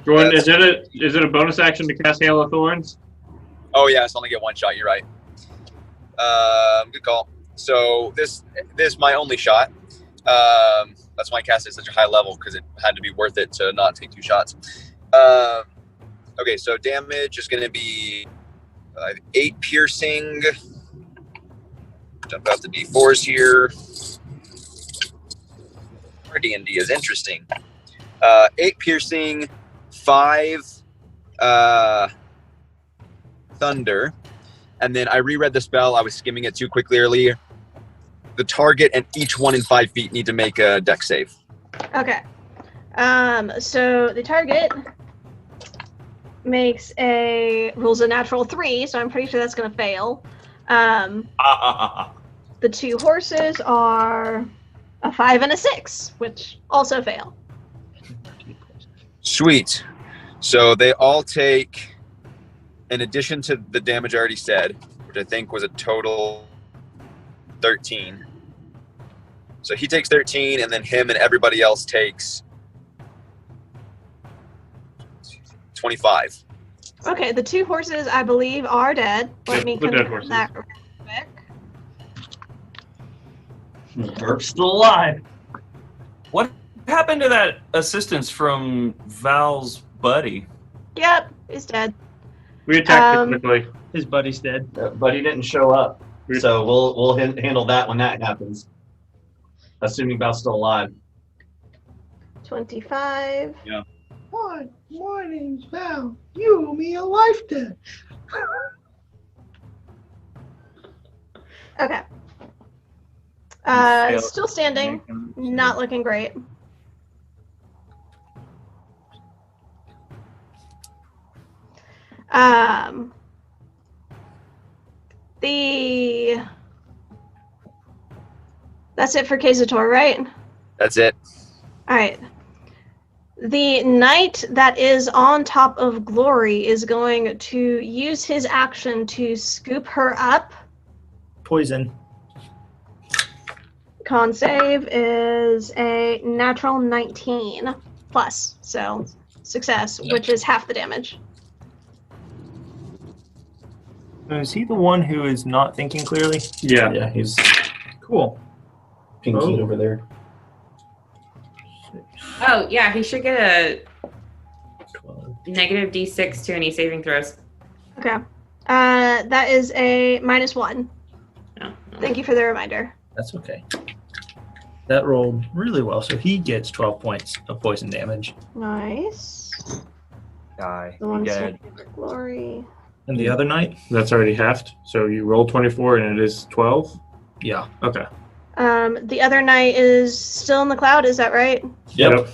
Jordan, That's- is it a bonus action to cast Hail of Thorns? Oh yeah, it's only get 1 shot. You're right. Good call. So this is my only shot. That's why I cast it at such a high level, because it had to be worth it to not take 2 shots. Okay, so damage is going to be 8 piercing. Jump out the d4s here. Our D&D is interesting. 8 piercing, 5 thunder, and then I reread the spell. I was skimming it too quickly earlier. The target and each one in 5 feet need to make a dex save. Okay. So the target rolls a natural 3, so I'm pretty sure that's going to fail. The 2 horses are a 5 and a 6, which also fail. Sweet. So they all take, in addition to the damage I already said, which I think was a total 13. So he takes 13, and then him and everybody else takes 25. Okay, the 2 horses, I believe, are dead. Let Yep, me the dead confirm horses. that real quick. Burp's still alive. What happened to that assistance from Val's buddy? Yep, he's dead. We attacked it quickly. His buddy's dead. But he didn't show up, so we'll handle that when that happens. Assuming Val's still alive. 25. Hi, my name's Val. You owe me a life debt. Okay. failed. Still standing. Not looking great. That's it for Kazator, right? That's it. All right. The knight that is on top of Glory is going to use his action to scoop her up. Poison. Con save is a natural 19 plus, so success, which is half the damage. Is he the one who is not thinking clearly? Yeah. Yeah, he's Cool. pinky over there. Oh, yeah, he should get a 12. negative d6 to any saving throws. Okay. That is a -1. No. Thank you for the reminder. That's okay. That rolled really well, so he gets 12 points of poison damage. Nice. Die. The one Dead. for Glory. And the other knight? That's already halved. So you roll 24 and it is 12? Yeah. Okay. The other knight is still in the cloud, is that right? Yep.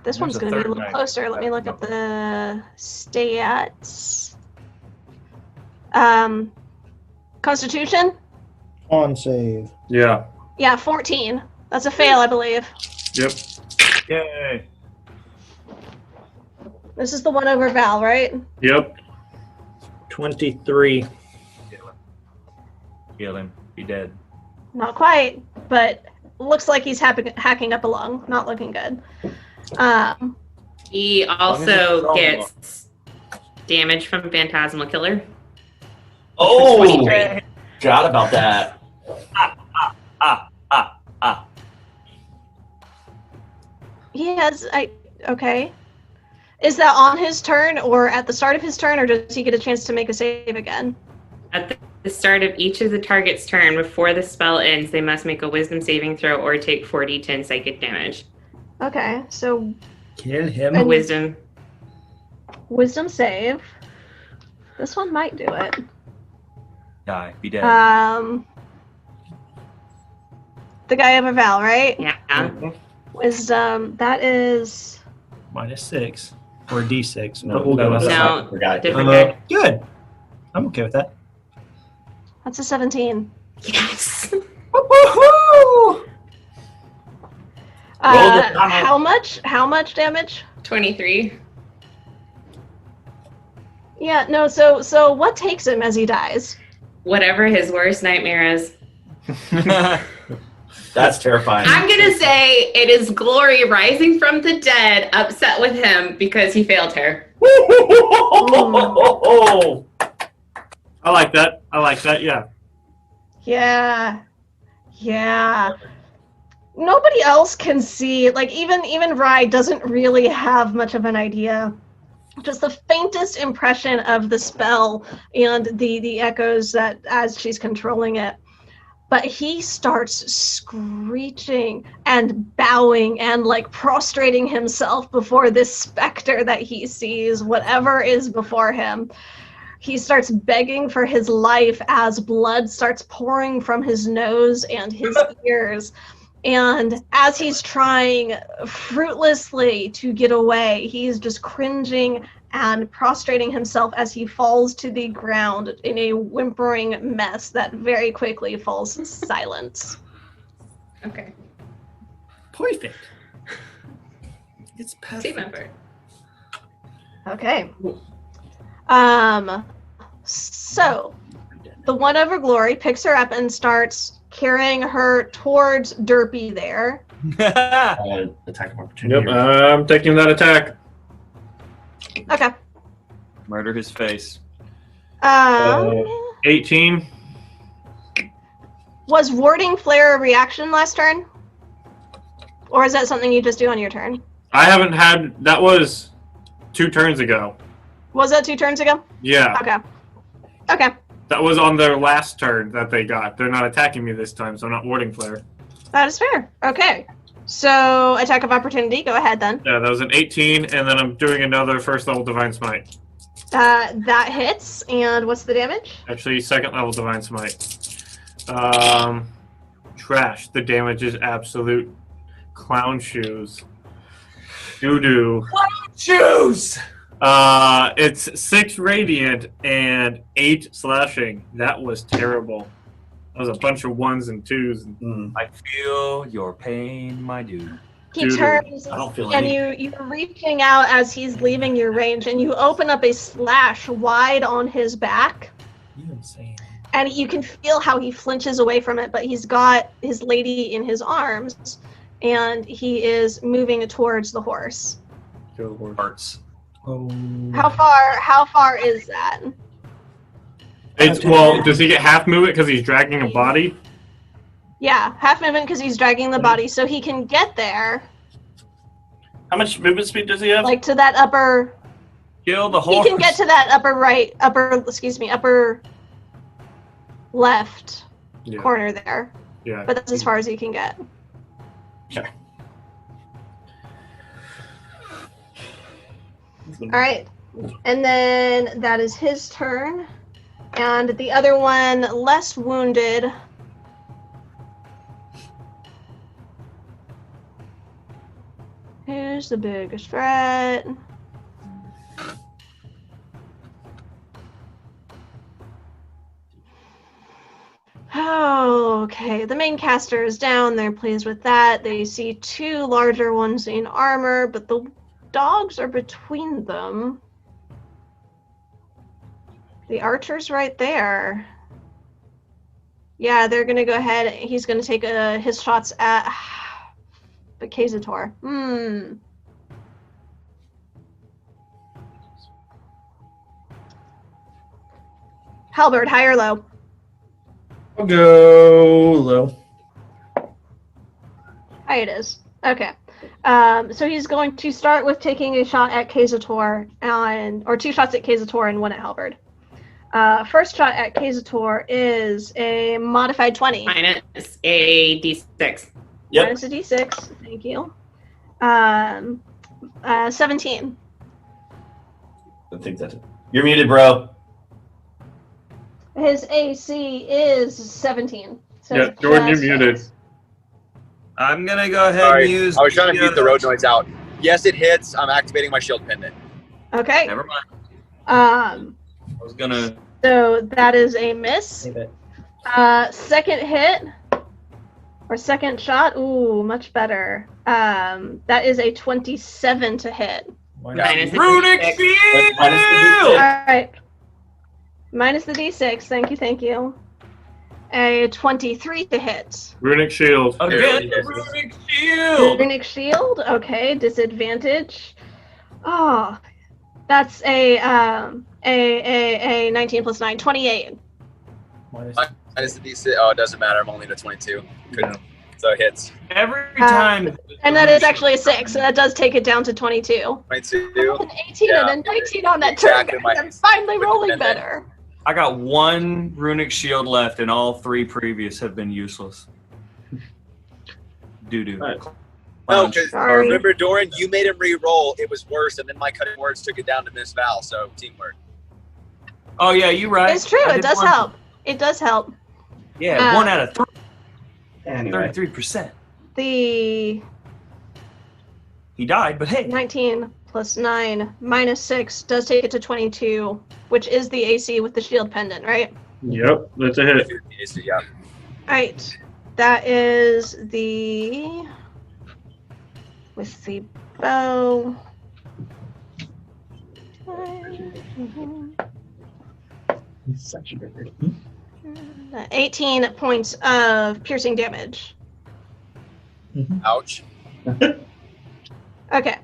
This There's one's a going to be a third little knight. closer. Let me look up the stats. Constitution? On save. Yeah. Yeah, 14. That's a fail, I believe. Yep. Yay. This is the one over Val, right? Yep. 23. Kill him. Be dead. Not quite, but looks like he's hacking up a lung. Not looking good. He also gets damage from Phantasmal Killer. Oh, 23. forgot about that. He has... Okay. Is that on his turn or at the start of his turn, or does he get a chance to make a save again? At the start of each of the target's turn, before the spell ends, they must make a wisdom saving throw or take 4d10 psychic damage. Okay, so Kill him. A wisdom. wisdom save. This one might do it. Die. Be dead. The guy over Val, right? Yeah. Wisdom, that is... -6. Or D6. No, but we'll go with that's that. not No, the guy. different guy. Good. I'm okay with that. That's a 17. Yes. Woo-hoo! How much? How much damage? 23. Yeah, no, so what takes him as he dies? Whatever his worst nightmare is. That's terrifying. I'm gonna say it is Glory rising from the dead, upset with him because he failed her. I like that. Yeah. Yeah. Yeah. Nobody else can see, like, even Rye doesn't really have much of an idea. Just the faintest impression of the spell and the echoes that as she's controlling it. But he starts screeching and bowing and like prostrating himself before this specter that he sees, whatever is before him. He starts begging for his life as blood starts pouring from his nose and his ears. And as he's trying fruitlessly to get away, he's just cringing and prostrating himself as he falls to the ground in a whimpering mess that very quickly falls silent. Okay. Perfect. It's Team perfect. effort. Okay. So the one over Glory picks her up and starts carrying her towards Derpy there. Attack of opportunity. Yep. I'm taking that attack. Okay. Murder his face. 18. Was warding flare a reaction last turn? Or is that something you just do on your turn? I haven't had. That was 2 turns ago. Was that 2 turns ago? Yeah. Okay. Okay. That was on their last turn that they got. They're not attacking me this time, so I'm not warding flare. That is fair. Okay. So, attack of opportunity. Go ahead then. Yeah, that was an 18, and then I'm doing another first level Divine Smite. That hits. And what's the damage? Actually, second level Divine Smite. Trash. The damage is absolute clown shoes. Doo-doo. Shoes! It's 6 radiant and 8 slashing. That was terrible. That was a bunch of 1s and 2s. I feel your pain, my dude. He turns, I don't feel and any. you're reaching out as he's leaving your range, and you open up a slash wide on his back. You insane. And you can feel how he flinches away from it, but he's got his lady in his arms, and he is moving towards the horse. Kill the horse. Hearts. Oh. How far is that? Well, does he get half movement because he's dragging a body? Yeah, half movement because he's dragging the body, so he can get there. How much movement speed does he have? Like to that upper. Kill the horse. He can get to that upper left corner there. Yeah. But that's as far as he can get. Okay. All right, and then that is his turn, and the other one less wounded. Who's the biggest threat? Oh, okay. The main caster is down. They're pleased with that. They see 2 larger ones in armor, but the dogs are between them. The archer's right there. Yeah, they're gonna go ahead. He's gonna take his shots at the Kazator. Halberd, high or low? I'll go low. High it is. Okay. So he's going to start with taking a shot at Kazator, or 2 shots at Kazator and 1 at Halberd. First shot at Kazator is a modified 20. Minus a d6. Yep. Minus a d6. Thank you. 17. I think that's it. You're muted, bro. His AC is 17. So Yeah, Jordan, you're just- muted. I'm gonna go ahead Sorry, and use. I was trying to mute the road noise out. Yes, it hits. I'm activating my shield pendant. Okay. Never mind. I was gonna. So that is a miss. Second hit or second shot. Ooh, much better. That is a 27 to hit. Minus a Runic d6. shield. All right. Minus the d6. Thank you. A 23 to hit. Runic shield. Again, the runic shield. Runic shield. Okay, disadvantage. Oh, that's a 19 plus 9, 28. Minus the d6. Oh, it doesn't matter. I'm only at a 22. Couldn't. So it hits. Every time. And that is actually a 6, so that does take it down to 22. 22. An 18 and a 19 on that Exactly turn. my- I'm finally rolling better. I got 1 runic shield left, and all 3 previous have been useless. Doo-doo. No, because Sorry. remember, Doran, you made him re-roll. It was worse, and then my cutting words took it down to Miss Val. So teamwork. Oh yeah, you're right. It's true. I It did does 1. help. It does help. Yeah, 1 out of 3. Anyway. 33%. The He died, but hey. 19 plus 9 minus 6 does take it to 22, which is the AC with the shield pendant, right? Yep, that's a hit. Yeah. Right. That is the with the bow. 18 points of piercing damage. Ouch. Okay.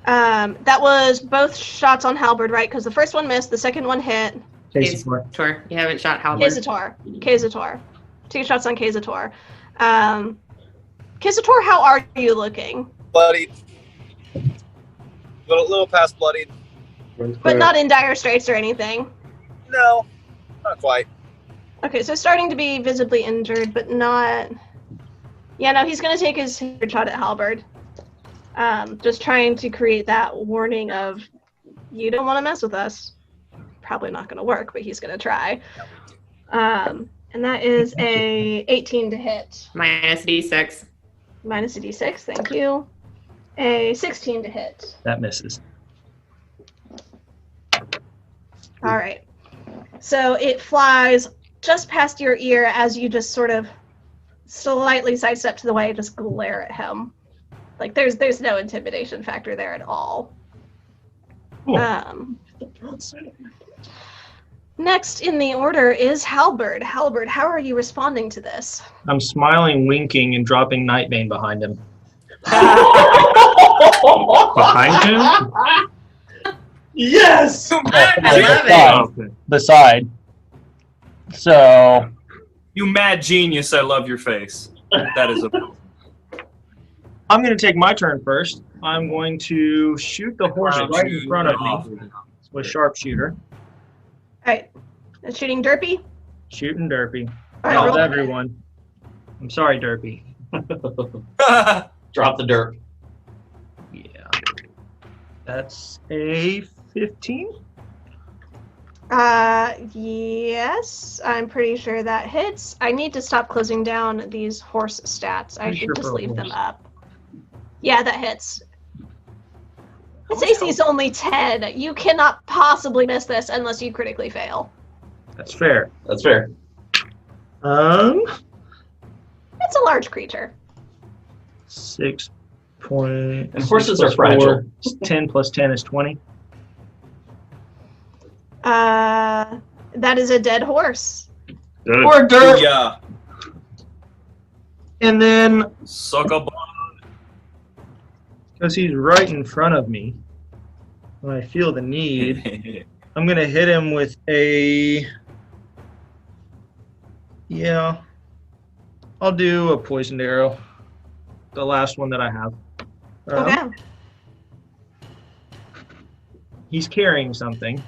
That was both shots on Halberd, right? Because the first one missed, the second one hit. Kazator. You haven't shot Halberd. Kazator. 2 shots on Kazator. Kazator, how are you looking? Bloodied. Little past bloodied. But not in dire straits or anything. No, not quite. Okay, so starting to be visibly injured, but not... Yeah, no, he's going to take his shot at Halberd. Just trying to create that warning of, you don't want to mess with us. Probably not going to work, but he's going to try. And that is a 18 to hit. Minus d6. Minus a d6, thank you. A 16 to hit. That misses. All right. So it flies just past your ear as you just sort of slightly sidestep to the way and just glare at him. Like there's no intimidation factor there at all. Next in the order is Halberd. Halberd, how are you responding to this? I'm smiling, winking, and dropping Nightbane behind him. Behind him? Yes! Beside. So You mad genius, I love your face. That is a... I'm going to take my turn first. I'm going to shoot the horse right in front of me with sharpshooter. All right. Shooting Derpy? Shooting Derpy. All right, Not roll. everyone. I'm sorry, Derpy. Drop the dirt. Yeah. That's a 15? Yes. I'm pretty sure that hits. I need to stop closing down these horse stats. I Pretty should sure just for a leave them horse. up. Yeah, that hits. Its AC is only 10. You cannot possibly miss this unless you critically fail. That's fair. That's fair. It's a large creature. 6 point. And horses six are plus fragile. 10 plus 10 is 20. That is a dead horse. Good. Or dirt. Yeah. And then, Suck up. because he's right in front of me, when I feel the need, I'm going to hit him with a... Yeah. I'll do a poisoned arrow. The last one that I have. Okay. He's carrying something.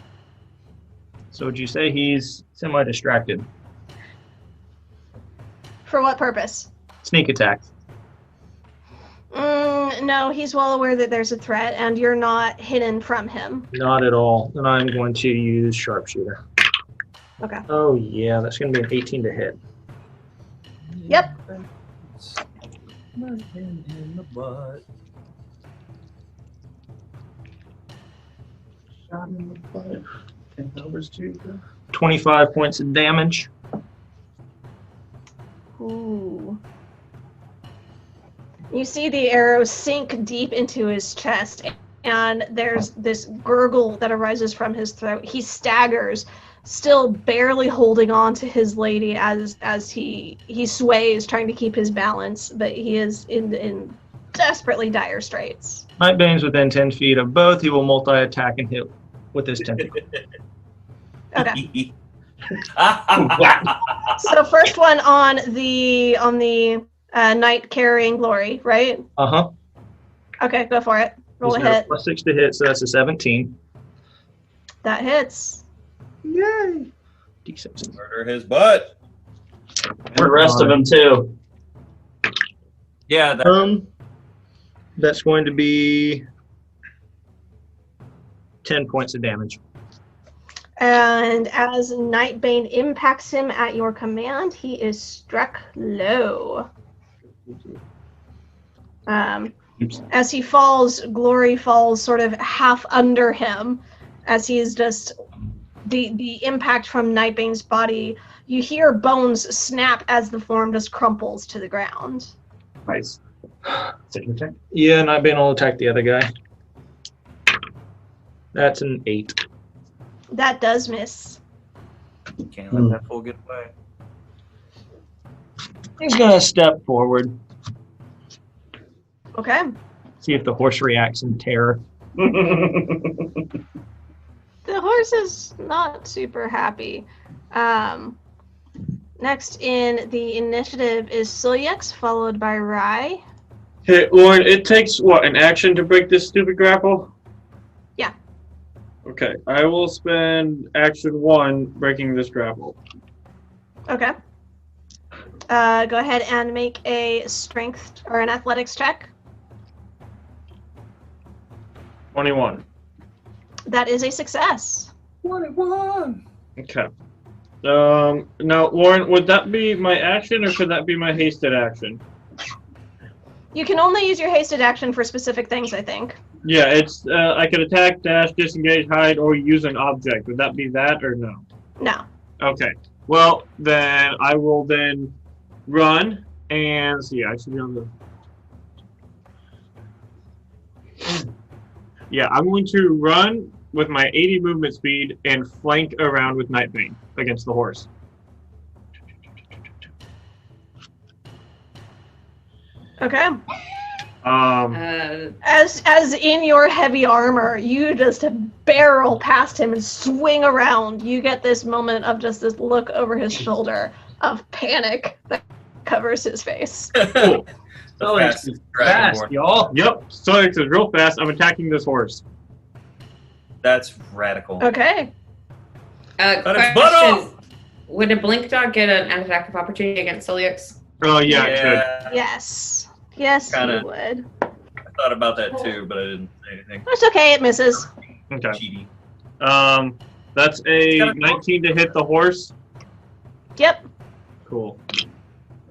So would you say he's semi-distracted? For what purpose? Sneak attack. No, he's well aware that there's a threat, and you're not hidden from him. Not at all. And I'm going to use sharpshooter. Okay. Oh yeah, that's going to be an 18 to hit. Yep. In the butt. Shot in the butt. 10 numbers to 25 points of damage. Ooh. You see the arrow sink deep into his chest, and there's this gurgle that arises from his throat. He staggers, still barely holding on to his lady as he sways, trying to keep his balance, but he is in desperately dire straits. Nightbane's within 10 feet of both. He will multi-attack and hit with his tentacle. Okay. So first one on the knight carrying glory, right? Uh-huh. Okay, go for it. Roll a hit. Plus 6 to hit, so that's a 17. That hits. Yay! D6. Murder his butt. And the rest of them too. Yeah. That, That's going to be 10 points of damage. And as Nightbane impacts him at your command, he is struck low. As he falls, Glory falls sort of half under him as he is just the impact from Nightbane's body. You hear bones snap as the form just crumples to the ground. Nice. Second attack. Yeah, Nightbane will attack the other guy. That's an 8. That does miss. can't let that fool get away. He's going to step forward. Okay. See if the horse reacts in terror. The horse is not super happy. Next in the initiative is Silyex, followed by Rai. Hey, Lauren, it takes, what, an action to break this stupid grapple? Yeah. Okay, I will spend action 1 breaking this grapple. Okay. Go ahead and make a strength or an athletics check. 21. That is a success. 21. Okay. Now, Lauren, would that be my action or could that be my hasted action? You can only use your hasted action for specific things, I think. Yeah, it's I could attack, dash, disengage, hide, or use an object. Would that be that or no? No. Okay. Well, then I will then run and see. I should be able to. Yeah, I'm going to run with my 80 movement speed and flank around with Nightbane against the horse. Okay. Um, As in your heavy armor, you just barrel past him and swing around. You get this moment of just this look over his shoulder of panic that covers his face. Cool. Fast, y'all. Yep. So it's real fast. I'm attacking this horse. That's radical. Okay. Question. Would a blink dog get an attack of opportunity against Celiax? Oh, yeah, it should. Yes. Yes, Kinda. you would. I thought about that too, but I didn't say anything. That's okay, it misses. Okay. Cheaty. That's a 19 to hit the horse. Yep. Cool.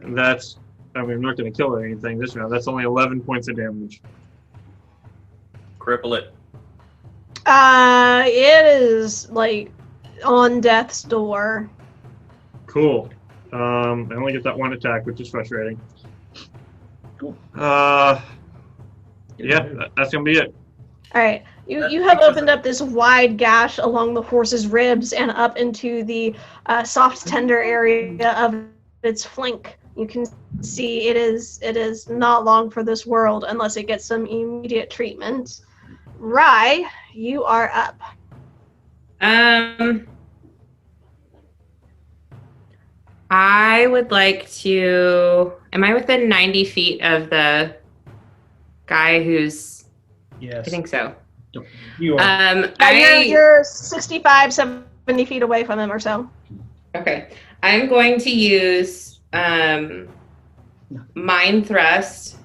And that's, I mean, I'm not going to kill it or anything this round. That's only 11 points of damage. Cripple it. It is, like, on death's door. Cool. I only get that one attack, which is frustrating. Cool. Yeah, that's going to be it. Alright, you have opened up this wide gash along the horse's ribs and up into the soft, tender area of its flank. You can see it is not long for this world unless it gets some immediate treatment. Rye, you are up. I would like to. Am I within 90 feet of the guy who's? Yes. I think so. You are. You're 65, 70 feet away from him or so. Okay. I'm going to use Mind Thrust,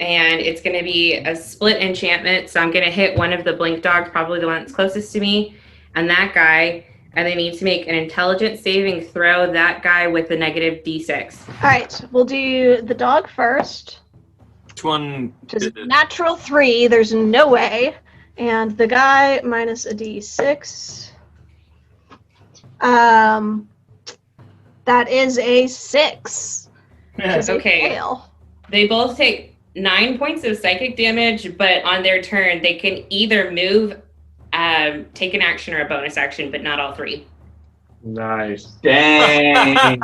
and it's going to be a split enchantment. So I'm going to hit one of the blink dogs, probably the one that's closest to me, and that guy. And they need to make an intelligence saving throw, that guy with a negative D6. All right, we'll do the dog first. Which one? Which is natural 3. There's no way. And the guy minus a D6. That is a 6. Okay. Fail. They both take 9 points of psychic damage, but on their turn, they can either move, take an action or a bonus action, but not all 3. Nice. Dang.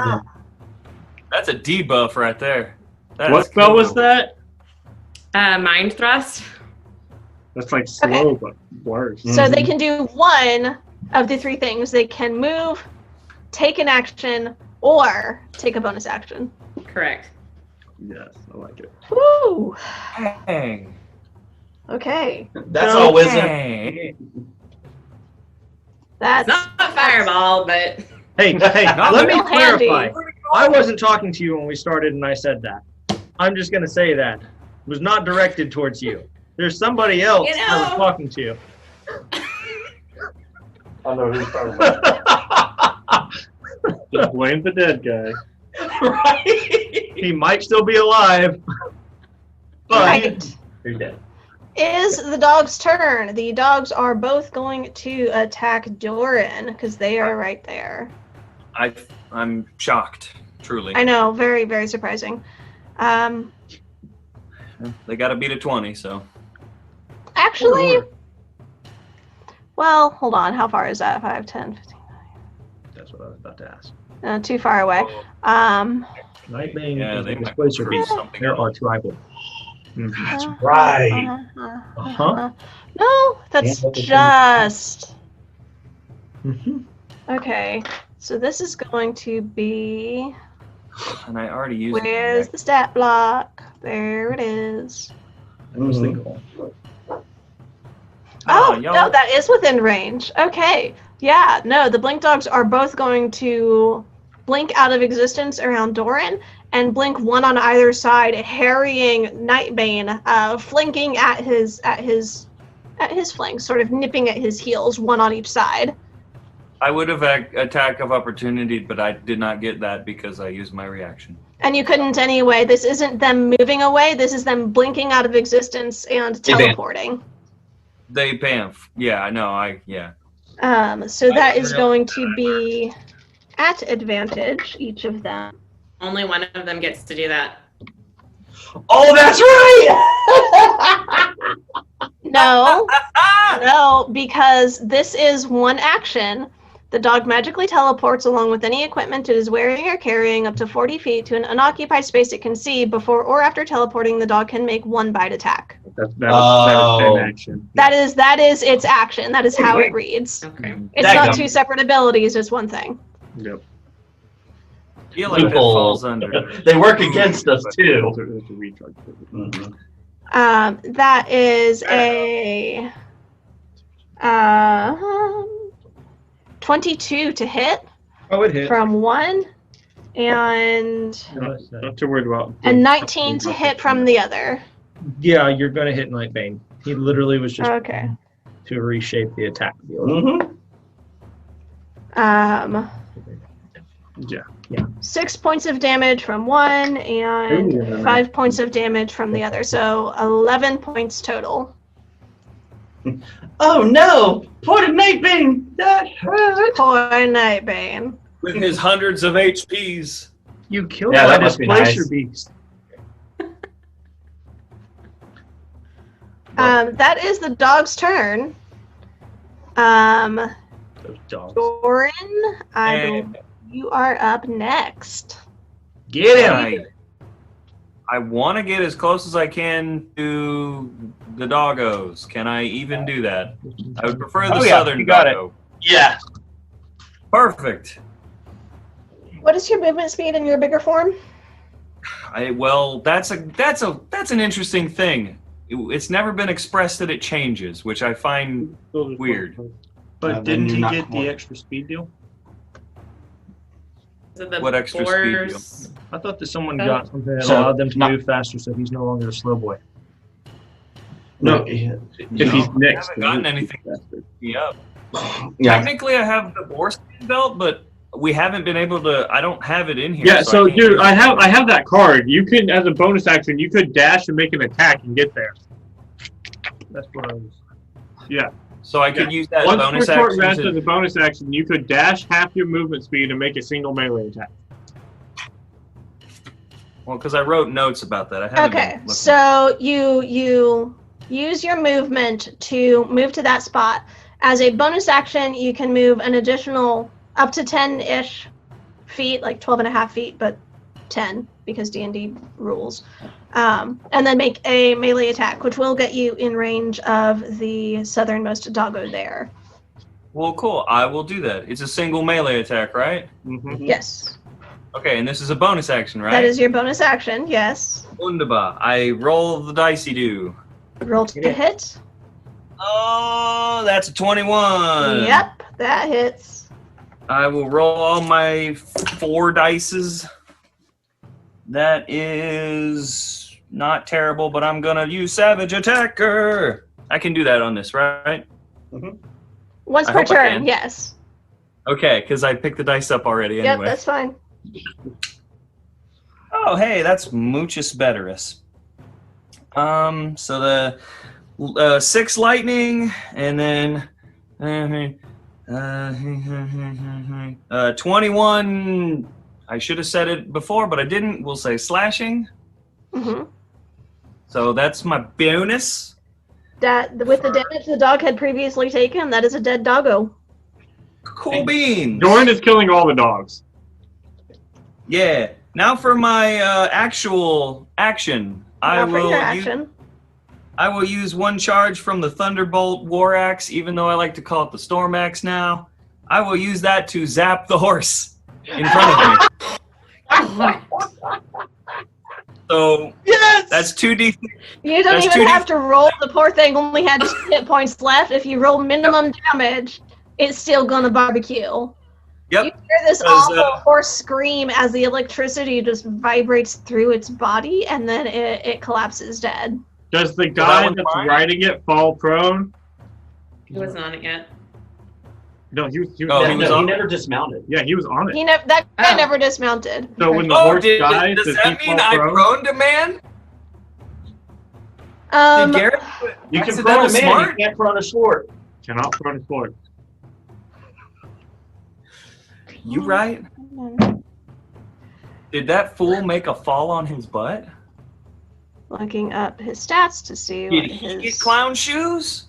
That's a debuff right there. That's What spell was that? Mind Thrust. That's like slow, but worse. So they can do one of the 3 things. They can move, take an action, or take a bonus action. Correct. Yes, I like it. Woo! Hey. Okay. That's all wisdom. That's It's not a fireball, but Hey, let me real handy. clarify. I wasn't talking to you when we started and I said that. I'm just going to say that. It was not directed towards you. There's somebody else I was talking to. I know who's talking about. Just blame the dead guy. Right? He might still be alive. But right. You're dead. Is the dog's turn. The dogs are both going to attack Doran because they are right there. I'm shocked, truly. I know, very, very surprising. They got to beat a 20, so. Actually, well, hold on. How far is that? 5, 10, 15. that's what I was about to ask. Too far away. Nightbane Yeah, is they the might displacer prefer beast. something There are else. tribal. That's right. Uh-huh. No, that's just. Mm-hmm. Okay, so this is going to be. And I already used Where's the stat block? There it is. Oh, y'all- no, that is within range. Okay. Yeah, no, the blink dogs are both going to blink out of existence around Doran and blink one on either side, harrying Nightbane, flanking at his flank, sort of nipping at his heels, one on each side. I would have attack of opportunity, but I did not get that because I used my reaction. And you couldn't anyway. This isn't them moving away. This is them blinking out of existence and teleporting. They bamf. Yeah, I know. Yeah. So that is going to be at advantage, each of them. Only one of them gets to do that. Oh, that's right! No, no, because this is one action. The dog magically teleports along with any equipment it is wearing or carrying up to 40 feet to an unoccupied space it can see. Before or after teleporting, the dog can make one bite attack. That is an action. That is its action. That is how it reads. Okay. It's not two separate abilities, it's one thing. Yep. I feel like that falls under. They work against us too. That is a 22 to hit. Oh, it hit. From one, and Not too worried about. a 19 to hit from the other. Yeah, you're going to hit Nightbane. He literally was just Okay. to reshape the attack field. Yeah. 6 points of damage from one, and Ooh. 5 points of damage from the other. So 11 points total. Oh no! Poor Nightbane! That hurt! Poor Nightbane. With his hundreds of HPs. You killed Yeah, my that must be Displacer nice. Beast. That is the dog's turn. Those dogs. Doran, you are up next. Get him! I want to get as close as I can to the doggos. Can I even do that? I would prefer the southern you got doggo. Yeah. Perfect. What is your movement speed in your bigger form? Well, that's an interesting thing. It's never been expressed that it changes, which I find weird. But didn't he get the extra speed deal? What extra speed deal? I thought that someone got something that allowed them to move faster, so he's no longer a slow boy. No, if he's next. I haven't gotten anything to speed me up. Yeah. Technically, I have the Borsky belt, but we haven't been able to. I don't have it in here. Yeah, so I can't dude, use I it. have that card. You could, as a bonus action, you could dash and make an attack and get there. That's what I was. Yeah. So I could use that Once bonus per short action. rest as a bonus action, you could dash half your movement speed and make a single melee attack. Well, because I wrote notes about that. I haven't Okay, been looking. so you use your movement to move to that spot. As a bonus action, you can move an additional up to 10-ish feet, like 12 and a half feet, but 10 because D&D rules. And then make a melee attack, which will get you in range of the southernmost doggo there. Well, cool. I will do that. It's a single melee attack, right? Mm-hmm. Yes. Okay, and this is a bonus action, right? That is your bonus action, yes. Wunderbar. I roll the dicey do. Roll to hit. Oh, that's a 21. Yep, that hits. I will roll all my 4 dices. That is not terrible, but I'm gonna use Savage Attacker. I can do that on this, right? Once I per hope I turn, can. yes. Okay, because I picked the dice up already Yep, anyway. that's fine. Oh, hey, that's muchus betteris. So the 6 lightning, and then 21. I should have said it before, but I didn't. We'll say slashing. Mm-hmm. So that's my bonus. That with the damage the dog had previously taken, that is a dead doggo. Cool beans. Doran is killing all the dogs. Yeah. Now for my actual action. I Now for will your use- action. I will use 1 charge from the Thunderbolt War Axe, even though I like to call it the Storm Axe now. I will use that to zap the horse in front of me. So Yes! that's 2d6. You don't That's even 2d6. have to roll. The poor thing only had 2 hit points left. If you roll minimum damage, it's still gonna barbecue. Yep. You hear this 'Cause, awful horse scream as the electricity just vibrates through its body, and then it collapses dead. Does the that guy one's that's mine? riding it fall prone? He wasn't on it yet. No, he was. Oh, he was he on never dismounted. Yeah, he was on it. That guy Oh. never dismounted. So when the Oh, horse dies, does does that he mean fall I prone? proned a man? Um, Did Garrett You can accidental prone a man, smart? you can't prone a sword. Cannot prone a sword. You right? Did that fool make a fall on his butt? Looking up his stats to see Did what he his... get clown shoes?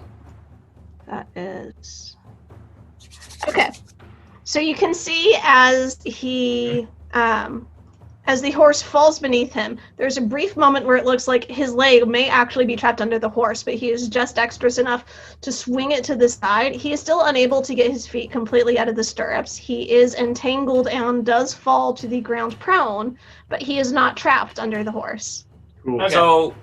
That is... Okay. So you can see as the horse falls beneath him, there's a brief moment where it looks like his leg may actually be trapped under the horse, but he is just dexterous enough to swing it to the side. He is still unable to get his feet completely out of the stirrups. He is entangled and does fall to the ground prone, but he is not trapped under the horse. Cool. Okay. So,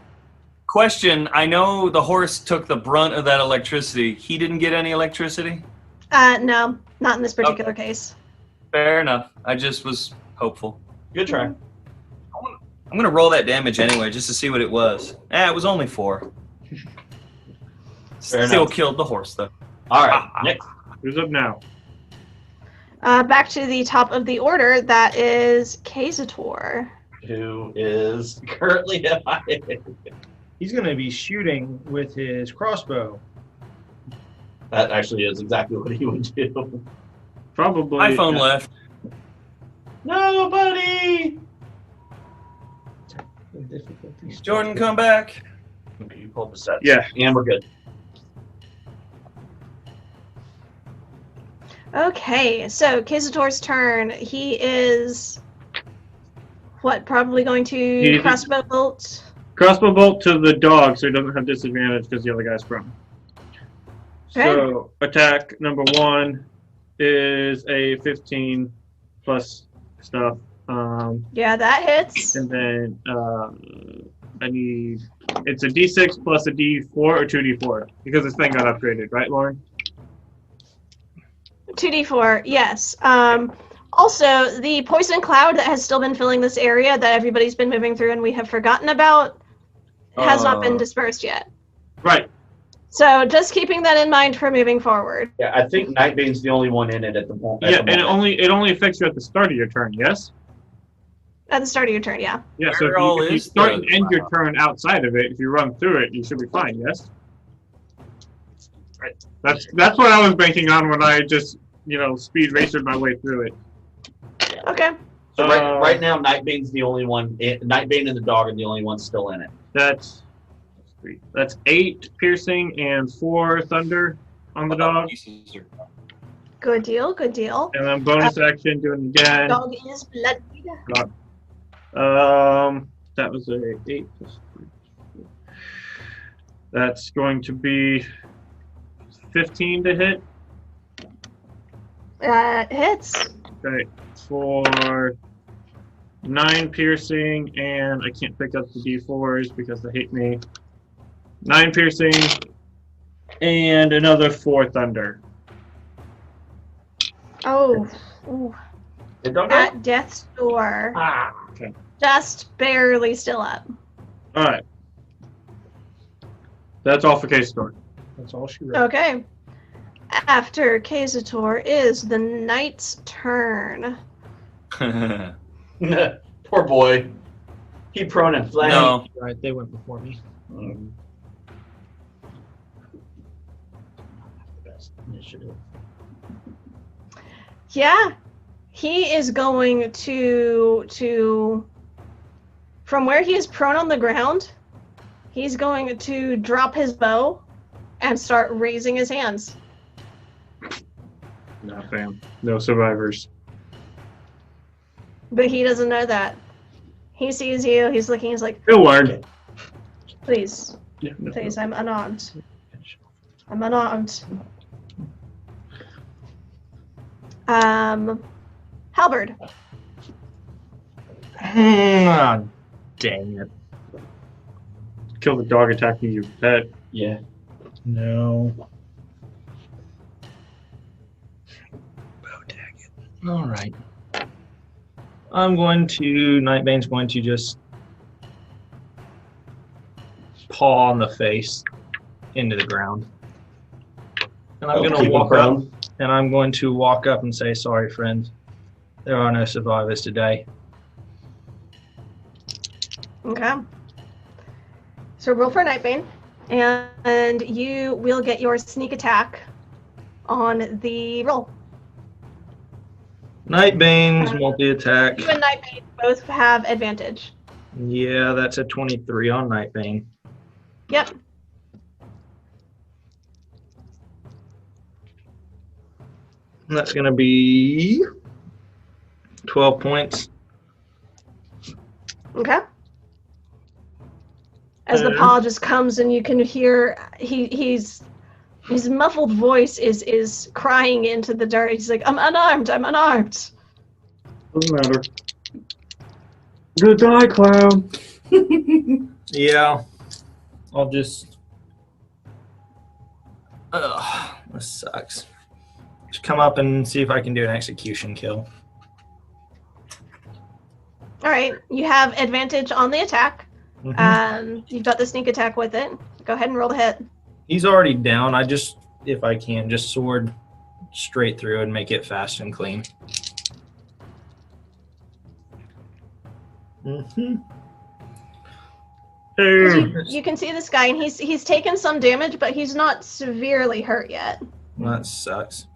question, I know the horse took the brunt of that electricity. He didn't get any electricity? No, not in this particular case. Fair enough. I just was hopeful. Good try. I'm going to roll that damage anyway, just to see what it was. It was only 4. Fair Still enough. killed the horse, though. All right, next. Who's up now? Back to the top of the order, that is Kazator. Who is currently MIA. He's going to be shooting with his crossbow. That actually is exactly what he would do. Probably. iPhone left. Nobody! Jordan, come back. Okay, you pulled the sets. Yeah. And we're good. Okay, so Kazator's turn. He is... What, probably going to He's- crossbow bolt? Crossbow bolt to the dog, so he doesn't have disadvantage because the other guy's prone. So attack number 1 is a 15 plus stuff. Yeah, that hits. And then I need, it's a D6 plus a D4 or 2D4 because this thing got upgraded, right, Lauren? 2d4, yes. Also, the poison cloud that has still been filling this area that everybody's been moving through and we have forgotten about has not been dispersed yet. Right. So just keeping that in mind for moving forward. Yeah, I think Nightbane's the only one in it at the moment. Yeah, and it only affects you at the start of your turn, yes? At the start of your turn, yeah. Yeah, so if you start and end your turn outside of it, if you run through it, you should be fine, yes? Right. That's what I was banking on when I just, speed racered my way through it. Okay. So right now, Nightbane's the only one. Nightbane and the dog are the only ones still in it. That's 8 piercing and 4 thunder on the dog. Good deal, good deal. And then bonus action, doing it again. Dog is bloody. That was a 8 plus 3. That's going to be 15 to hit. Hits. Okay, for 9 piercing, and I can't pick up the D4s because they hate me. 9 piercing, and another 4 thunder. Oh. Ooh. At death's door. Okay. Just barely still up. Alright. That's all for Kazator. That's all she wrote. Okay. After Kazator is the knight's turn. Poor boy. He prone and flank. No. Right, they went before me. Yeah. He is going to from where he is prone on the ground, he's going to drop his bow and start raising his hands. No, fam. No survivors. But he doesn't know that. He sees you, he's looking, he's like, He'll learn. please, Yeah, no. please, I'm unarmed. I'm unarmed. Halberd. Oh, dang it. Kill the dog attacking your pet. Yeah. No. All right. Nightbane's going to just paw on the face into the ground. And I'm going to walk up, and I'm going to walk up and say, sorry, friend. There are no survivors today. Okay. So roll for Nightbane, and you will get your sneak attack on the roll. Nightbane's multi-attack. You and Nightbane both have advantage. Yeah, that's a 23 on Nightbane. Yep. That's going to be 12 points. Okay. As the paw just comes and you can hear his muffled voice is crying into the dirt. He's like, I'm unarmed. Doesn't matter. Good die, clown. Yeah. I'll just... Ugh, this sucks. Just come up and see if I can do an execution kill. All right. You have advantage on the attack. Mm-hmm. You've got the sneak attack with it. Go ahead and roll the hit. He's already down. I just, if I can, just sword straight through and make it fast and clean. Mm-hmm. You can see this guy, and he's taken some damage, but he's not severely hurt yet. That sucks.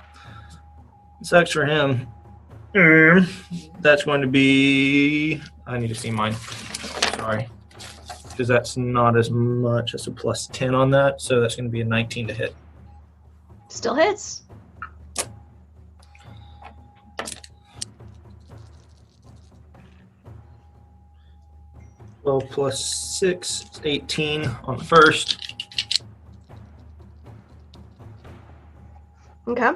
Sucks for him. That's going to be... I need to see mine. Sorry. Because that's not as much as a plus 10 on that, so that's going to be a 19 to hit. Still hits. Well, plus 6, 18 on the first. Okay.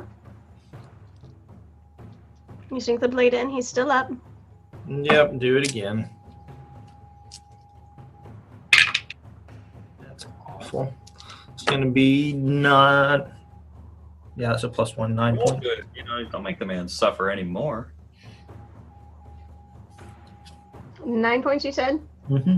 You sink the blade in. He's still up. Yep, do it again. That's awful. It's going to be not... Yeah, that's a plus 1, 9 Well, points. good. You know, don't make the man suffer anymore. 9 points, you said? Mm-hmm.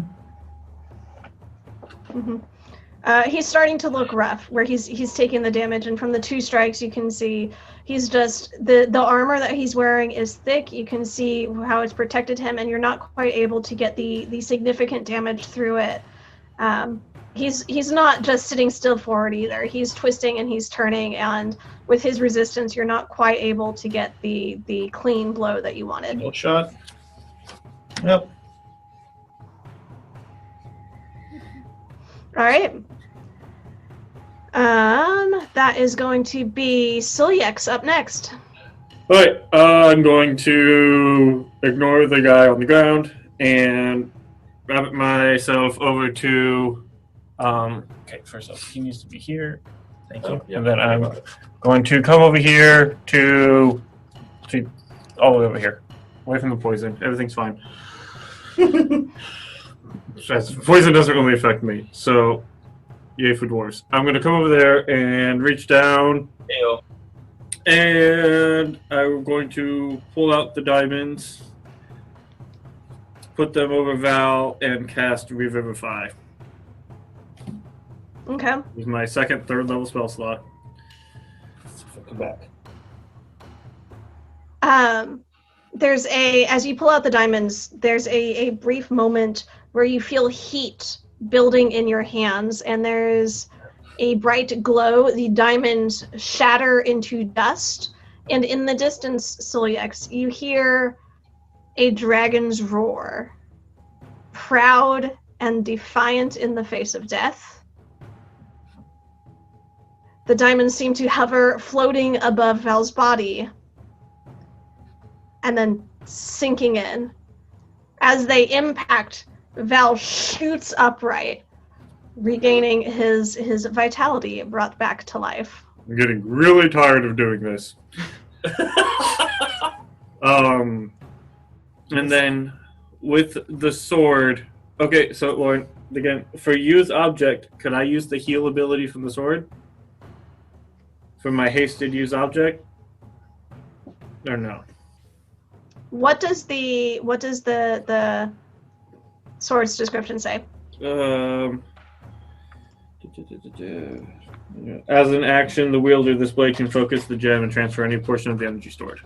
Mm-hmm. He's starting to look rough, where he's taking the damage, and from the 2 strikes, you can see he's just the armor that he's wearing is thick. You can see how it's protected him, and you're not quite able to get the significant damage through it. He's not just sitting still forward either. He's twisting and he's turning, and with his resistance, you're not quite able to get the clean blow that you wanted. Single shot. Yep. All right. That is going to be Silyex up next. Alright, I'm going to ignore the guy on the ground and rabbit myself over to... okay, first off, he needs to be here. Thank you. Yeah. And then I'm going to come over here to all the way over here. Away from the poison. Everything's fine. Poison doesn't really affect me, so yay for dwarves. I'm going to come over there and reach down. Heyo. And I'm going to pull out the diamonds, put them over Val, and cast Revivify. Okay. With my second, third level spell slot. So if I come back. There's as you pull out the diamonds, there's a brief moment where you feel heat building in your hands, and there's a bright glow. The diamonds shatter into dust, and in the distance, Silyex, you hear a dragon's roar, proud and defiant in the face of death. The diamonds seem to hover, floating above Val's body, and then sinking in. As they impact, Val shoots upright, regaining his vitality brought back to life. I'm getting really tired of doing this. And then with the sword... Okay, so Lauren, again, for use object, could I use the heal ability from the sword? For my hasted use object? Or no? What does the sword's description say? As an action, the wielder of this blade can focus the gem and transfer any portion of the energy stored.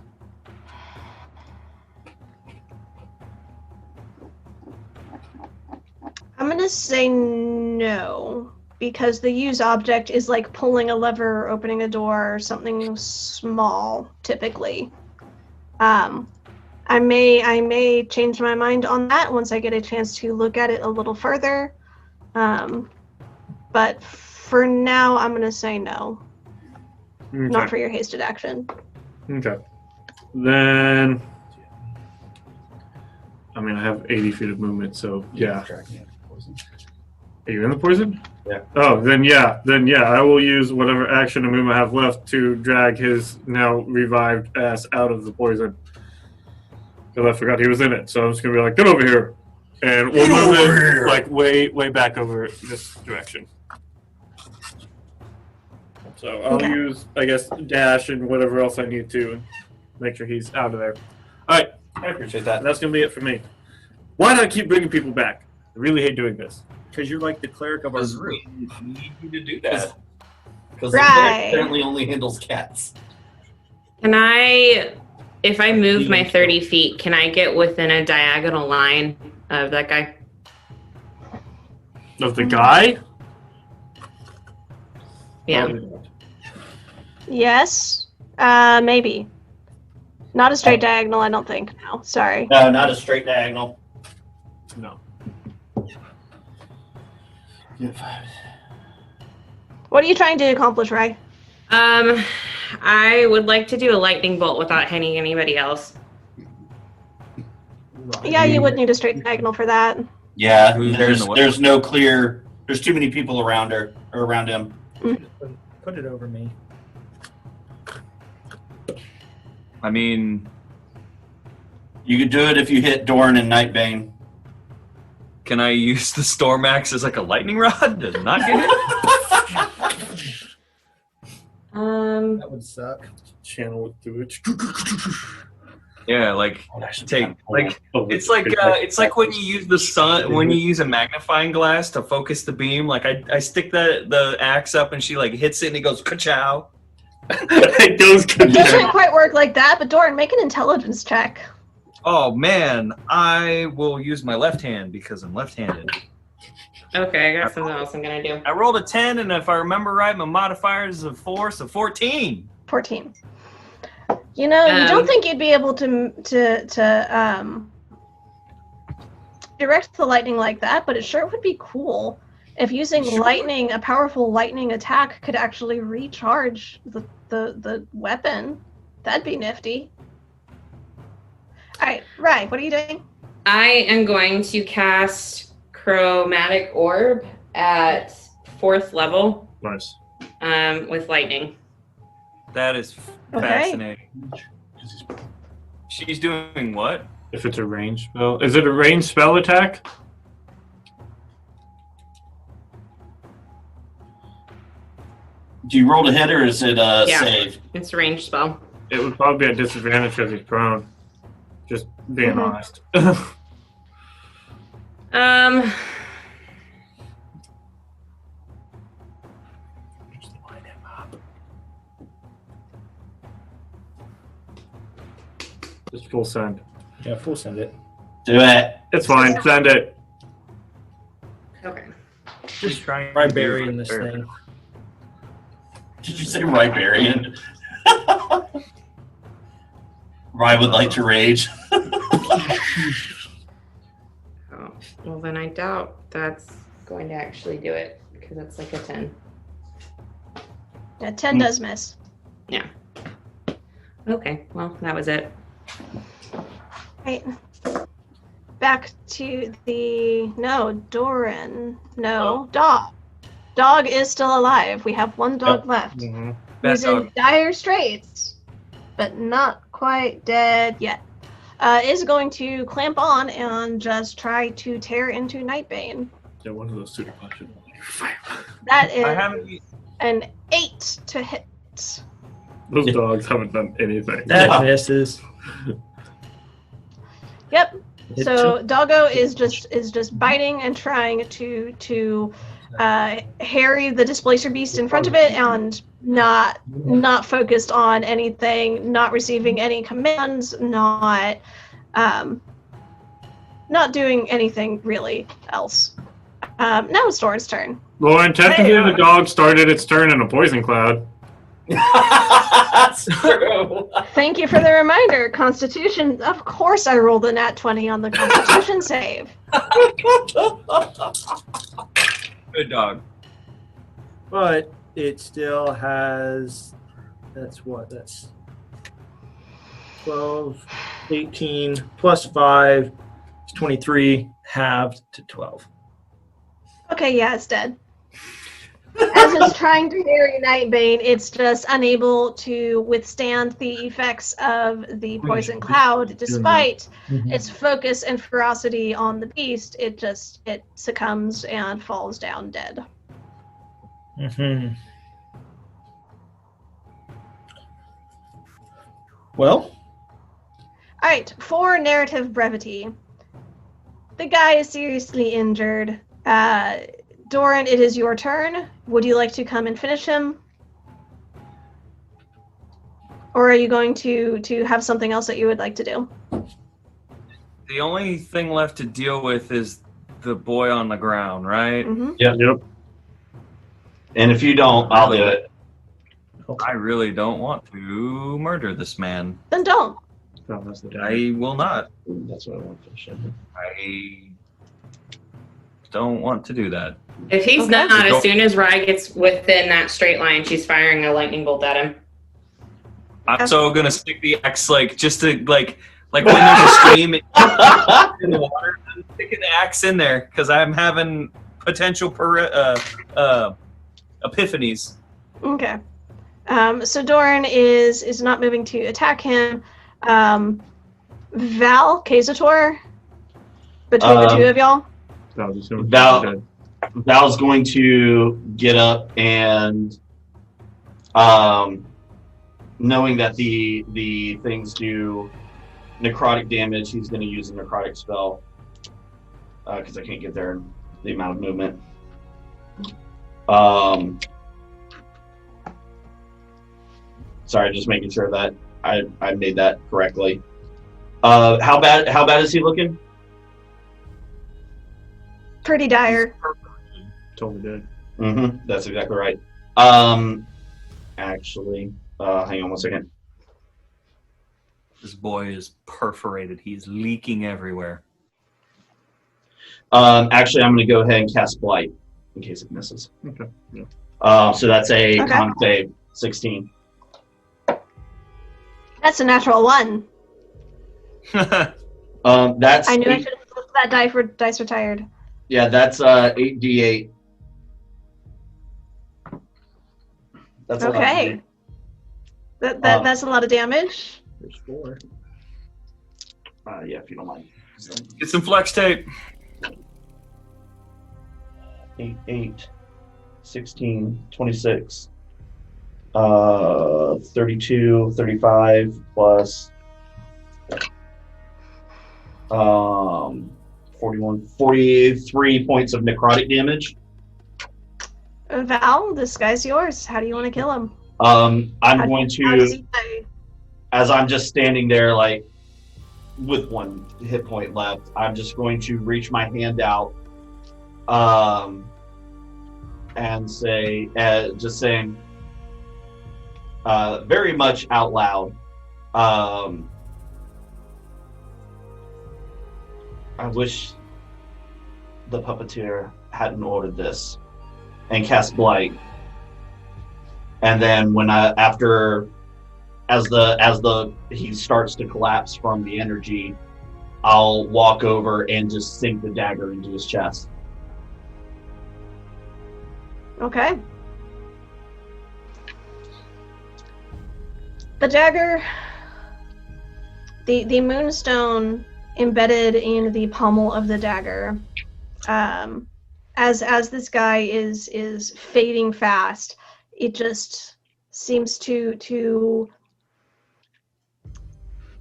I'm going to say no, because the use object is like pulling a lever or opening a door or something small, typically. I may change my mind on that once I get a chance to look at it a little further. But for now, I'm going to say no. Okay. Not for your hasted action. Okay. Then, I mean, I have 80 feet of movement, so yeah. Are you in the poison? Yeah. Oh, then yeah. I will use whatever action and movement I have left to drag his now revived ass out of the poison. Because I forgot he was in it, so I'm just gonna be like, "Get over here," and we'll move it like way back over this direction. So I'll use, I guess, dash and whatever else I need to, and make sure he's out of there. All right, I appreciate that. that's gonna be it for me. Why do I keep bringing people back? I really hate doing this. Because you're like the cleric of our group. We need you to do that. Because Right. the cleric apparently only handles cats. Can I, if I move my 30 feet, can I get within a diagonal line of that guy? Of the guy? Yeah. Yes. Maybe. Not a straight diagonal, I don't think. No, sorry. No, not a straight diagonal. No. What are you trying to accomplish, Rai? I would like to do a lightning bolt without hitting anybody else. Yeah, you would need a straight diagonal for that. Yeah, Who's there's in the way? there's no clear. There's too many people around her or around him. Put it over me. I mean, You could do it if you hit Dorn and Nightbane. can I use the Storm Axe as like a lightning rod to not get it? That would suck. Channel it through it. Yeah, like take like it's like when you use the sun when you use a magnifying glass to focus the beam. Like I stick the axe up and she like hits it and it goes ka-chow. It goes It doesn't quite work like that, but Doran, make an intelligence check. Oh man, I will use my left hand because I'm left-handed. Okay, I got something else I'm gonna do. I rolled a 10, and if I remember right, my modifier is a 4, so 14. 14. You know, you don't think you'd be able to direct the lightning like that, but it sure would be cool if using lightning, a powerful lightning attack, could actually recharge the weapon. That'd be nifty. All right, Rai, what are you doing? I am going to cast Chromatic Orb at 4th level. Nice. With lightning. That is fascinating. She's doing what? If it's a ranged spell. Is it a ranged spell attack? Do you roll to hit or is it save? It's a ranged spell. It would probably be a disadvantage because he's prone. Just being honest. Just full send. Yeah, full send it. Do it. It's fine. Send it. Okay. Just try burying this thing. Did you say Rybarian? Ry would like to rage. Oh, well, then I doubt that's going to actually do it because it's like a 10. Yeah, 10 does miss. Yeah. Okay, well, that was it. Right. Back to the... No, Doran. No, Dog. Dog is still alive. We have one dog left. Mm-hmm. He's in dire straits, but not quite dead yet. Is going to clamp on and just try to tear into Nightbane. Yeah, one of those suitor punches. That is an 8 to hit. Those dogs haven't done anything. That misses. Yep. So Doggo is just biting and trying to harry the displacer beast in front of it, and not focused on anything, not receiving any commands, not doing anything really else. Now it's Doran's turn. Lauren, technically the dog started its turn in a poison cloud. That's true. Thank you for the reminder. Constitution. Of course, I rolled a nat 20 on the Constitution save. Good dog. But it still has. That's what? That's 12, 18 plus 5 is 23, halved to 12. Okay, yeah, it's dead. As it's trying to harry Nightbane, it's just unable to withstand the effects of the poison cloud. Despite its focus and ferocity on the beast, it succumbs and falls down dead. Mm-hmm. Well? All right, for narrative brevity, the guy is seriously injured. Doran, it is your turn. Would you like to come and finish him? Or are you going to have something else that you would like to do? The only thing left to deal with is the boy on the ground, right? Mm-hmm. Yep. And if you don't, I'll do it. I really don't want to murder this man. Then don't. Oh, that's the I will not. That's what I want to finish. I don't want to do that. If he's not, as soon as Rye gets within that straight line, she's firing a lightning bolt at him. I'm so gonna stick the axe just to like when there's a stream in the water, I'm sticking the axe in there because I'm having potential epiphanies. Okay. So Doran is not moving to attack him. Val, Kazator, between the two of y'all. Val's going to get up and, knowing that the things do necrotic damage, he's going to use a necrotic spell because I can't get there in the amount of movement. Sorry, just making sure that I made that correctly. How bad is he looking? Pretty dire. Totally dead. Mm-hmm. That's exactly right. Actually, hang on one second. This boy is perforated. He's leaking everywhere. Actually, I'm going to go ahead and cast Blight in case it misses. Okay. Yeah. So that's a con save, 16. That's a natural 1. That's I knew I should have flipped that dice retired. Yeah, that's 8d8. That's okay. That's a lot of damage. There's 4. Yeah, if you don't mind. Get some flex tape. 8, 16, 26, 32, 35 plus 41, 43 points of necrotic damage. Val, this guy's yours. How do you want to kill him? I'm going to, as I'm just standing there, like, with 1 hit point left, I'm just going to reach my hand out, and say, just saying, very much out loud, I wish the puppeteer hadn't ordered this, and cast Blight. And then when as he starts to collapse from the energy, I'll walk over and just sink the dagger into his chest. Okay. The dagger, the moonstone embedded in the pommel of the dagger, as this guy is fading fast, it just seems to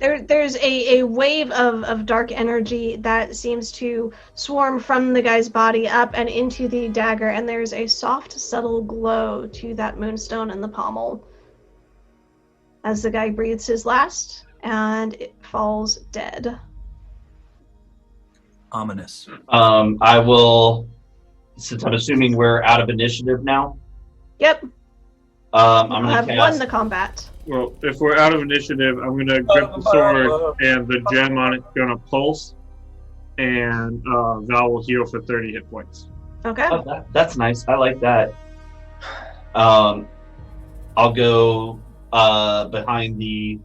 there's a wave of dark energy that seems to swarm from the guy's body up and into the dagger, and there's a soft, subtle glow to that moonstone in the pommel as the guy breathes his last and it falls dead. Ominous. I will, since I'm assuming we're out of initiative now. Yep. I'm going have to won cast. the combat. Well, if we're out of initiative, I'm gonna grip the sword, and the gem on it's gonna pulse, and Val will heal for 30 hit points. Okay. Oh, that's nice. I like that. I'll go behind the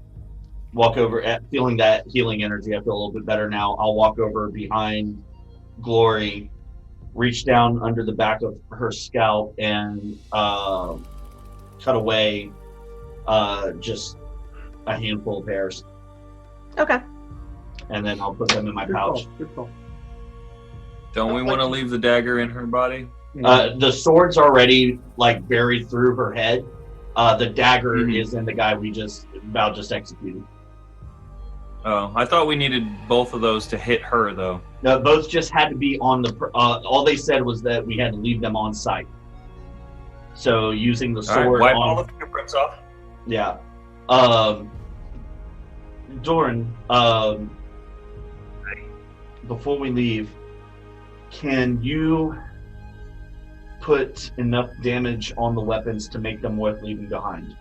walk over, feeling that healing energy. I feel a little bit better now. I'll walk over behind Glory, reach down under the back of her scalp, and cut away just a handful of hairs. Okay. And then I'll put them in my pouch. Good call. Don't we want to leave the dagger in her body? The sword's already like buried through her head. The dagger is in the guy Val just executed. Oh, I thought we needed both of those to hit her, though. No, both just had to be on the. All they said was that we had to leave them on site. So using the sword wipe on all the fingerprints off. Yeah. Doran, before we leave, can you put enough damage on the weapons to make them worth leaving behind?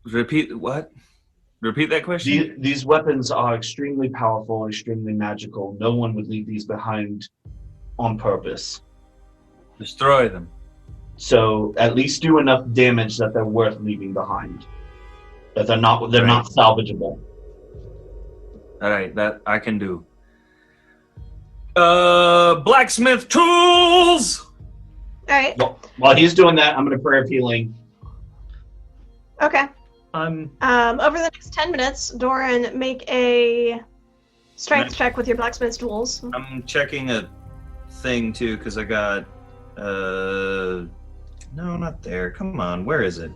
Repeat what? Repeat that question? These weapons are extremely powerful and extremely magical. No one would leave these behind on purpose. Destroy them. So at least do enough damage that they're worth leaving behind. That they're not salvageable. All right, that I can do. Blacksmith tools. All right. While he's doing that, I'm going to prayer of healing. Okay. Over the next 10 minutes, Doran, make a strength check with your blacksmith's tools. I'm checking a thing too because I got. No, not there. Come on, where is it?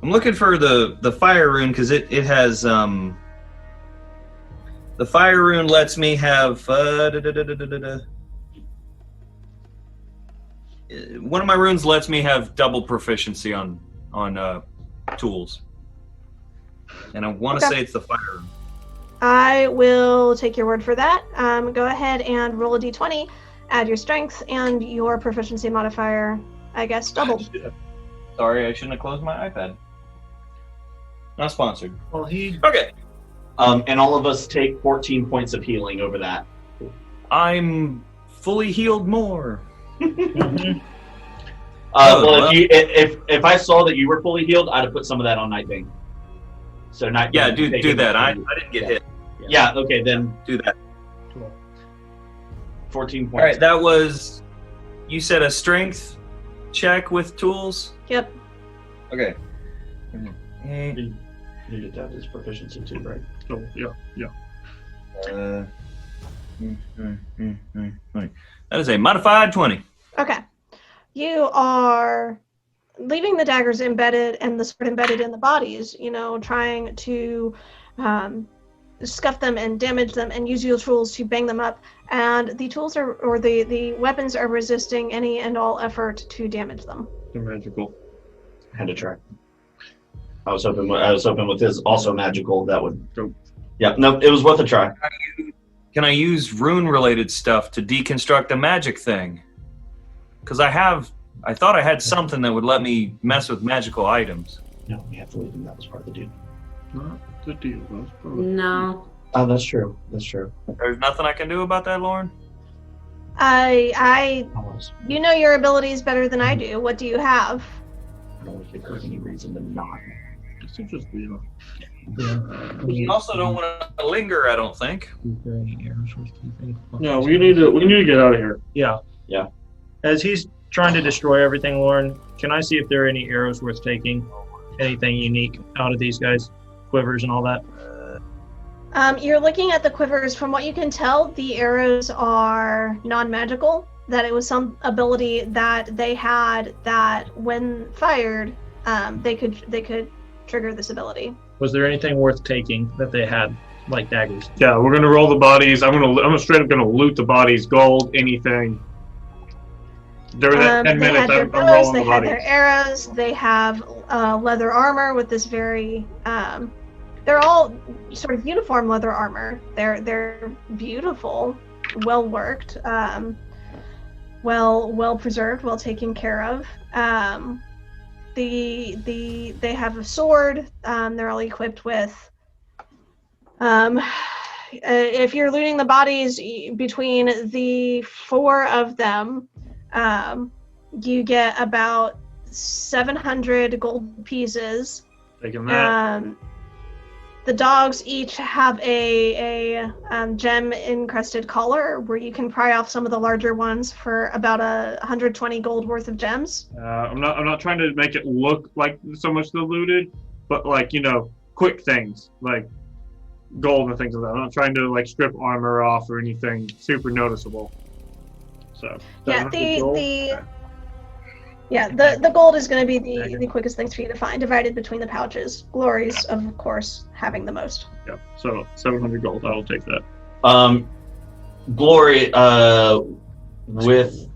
I'm looking for the fire rune because it has the fire rune lets me have one of my runes lets me have double proficiency on tools, and I want to say it's the fire rune. I will take your word for that. Go ahead and roll a d20, add your strength and your proficiency modifier, I guess, doubled. Sorry, I shouldn't have closed my iPad. Not sponsored. Well, Okay. And all of us take 14 points of healing over that. I'm fully healed more. Well, if I saw that you were fully healed, I'd have put some of that on Nightbane. So Nightbane. Yeah, do that. I didn't get hit. Yeah. Okay, then do that. 14 points. All right, that was. You said a strength check with tools. Yep. Okay. You get that as proficiency too, right? So yeah. That is a modified 20. Okay. You are leaving the daggers embedded and the sword embedded in the bodies, trying to scuff them and damage them and use your tools to bang them up. And the tools the weapons are resisting any and all effort to damage them. They're magical. Had to try. I was hoping with this also magical that would. Yeah, no, it was worth a try. Can I use rune-related stuff to deconstruct a magic thing? Because I thought I had something that would let me mess with magical items. No, we have to leave them. That was part of the deal. Not the deal. No. Oh, that's true. That's true. There's nothing I can do about that, Lauren? You know your abilities better than I do. What do you have? I don't think there's any reason to not. It's just You also don't want to linger, I don't think. No, we need to get out of here. Yeah. Yeah. As he's trying to destroy everything, Lauren, can I see if there are any arrows worth taking? Anything unique out of these guys? Quivers and all that? You're looking at the quivers. From what you can tell, the arrows are non-magical. That it was some ability that they had that, when fired, they could trigger this ability. Was there anything worth taking that they had, like daggers? Yeah, we're gonna roll the bodies. I'm straight up gonna loot the bodies, gold, anything. During that 10 minutes, I'm rolling they the had bodies. their arrows. They have leather armor with this very. They're all sort of uniform leather armor. They're beautiful, well worked. well preserved, well taken care of. They have a sword. They're all equipped with. If you're looting the bodies between the 4 of them, you get about 700 gold pieces. Taking that. The dogs each have a gem encrusted collar where you can pry off some of the larger ones for about 120 gold worth of gems. I'm not trying to make it look like so much the looted, but like quick things like gold and things like that. I'm not trying to like strip armor off or anything super noticeable. So yeah, the gold is going to be the quickest things for you to find, divided between the pouches. Glory's, of course, having the most. Yeah, so 700 gold. I'll take that. Glory, with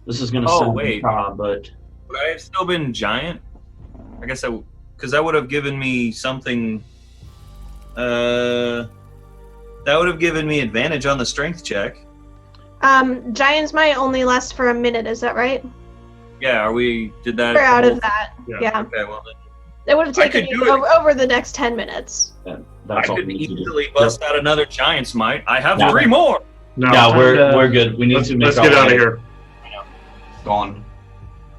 this is going to sound macabre, but would I have still been giant? I guess because that would have given me something. That would have given me advantage on the strength check. Giants might only last for a minute, is that right? Yeah, did that? We're out of that. Yeah. Okay, well then. It would have taken you over the next 10 minutes. Yeah, I could easily bust out another Giant's Might. I have 3 more! No, we're good. We need to make let's get out of here. Gone.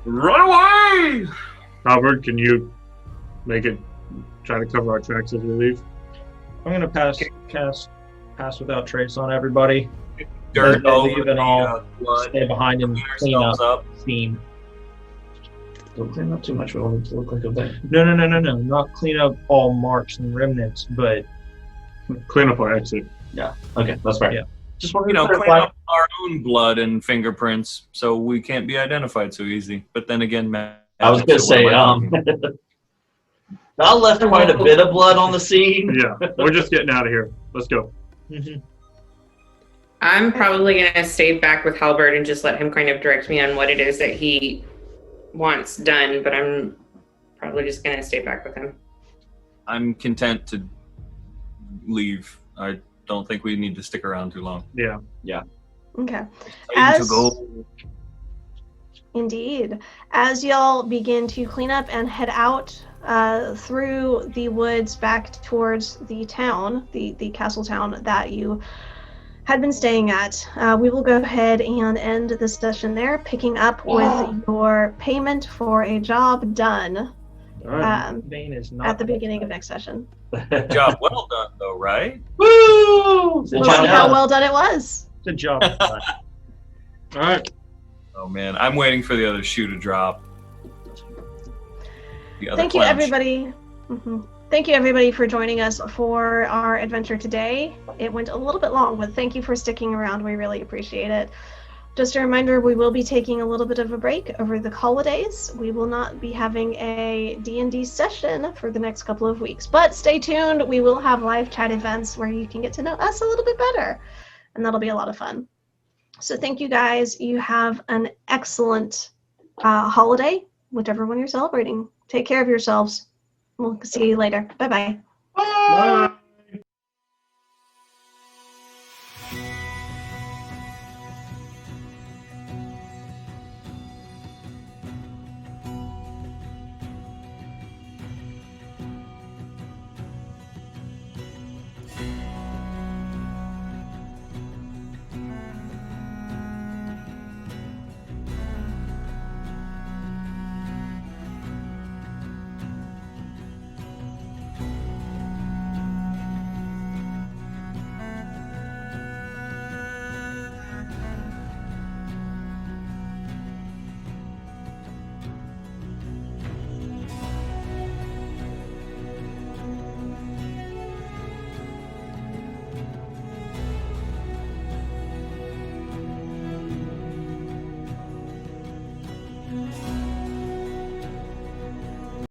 Run away! Albert, can you try to cover our tracks as we leave? I'm gonna pass without trace on everybody. Dirt over and all stay behind and clean up scene. Don't clean up too much. We want it to look like a bed. No. Not clean up all marks and remnants, but clean up our exit. Yeah. Okay, that's right. Yeah. Just want to clean up our own blood and fingerprints, so we can't be identified so easy. But then again, I was gonna say, I left quite a bit of blood on the scene. Yeah, we're just getting out of here. Let's go. Mm-hmm. I'm probably going to stay back with Halbert and just let him kind of direct me on what it is that he wants done, but I'm probably just going to stay back with him. I'm content to leave. I don't think we need to stick around too long. Yeah. Okay. To go. Indeed. As y'all begin to clean up and head out through the woods back towards the town, the castle town that you had been staying at, we will go ahead and end this session there, picking up with your payment for a job done at the beginning of next session. Job well done, though, right? Woo! We'll see how well done it was. Good job. All right. Oh man, I'm waiting for the other shoe to drop. Thank you, everybody. Mm-hmm. Thank you, everybody, for joining us for our adventure today. It went a little bit long, but thank you for sticking around. We really appreciate it. Just a reminder, we will be taking a little bit of a break over the holidays. We will not be having a D&D session for the next couple of weeks, but stay tuned. We will have live chat events where you can get to know us a little bit better, and that'll be a lot of fun. So thank you, guys. You have an excellent holiday, whichever one you're celebrating. Take care of yourselves. We'll see you later. Bye-bye. Bye.